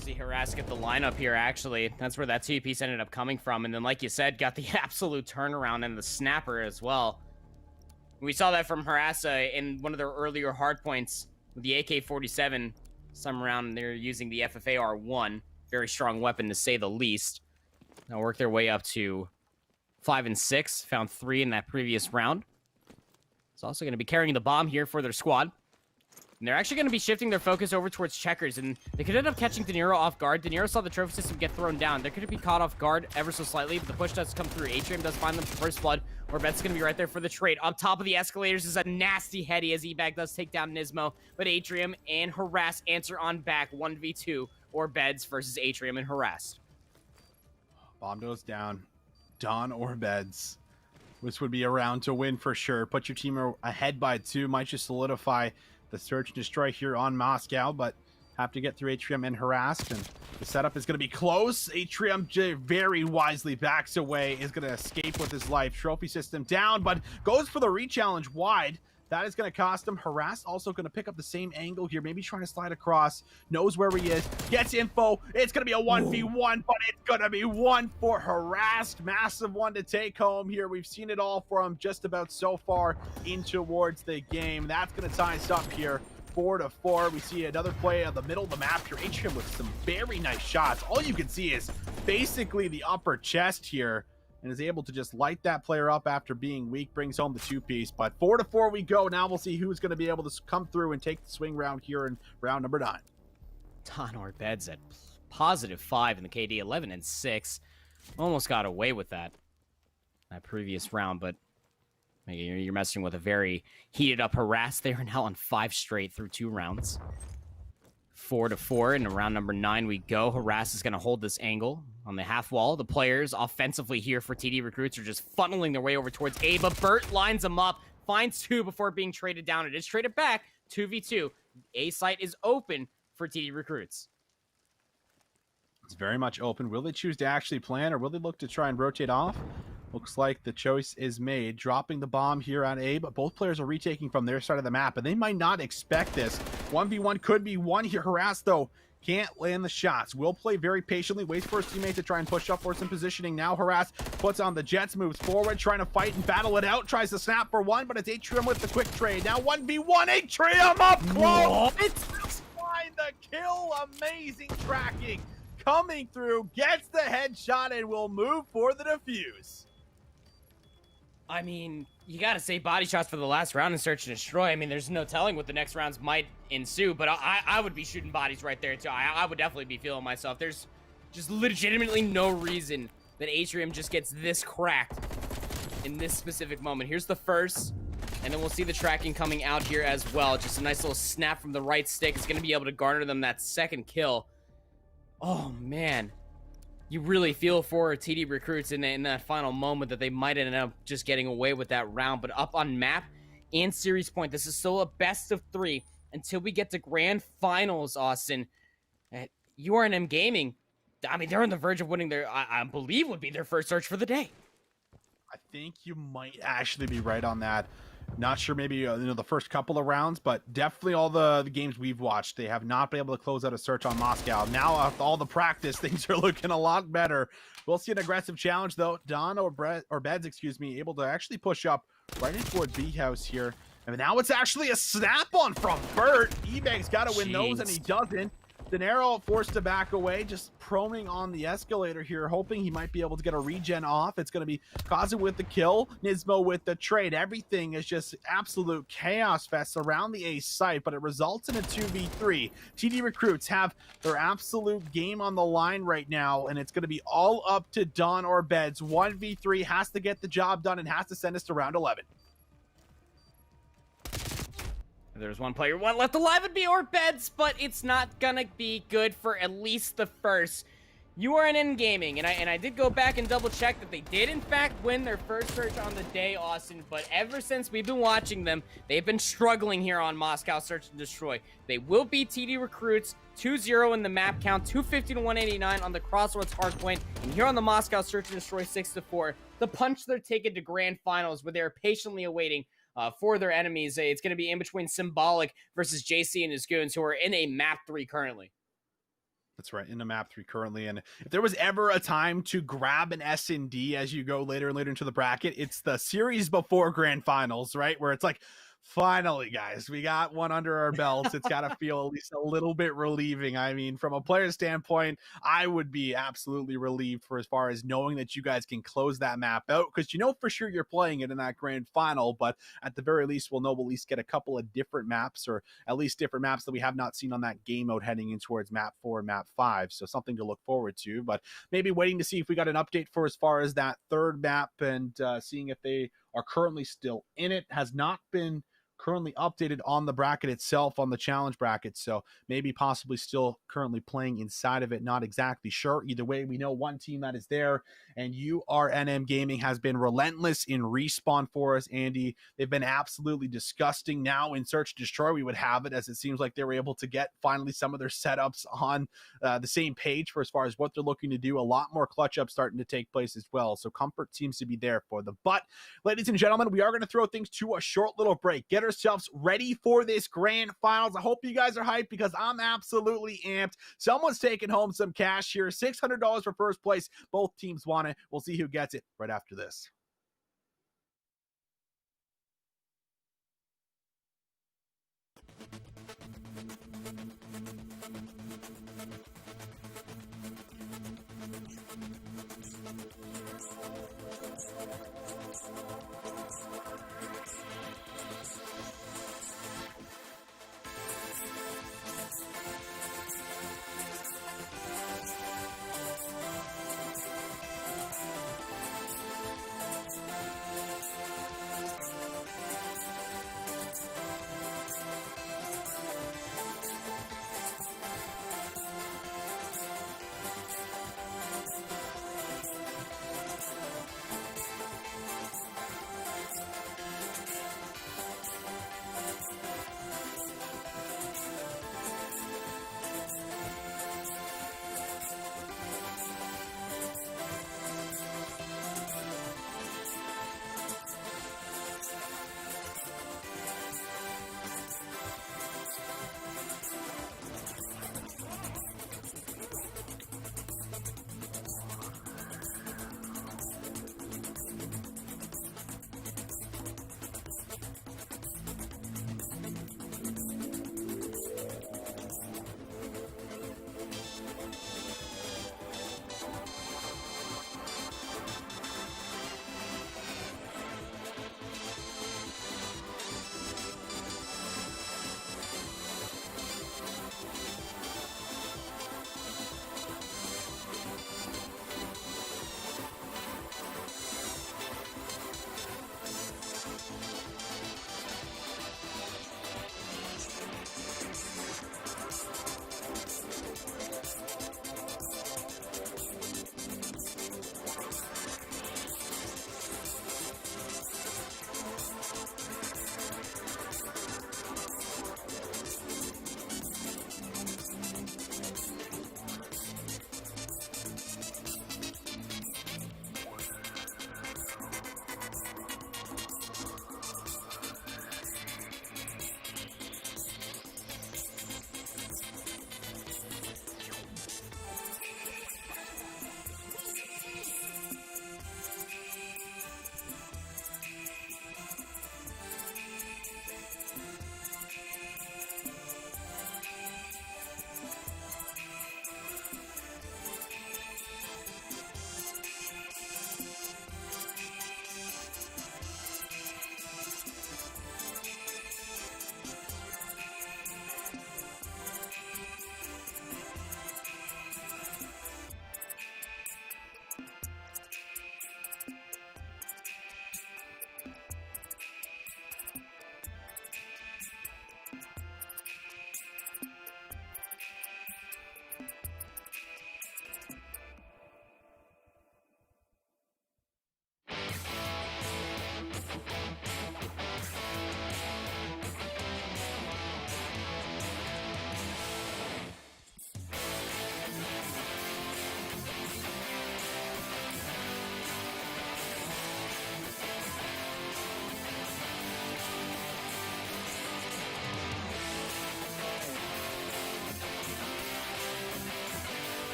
[SPEAKER 2] See Harass get the lineup here, actually. That's where that two-piece ended up coming from. And then, like you said, got the absolute turnaround and the snapper as well. We saw that from Harass in one of their earlier hardpoints with the AK-47. Some round they're using the FFAR-1. Very strong weapon, to say the least. Now work their way up to 5 and 6. Found 3 in that previous round. It's also going to be carrying the bomb here for their squad. And they're actually going to be shifting their focus over towards Checkers, and they could end up catching De Niro off guard. De Niro saw the trophy system get thrown down. They're going to be caught off guard ever so slightly, but the push does come through. Atrium does find them for first blood. Orbet's going to be right there for the trade. On top of the escalators is a nasty heady as Ebag does take down Nismo, but Atrium and Harass answer on back 1v2. Orbeds versus Atrium and Harass.
[SPEAKER 3] Bomb goes down. Don Orbeds. This would be a round to win for sure. Put your team ahead by 2. Might just solidify the search and destroy here on Moscow, but have to get through Atrium and Harassed, and the setup is going to be close. Atrium very wisely backs away, is going to escape with his life. Trophy system down, but goes for the re-challenge wide. That is going to cost him. Harass also going to pick up the same angle here, maybe trying to slide across, knows where he is, gets info. It's going to be a 1v1, but it's going to be one for Harassed. Massive one to take home here. We've seen it all from just about so far in towards the game. That's going to tie us up here. 4-4. We see another play on the middle of the map here. Atrium with some very nice shots. All you can see is basically the upper chest here, and is able to just light that player up after being weak, brings home the 2-piece. But 4-4 we go. Now we'll see who's going to be able to come through and take the swing round here in round number 9.
[SPEAKER 2] Don Orbeds at +5 in the KD, 11 and 6. Almost got away with that previous round, but you're messing with a very heated up Harass. They are now on 5 straight through 2 rounds. 4-4, and round number 9 we go. Harass is going to hold this angle on the half wall. The players offensively here for TD Recruits are just funneling their way over towards A, but Bert lines them up, finds 2 before being traded down. It is traded back, 2v2. A site is open for TD Recruits.
[SPEAKER 3] It's very much open. Will they choose to actually plan, or will they look to try and rotate off? Looks like the choice is made, dropping the bomb here on A, but both players are retaking from their side of the map, and they might not expect this. 1v1 could be one here. Harass, though, can't land the shots. Will play very patiently, waits for his teammate to try and push up for some positioning. Now Harass puts on the Jets, moves forward, trying to fight and battle it out, tries to snap for one, but it's Atrium with the quick trade. Now 1v1, Atrium up close! It's find the kill, amazing tracking. Coming through, gets the headshot, and will move for the defuse.
[SPEAKER 2] I mean, you gotta say body shots for the last round in Search and Destroy. I mean, there's no telling what the next rounds might ensue, but I would be shooting bodies right there, too. I would definitely be feeling myself. There's just legitimately no reason that Atrium just gets this cracked in this specific moment. Here's the first, and then we'll see the tracking coming out here as well. Just a nice little snap from the right stick is going to be able to garner them that second kill. Oh, man. You really feel for TD Recruits in that final moment that they might end up just getting away with that round. But up on map and series point, this is still a best of 3 until we get to grand finals, Austin. URNM Gaming, I mean, they're on the verge of winning their, I believe would be their first search for the day.
[SPEAKER 3] I think you might actually be right on that. Not sure, maybe the first couple of rounds, but definitely all the games we've watched, they have not been able to close out a search on Moscow. Now, with all the practice, things are looking a lot better. We'll see an aggressive challenge, though. Don or Beds, able to actually push up right in toward B house here. And now it's actually a snap-on from Bert. eBag's got to win those, and he doesn't. Denaro forced to back away, just proning on the escalator here, hoping he might be able to get a regen off. It's going to be Kazu with the kill, Nismo with the trade. Everything is just absolute chaos fest around the A site, but it results in a 2v3. TD Recruits have their absolute game on the line right now, and it's going to be all up to Don or Beds. 1v3 has to get the job done and has to send us to round 11.
[SPEAKER 2] There's one player, one left alive, it'd be Beds, but it's not gonna be good for at least the first. URNN Gaming, and I did go back and double check that they did in fact win their first search on the day, Austin, but ever since we've been watching them, they've been struggling here on Moscow Search and Destroy. They will beat TD Recruits 2-0 in the map count, 250 to 189 on the Crossroads Hardpoint, and here on the Moscow Search and Destroy 6-4, the punch they're taking to grand finals where they're patiently awaiting for their enemies. It's going to be in between Symbolic versus JC and his goons, who are in a map 3 currently.
[SPEAKER 3] That's right, in the map 3 currently. And if there was ever a time to grab an S&D as you go later and later into the bracket, it's the series before grand finals, right? Where it's like, finally, guys, we got one under our belts. It's got to feel at least a little bit relieving. I mean, from a player standpoint, I would be absolutely relieved for as far as knowing that you guys can close that map out, because you know for sure you're playing it in that grand final, but at the very least, we'll at least get a couple of different maps, or at least different maps that we have not seen on that game mode heading in towards map 4 and map 5. So something to look forward to, but maybe waiting to see if we got an update for as far as that third map, and seeing if they are currently still in it. Has not been currently updated on the bracket itself, on the challenge bracket, so maybe possibly still currently playing inside of it, not exactly sure. Either way, we know one team that is there, and URNM Gaming has been relentless in respawn for us, Andy. They've been absolutely disgusting. Now in Search and Destroy, we would have it, as it seems like they were able to get finally some of their setups on the same page for as far as what they're looking to do. A lot more clutch up starting to take place as well, so comfort seems to be there for them. But ladies and gentlemen, we are going to throw things to a short little break, get ourselves ready for this grand finals. I hope you guys are hyped, because I'm absolutely amped. Someone's taking home some cash here, $600 for first place. Both teams want it. We'll see who gets it right after this.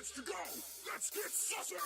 [SPEAKER 4] minutes to go. Let's get saucy.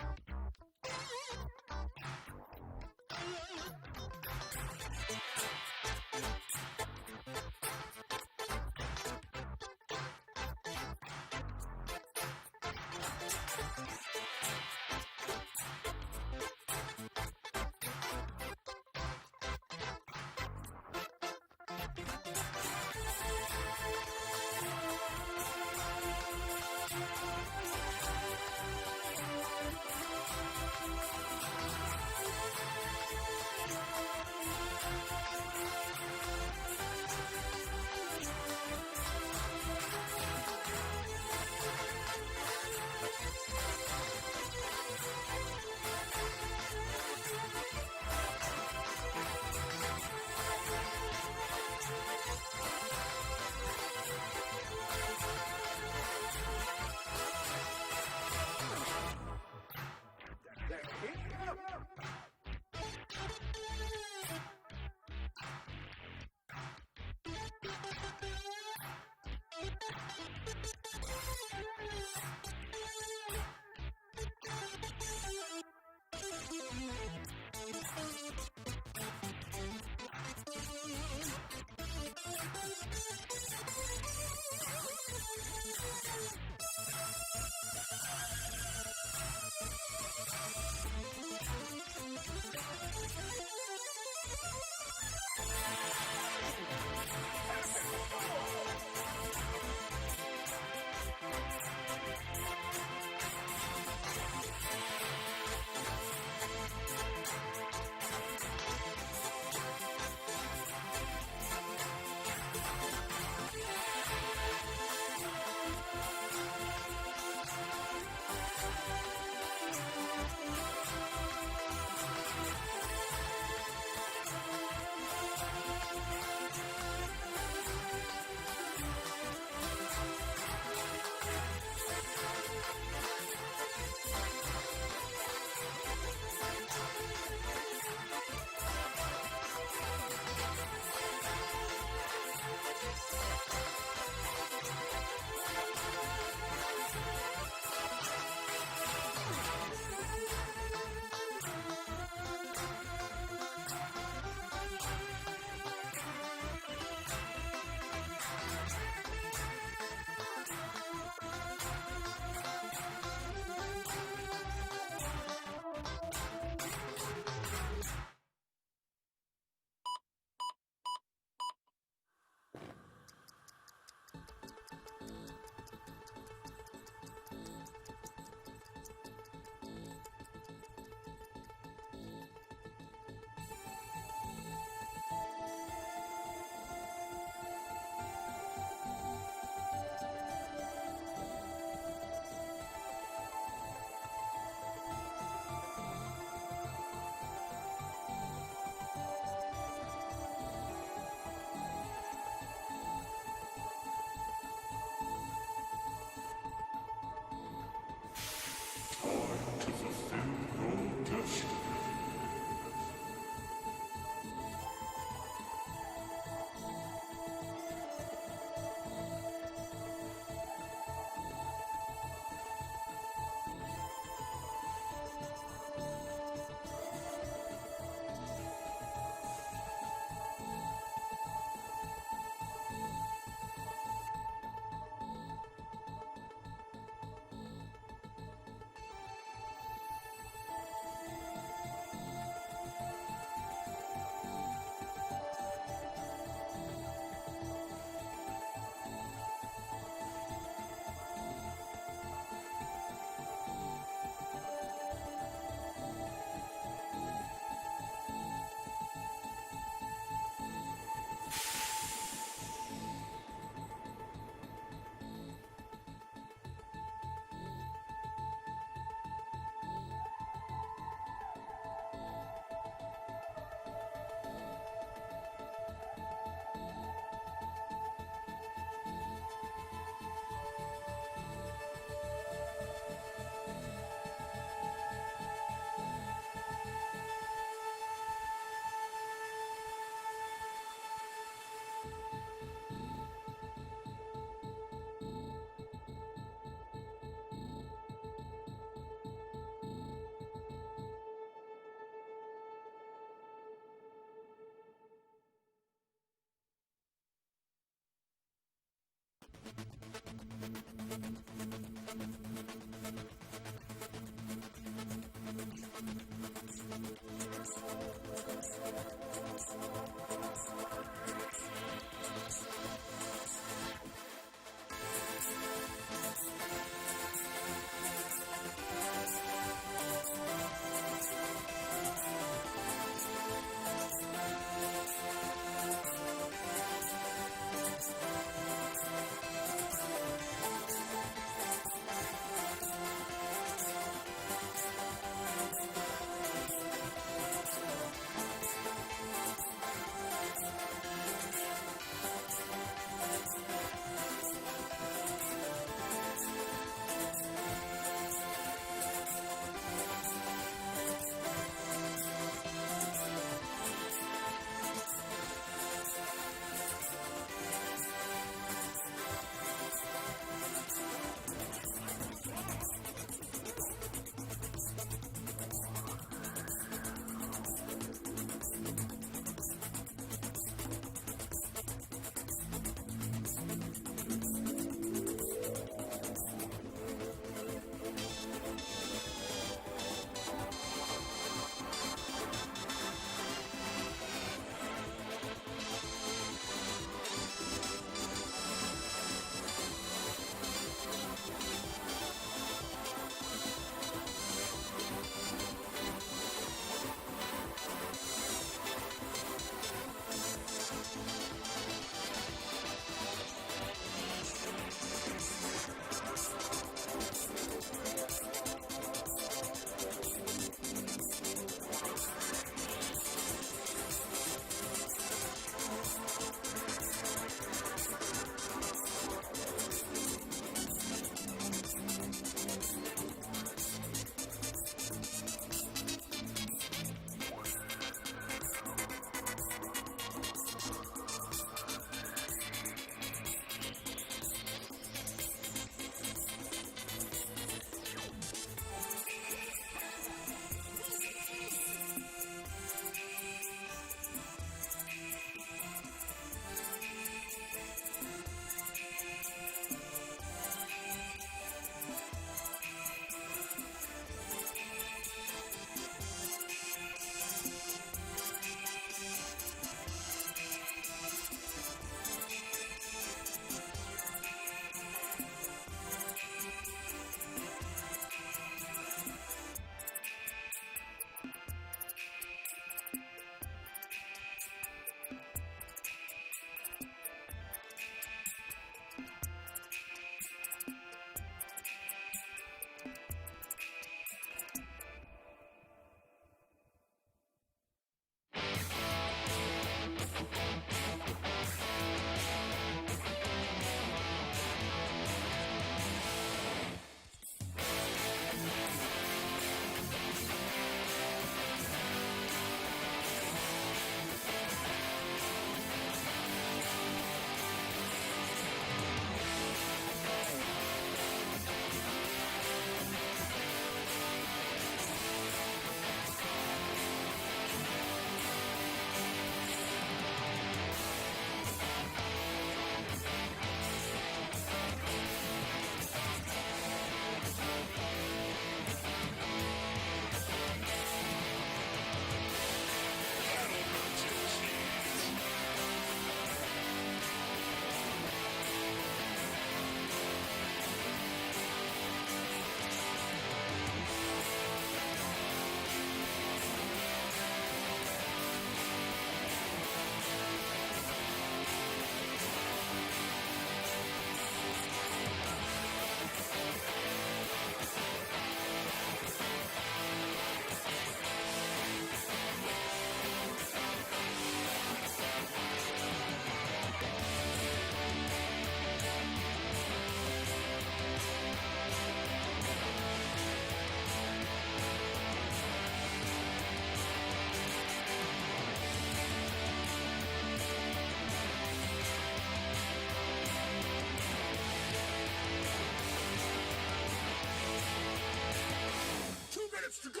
[SPEAKER 4] minutes to go.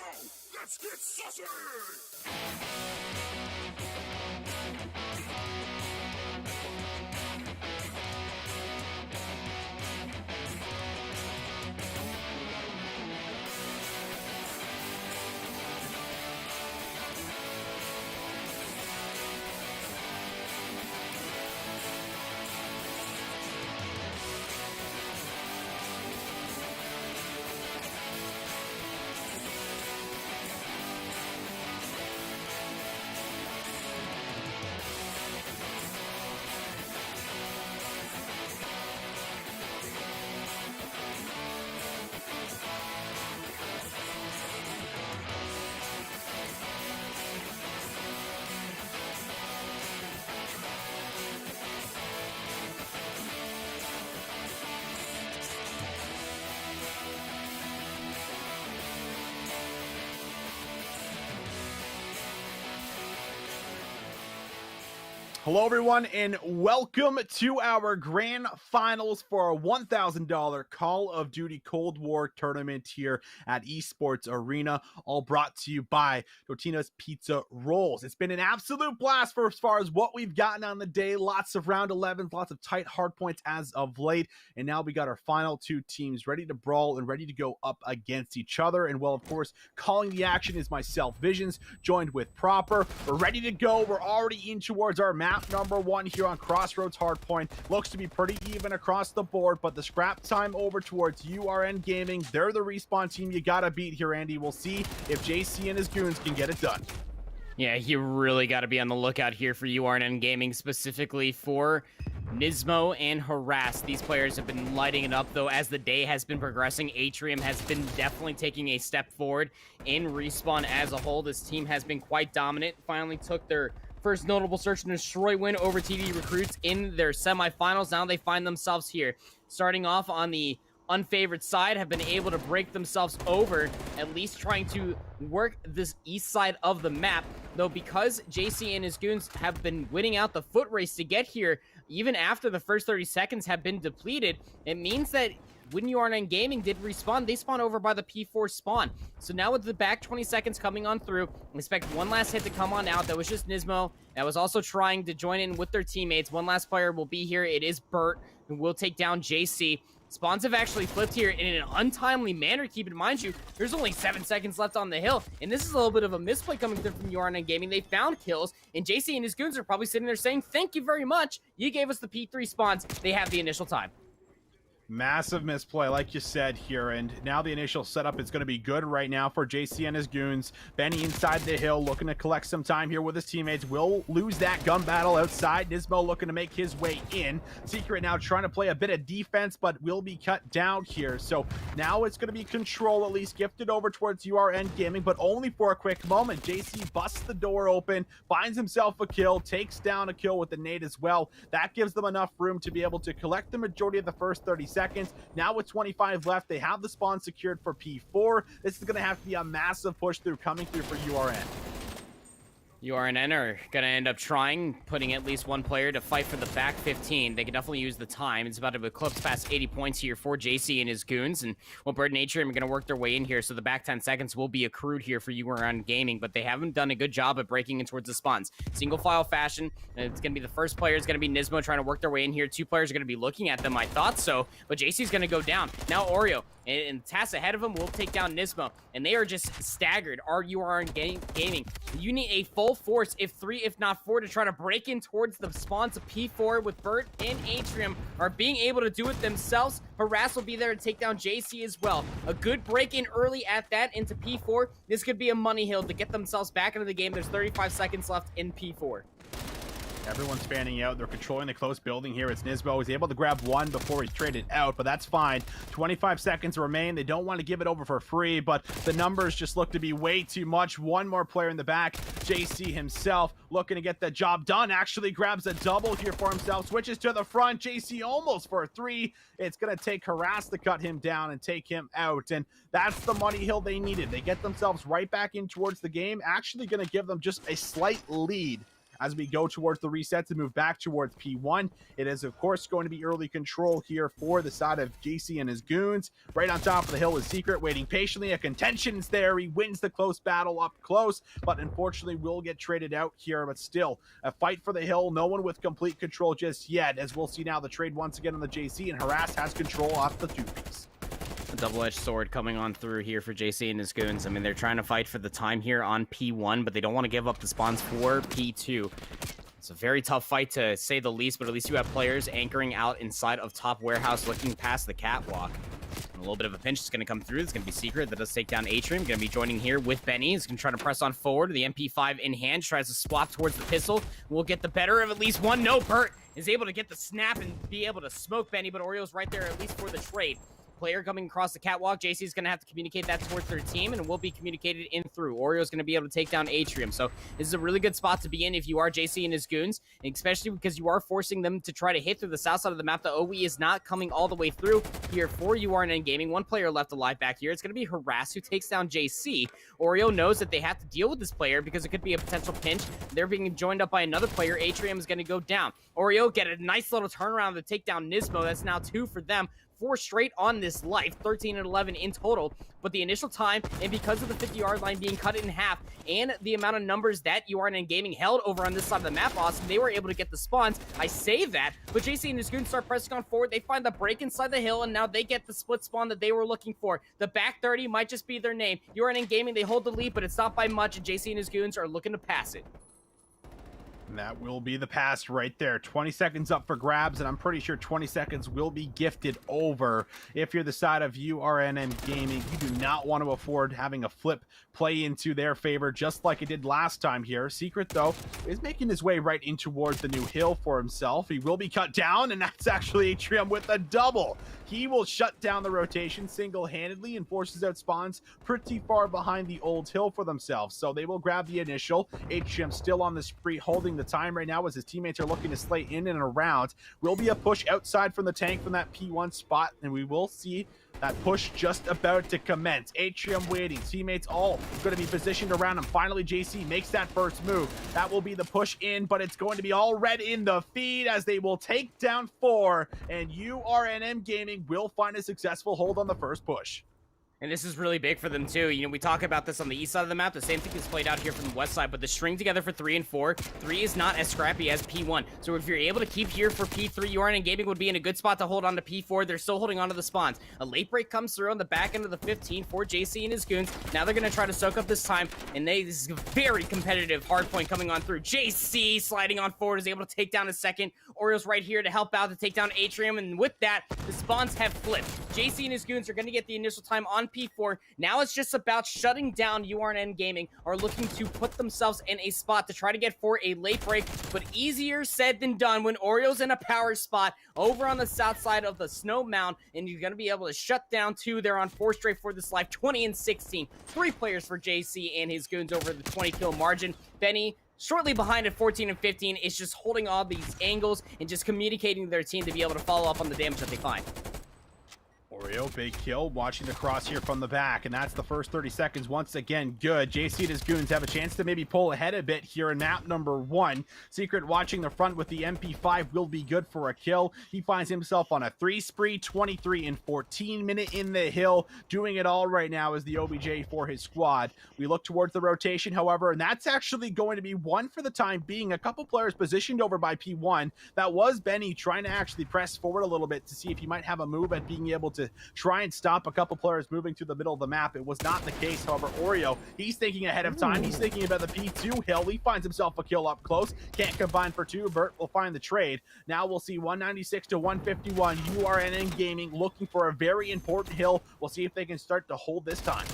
[SPEAKER 4] Let's get saucy.
[SPEAKER 1] Hello, everyone, and welcome to our grand finals for our $1,000 Call of Duty Cold War tournament here at Esports Arena, all brought to you by Totino's Pizza Rolls. It's been an absolute blast for as far as what we've gotten on the day. Lots of round 11s, lots of tight hard points as of late, and now we got our final two teams ready to brawl and ready to go up against each other. And well, of course, calling the action is myself, Visions, joined with Proper. We're ready to go. We're already in towards our map number one here on Crossroads Hardpoint. Looks to be pretty even across the board, but the scrap time over towards URN Gaming. They're the respawn team you gotta beat here, Andy. We'll see if JC and his goons can get it done.
[SPEAKER 2] Yeah, you really got to be on the lookout here for URN Gaming, specifically for Nismo and Harass. These players have been lighting it up, though, as the day has been progressing. Atrium has been definitely taking a step forward in Respawn as a whole. This team has been quite dominant. Finally took their first notable search and destroy win over TV Recruits in their semifinals. Now they find themselves here, starting off on the unfavored side, have been able to break themselves over, at least trying to work this east side of the map. Though because JC and his goons have been winning out the foot race to get here, even after the first 30 seconds have been depleted, it means that when URN Gaming did respawn, they spawn over by the P4 spawn. So now with the back 20 seconds coming on through, expect one last hit to come on out. That was just Nismo. That was also trying to join in with their teammates. One last player will be here. It is Bert, who will take down JC. Spawns have actually flipped here in an untimely manner. Keep in mind, there's only 7 seconds left on the hill, and this is a little bit of a misplay coming through from URN Gaming. They found kills, and JC and his goons are probably sitting there saying, thank you very much. You gave us the P3 spawns. They have the initial time.
[SPEAKER 3] Massive misplay, like you said here, and now the initial setup is going to be good right now for JC and his goons. Benny inside the hill, looking to collect some time here with his teammates. Will lose that gun battle outside. Nismo looking to make his way in. Secret now trying to play a bit of defense, but will be cut down here. So now it's going to be control, at least gifted over towards URN Gaming, but only for a quick moment. JC busts the door open, finds himself a kill, takes down a kill with the nade as well. That gives them enough room to be able to collect the majority of the first 30 seconds. Now with 25 left, they have the spawn secured for P4. This is going to have to be a massive push through coming through for URN.
[SPEAKER 2] URNN are going to end up putting at least one player to fight for the back 15. They can definitely use the time. It's about to eclipse past 80 points here for JC and his goons. And well, Bird and Atrium are going to work their way in here, so the back 10 seconds will be accrued here for URN Gaming, but they haven't done a good job at breaking in towards the spawns. Single file fashion, it's going to be the first player is going to be Nismo trying to work their way in here. Two players are going to be looking at them. I thought so, but JC's going to go down. Now Oreo and Tass ahead of him will take down Nismo, and they are just staggered. Our URN Gaming, you need a full force, if 3, if not 4, to try to break in towards the spawns of P4 with Bert and Atrium are being able to do it themselves. Harass will be there to take down JC as well. A good break in early at that into P4. This could be a money hill to get themselves back into the game. There's 35 seconds left in P4.
[SPEAKER 3] Everyone's fanning out. They're controlling the close building here. It's Nismo. He's able to grab one before he's traded out, but that's fine. 25 seconds remain. They don't want to give it over for free, but the numbers just look to be way too much. One more player in the back. JC himself looking to get the job done. Actually grabs a double here for himself. Switches to the front. JC almost for a 3. It's going to take Harass to cut him down and take him out, and that's the money hill they needed. They get themselves right back in towards the game. Actually going to give them just a slight lead as we go towards the resets and move back towards P1. It is, of course, going to be early control here for the side of JC and his goons. Right on top of the hill is Secret, waiting patiently. A contention's there. He wins the close battle up close, but unfortunately will get traded out here. But still, a fight for the hill. No one with complete control just yet, as we'll see now the trade once again on the JC, and Harass has control off the 2-piece.
[SPEAKER 2] A double-edged sword coming on through here for JC and his goons. I mean, they're trying to fight for the time here on P1, but they don't want to give up the spawns for P2. It's a very tough fight to say the least, but at least you have players anchoring out inside of top warehouse looking past the catwalk. And a little bit of a pinch is going to come through. It's going to be Secret that does take down Atrium. Going to be joining here with Benny. He's going to try to press on forward. The MP5 in hand. Tries to swap towards the pistol. Will get the better of at least one. No, Bert is able to get the snap and be able to smoke Benny, but Oreo's right there at least for the trade. Player coming across the catwalk. JC is going to have to communicate that towards their team, and it will be communicated in through. Oreo is going to be able to take down Atrium. So this is a really good spot to be in if you are JC and his goons, and especially because you are forcing them to try to hit through the south side of the map. The OE is not coming all the way through here for URNN Gaming. One player left alive back here. It's going to be Harass who takes down JC. Oreo knows that they have to deal with this player because it could be a potential pinch. They're being joined up by another player. Atrium is going to go down. Oreo get a nice little turnaround to take down Nismo. That's now 2 for them. 4 straight on this life, 13 and 11 in total. But the initial time, and because of the 50-yard line being cut in half, and the amount of numbers that URNN Gaming held over on this side of the map, Austin, they were able to get the spawns. I say that, but JC and his goons start pressing on forward. They find the break inside the hill, and now they get the split spawn that they were looking for. The back 30 might just be their name. URNN Gaming, they hold the lead, but it's not by much, and JC and his goons are looking to pass it.
[SPEAKER 3] And that will be the pass right there. 20 seconds up for grabs, and I'm pretty sure 20 seconds will be gifted over. If you're the side of URNN Gaming, you do not want to afford having a flip play into their favor, just like it did last time here. Secret, though, is making his way right in towards the new hill for himself. He will be cut down, and that's actually Atrium with a double. He will shut down the rotation single-handedly and forces out spawns pretty far behind the old hill for themselves. So they will grab the initial. Atrium still on the spree, holding the time right now as his teammates are looking to slay in and around. Will be a push outside from the tank from that P1 spot, and we will see that push just about to commence. Atrium waiting. Teammates all going to be positioned around him. Finally, JC makes that first move. That will be the push in, but it's going to be all red in the feed as they will take down 4, and URNN Gaming will find a successful hold on the first push.
[SPEAKER 2] And this is really big for them, too. You know, we talk about this on the east side of the map. The same thing is played out here from the west side, but the string together for 3 and 4. 3 is not as scrappy as P1. So if you're able to keep here for P3, URNN Gaming would be in a good spot to hold on to P4. They're still holding on to the spawns. A late break comes through on the back end of the 15 for JC and his goons. Now they're going to try to soak up this time, and this is a very competitive hard point coming on through. JC sliding on forward is able to take down a second. Oreo's right here to help out to take down Atrium, and with that, the spawns have flipped. JC and his goons are going to get the initial time on P4. Now it's just about shutting down. URNN Gaming are looking to put themselves in a spot to try to get for a late break, but easier said than done when Oreo's in a power spot over on the south side of the snow mound, and you're going to be able to shut down 2. They're on 4 straight for this life, 20 and 16. 3 players for JC and his goons over the 20-kill margin. Benny, shortly behind at 14 and 15, is just holding all these angles and just communicating to their team to be able to follow up on the damage that they find.
[SPEAKER 3] Oreo, big kill, watching the cross here from the back, and that's the first 30 seconds once again good. JC and his goons have a chance to maybe pull ahead a bit here in map number 1. Secret watching the front with the MP5 will be good for a kill. He finds himself on a 3 spree, 23 and 14 minute in the hill, doing it all right now as the OBJ for his squad. We look towards the rotation, however, and that's actually going to be 1 for the time being. A couple players positioned over by P1. That was Benny trying to actually press forward a little bit to see if he might have a move at being able to try and stop a couple players moving through the middle of the map. It was not the case, however. Oreo, he's thinking ahead of time. He's thinking about the P2 hill. He finds himself a kill up close. Can't combine for 2. Bert will find the trade. Now we'll see 196 to 151. URNN Gaming looking for a very important hill. We'll see if they can start to hold this time.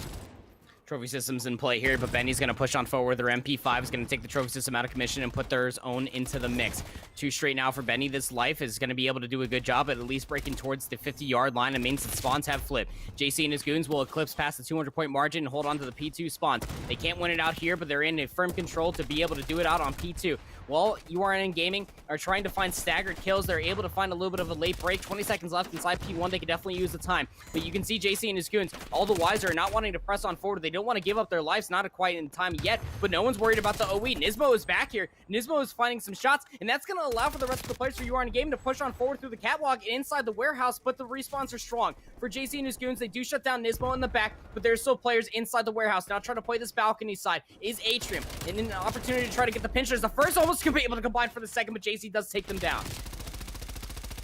[SPEAKER 2] Trophy systems in play here, but Benny's going to push on forward. Their MP5 is going to take the trophy system out of commission and put theirs own into the mix. 2 straight now for Benny. This life is going to be able to do a good job at least breaking towards the 50-yard line. It means that spawns have flipped. JC and his goons will eclipse past the 200-point margin and hold on to the P2 spawns. They can't win it out here, but they're in a firm control to be able to do it out on P2. While URNN Gaming are trying to find staggered kills, they're able to find a little bit of a late break. 20 seconds left inside P1. They can definitely use the time. But you can see JC and his goons, all the wiser, not wanting to press on forward. They don't want to give up their lives, not quite in time yet, but no one's worried about the OE. Nismo is back here. Nismo is finding some shots, and that's going to allow for the rest of the players who are in the game to push on forward through the catwalk and inside the warehouse, but the respawns are strong. For JC and his goons, they do shut down Nismo in the back, but there's still players inside the warehouse. Now trying to play this balcony side is Atrium, and an opportunity to try to get the pinchers. The first almost could be able to combine for the second, but JC does take them down.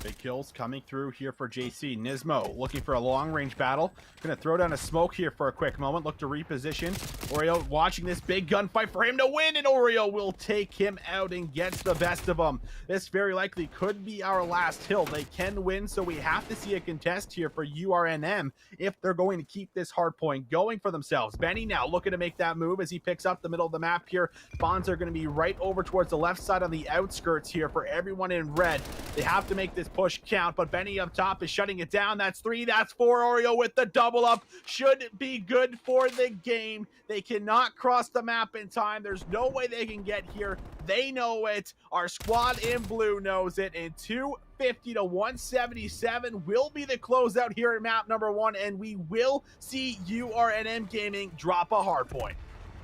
[SPEAKER 3] Big kills coming through here for JC. Nismo looking for a long-range battle. Gonna throw down a smoke here for a quick moment. Look to reposition. Oreo watching this big gunfight for him to win, and Oreo will take him out and gets the best of him. This very likely could be our last hill. They can win, so we have to see a contest here for URNM if they're going to keep this hard point going for themselves. Benny now looking to make that move as he picks up the middle of the map here. Spawns are going to be right over towards the left side on the outskirts here for everyone in red. They have to make this push count, but Benny up top is shutting it down. That's 3, that's 4. Oreo with the double up should be good for the game. They cannot cross the map in time. There's no way they can get here. They know it. Our squad in blue knows it. And 250 to 177 will be the closeout here at map number 1, and we will see URNM Gaming drop a hard point.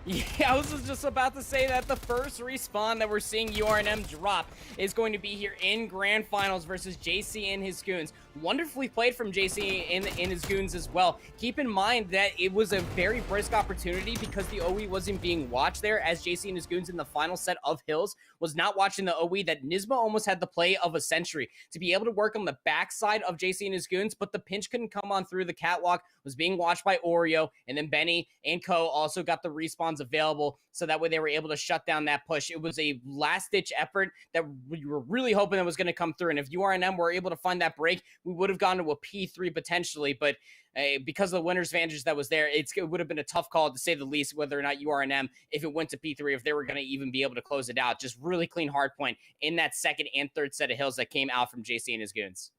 [SPEAKER 2] Yeah, I was just about to say that the first respawn that we're seeing URNM drop is going to be here in Grand Finals versus JC and his goons. Wonderfully played from JC and his goons as well. Keep in mind that it was a very brisk opportunity because the OE wasn't being watched there, as JC and his goons in the final set of hills was not watching the OE, that Nismo almost had the play of a century to be able to work on the backside of JC and his goons, but the pinch couldn't come on through the catwalk, was being watched by Oreo, and then Benny and Co also got the respawns available, so that way they were able to shut down that push. It was a last-ditch effort that we were really hoping that was going to come through, and if URNM were able to find that break, we would have gone to a P3 potentially, but because of the winner's advantage that was there, it would have been a tough call to say the least, whether or not URNM, if it went to P3, if they were going to even be able to close it out. Just really clean hard point in that second and third set of hills that came out from JC and his goons.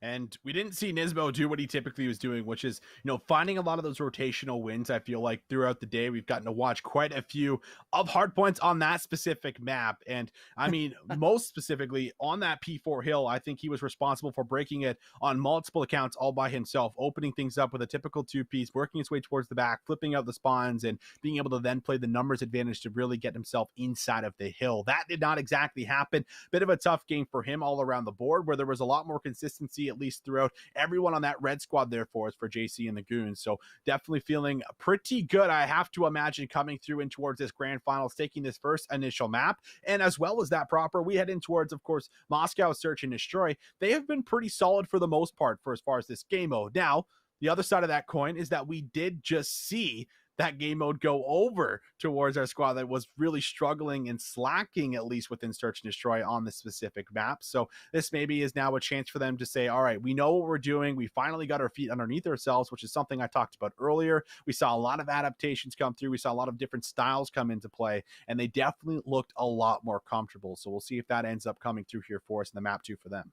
[SPEAKER 3] And we didn't see Nismo do what he typically was doing, which is, finding a lot of those rotational wins. I feel like throughout the day, we've gotten to watch quite a few of hard points on that specific map. And I mean, most specifically on that P4 hill, I think he was responsible for breaking it on multiple accounts all by himself, opening things up with a typical 2-piece, working his way towards the back, flipping out the spawns, and being able to then play the numbers advantage to really get himself inside of the hill. That did not exactly happen. Bit of a tough game for him all around the board, where there was a lot more consistency, at least throughout everyone on that red squad there for us, for JC and the goons. So definitely feeling pretty good, I have to imagine, coming through in towards this grand finals, taking this first initial map. And as well as that proper, we head in towards, of course, Moscow Search and Destroy. They have been pretty solid for the most part for as far as this game mode. Now, the other side of that coin is that we did just see that game mode go over towards our squad that was really struggling and slacking, at least within Search and Destroy on this specific map. So this maybe is now a chance for them to say, all right, we know what we're doing. We finally got our feet underneath ourselves, which is something I talked about earlier. We saw a lot of adaptations come through. We saw a lot of different styles come into play, and they definitely looked a lot more comfortable. So we'll see if that ends up coming through here for us in the map too for them.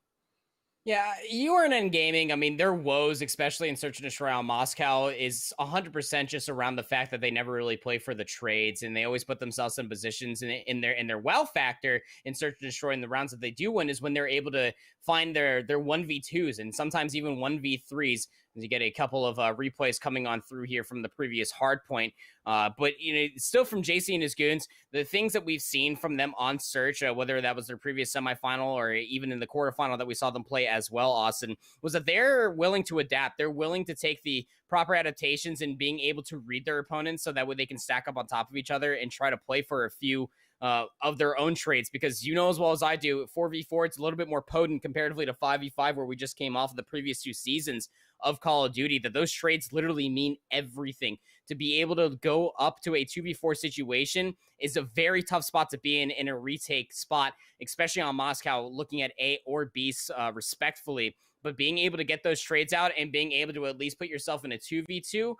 [SPEAKER 2] Yeah, URNN Gaming, I mean, their woes, especially in Search and Destroy on Moscow, is 100% just around the fact that they never really play for the trades, and they always put themselves in positions in their wow factor in Search and Destroy in the rounds that they do win is when they're able to find their 1v2s and sometimes even 1v3s. You get a couple of replays coming on through here from the previous hard point. But, still from JC and his goons, the things that we've seen from them on Search, whether that was their previous semifinal or even in the quarterfinal that we saw them play as well, Austin, was that they're willing to adapt. They're willing to take the proper adaptations and being able to read their opponents so that way they can stack up on top of each other and try to play for a few of their own trades, because as well as I do, 4v4, it's a little bit more potent comparatively to 5v5, where we just came off of the previous 2 seasons of Call of Duty, that those trades literally mean everything. To be able to go up to a 2v4 situation is a very tough spot to be in a retake spot, especially on Moscow, looking at A or B respectfully. But being able to get those trades out and being able to at least put yourself in a 2v2,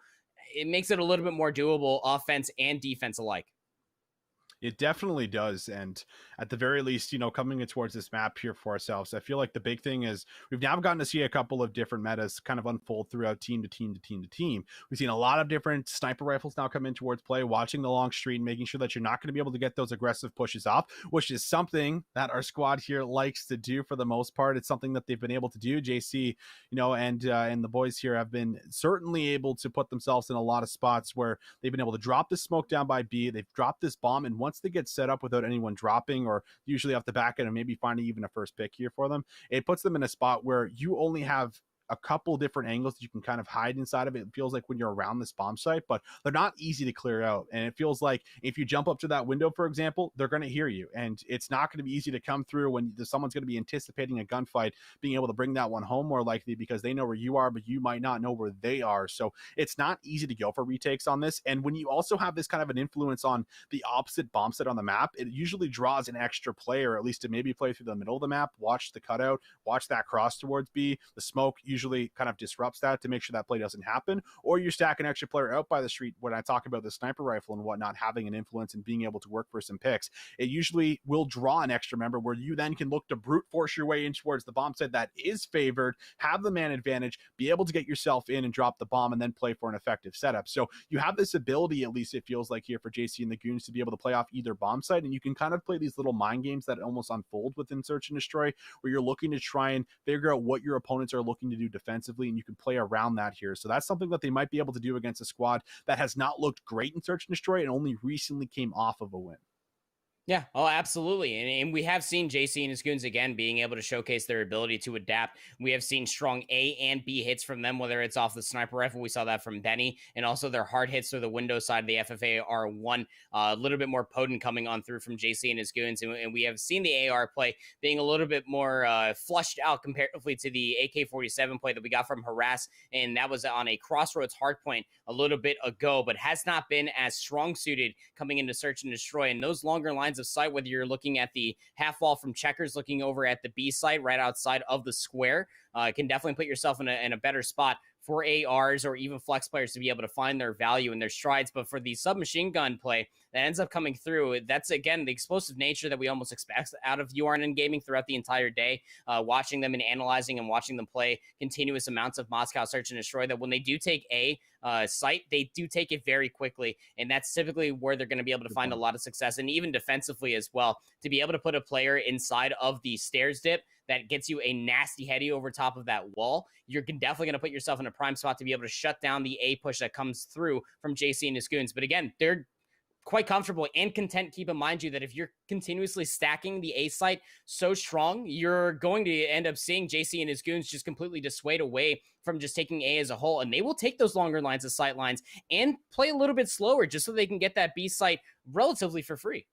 [SPEAKER 2] it makes it a little bit more doable, offense and defense alike.
[SPEAKER 1] It definitely does. And at the very least, coming in towards this map here for ourselves, I feel like the big thing is we've now gotten to see a couple of different metas kind of unfold throughout team to team to team to team. We've seen a lot of different sniper rifles now come in towards play, watching the long street, making sure that you're not going to be able to get those aggressive pushes off, which is something that our squad here likes to do for the most part. It's something that they've been able to do. JC, and the boys here have been certainly able to put themselves in a lot of spots where they've been able to drop this smoke down by B. They've dropped this bomb, and once they get set up without anyone dropping, or usually off the back end and maybe finding even a first pick here for them, it puts them in a spot where you only have a couple different angles that you can kind of hide inside of it. It feels like when you're around this bomb site, but they're not easy to clear out. And it feels like if you jump up to that window, for example, they're going to hear you. And it's not going to be easy to come through when someone's going to be anticipating a gunfight, being able to bring that one home more likely because they know where you are, but you might not know where they are. So it's not easy to go for retakes on this. And when you also have this kind of an influence on the opposite bomb set on the map, it usually draws an extra player, at least to maybe play through the middle of the map, watch the cutout, watch that cross towards B. The smoke usually kind of disrupts that to make sure that play doesn't happen, or you stack an extra player out by the street. When I talk about the sniper rifle and whatnot having an influence and being able to work for some picks, it usually will draw an extra member where you then can look to brute force your way in towards the bomb set that is favored, have the man advantage, be able to get yourself in and drop the bomb, and then play for an effective setup. So you have this ability, at least it feels like here for JC and the Goons, to be able to play off either bomb site, and you can kind of play these little mind games that almost unfold within Search and Destroy, where you're looking to try and figure out what your opponents are looking to do defensively, and you can play around that here. So that's something that they might be able to do against a squad that has not looked great in Search and Destroy and only recently came off of a win.
[SPEAKER 2] Yeah, oh, absolutely. And we have seen JC and his Goons again being able to showcase their ability to adapt. We have seen strong A and B hits from them, whether it's off the sniper rifle. We saw that from Benny, and also their hard hits through the window side of the FFA R1, a little bit more potent coming on through from JC and his Goons. And we have seen the AR play being a little bit more flushed out comparatively to the AK-47 play that we got from Harass. And that was on a Crossroads hardpoint a little bit ago, but has not been as strong suited coming into Search and Destroy. And those longer lines of sight, whether you're looking at the half wall from Checkers, looking over at the B site right outside of the square, can definitely put yourself in a better spot for ARs or even flex players to be able to find their value and their strides. But for the submachine gun play that ends up coming through, that's again the explosive nature that we almost expect out of URN gaming throughout the entire day, watching them and analyzing and watching them play continuous amounts of Moscow Search and Destroy, that when they do take a site, they do take it very quickly, and that's typically where they're going to be able to find a lot of success. And even defensively as well, to be able to put a player inside of the stairs dip that gets you a nasty heady over top of that wall, you're definitely going to put yourself in a prime spot to be able to shut down the A push that comes through from JC and his Goons. But again, they're quite comfortable and content. Keep in mind you that if you're continuously stacking the A site so strong, you're going to end up seeing JC and his Goons just completely dissuade away from just taking A as a whole, and they will take those longer lines of sight lines and play a little bit slower just so they can get that B site relatively for free.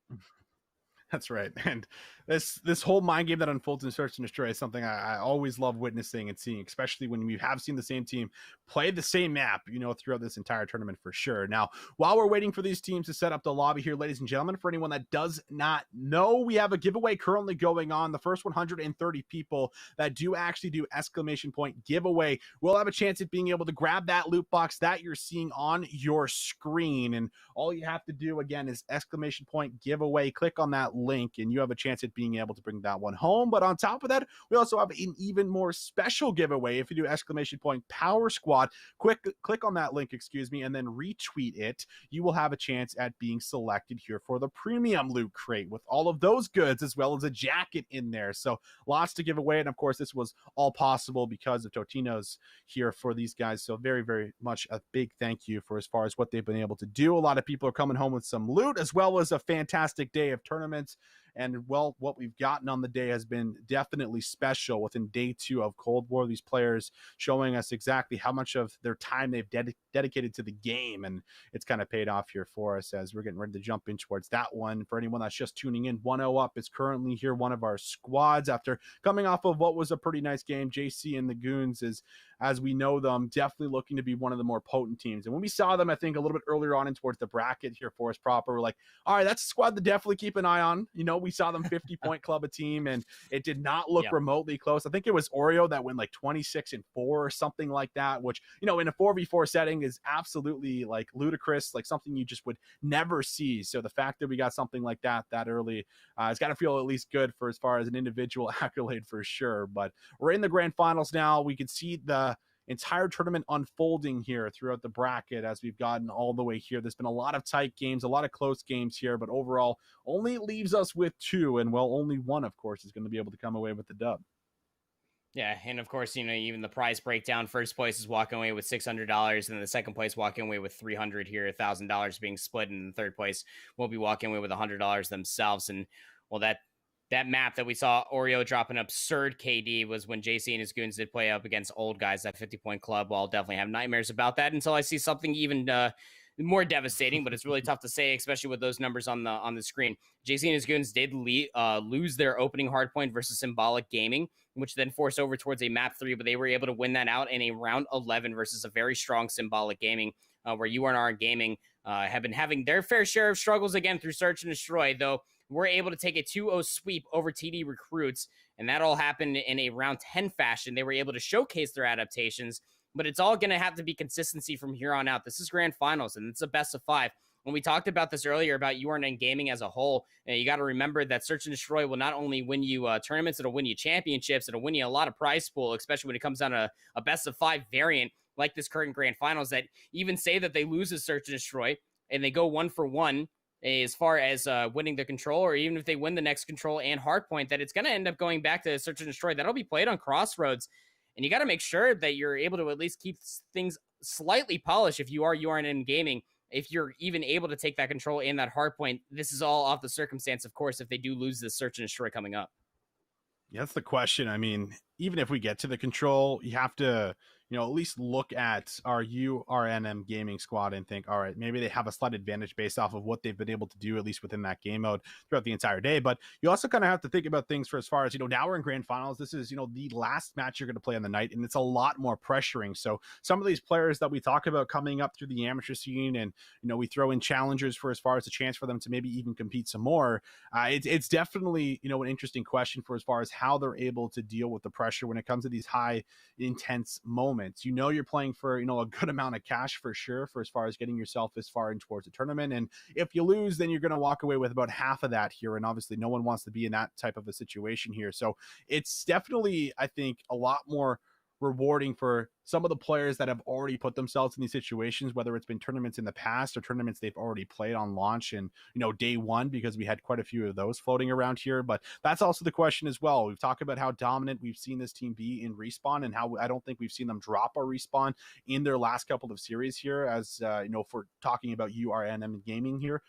[SPEAKER 1] That's right. And this whole mind game that unfolds in Search and Destroy is something I always love witnessing and seeing, especially when we have seen the same team play the same map, throughout this entire tournament for sure. Now, while we're waiting for these teams to set up the lobby here, ladies and gentlemen, for anyone that does not know, we have a giveaway currently going on. The first 130 people that do actually do exclamation point giveaway will have a chance at being able to grab that loot box that you're seeing on your screen. And all you have to do, again, is exclamation point giveaway. Click on that link and you have a chance at being able to bring that one home. But on top of that, we also have an even more special giveaway. If you do exclamation point power squad, click on that link, and then retweet it, you will have a chance at being selected here for the premium loot crate with all of those goods as well as a jacket in there. So lots to give away. And of course, this was all possible because of Totino's here for these guys. So very, very much a big thank you for as far as what they've been able to do. A lot of people are coming home with some loot as well as a fantastic day of tournaments. And well, what we've gotten on the day has been definitely special within day 2 of Cold War. These players showing us exactly how much of their time they've dedicated to the game. And it's kind of paid off here for us as we're getting ready to jump in towards that one. For anyone that's just tuning in, 1-0 up is currently here, one of our squads after coming off of what was a pretty nice game. JC and the Goons is, as we know them, definitely looking to be one of the more potent teams. And when we saw them, I think a little bit earlier on in towards the bracket here for us proper, we're like, all right, that's a squad to definitely keep an eye on. we saw them 50-point club a team, and it did not look
[SPEAKER 2] Yep.
[SPEAKER 1] remotely close. I think it was Oreo that went like 26-4 or something like that, which, you know, in a 4v4 setting is absolutely like ludicrous, like something you just would never see. So the fact that we got something like that early, it's got to feel at least good for as far as an individual accolade for sure. But we're in the grand finals now. We can see the entire tournament unfolding here throughout the bracket as we've gotten all the way here. There's been a lot of tight games, a lot of close games here, but overall only leaves us with 2, and well, only one, of course, is going to be able to come away with the dub.
[SPEAKER 2] Yeah, and of course, you know, even the prize breakdown, first place is walking away with $600, and the second place walking away with $300 here, $1,000 being split, and the third place will be walking away with $100 themselves. And well, that map that we saw Oreo drop an absurd KD was when JC and his goons did play up against old guys, that 50-point club. Well, I'll definitely have nightmares about that until I see something even more devastating, but it's really tough to say, especially with those numbers on the screen. JC and his goons did lose their opening hardpoint versus Symbolic Gaming, which then forced over towards a map 3, but they were able to win that out in a round 11 versus a very strong Symbolic Gaming, where URNR Gaming have been having their fair share of struggles again through Search and Destroy, though we're able to take a 2-0 sweep over TD Recruits, and that all happened in a round 10 fashion. They were able to showcase their adaptations, but it's all going to have to be consistency from here on out. This is grand finals, and it's a best of 5. When we talked about this earlier about URN Gaming as a whole, you got to remember that Search and Destroy will not only win you tournaments, it'll win you championships, it'll win you a lot of prize pool, especially when it comes down to a best of 5 variant like this current grand finals, that even say that they lose a Search and Destroy and they go 1 for 1 as far as winning the control, or even if they win the next control and hardpoint, that it's going to end up going back to Search and Destroy. That'll be played on Crossroads. And you got to make sure that you're able to at least keep things slightly polished if you are URN Gaming. If you're even able to take that control and that hardpoint, this is all off the circumstance, of course, if they do lose this Search and Destroy coming up.
[SPEAKER 1] Yeah, that's the question. I mean, even if we get to the control, you have to, you know, at least look at our URNM gaming squad and think, all right, maybe they have a slight advantage based off of what they've been able to do, at least within that game mode throughout the entire day. But you also kind of have to think about things for as far as, you know, now we're in grand finals. This is, you know, the last match you're going to play on the night, and it's a lot more pressuring. So some of these players that we talk about coming up through the amateur scene, and, you know, we throw in challengers for as far as a chance for them to maybe even compete some more. It's definitely, you know, an interesting question for as far as how they're able to deal with the pressure when it comes to these high intense moments. You know, you're playing for, you know, a good amount of cash for sure, for as far as getting yourself as far in towards the tournament. And if you lose, then you're going to walk away with about half of that here. And obviously no one wants to be in that type of a situation here. So it's definitely, I think, a lot more rewarding for some of the players that have already put themselves in these situations, whether it's been tournaments in the past or tournaments they've already played on launch and, you know, day one, because we had quite a few of those floating around here. But that's also the question as well. We've talked about how dominant we've seen this team be in respawn, and how I don't think we've seen them drop our respawn in their last couple of series here. As you know, if we're talking about URNM gaming here,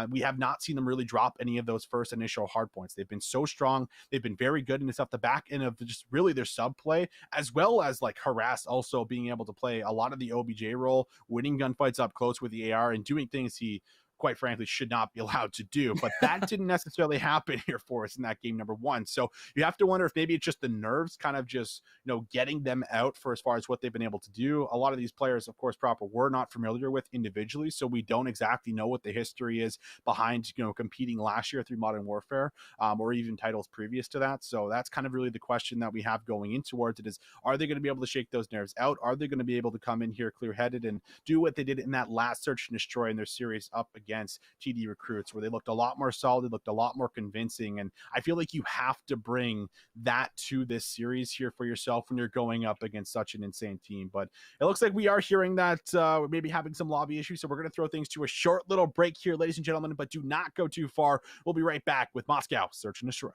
[SPEAKER 1] we have not seen them really drop any of those first initial hard points. They've been so strong. They've been very good, and it's off the back end of just really their sub play, as well as like Harass also being able to play a lot of the OBJ role, winning gunfights up close with the AR and doing things he quite frankly should not be allowed to do. But that didn't necessarily happen here for us in that game number 1. So you have to wonder if maybe it's just the nerves kind of just, you know, getting them out for as far as what they've been able to do. A lot of these players, of course, proper we're not familiar with individually, so we don't exactly know what the history is behind, you know, competing last year through Modern Warfare, or even titles previous to that. So that's kind of really the question that we have going in towards it, is, are they going to be able to shake those nerves out? Are they going to be able to come in here clear-headed and do what they did in that last Search and Destroy in their series up against TD Recruits, where they looked a lot more solid, looked a lot more convincing? And I feel like you have to bring that to this series here for yourself when you're going up against such an insane team. But it looks like we are hearing that we're maybe having some lobby issues, so we're going to throw things to a short little break here, ladies and gentlemen, but do not go too far. We'll be right back with Moscow Search and Destroy.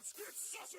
[SPEAKER 4] Let's get saucy!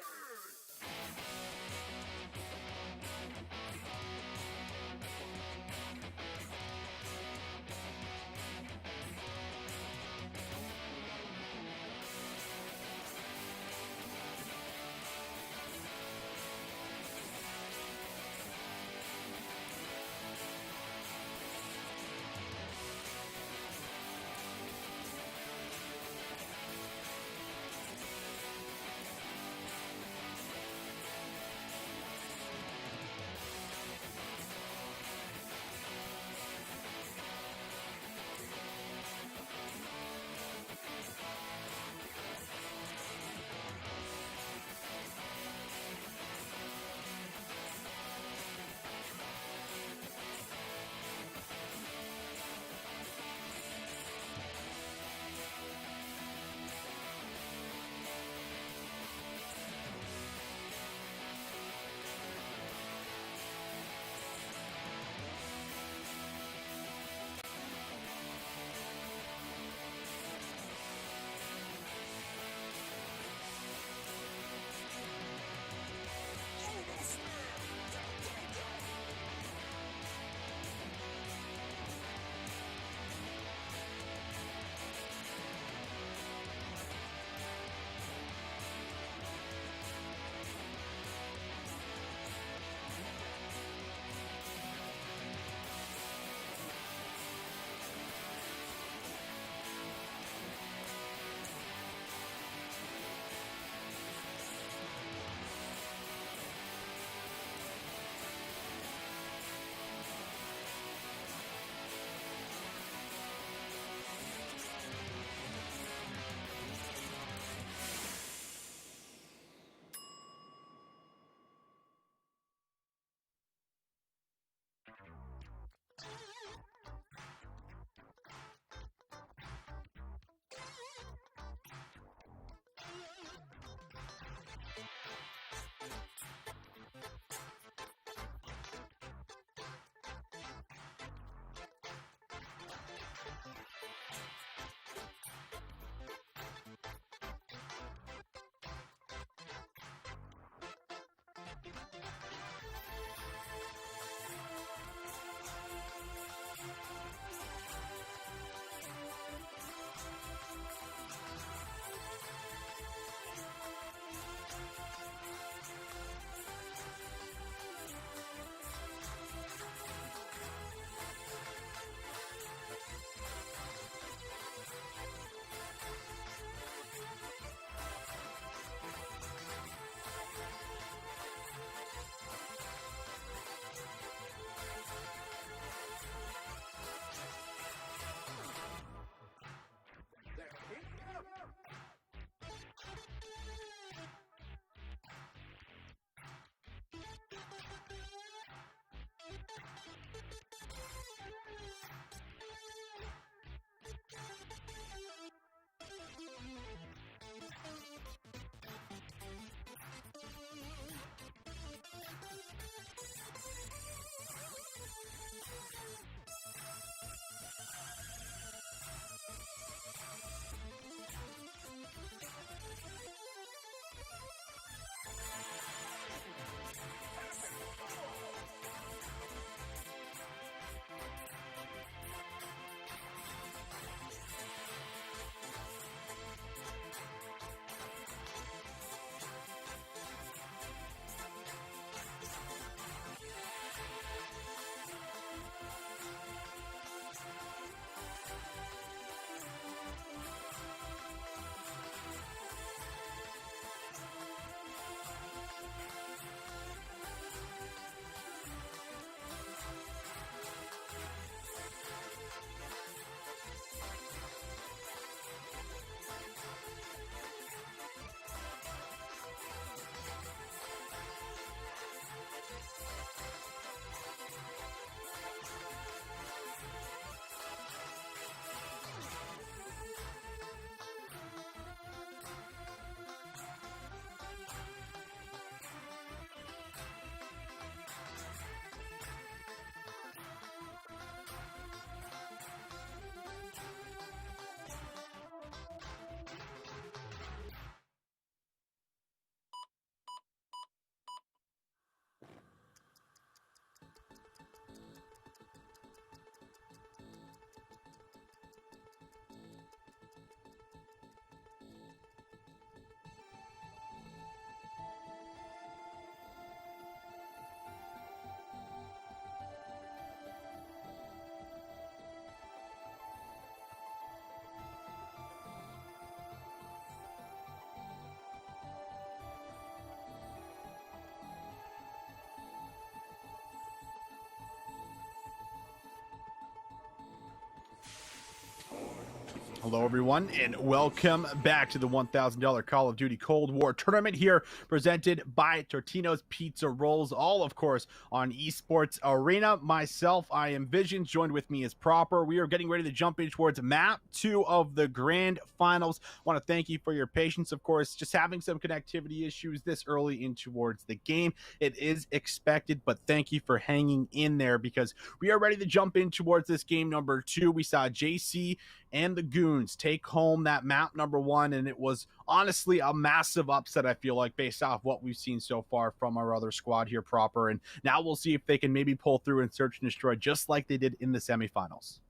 [SPEAKER 1] Hello, everyone, and welcome back to the $1,000 Call of Duty Cold War tournament here, presented by Totino's Pizza Rolls, all, of course, on Esports Arena. Myself, I am Vision. Joined with me is Proper. We are getting ready to jump in towards Map 2 of the Grand Finals. I want to thank you for your patience, of course, just having some connectivity issues this early in towards the game. It is expected, but thank you for hanging in there because we are ready to jump in towards this game number 2. We saw JC and the Goons take home that map number 1, and it was honestly a massive upset, I feel like, based off what we've seen so far from our other squad here, Proper. And now we'll see if they can maybe pull through and search and destroy just like they did in the semifinals.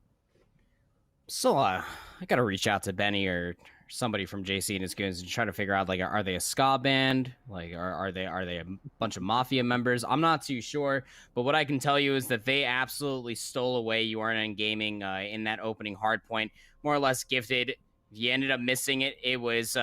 [SPEAKER 2] So I gotta reach out to Benny or somebody from JC and his Goons and try to figure out, like, are they a ska band? Like, are they a bunch of mafia members? I'm not too sure, but what I can tell you is that they absolutely stole away URN Gaming in that opening hardpoint, more or less gifted. If you ended up missing it, it was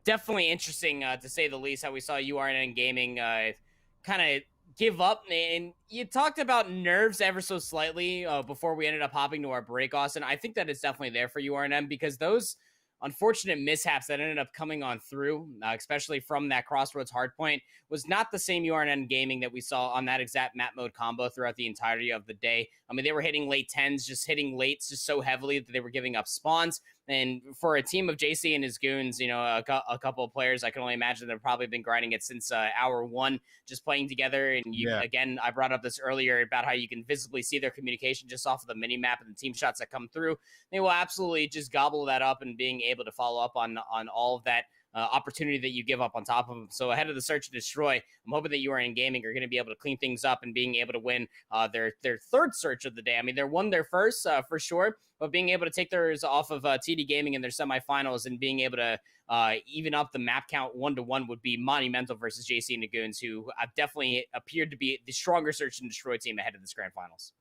[SPEAKER 2] definitely interesting, to say the least, how we saw URN Gaming kind of give up. And you talked about nerves ever so slightly before we ended up hopping to our break, Austin. I think that it's definitely there for URNM because those unfortunate mishaps that ended up coming on through, especially from that Crossroads hardpoint, was not the same URN Gaming that we saw on that exact map mode combo throughout the entirety of the day. I mean, they were hitting late 10s, just hitting lates just so heavily that they were giving up spawns. And for a team of JC and his Goons, you know, a couple of players, I can only imagine they've probably been grinding it since hour 1, just playing together. And again, I brought up this earlier about how you can visibly see their communication just off of the mini map and the team shots that come through. They will absolutely just gobble that up, and being able to follow up on all of that opportunity that you give up on top of them. So ahead of the search and destroy, I'm hoping that URN Gaming are going to be able to clean things up and being able to win their third search of the day. I mean, they won their first for sure, but being able to take theirs off of TD Gaming in their semifinals and being able to even up the map count 1-1 would be monumental versus JC and the Goons, who have definitely appeared to be the stronger search and destroy team ahead of this grand finals.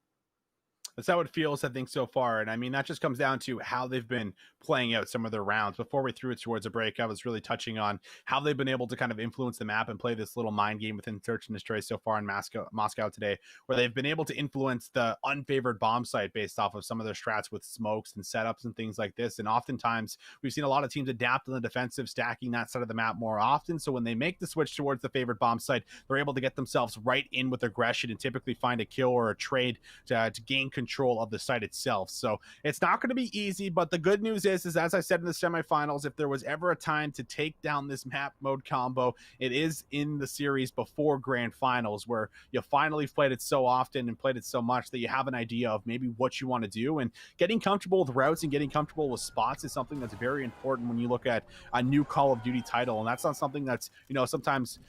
[SPEAKER 1] That's how it feels, I think, so far. And I mean, that just comes down to how they've been playing out some of their rounds. Before we threw it towards a break, I was really touching on how they've been able to kind of influence the map and play this little mind game within search and destroy so far in Moscow today, where they've been able to influence the unfavored bomb site based off of some of their strats with smokes and setups and things like this. And oftentimes we've seen a lot of teams adapt on the defensive, stacking that side of the map more often. So when they make the switch towards the favored bomb site, they're able to get themselves right in with aggression and typically find a kill or a trade to gain control of the site itself. So it's not going to be easy, but the good news is as I said in the semifinals, if there was ever a time to take down this map mode combo, it is in the series before grand finals, where you finally played it so often and played it so much that you have an idea of maybe what you want to do. And getting comfortable with routes and getting comfortable with spots is something that's very important when you look at a new Call of Duty title. And that's not something that's, you know, sometimes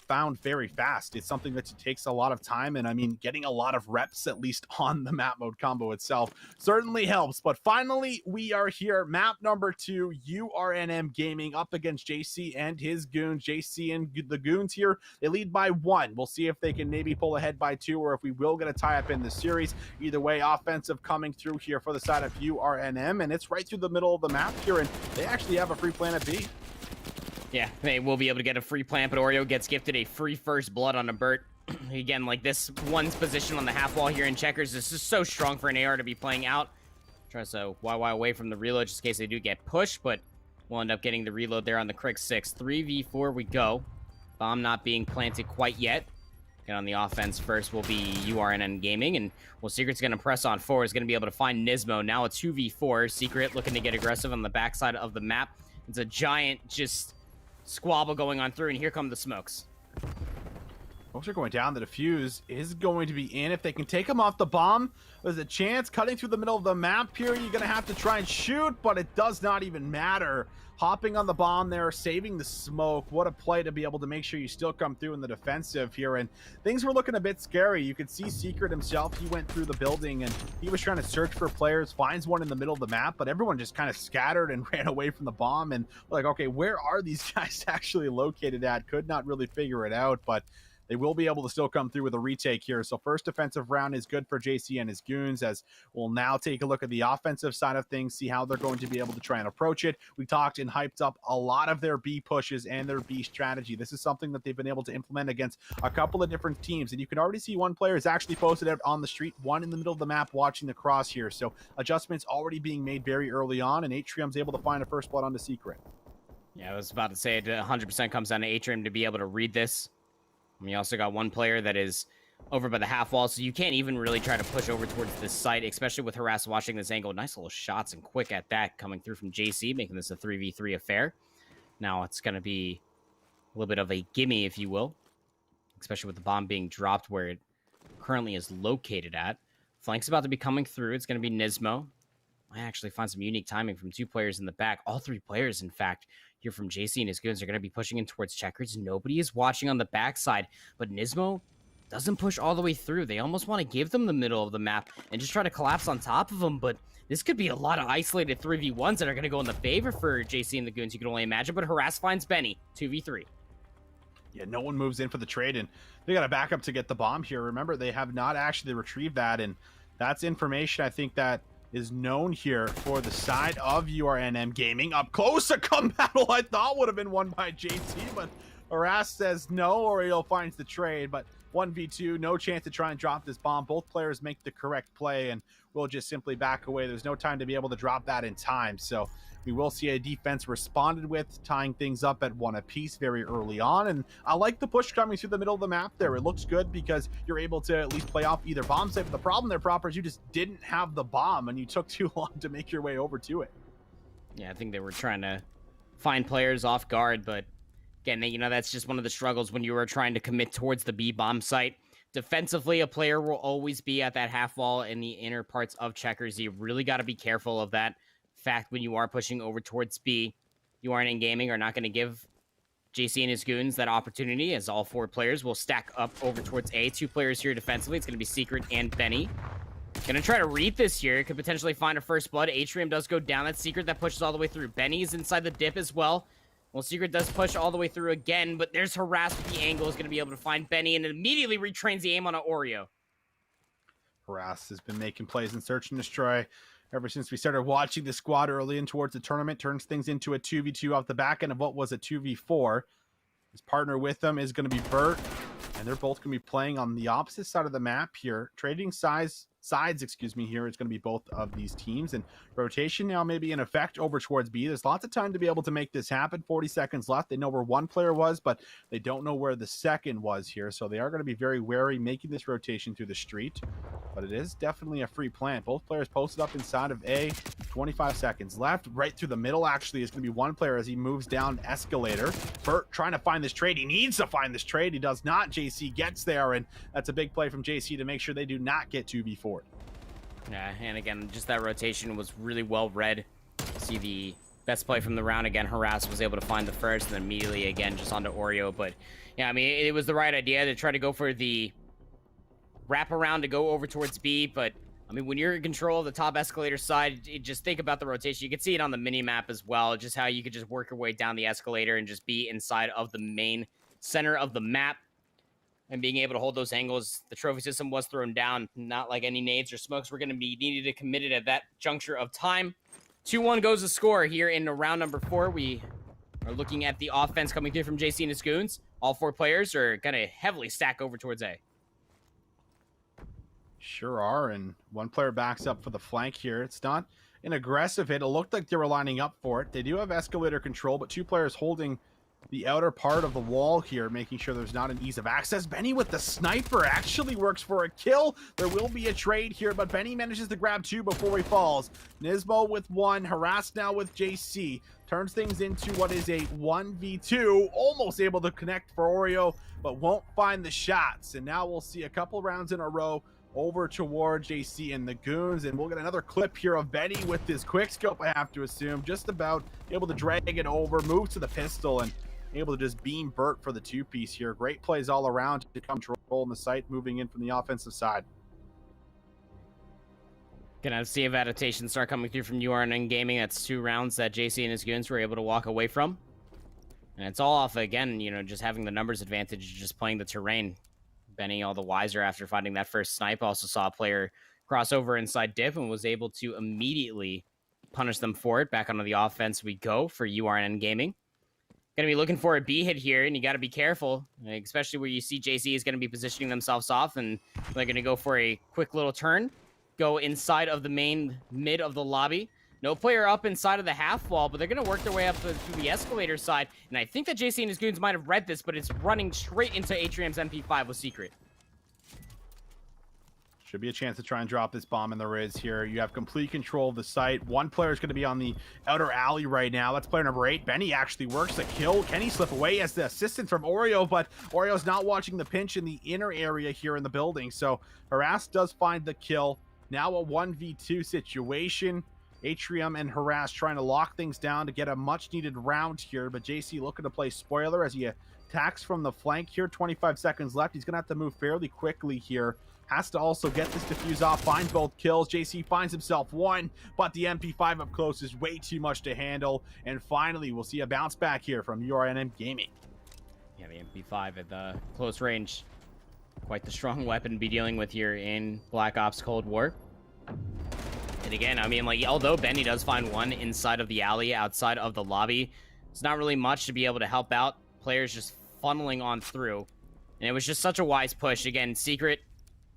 [SPEAKER 1] found very fast. It's something that takes a lot of time, and I mean, getting a lot of reps at least on the map mode combo itself certainly helps. But finally, we are here, map number 2, URNM Gaming up against JC and his Goons. JC and the Goons here, they lead by 1. We'll see if they can maybe pull ahead by 2, or if we will get a tie-up in the series. Either way, offensive coming through here for the side of URNM, and it's right through the middle of the map here, and they actually have a free plan at B.
[SPEAKER 2] Yeah, they will be able to get a free plant, but Oreo gets gifted a free first blood on a Burt. Again, like, this one's position on the half wall here in Checkers is just so strong for an AR to be playing out. Tries to YY away from the reload just in case they do get pushed, but we'll end up getting the reload there on the Crick 6. 3v4 we go. Bomb not being planted quite yet. Get on the offense first will be URNN Gaming, and well, Secret's going to press on forward. Is going to be able to find Nismo. Now a 2v4. Secret looking to get aggressive on the backside of the map. It's a giant just squabble going on through, and here come the smokes.
[SPEAKER 1] Smokes are going down. The defuse is going to be in. If they can take him off the bomb, there's a chance. Cutting through the middle of the map here, you're going to have to try and shoot, but it does not even matter. Hopping on the bomb there, saving the smoke. What a play to be able to make sure you still come through in the defensive here. And things were looking a bit scary. You could see Secret himself. He went through the building and he was trying to search for players, finds one in the middle of the map, but everyone just kind of scattered and ran away from the bomb. And like, okay, where are these guys actually located at? Could not really figure it out, but
[SPEAKER 3] they will be able to still come through with a retake here. So first defensive round is good for JC and his goons, as we'll now take a look at the offensive side of things, see how they're going to be able to try and approach it. We talked and hyped up a lot of their B pushes and their B strategy. This is something that they've been able to implement against a couple of different teams, and you can already see one player is actually posted out on the street, one in the middle of the map watching the cross here. So adjustments already being made very early on, and Atrium's able to find a first blood onto Secret.
[SPEAKER 2] Yeah, I was about to say it 100% comes down to Atrium to be able to read this. You also got one player that is over by the half wall, so you can't even really try to push over towards this site, especially with Harass watching this angle. Nice little shots and quick at that coming through from JC, making this a 3v3 affair. Now it's going to be a little bit of a gimme, if you will, especially with the bomb being dropped where it currently is located at. Flank's about to be coming through. It's going to be Nismo. I actually find some unique timing from two players in the back. All three players, in fact, here from JC and his goons are going to be pushing in towards checkers. Nobody is watching on the backside, but Nismo doesn't push all the way through. They almost want to give them the middle of the map and just try to collapse on top of them, but this could be a lot of isolated 3v1s that are going to go in the favor for JC and the goons, you can only imagine, but Harass finds Benny, 2v3.
[SPEAKER 3] Yeah, no one moves in for the trade, and they got to back up to get the bomb here. Remember, they have not actually retrieved that, and that's information I think that is known here for the side of URNM Gaming. Up close, a come battle I thought would have been won by JT, but Harass says no, or he'll finds the trade. But 1v2, no chance to try and drop this bomb. Both players make the correct play, and we'll just simply back away. There's no time to be able to drop that in time, so we will see a defense responded with, tying things up at 1 apiece very early on. And I like the push coming through the middle of the map there. It looks good because you're able to at least play off either bomb site. But the problem there, Proper, is you just didn't have the bomb and you took too long to make your way over to it.
[SPEAKER 2] Yeah, I think they were trying to find players off guard, but again, that's just one of the struggles when you are trying to commit towards the B bomb site. Defensively, a player will always be at that half wall in the inner parts of checkers. You really got to be careful of that fact when you are pushing over towards B. You aren't in gaming, are not going to give JC and his goons that opportunity, as all 4 players will stack up over towards A. 2 players here defensively. It's going to be Secret and Benny. Going to try to read this here. Could potentially find a first blood. Atrium does go down. That's Secret that pushes all the way through. Benny's inside the dip as well. Well, Secret does push all the way through again, but there's Harass with the angle. Is going to be able to find Benny and immediately retrains the aim on an Oreo.
[SPEAKER 3] Harass has been making plays in Search and Destroy ever since we started watching the squad early in towards the tournament. Turns things into a 2v2 off the back end of what was a 2v4. His partner with them is going to be Bert, and they're both going to be playing on the opposite side of the map here. Trading sides, here. It's going to be both of these teams, and rotation now may be in effect over towards B. There's lots of time to be able to make this happen. 40 seconds left. They know where one player was, but they don't know where the second was here, so they are going to be very wary making this rotation through the street. But it is definitely a free plant. Both players posted up inside of A. 25 seconds left. Right through the middle, actually, is going to be one player as he moves down escalator. Bert trying to find this trade. He needs to find this trade. He does not. JC gets there, and that's a big play from JC to make sure they do not get 2v4'd.
[SPEAKER 2] Yeah, and again, just that rotation was really well read. See the best play from the round again. Harass was able to find the first, and then immediately again just onto Oreo. But yeah, I mean, it was the right idea to try to go for the wrap around to go over towards B. But I mean, when you're in control of the top escalator side, just think about the rotation. You can see it on the mini map as well, just how you could just work your way down the escalator and just be inside of the main center of the map. And being able to hold those angles, the trophy system was thrown down. Not like any nades or smokes were going to be needed to commit it at that juncture of time. 2-1 goes the score here in round number 4. We are looking at the offense coming through from JC and his goons. All 4 players are going to heavily stack over towards A.
[SPEAKER 3] Sure are, and one player backs up for the flank here. It's not an aggressive hit. It looked like they were lining up for it. They do have escalator control, but 2 players holding the outer part of the wall here, making sure there's not an ease of access. Benny with the sniper actually works for a kill. There will be a trade here, but Benny manages to grab 2 before he falls. Nismo with 1, Harass now with JC. Turns things into what is a 1v2. Almost able to connect for Oreo, but won't find the shots. And now we'll see a couple rounds in a row over towards JC and the goons, and we'll get another clip here of Benny with his quick scope, I have to assume, just about able to drag it over, move to the pistol, and able to just beam Bert for the 2-piece here. Great plays all around to control in the site, moving in from the offensive side.
[SPEAKER 2] Gonna see if adaptations start coming through from URN Gaming. That's 2 rounds that JC and his goons were able to walk away from. And it's all off, again, just having the numbers advantage, just playing the terrain. Benny all the wiser after finding that first snipe. Also saw a player cross over inside dip and was able to immediately punish them for it. Back onto the offense we go for URN Gaming. Going to be looking for a B hit here, and you got to be careful, especially where you see JC is going to be positioning themselves off, and they're going to go for a quick little turn, go inside of the main mid of the lobby. No player up inside of the half wall, but they're going to work their way up through the escalator side, and I think that JC and his goons might have read this, but it's running straight into Atrium's MP5 with Secret.
[SPEAKER 3] Should be a chance to try and drop this bomb in the Riz here. You have complete control of the site. One player is going to be on the outer alley right now. That's player number 8. Benny actually works the kill. Can he slip away as the assistance from Oreo? But Oreo's not watching the pinch in the inner area here in the building. So Harass does find the kill. Now a 1v2 situation. Atrium and Harass trying to lock things down to get a much needed round here. But JC looking to play spoiler as he attacks from the flank here. 25 seconds left. He's going to have to move fairly quickly here. Has to also get this defuse off, find both kills. JC finds himself one, but the MP5 up close is way too much to handle. And finally, we'll see a bounce back here from URNM Gaming.
[SPEAKER 2] Yeah, the MP5 at the close range. Quite the strong weapon to be dealing with here in Black Ops Cold War. And again, I mean, although Benny does find one inside of the alley, outside of the lobby, it's not really much to be able to help out. Players just funneling on through. And it was just such a wise push. Again, Secret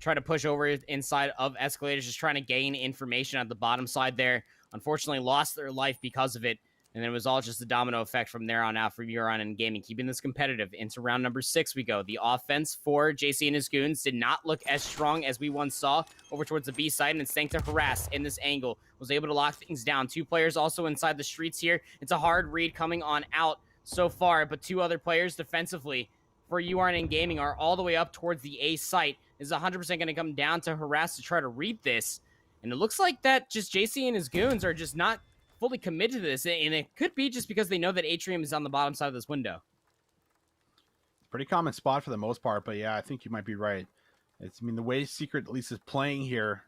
[SPEAKER 2] try to push over inside of escalators, just trying to gain information at the bottom side there. Unfortunately, lost their life because of it. And then it was all just a domino effect from there on out for URN Gaming, keeping this competitive. Into round number 6 we go. The offense for JC and his goons did not look as strong as we once saw over towards the B side, and thanks to Harass in this angle, was able to lock things down. 2 players also inside the streets here. It's a hard read coming on out so far, but 2 other players defensively for URN Gaming are all the way up towards the A site. This is 100% going to come down to Harass to try to read this. And it looks like that just JC and his goons are just not fully committed to this. And it could be just because they know that Atrium is on the bottom side of this window.
[SPEAKER 3] Pretty common spot for the most part, but yeah, I think you might be right. The way Secret at least is playing here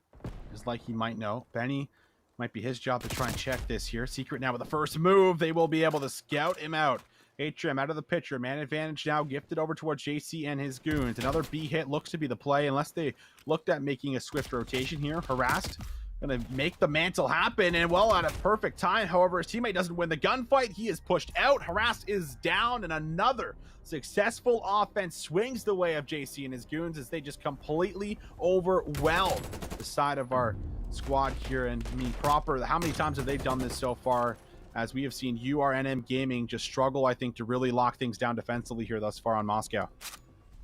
[SPEAKER 3] is like he might know. Benny, might be his job to try and check this here. Secret now with the first move. They will be able to scout him out. Atrium out of the picture. Man advantage now gifted over towards JC and his goons. Another B hit looks to be the play unless they looked at making a swift rotation here. Harassed. Going to make the mantle happen, and well, at a perfect time. However, his teammate doesn't win the gunfight. He is pushed out. Harassed is down, and another successful offense swings the way of JC and his goons as they just completely overwhelm the side of our squad here. And I mean, proper, how many times have they done this so far? As we have seen URNM Gaming just struggle, I think, to really lock things down defensively here thus far on Moscow.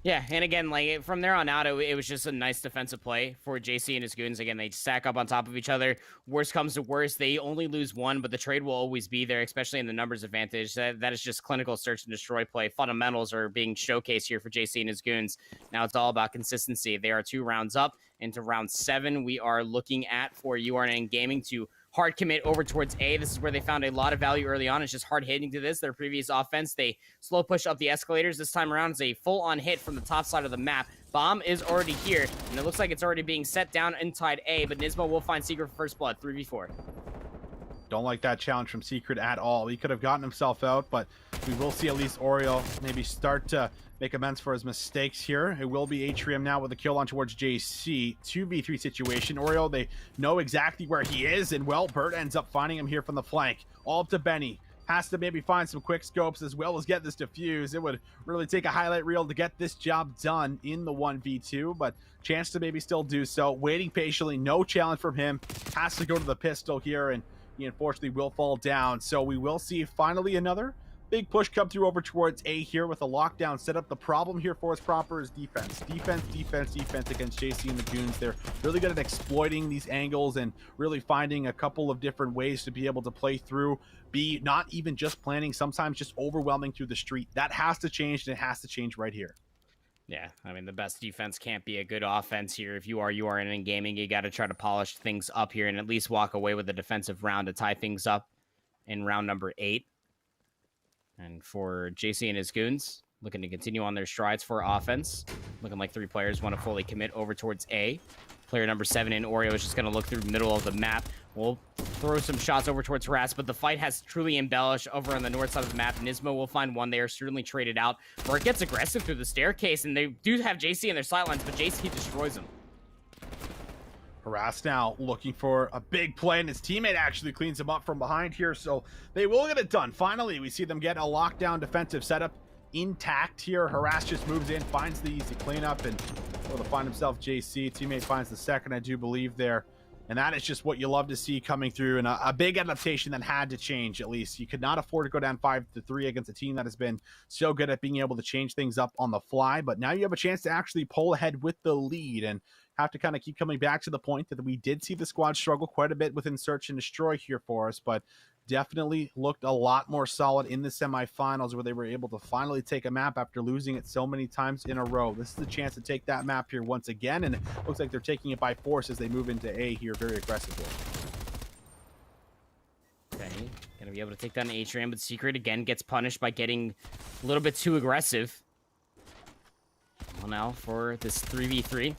[SPEAKER 2] Yeah, and again, from there on out, it was just a nice defensive play for JC and his goons. Again, they stack up on top of each other. Worst comes to worst, they only lose one, but the trade will always be there, especially in the numbers advantage. That is just clinical search and destroy play. Fundamentals are being showcased here for JC and his goons. Now it's all about consistency. They are 2 rounds up. Into round 7, we are looking at for URN Gaming to hard commit over towards A. This is where they found a lot of value early on. It's just hard hitting to this. Their previous offense, they slow push up the escalators. This time around, it's a full-on hit from the top side of the map. Bomb is already here, and it looks like it's already being set down inside A, but Nismo will find Secret for first blood, 3v4.
[SPEAKER 3] Don't like that challenge from Secret at all. He could have gotten himself out, but we will see at least Oreo maybe start to make amends for his mistakes here. It will be Atrium now with a kill on towards JC. 2v3 situation. Oreo, they know exactly where he is, and well, Bert ends up finding him here from the flank. All up to Benny. Has to maybe find some quick scopes as well as get this defuse. It would really take a highlight reel to get this job done in the 1v2, but chance to maybe still do so. Waiting patiently, no challenge from him. Has to go to the pistol here, and he unfortunately will fall down. So we will see finally another big push come through over towards A here with a lockdown set up. The problem here for us proper is defense. Defense against JC and the goons. They're really good at exploiting these angles and really finding a couple of different ways to be able to play through. B, not even just planning, sometimes just overwhelming through the street. That has to change, and it has to change right here.
[SPEAKER 2] Yeah, I mean, the best defense can't be a good offense here. If you are in gaming, you got to try to polish things up here and at least walk away with a defensive round to tie things up in round number 8. And for JC and his goons, looking to continue on their strides for offense. Looking like 3 players want to fully commit over towards A. Player number 7 in Oreo is just going to look through the middle of the map. We'll throw some shots over towards Harass, but the fight has truly embellished over on the north side of the map. Nismo will find one. They are certainly traded out, or it gets aggressive through the staircase, and they do have JC in their sidelines, but JC destroys them.
[SPEAKER 3] Harass now looking for a big play, and his teammate actually cleans him up from behind here, so they will get it done. Finally, we see them get a lockdown defensive setup intact here. Harass just moves in, finds the easy cleanup, and able to find himself JC. Teammate finds the second, I do believe, there. And that is just what you love to see coming through, and a big adaptation that had to change, at least. You could not afford to go down 5-3 against a team that has been so good at being able to change things up on the fly, but now you have a chance to actually pull ahead with the lead, and have to kind of keep coming back to the point that we did see the squad struggle quite a bit within Search and Destroy here for us, but definitely looked a lot more solid in the semifinals, where they were able to finally take a map after losing it so many times in a row. This is the chance to take that map here once again, and it looks like they're taking it by force as they move into A here very aggressively.
[SPEAKER 2] Okay, gonna be able to take down Atrium, but Secret again gets punished by getting a little bit too aggressive. Well, now for this 3v3.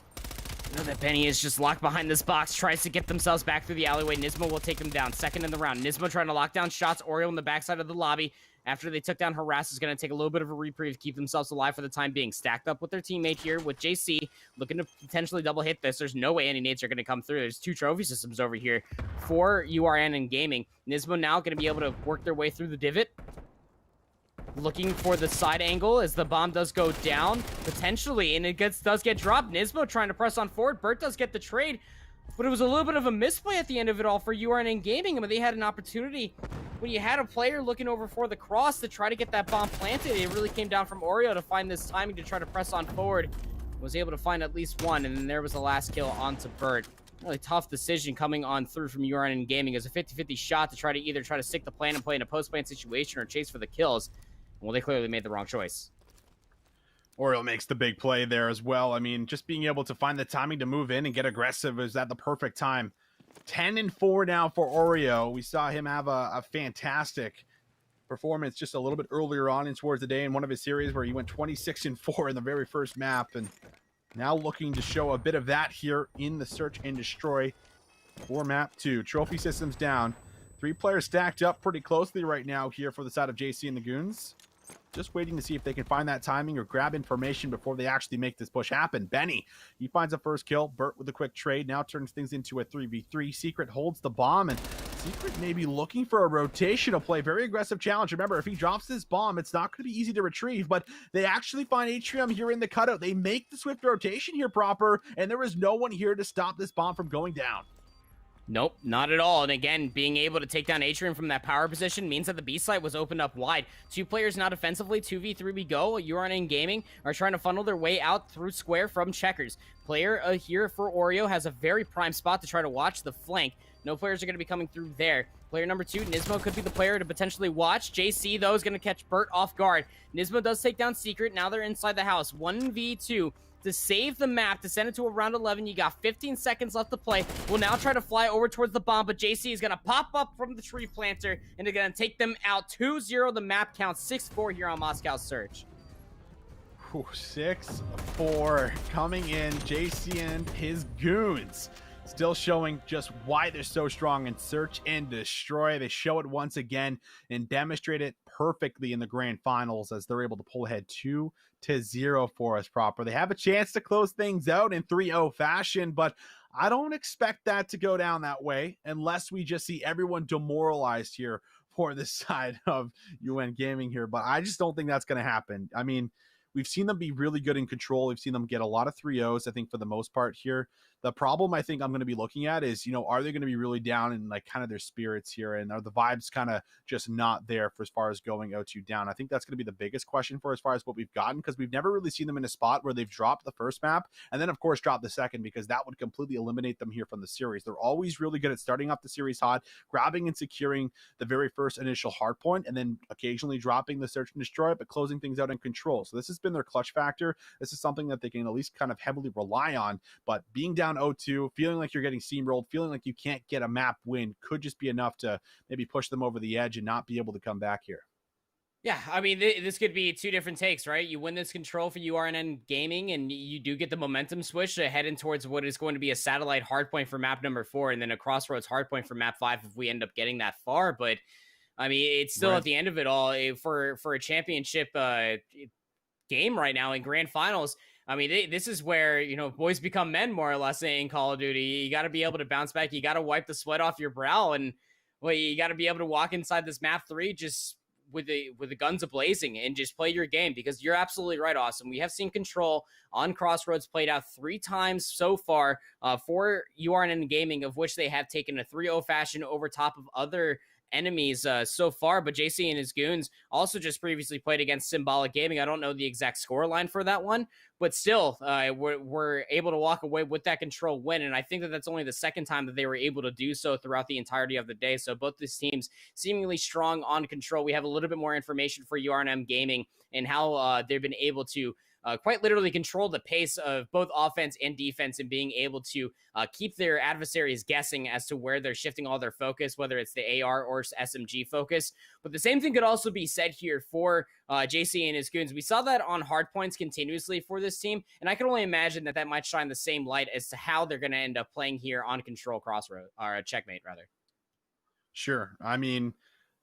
[SPEAKER 2] You know that Benny is just locked behind this box, tries to get themselves back through the alleyway. Nismo will take him down. Second in the round. Nismo trying to lock down shots. Oreo in the backside of the lobby. After they took down Harass, is going to take a little bit of a reprieve, keep themselves alive for the time being. Stacked up with their teammate here with JC, looking to potentially double hit this. There's no way any nades are going to come through. There's 2 trophy systems over here for URN and Gaming. Nismo now going to be able to work their way through the divot. Looking for the side angle as the bomb does go down, potentially, and it does get dropped. Nismo trying to press on forward. Burt does get the trade, but it was a little bit of a misplay at the end of it all for URN and Gaming. I mean, they had an opportunity when you had a player looking over for the cross to try to get that bomb planted. It really came down from Oreo to find this timing to try to press on forward. Was able to find at least one, and then there was the last kill onto Burt. Really tough decision coming on through from URN and Gaming. It was a 50-50 shot to try to stick the plan and play in a post-plan situation or chase for the kills. Well, they clearly made the wrong choice.
[SPEAKER 3] Oreo makes the big play there as well. I mean, just being able to find the timing to move in and get aggressive is at the perfect time. 10-4 now for Oreo. We saw him have a fantastic performance just a little bit earlier on and towards the day in one of his series where he went 26-4 in the very first map, and now looking to show a bit of that here in the Search and Destroy for map 2. Trophy systems down. 3 players stacked up pretty closely right now here for the side of JC and the Goons. Just waiting to see if they can find that timing or grab information before they actually make this push happen. Benny, he finds a first kill. Burt with a quick trade now turns things into a 3v3. Secret holds the bomb, and Secret may be looking for a rotational play. Very aggressive challenge. Remember, if he drops this bomb, it's not going to be easy to retrieve, but they actually find Atrium here in the cutout. They make the swift rotation here proper, and there is no one here to stop this bomb from going down.
[SPEAKER 2] Nope, not at all. And again, being able to take down Atrium from that power position means that the B site was opened up wide. 2 players now defensively, 2v3 we go. URN and Gaming are trying to funnel their way out through square from checkers. Player here for Oreo has a very prime spot to try to watch the flank. No players are going to be coming through there. Player number 2, Nismo, could be the player to potentially watch. JC, though, is going to catch Burt off guard. Nismo does take down Secret. Now they're inside the house. 1v2. To save the map, to send it to a round 11. You got 15 seconds left to play. We'll now try to fly over towards the bomb, but JC is going to pop up from the tree planter, and they're going to take them out 2-0. The map counts 6-4 here on Moscow Search.
[SPEAKER 3] 6-4 coming in. JC and his Goons still showing just why they're so strong in Search and Destroy. They show it once again and demonstrate it perfectly in the grand finals as they're able to pull ahead 2-0 for us proper. They have a chance to close things out in 3-0 fashion, but I don't expect that to go down that way unless we just see everyone demoralized here for this side of UN Gaming here. But I just don't think that's going to happen. I mean, we've seen them be really good in control. We've seen them get a lot of 3-0s, I think, for the most part here. The problem I think I'm going to be looking at is, are they going to be really down in like kind of their spirits here? And are the vibes kind of just not there for as far as going O2 down? I think that's going to be the biggest question for as far as what we've gotten, because we've never really seen them in a spot where they've dropped the first map and then, of course, dropped the second, because that would completely eliminate them here from the series. They're always really good at starting off the series hot, grabbing and securing the very first initial hard point, and then occasionally dropping the Search and Destroy, but closing things out in control. So this has been their clutch factor. This is something that they can at least kind of heavily rely on, but being down 0-2, feeling like you're getting steamrolled, feeling like you can't get a map win could just be enough to maybe push them over the edge and not be able to come back here.
[SPEAKER 2] Yeah, I mean, this could be two different takes, right? You win this control for URNN Gaming, and you do get the momentum switch heading towards what is going to be a satellite hardpoint for map number 4, and then a crossroads hardpoint for map 5 if we end up getting that far. But I mean, it's still at
[SPEAKER 1] Right.
[SPEAKER 2] the end of it all for a championship game right now in grand finals. I mean, this is where, boys become men more or less in Call of Duty. You got to be able to bounce back. You got to wipe the sweat off your brow, and well, you got to be able to walk inside this map 3 just with the guns ablazing and just play your game, because you're absolutely right, Austin. We have seen control on Crossroads played out 3 times so far for URN Gaming, of which they have taken a 3-0 fashion over top of other enemies so far. But JC and his goons also just previously played against Symbolic Gaming. I don't know the exact score line for that one, but still we're able to walk away with that control win. And I think that that's only the second time that they were able to do so throughout the entirety of the day. So both these teams seemingly strong on control. We have a little bit more information for URNM Gaming and how they've been able to quite literally control the pace of both offense and defense, and being able to keep their adversaries guessing as to where they're shifting all their focus, whether it's the AR or SMG focus. But the same thing could also be said here for JC and his goons. We saw that on hardpoints continuously for this team, and I can only imagine that that might shine the same light as to how they're going to end up playing here on Control Crossroad, or Checkmate, rather.
[SPEAKER 1] Sure. I mean,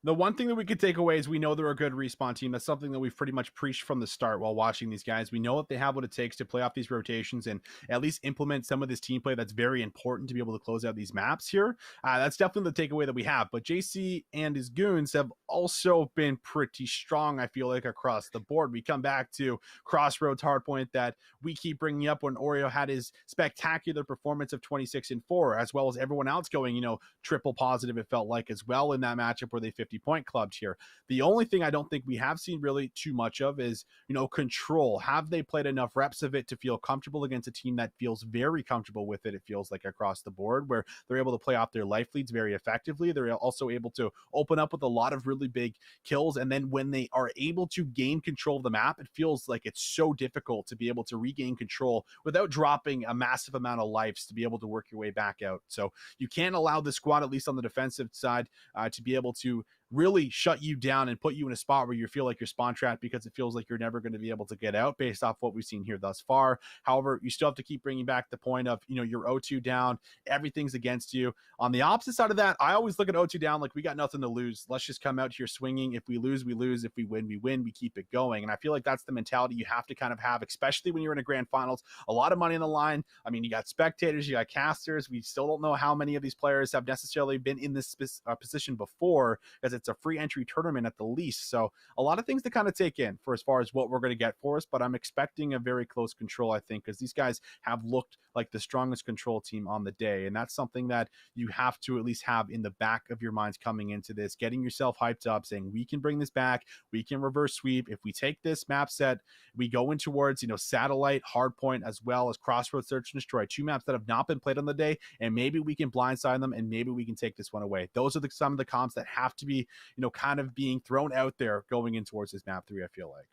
[SPEAKER 1] the one thing that we could take away is we know they're a good respawn team. That's something that we've pretty much preached from the start while watching these guys. We know that they have what it takes to play off these rotations and at least implement some of this team play that's very important to be able to close out these maps here. That's definitely the takeaway that we have. But JC and his goons have also been pretty strong, I feel like, across the board. We come back to Crossroads hardpoint that we keep bringing up when Oreo had his spectacular performance of 26-4, as well as everyone else going, triple positive, it felt like, as well in that matchup where they 50-point clubbed here. The only thing I don't think we have seen really too much of is, control. Have they played enough reps of it to feel comfortable against a team that feels very comfortable with it? It feels like across the board, where they're able to play off their life leads very effectively. They're also able to open up with a lot of really big kills. And then when they are able to gain control of the map, it feels like it's so difficult to be able to regain control without dropping a massive amount of lives to be able to work your way back out. So you can't allow the squad, at least on the defensive side, to be able to really shut you down and put you in a spot where you feel like you're spawn trapped, because it feels like you're never going to be able to get out based off what we've seen here thus far. However, you still have to keep bringing back the point of, you're O2 down, everything's against you. On the opposite side of that, I always look at O2 down like we got nothing to lose. Let's just come out here swinging. If we lose, we lose. If we win, we win. We keep it going. And I feel like that's the mentality you have to kind of have, especially when you're in a grand finals. A lot of money on the line. I mean, you got spectators, you got casters. We still don't know how many of these players have necessarily been in this position before, because it's a free entry tournament at the least. So a lot of things to kind of take in for as far as what we're going to get for us, but I'm expecting a very close control, I think, because these guys have looked like the strongest control team on the day. And that's something that you have to at least have in the back of your minds coming into this, getting yourself hyped up, saying we can bring this back, we can reverse sweep. If we take this map set, we go in towards, satellite, hardpoint, as well as Crossroads, Search and Destroy, 2 maps that have not been played on the day, and maybe we can blindside them, and maybe we can take this one away. Those are some of the comps that have to be, kind of being thrown out there going in towards this map 3, I feel like.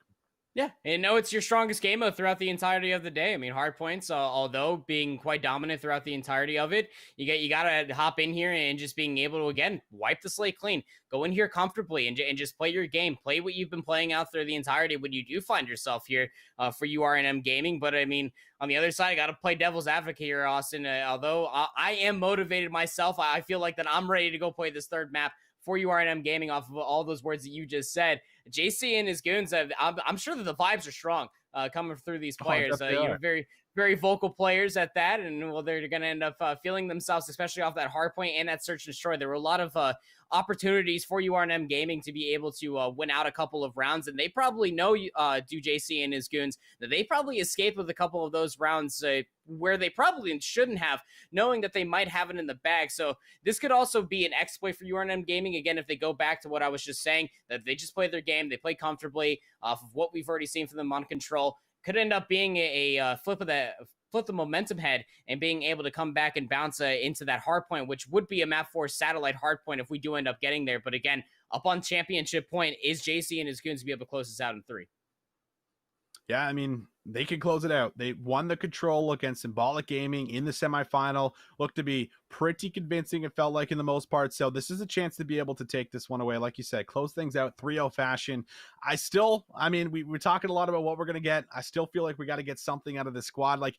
[SPEAKER 2] Yeah, and no, it's your strongest game mode throughout the entirety of the day. I mean, hardpoints, although being quite dominant throughout the entirety of it, you gotta hop in here and just being able to, again, wipe the slate clean. Go in here comfortably and just play your game. Play what you've been playing out through the entirety when you do find yourself here for URNM Gaming. But I mean, on the other side, I got to play devil's advocate here, Austin. Although I am motivated myself, I feel like that I'm ready to go play this third map for URNM Gaming off of all those words that you just said. JC and his goons, I'm sure that the vibes are strong coming through these players. Very, very vocal players at that, and well, they're going to end up feeling themselves, especially off that hardpoint and that search and destroy. There were a lot of opportunities for URNM Gaming to be able to win out a couple of rounds, and they probably know do JC and his goons that they probably escaped with a couple of those rounds where they probably shouldn't have, knowing that they might have it in the bag. So this could also be an exploit for URNM Gaming, again, if they go back to what I was just saying, that they just play their game, they play comfortably off of what we've already seen from them on control. Could end up being a flip the momentum head and being able to come back and bounce into that hard point, which would be a map 4 satellite hard point if we do end up getting there. But again, up on championship point, is JC and his goons to be able to close this out in 3?
[SPEAKER 1] Yeah, I mean, they could close it out. They won the control against Symbolic Gaming in the semifinal. Looked to be pretty convincing, it felt like, in the most part. So this is a chance to be able to take this one away. Like you said, close things out 3-0 fashion. I mean, we're talking a lot about what we're going to get. I still feel like we got to get something out of this squad. Like,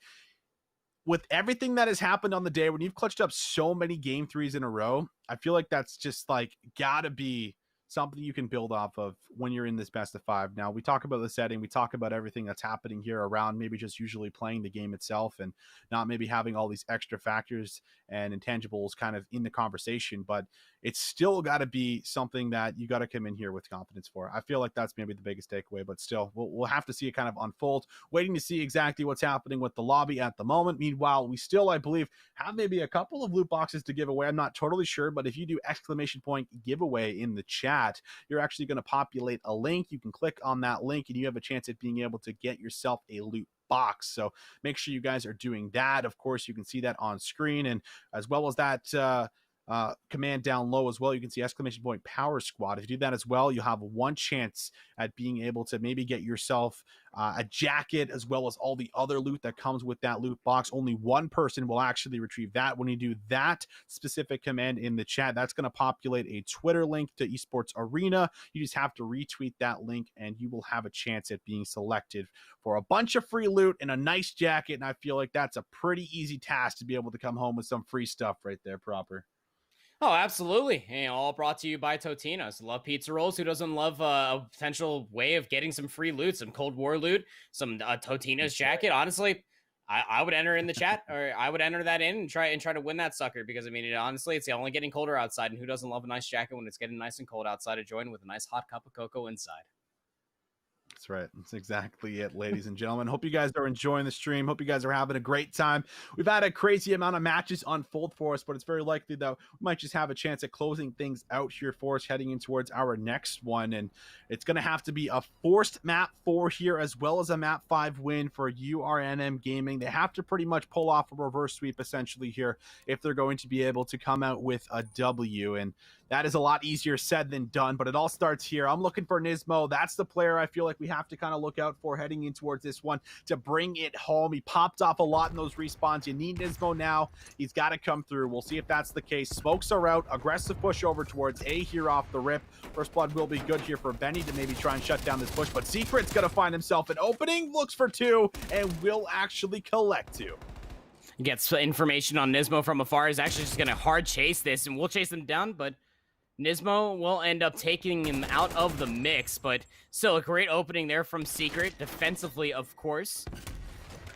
[SPEAKER 1] with everything that has happened on the day, when you've clutched up so many game threes in a row, I feel like that's just like gotta be something you can build off of when you're in this best of 5. Now, we talk about the setting, we talk about everything that's happening here around maybe just usually playing the game itself and not maybe having all these extra factors and intangibles kind of in the conversation, but it's still got to be something that you got to come in here with confidence for. I feel like that's maybe the biggest takeaway, but still, we'll have to see it kind of unfold. Waiting to see exactly what's happening with the lobby at the moment. Meanwhile, we still, I believe, have maybe a couple of loot boxes to give away. I'm not totally sure, but if you do ! giveaway in the chat, you're actually going to populate a link. You can click on that link and you have a chance at being able to get yourself a loot box. So make sure you guys are doing that. Of course, you can see that on screen, and as well as that command down low as well, you can see !Power Squad. If you do that as well, you'll have one chance at being able to maybe get yourself a jacket, as well as all the other loot that comes with that loot box. Only one person will actually retrieve that. When you do that specific command in the chat, that's going to populate a Twitter link to Esports Arena. You just have to retweet that link and you will have a chance at being selected for a bunch of free loot and a nice jacket. And I feel like that's a pretty easy task to be able to come home with some free stuff right there proper.
[SPEAKER 2] Oh, absolutely. And all brought to you by Totino's. Love pizza rolls. Who doesn't love a potential way of getting some free loot, some Cold War loot, some Totino's jacket? Honestly, I would enter in the chat, or I would enter that in and try to win that sucker, because I mean, honestly, it's only getting colder outside, and who doesn't love a nice jacket when it's getting nice and cold outside to join with a nice hot cup of cocoa inside?
[SPEAKER 1] That's right. That's exactly it, ladies and gentlemen. Hope you guys are enjoying the stream. Hope you guys are having a great time. We've had a crazy amount of matches unfold for us, but it's very likely that we might just have a chance at closing things out here for us heading in towards our next one. And it's going to have to be a forced map 4 here, as well as a map 5 win for URNM Gaming. They have to pretty much pull off a reverse sweep essentially here if they're going to be able to come out with a W. And that is a lot easier said than done, but it all starts here. I'm looking for Nismo. That's the player I feel like we have to kind of look out for heading in towards this one to bring it home. He popped off a lot in those respawns. You need Nismo now. He's got to come through. We'll see if that's the case. Smokes are out. Aggressive push over towards A here off the rip. First blood will be good here for Benny to maybe try and shut down this push, but Secret's going to find himself an opening. Looks for 2 and will actually collect 2.
[SPEAKER 2] Gets information on Nismo from afar. Is actually just going to hard chase this, and we'll chase them down, but Nismo will end up taking him out of the mix, but still a great opening there from Secret, defensively, of course.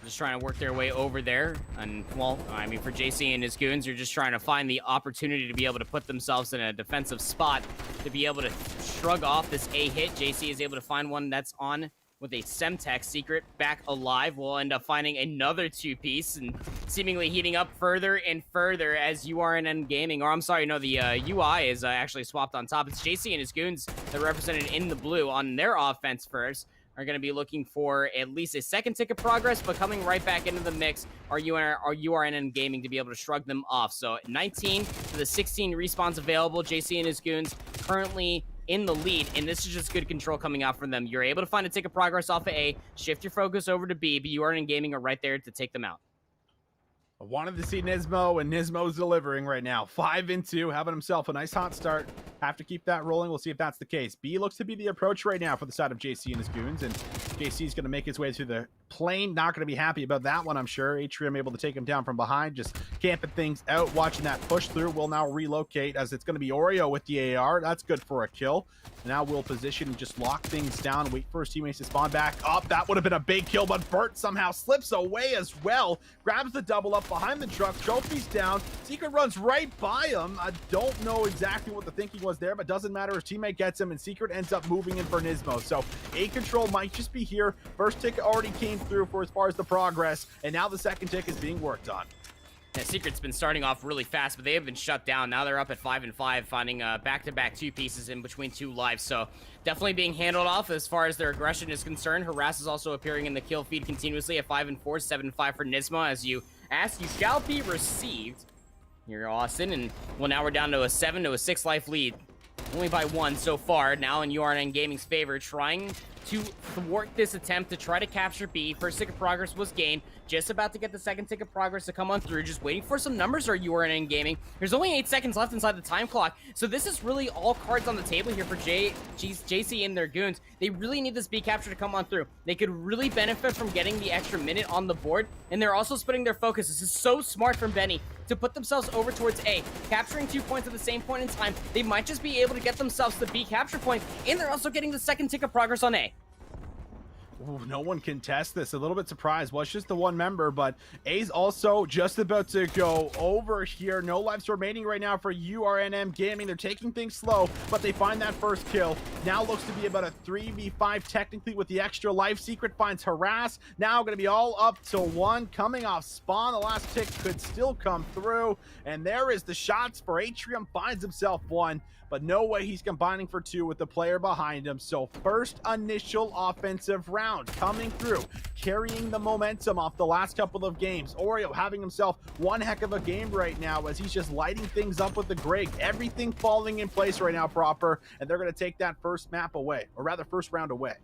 [SPEAKER 2] Just trying to work their way over there, and, well, I mean, for JC and his goons, you're just trying to find the opportunity to be able to put themselves in a defensive spot to be able to shrug off this A hit. JC is able to find one that's on with a Semtex. Secret back alive. We'll end up finding another 2-piece and seemingly heating up further and further as URNN Gaming, or I'm sorry, no, the UI is actually swapped on top. It's JC and his goons that are represented in the blue on their offense first. Are going to be looking for at least a second tick of progress, but coming right back into the mix are URNN Gaming to be able to shrug them off. So 19 to the 16 respawns available. JC and his goons currently in the lead, and this is just good control coming out from them. You're able to find a tick of progress off of A, shift your focus over to B, but URNN Gaming are right there to take them out.
[SPEAKER 1] I wanted to see Nismo, and Nismo's delivering right now. 5-2, having himself a nice hot start. Have to keep that rolling. We'll see if that's the case. B looks to be the approach right now for the side of JC and his goons, and JC's going to make his way through the plane. Not going to be happy about that one, I'm sure. Atrium able to take him down from behind, just camping things out, watching that push through. Will now relocate as it's going to be Oreo with the AR. That's good for a kill. Now we'll position and just lock things down, wait for his teammates to spawn back up. That would have been a big kill, but Bert somehow slips away as well. Grabs the double up behind the truck. Trophy's down. Secret runs right by him. I don't know exactly what the thinking was there, but doesn't matter. His teammate gets him, and Secret ends up moving in for Nismo. So A control might just be here. First tick already came through for as far as the progress, and now the second tick is being worked on.
[SPEAKER 2] Yeah, Secret's been starting off really fast, but they have been shut down. Now they're up at 5-5, finding back-to-back 2-pieces in between 2 lives. So definitely being handled off as far as their aggression is concerned. Harass is also appearing in the kill feed continuously at 5-4, 7-5 for Nismo. As you ask, you shall be received. Here, Austin, and well, now we're down to a 7 to a 6 life lead. Only by 1 so far, now in URNN Gaming's favor, trying to thwart this attempt to try to capture B. First tick of progress was gained. Just about to get the second tick of progress to come on through. Just waiting for some numbers or URN Gaming. There's only 8 seconds left inside the time clock. So this is really all cards on the table here for JC and their goons. They really need this B capture to come on through. They could really benefit from getting the extra minute on the board. And they're also splitting their focus. This is so smart from Benny to put themselves over towards A. Capturing 2 points at the same point in time. They might just be able to get themselves the B capture point. And they're also getting the second tick of progress on A.
[SPEAKER 3] Ooh, no one can test this. A little bit surprised. Well, it's just the one member, but A's also just about to go over here. No lives remaining right now for URNM Gaming. They're taking things slow, but they find that first kill. Now looks to be about a 3v5 technically with the extra life. Secret finds Harass. Now going to be all up to 1 coming off spawn. The last tick could still come through, and there is the shots for Atrium. Finds himself 1. But no way he's combining for 2 with the player behind him. So first initial offensive round coming through, carrying the momentum off the last couple of games. Oreo having himself one heck of a game right now as he's just lighting things up with the Greg. Everything falling in place right now proper, and they're going to take that first map away, or rather first round away.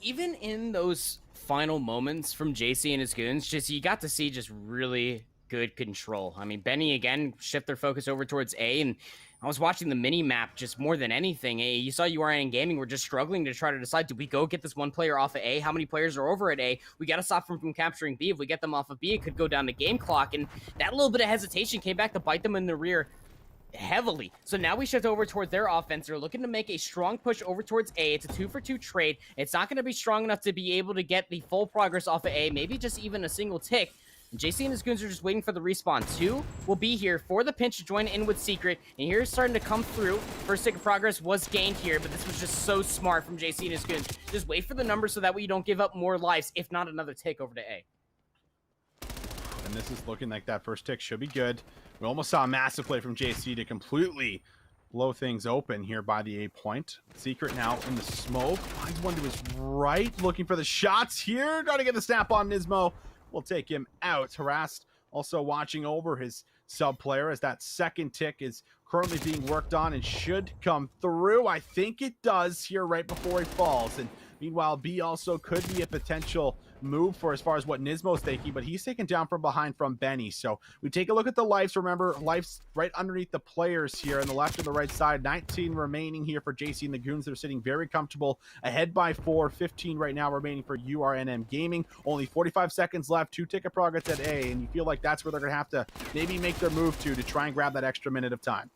[SPEAKER 2] Even in those final moments from JC and his goons, just you got to see just really good control. I mean, Benny again shift their focus over towards A, and I was watching the mini map just more than anything. You saw URN Gaming were just struggling to try to decide, do we go get this one player off of A? How many players are over at A? We got to stop them from capturing B. If we get them off of B, it could go down to game clock. And that little bit of hesitation came back to bite them in the rear heavily. So now we shift over towards their offense. They're looking to make a strong push over towards A. It's a 2-for-2 trade. It's not going to be strong enough to be able to get the full progress off of A, maybe just even a single tick. JC and his goons are just waiting for the respawn. 2 will be here for the pinch to join in with Secret. And here's starting to come through. First tick of progress was gained here, but this was just so smart from JC and his goons. Just wait for the numbers so that way you don't give up more lives, if not another tick over to A.
[SPEAKER 3] And this is looking like that first tick should be good. We almost saw a massive play from JC to completely blow things open here by the A point. Secret now in the smoke. Finds one to his right. Looking for the shots here. Got to get the snap on Nismo. Will take him out. Harassed also watching over his sub player as that second tick is currently being worked on and should come through. I think it does here right before he falls. And meanwhile, B also could be a potential move for as far as what Nismo's thinking, but he's taken down from behind from Benny. So we take a look at the lives. Remember, lives right underneath the players here on the left and the right side. 19 remaining here for JC and the goons. They're sitting very comfortable ahead by 4. 15 right now remaining for URNM Gaming. Only 45 seconds left. 2 tick of progress at A, and you feel like that's where they're going to have to maybe make their move to try and grab that extra minute of time.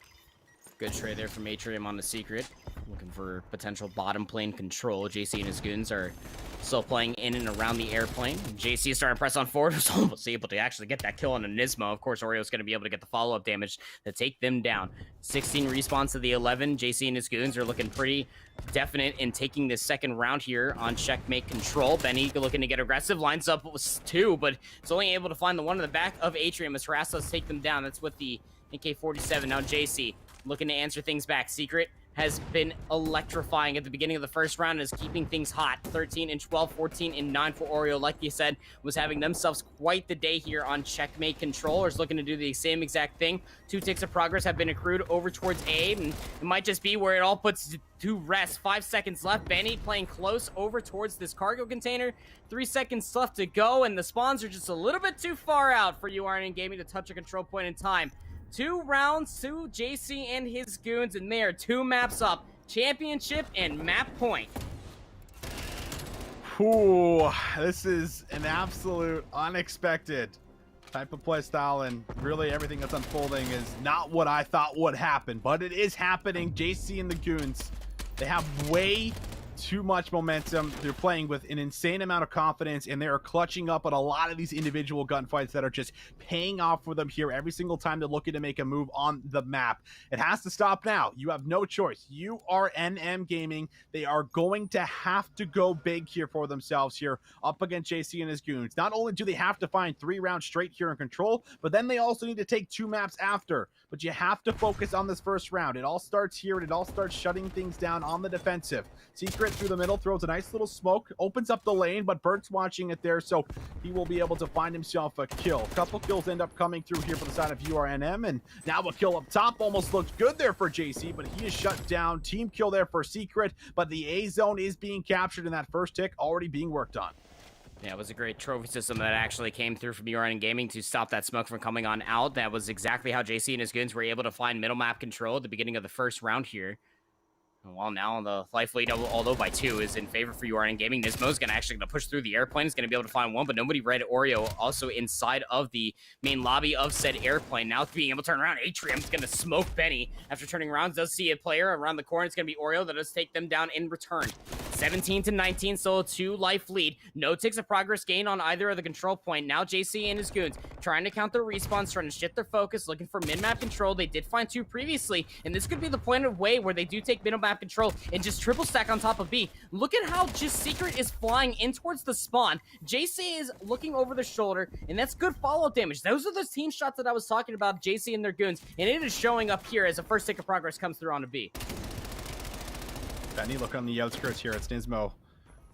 [SPEAKER 2] Good trade there from Atrium on the Secret. Looking for potential bottom plane control. JC and his goons are still playing in and around the airplane. JC is starting to press on forward. Was almost able to actually get that kill on a Nismo. Of course, Oreo's going to be able to get the follow-up damage to take them down. 16 respawns to the 11. JC and his goons are looking pretty definite in taking this second round here on checkmate control. Benny looking to get aggressive. Lines up with 2, but it's only able to find the one in the back of Atrium as Harass does take them down. That's with the AK-47. Now JC looking to answer things back. Secret has been electrifying at the beginning of the first round and is keeping things hot. 13 and 12, 14 and 9 for Oreo, like you said, was having themselves quite the day here on checkmate controllers, looking to do the same exact thing. 2 ticks of progress have been accrued over towards A, and it might just be where it all puts to rest. 5 seconds left. Benny playing close over towards this cargo container. 3 seconds left to go, and the spawns are just a little bit too far out for URN Gaming to touch a control point in time. 2 rounds to JC and his goons, and they are 2 maps up. Championship and map point.
[SPEAKER 3] Ooh, this is an absolute unexpected type of play style, and really everything that's unfolding is not what I thought would happen, but it is happening. JC and the goons, they have way too much momentum. They're playing with an insane amount of confidence, and they are clutching up on a lot of these individual gunfights that are just paying off for them here every single time they're looking to make a move on the map. It has to stop now. You have no choice. URNM Gaming, they are going to have to go big here for themselves here up against JC and his goons. Not only do they have to find 3 rounds straight here in control, but then they also need to take 2 maps after. But you have to focus on this first round. It all starts here, and it all starts shutting things down on the defensive. Secret Secret through the middle, throws a nice little smoke, opens up the lane, but Bert's watching it there, so he will be able to find himself a kill. A couple kills end up coming through here for the side of URNM, and now a kill up top. Almost looked good there for JC, but he is shut down. Team kill there for Secret, but the A zone is being captured in that first tick, already being worked on.
[SPEAKER 2] Yeah, it was a great trophy system that actually came through from URN Gaming to stop that smoke from coming on out. That was exactly how JC and his goons were able to find middle map control at the beginning of the first round here. Well, now the life lead, although by 2, is in favor for URN Gaming. Nismo's actually going to push through the airplane. He's going to be able to find one, but nobody read Oreo also inside of the main lobby of said airplane. Now being able to turn around, Atrium's going to smoke Benny. After turning around, does see a player around the corner. It's going to be Oreo that does take them down in return. 17-19, still a 2 life lead. No ticks of progress gained on either of the control point. Now JC and his goons trying to count their respawns, trying to shift their focus, looking for mid-map control. They did find 2 previously, and this could be the point of way where they do take mid-map control and just triple stack on top of B. Look at how just Secret is flying in towards the spawn. JC is looking over the shoulder, and that's good follow-up damage. Those are the team shots that I was talking about, JC and their goons, and it is showing up here as the first tick of progress comes through onto B.
[SPEAKER 3] Benny, look on the outskirts here. It's Nismo,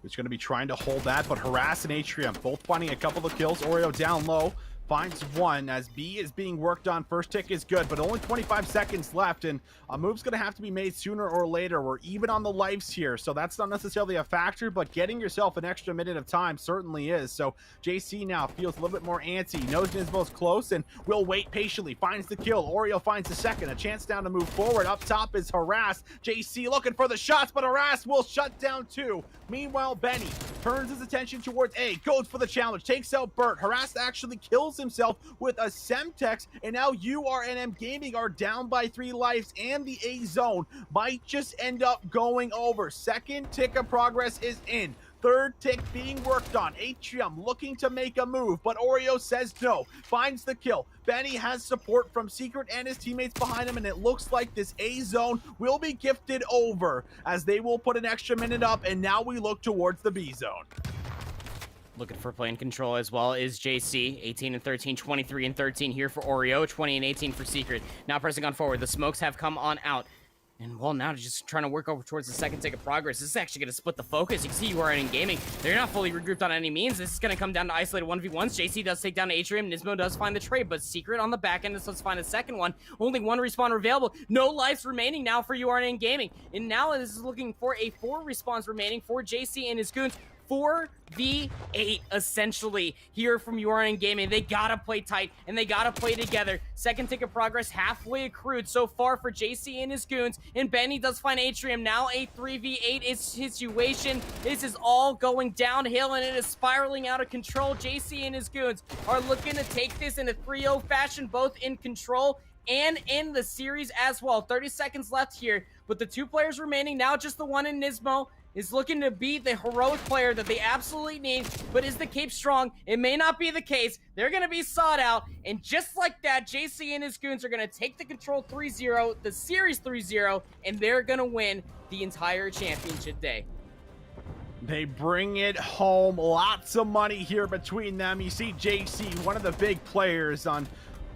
[SPEAKER 3] who's going to be trying to hold that, but Harass and Atrium both finding a couple of kills. Oreo down low, finds one as B is being worked on. First tick is good, but only 25 seconds left, and a move's going to have to be made sooner or later. We're even on the lives here, so that's not necessarily a factor, but getting yourself an extra minute of time certainly is. So JC now feels a little bit more antsy, knows Nismo's close, and will wait patiently. Finds the kill. Oreo finds the second. A chance down to move forward. Up top is Harass. JC looking for the shots, but Harass will shut down 2. Meanwhile, Benny turns his attention towards A, goes for the challenge, takes out Bert. Harass actually kills himself with a Semtex, and now URNM Gaming are down by 3 lives, and the A zone might just end up going over. Second tick of progress is in. Third tick being worked on. Atrium looking to make a move, but Oreo says no. Finds the kill. Benny has support from Secret and his teammates behind him, and it looks like this A zone will be gifted over as they will put an extra minute up, and now we look towards the B zone.
[SPEAKER 2] Looking for plane control as well is JC. 18-13, 23-13 here for Oreo. 20-18 for Secret. Now pressing on forward. The smokes have come on out. And well, now just trying to work over towards the second tick of progress. This is actually going to split the focus. You can see you are in gaming. They're not fully regrouped on any means. This is going to come down to isolated 1v1s. JC does take down Atrium. Nismo does find the trade, but Secret on the back end does find a second one. Only 1 respawn available. No lives remaining now for URN Gaming. And now this is looking for a 4 respawns remaining for JC and his goons. 4v8 essentially here from URN Gaming. They gotta play tight and they gotta play together. Second tick of progress halfway accrued so far for JC and his goons, and Benny does find Atrium. Now a 3v8 situation. This is all going downhill and it is spiraling out of control. JC and his goons are looking to take this in a 3-0 fashion, both in control and in the series as well. 30 seconds left here, but the 2 players remaining, now just the one in Nismo, is looking to be the heroic player that they absolutely need. But is the Cape strong? It may not be the case. They're going to be sought out. And just like that, JC and his goons are going to take the control 3-0, the series 3-0, and they're going to win the entire championship day.
[SPEAKER 3] They bring it home. Lots of money here between them. You see JC, one of the big players on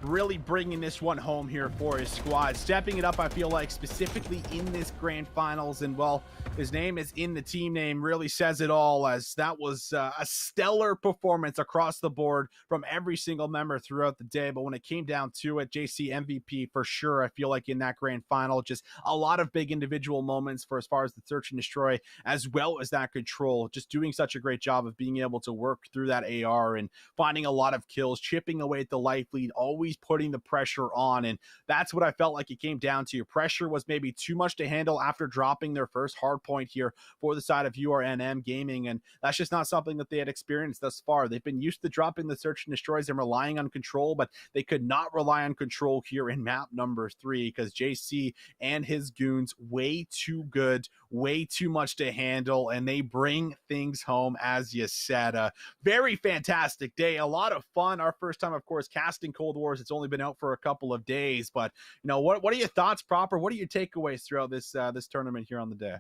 [SPEAKER 3] really bringing this one home here for his squad. Stepping it up, I feel like, specifically in this grand finals. And, well, his name is in the team name, really says it all, as that was a stellar performance across the board from every single member throughout the day. But when it came down to it, JC MVP for sure. I feel like in that grand final, just a lot of big individual moments for as far as the search and destroy, as well as that control. Just doing such a great job of being able to work through that AR and finding a lot of kills, chipping away at the life lead, always putting the pressure on. And that's what I felt like it came down to. Pressure was maybe too much to handle after dropping their first hard point here for the side of URNM Gaming, and that's just not something that they had experienced thus far. They've been used to dropping the search and destroys and relying on control, but they could not rely on control here in map number 3 because JC and his goons way too good, way too much to handle, and they bring things home, as you said. A very fantastic day, a lot of fun. Our first time, of course, casting Cold Wars. It's only been out for a couple of days, but you know, what are your thoughts, Proper? What are your takeaways throughout this this tournament here on the day?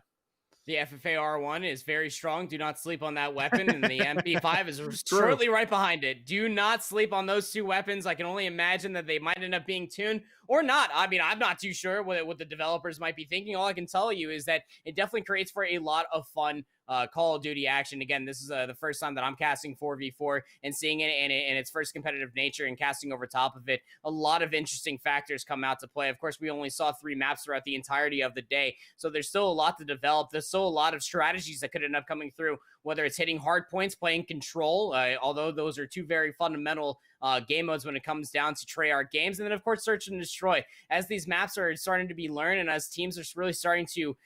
[SPEAKER 2] The FFA R1 is very strong. Do not sleep on that weapon. And the MP5 is shortly right behind it. Do not sleep on those 2 weapons. I can only imagine that they might end up being tuned, or not. I mean, I'm not too sure what the developers might be thinking. All I can tell you is that it definitely creates for a lot of fun Call of Duty action. Again, this is the first time that I'm casting 4v4 and seeing it in its first competitive nature and casting over top of it. A lot of interesting factors come out to play. Of course, we only saw 3 maps throughout the entirety of the day, so there's still a lot to develop. There's still a lot of strategies that could end up coming through, whether it's hitting hard points, playing control, although those are 2 very fundamental game modes when it comes down to Treyarch games. And then, of course, search and destroy. As these maps are starting to be learned and as teams are really starting to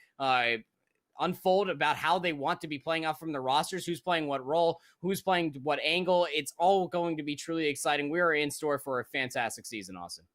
[SPEAKER 2] unfold about how they want to be playing out from the rosters, who's playing what role, who's playing what angle, it's all going to be truly exciting. We are in store for a fantastic season, Austin.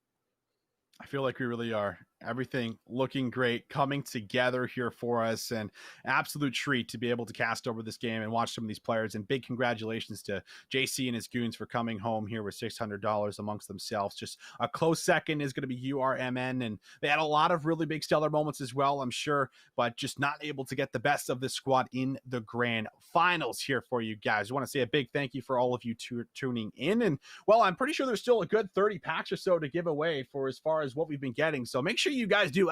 [SPEAKER 1] I feel like we really are. Everything looking great, coming together here for us, and absolute treat to be able to cast over this game and watch some of these players. And big congratulations to JC and his goons for coming home here with $600 amongst themselves. Just a close second is going to be URMN, and they had a lot of really big stellar moments as well, I'm sure, but just not able to get the best of this squad in the grand finals here for you guys. I want to say a big thank you for all of you tuning in, and well, I'm pretty sure there's still a good 30 packs or so to give away for as far as what we've been getting, so make sure you guys do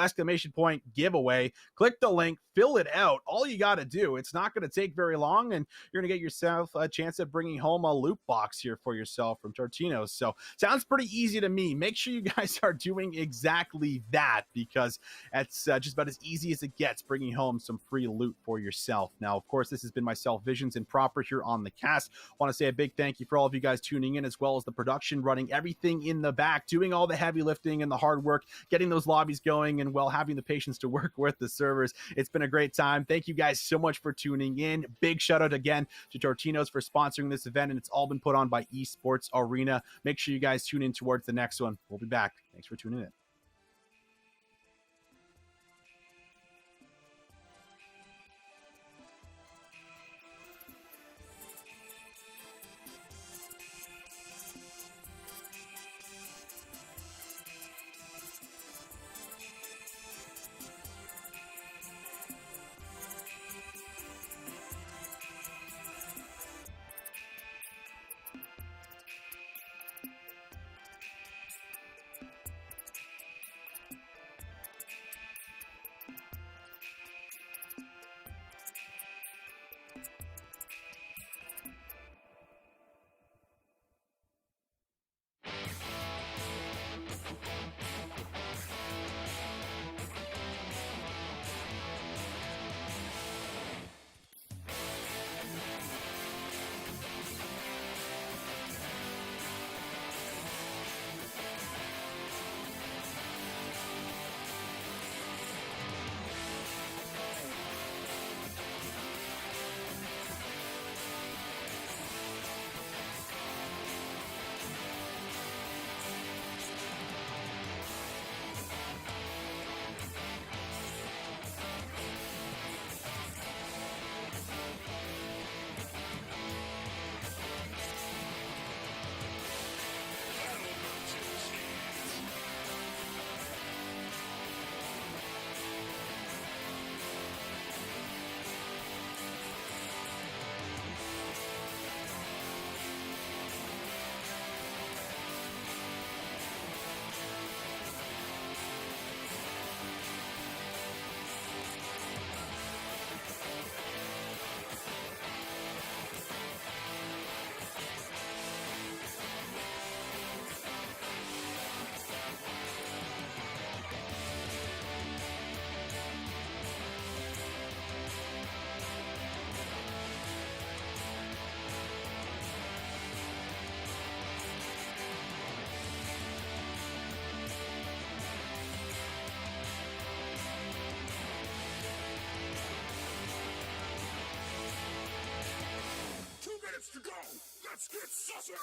[SPEAKER 1] !giveaway. Click the link, fill it out. All you got to do, it's not going to take very long, and you're going to get yourself a chance at bringing home a loot box here for yourself from Totino. So sounds pretty easy to me. Make sure you guys are doing exactly that, because that's just about as easy as it gets, bringing home some free loot for yourself. Now, of course, this has been myself, Visions and Proper, here on the cast. I want to say a big thank you for all of you guys tuning in, as well as the production, running everything in the back, doing all the heavy lifting and the hard work, getting those lobbies going, and well, having the patience to work with the servers. It's been a great time. Thank you guys so much for tuning in. Big shout out again to Totino's for sponsoring this event, and it's all been put on by Esports Arena. Make sure you guys tune in towards the next one. We'll be back. Thanks for tuning in.
[SPEAKER 4] Let's go! Let's get saucy!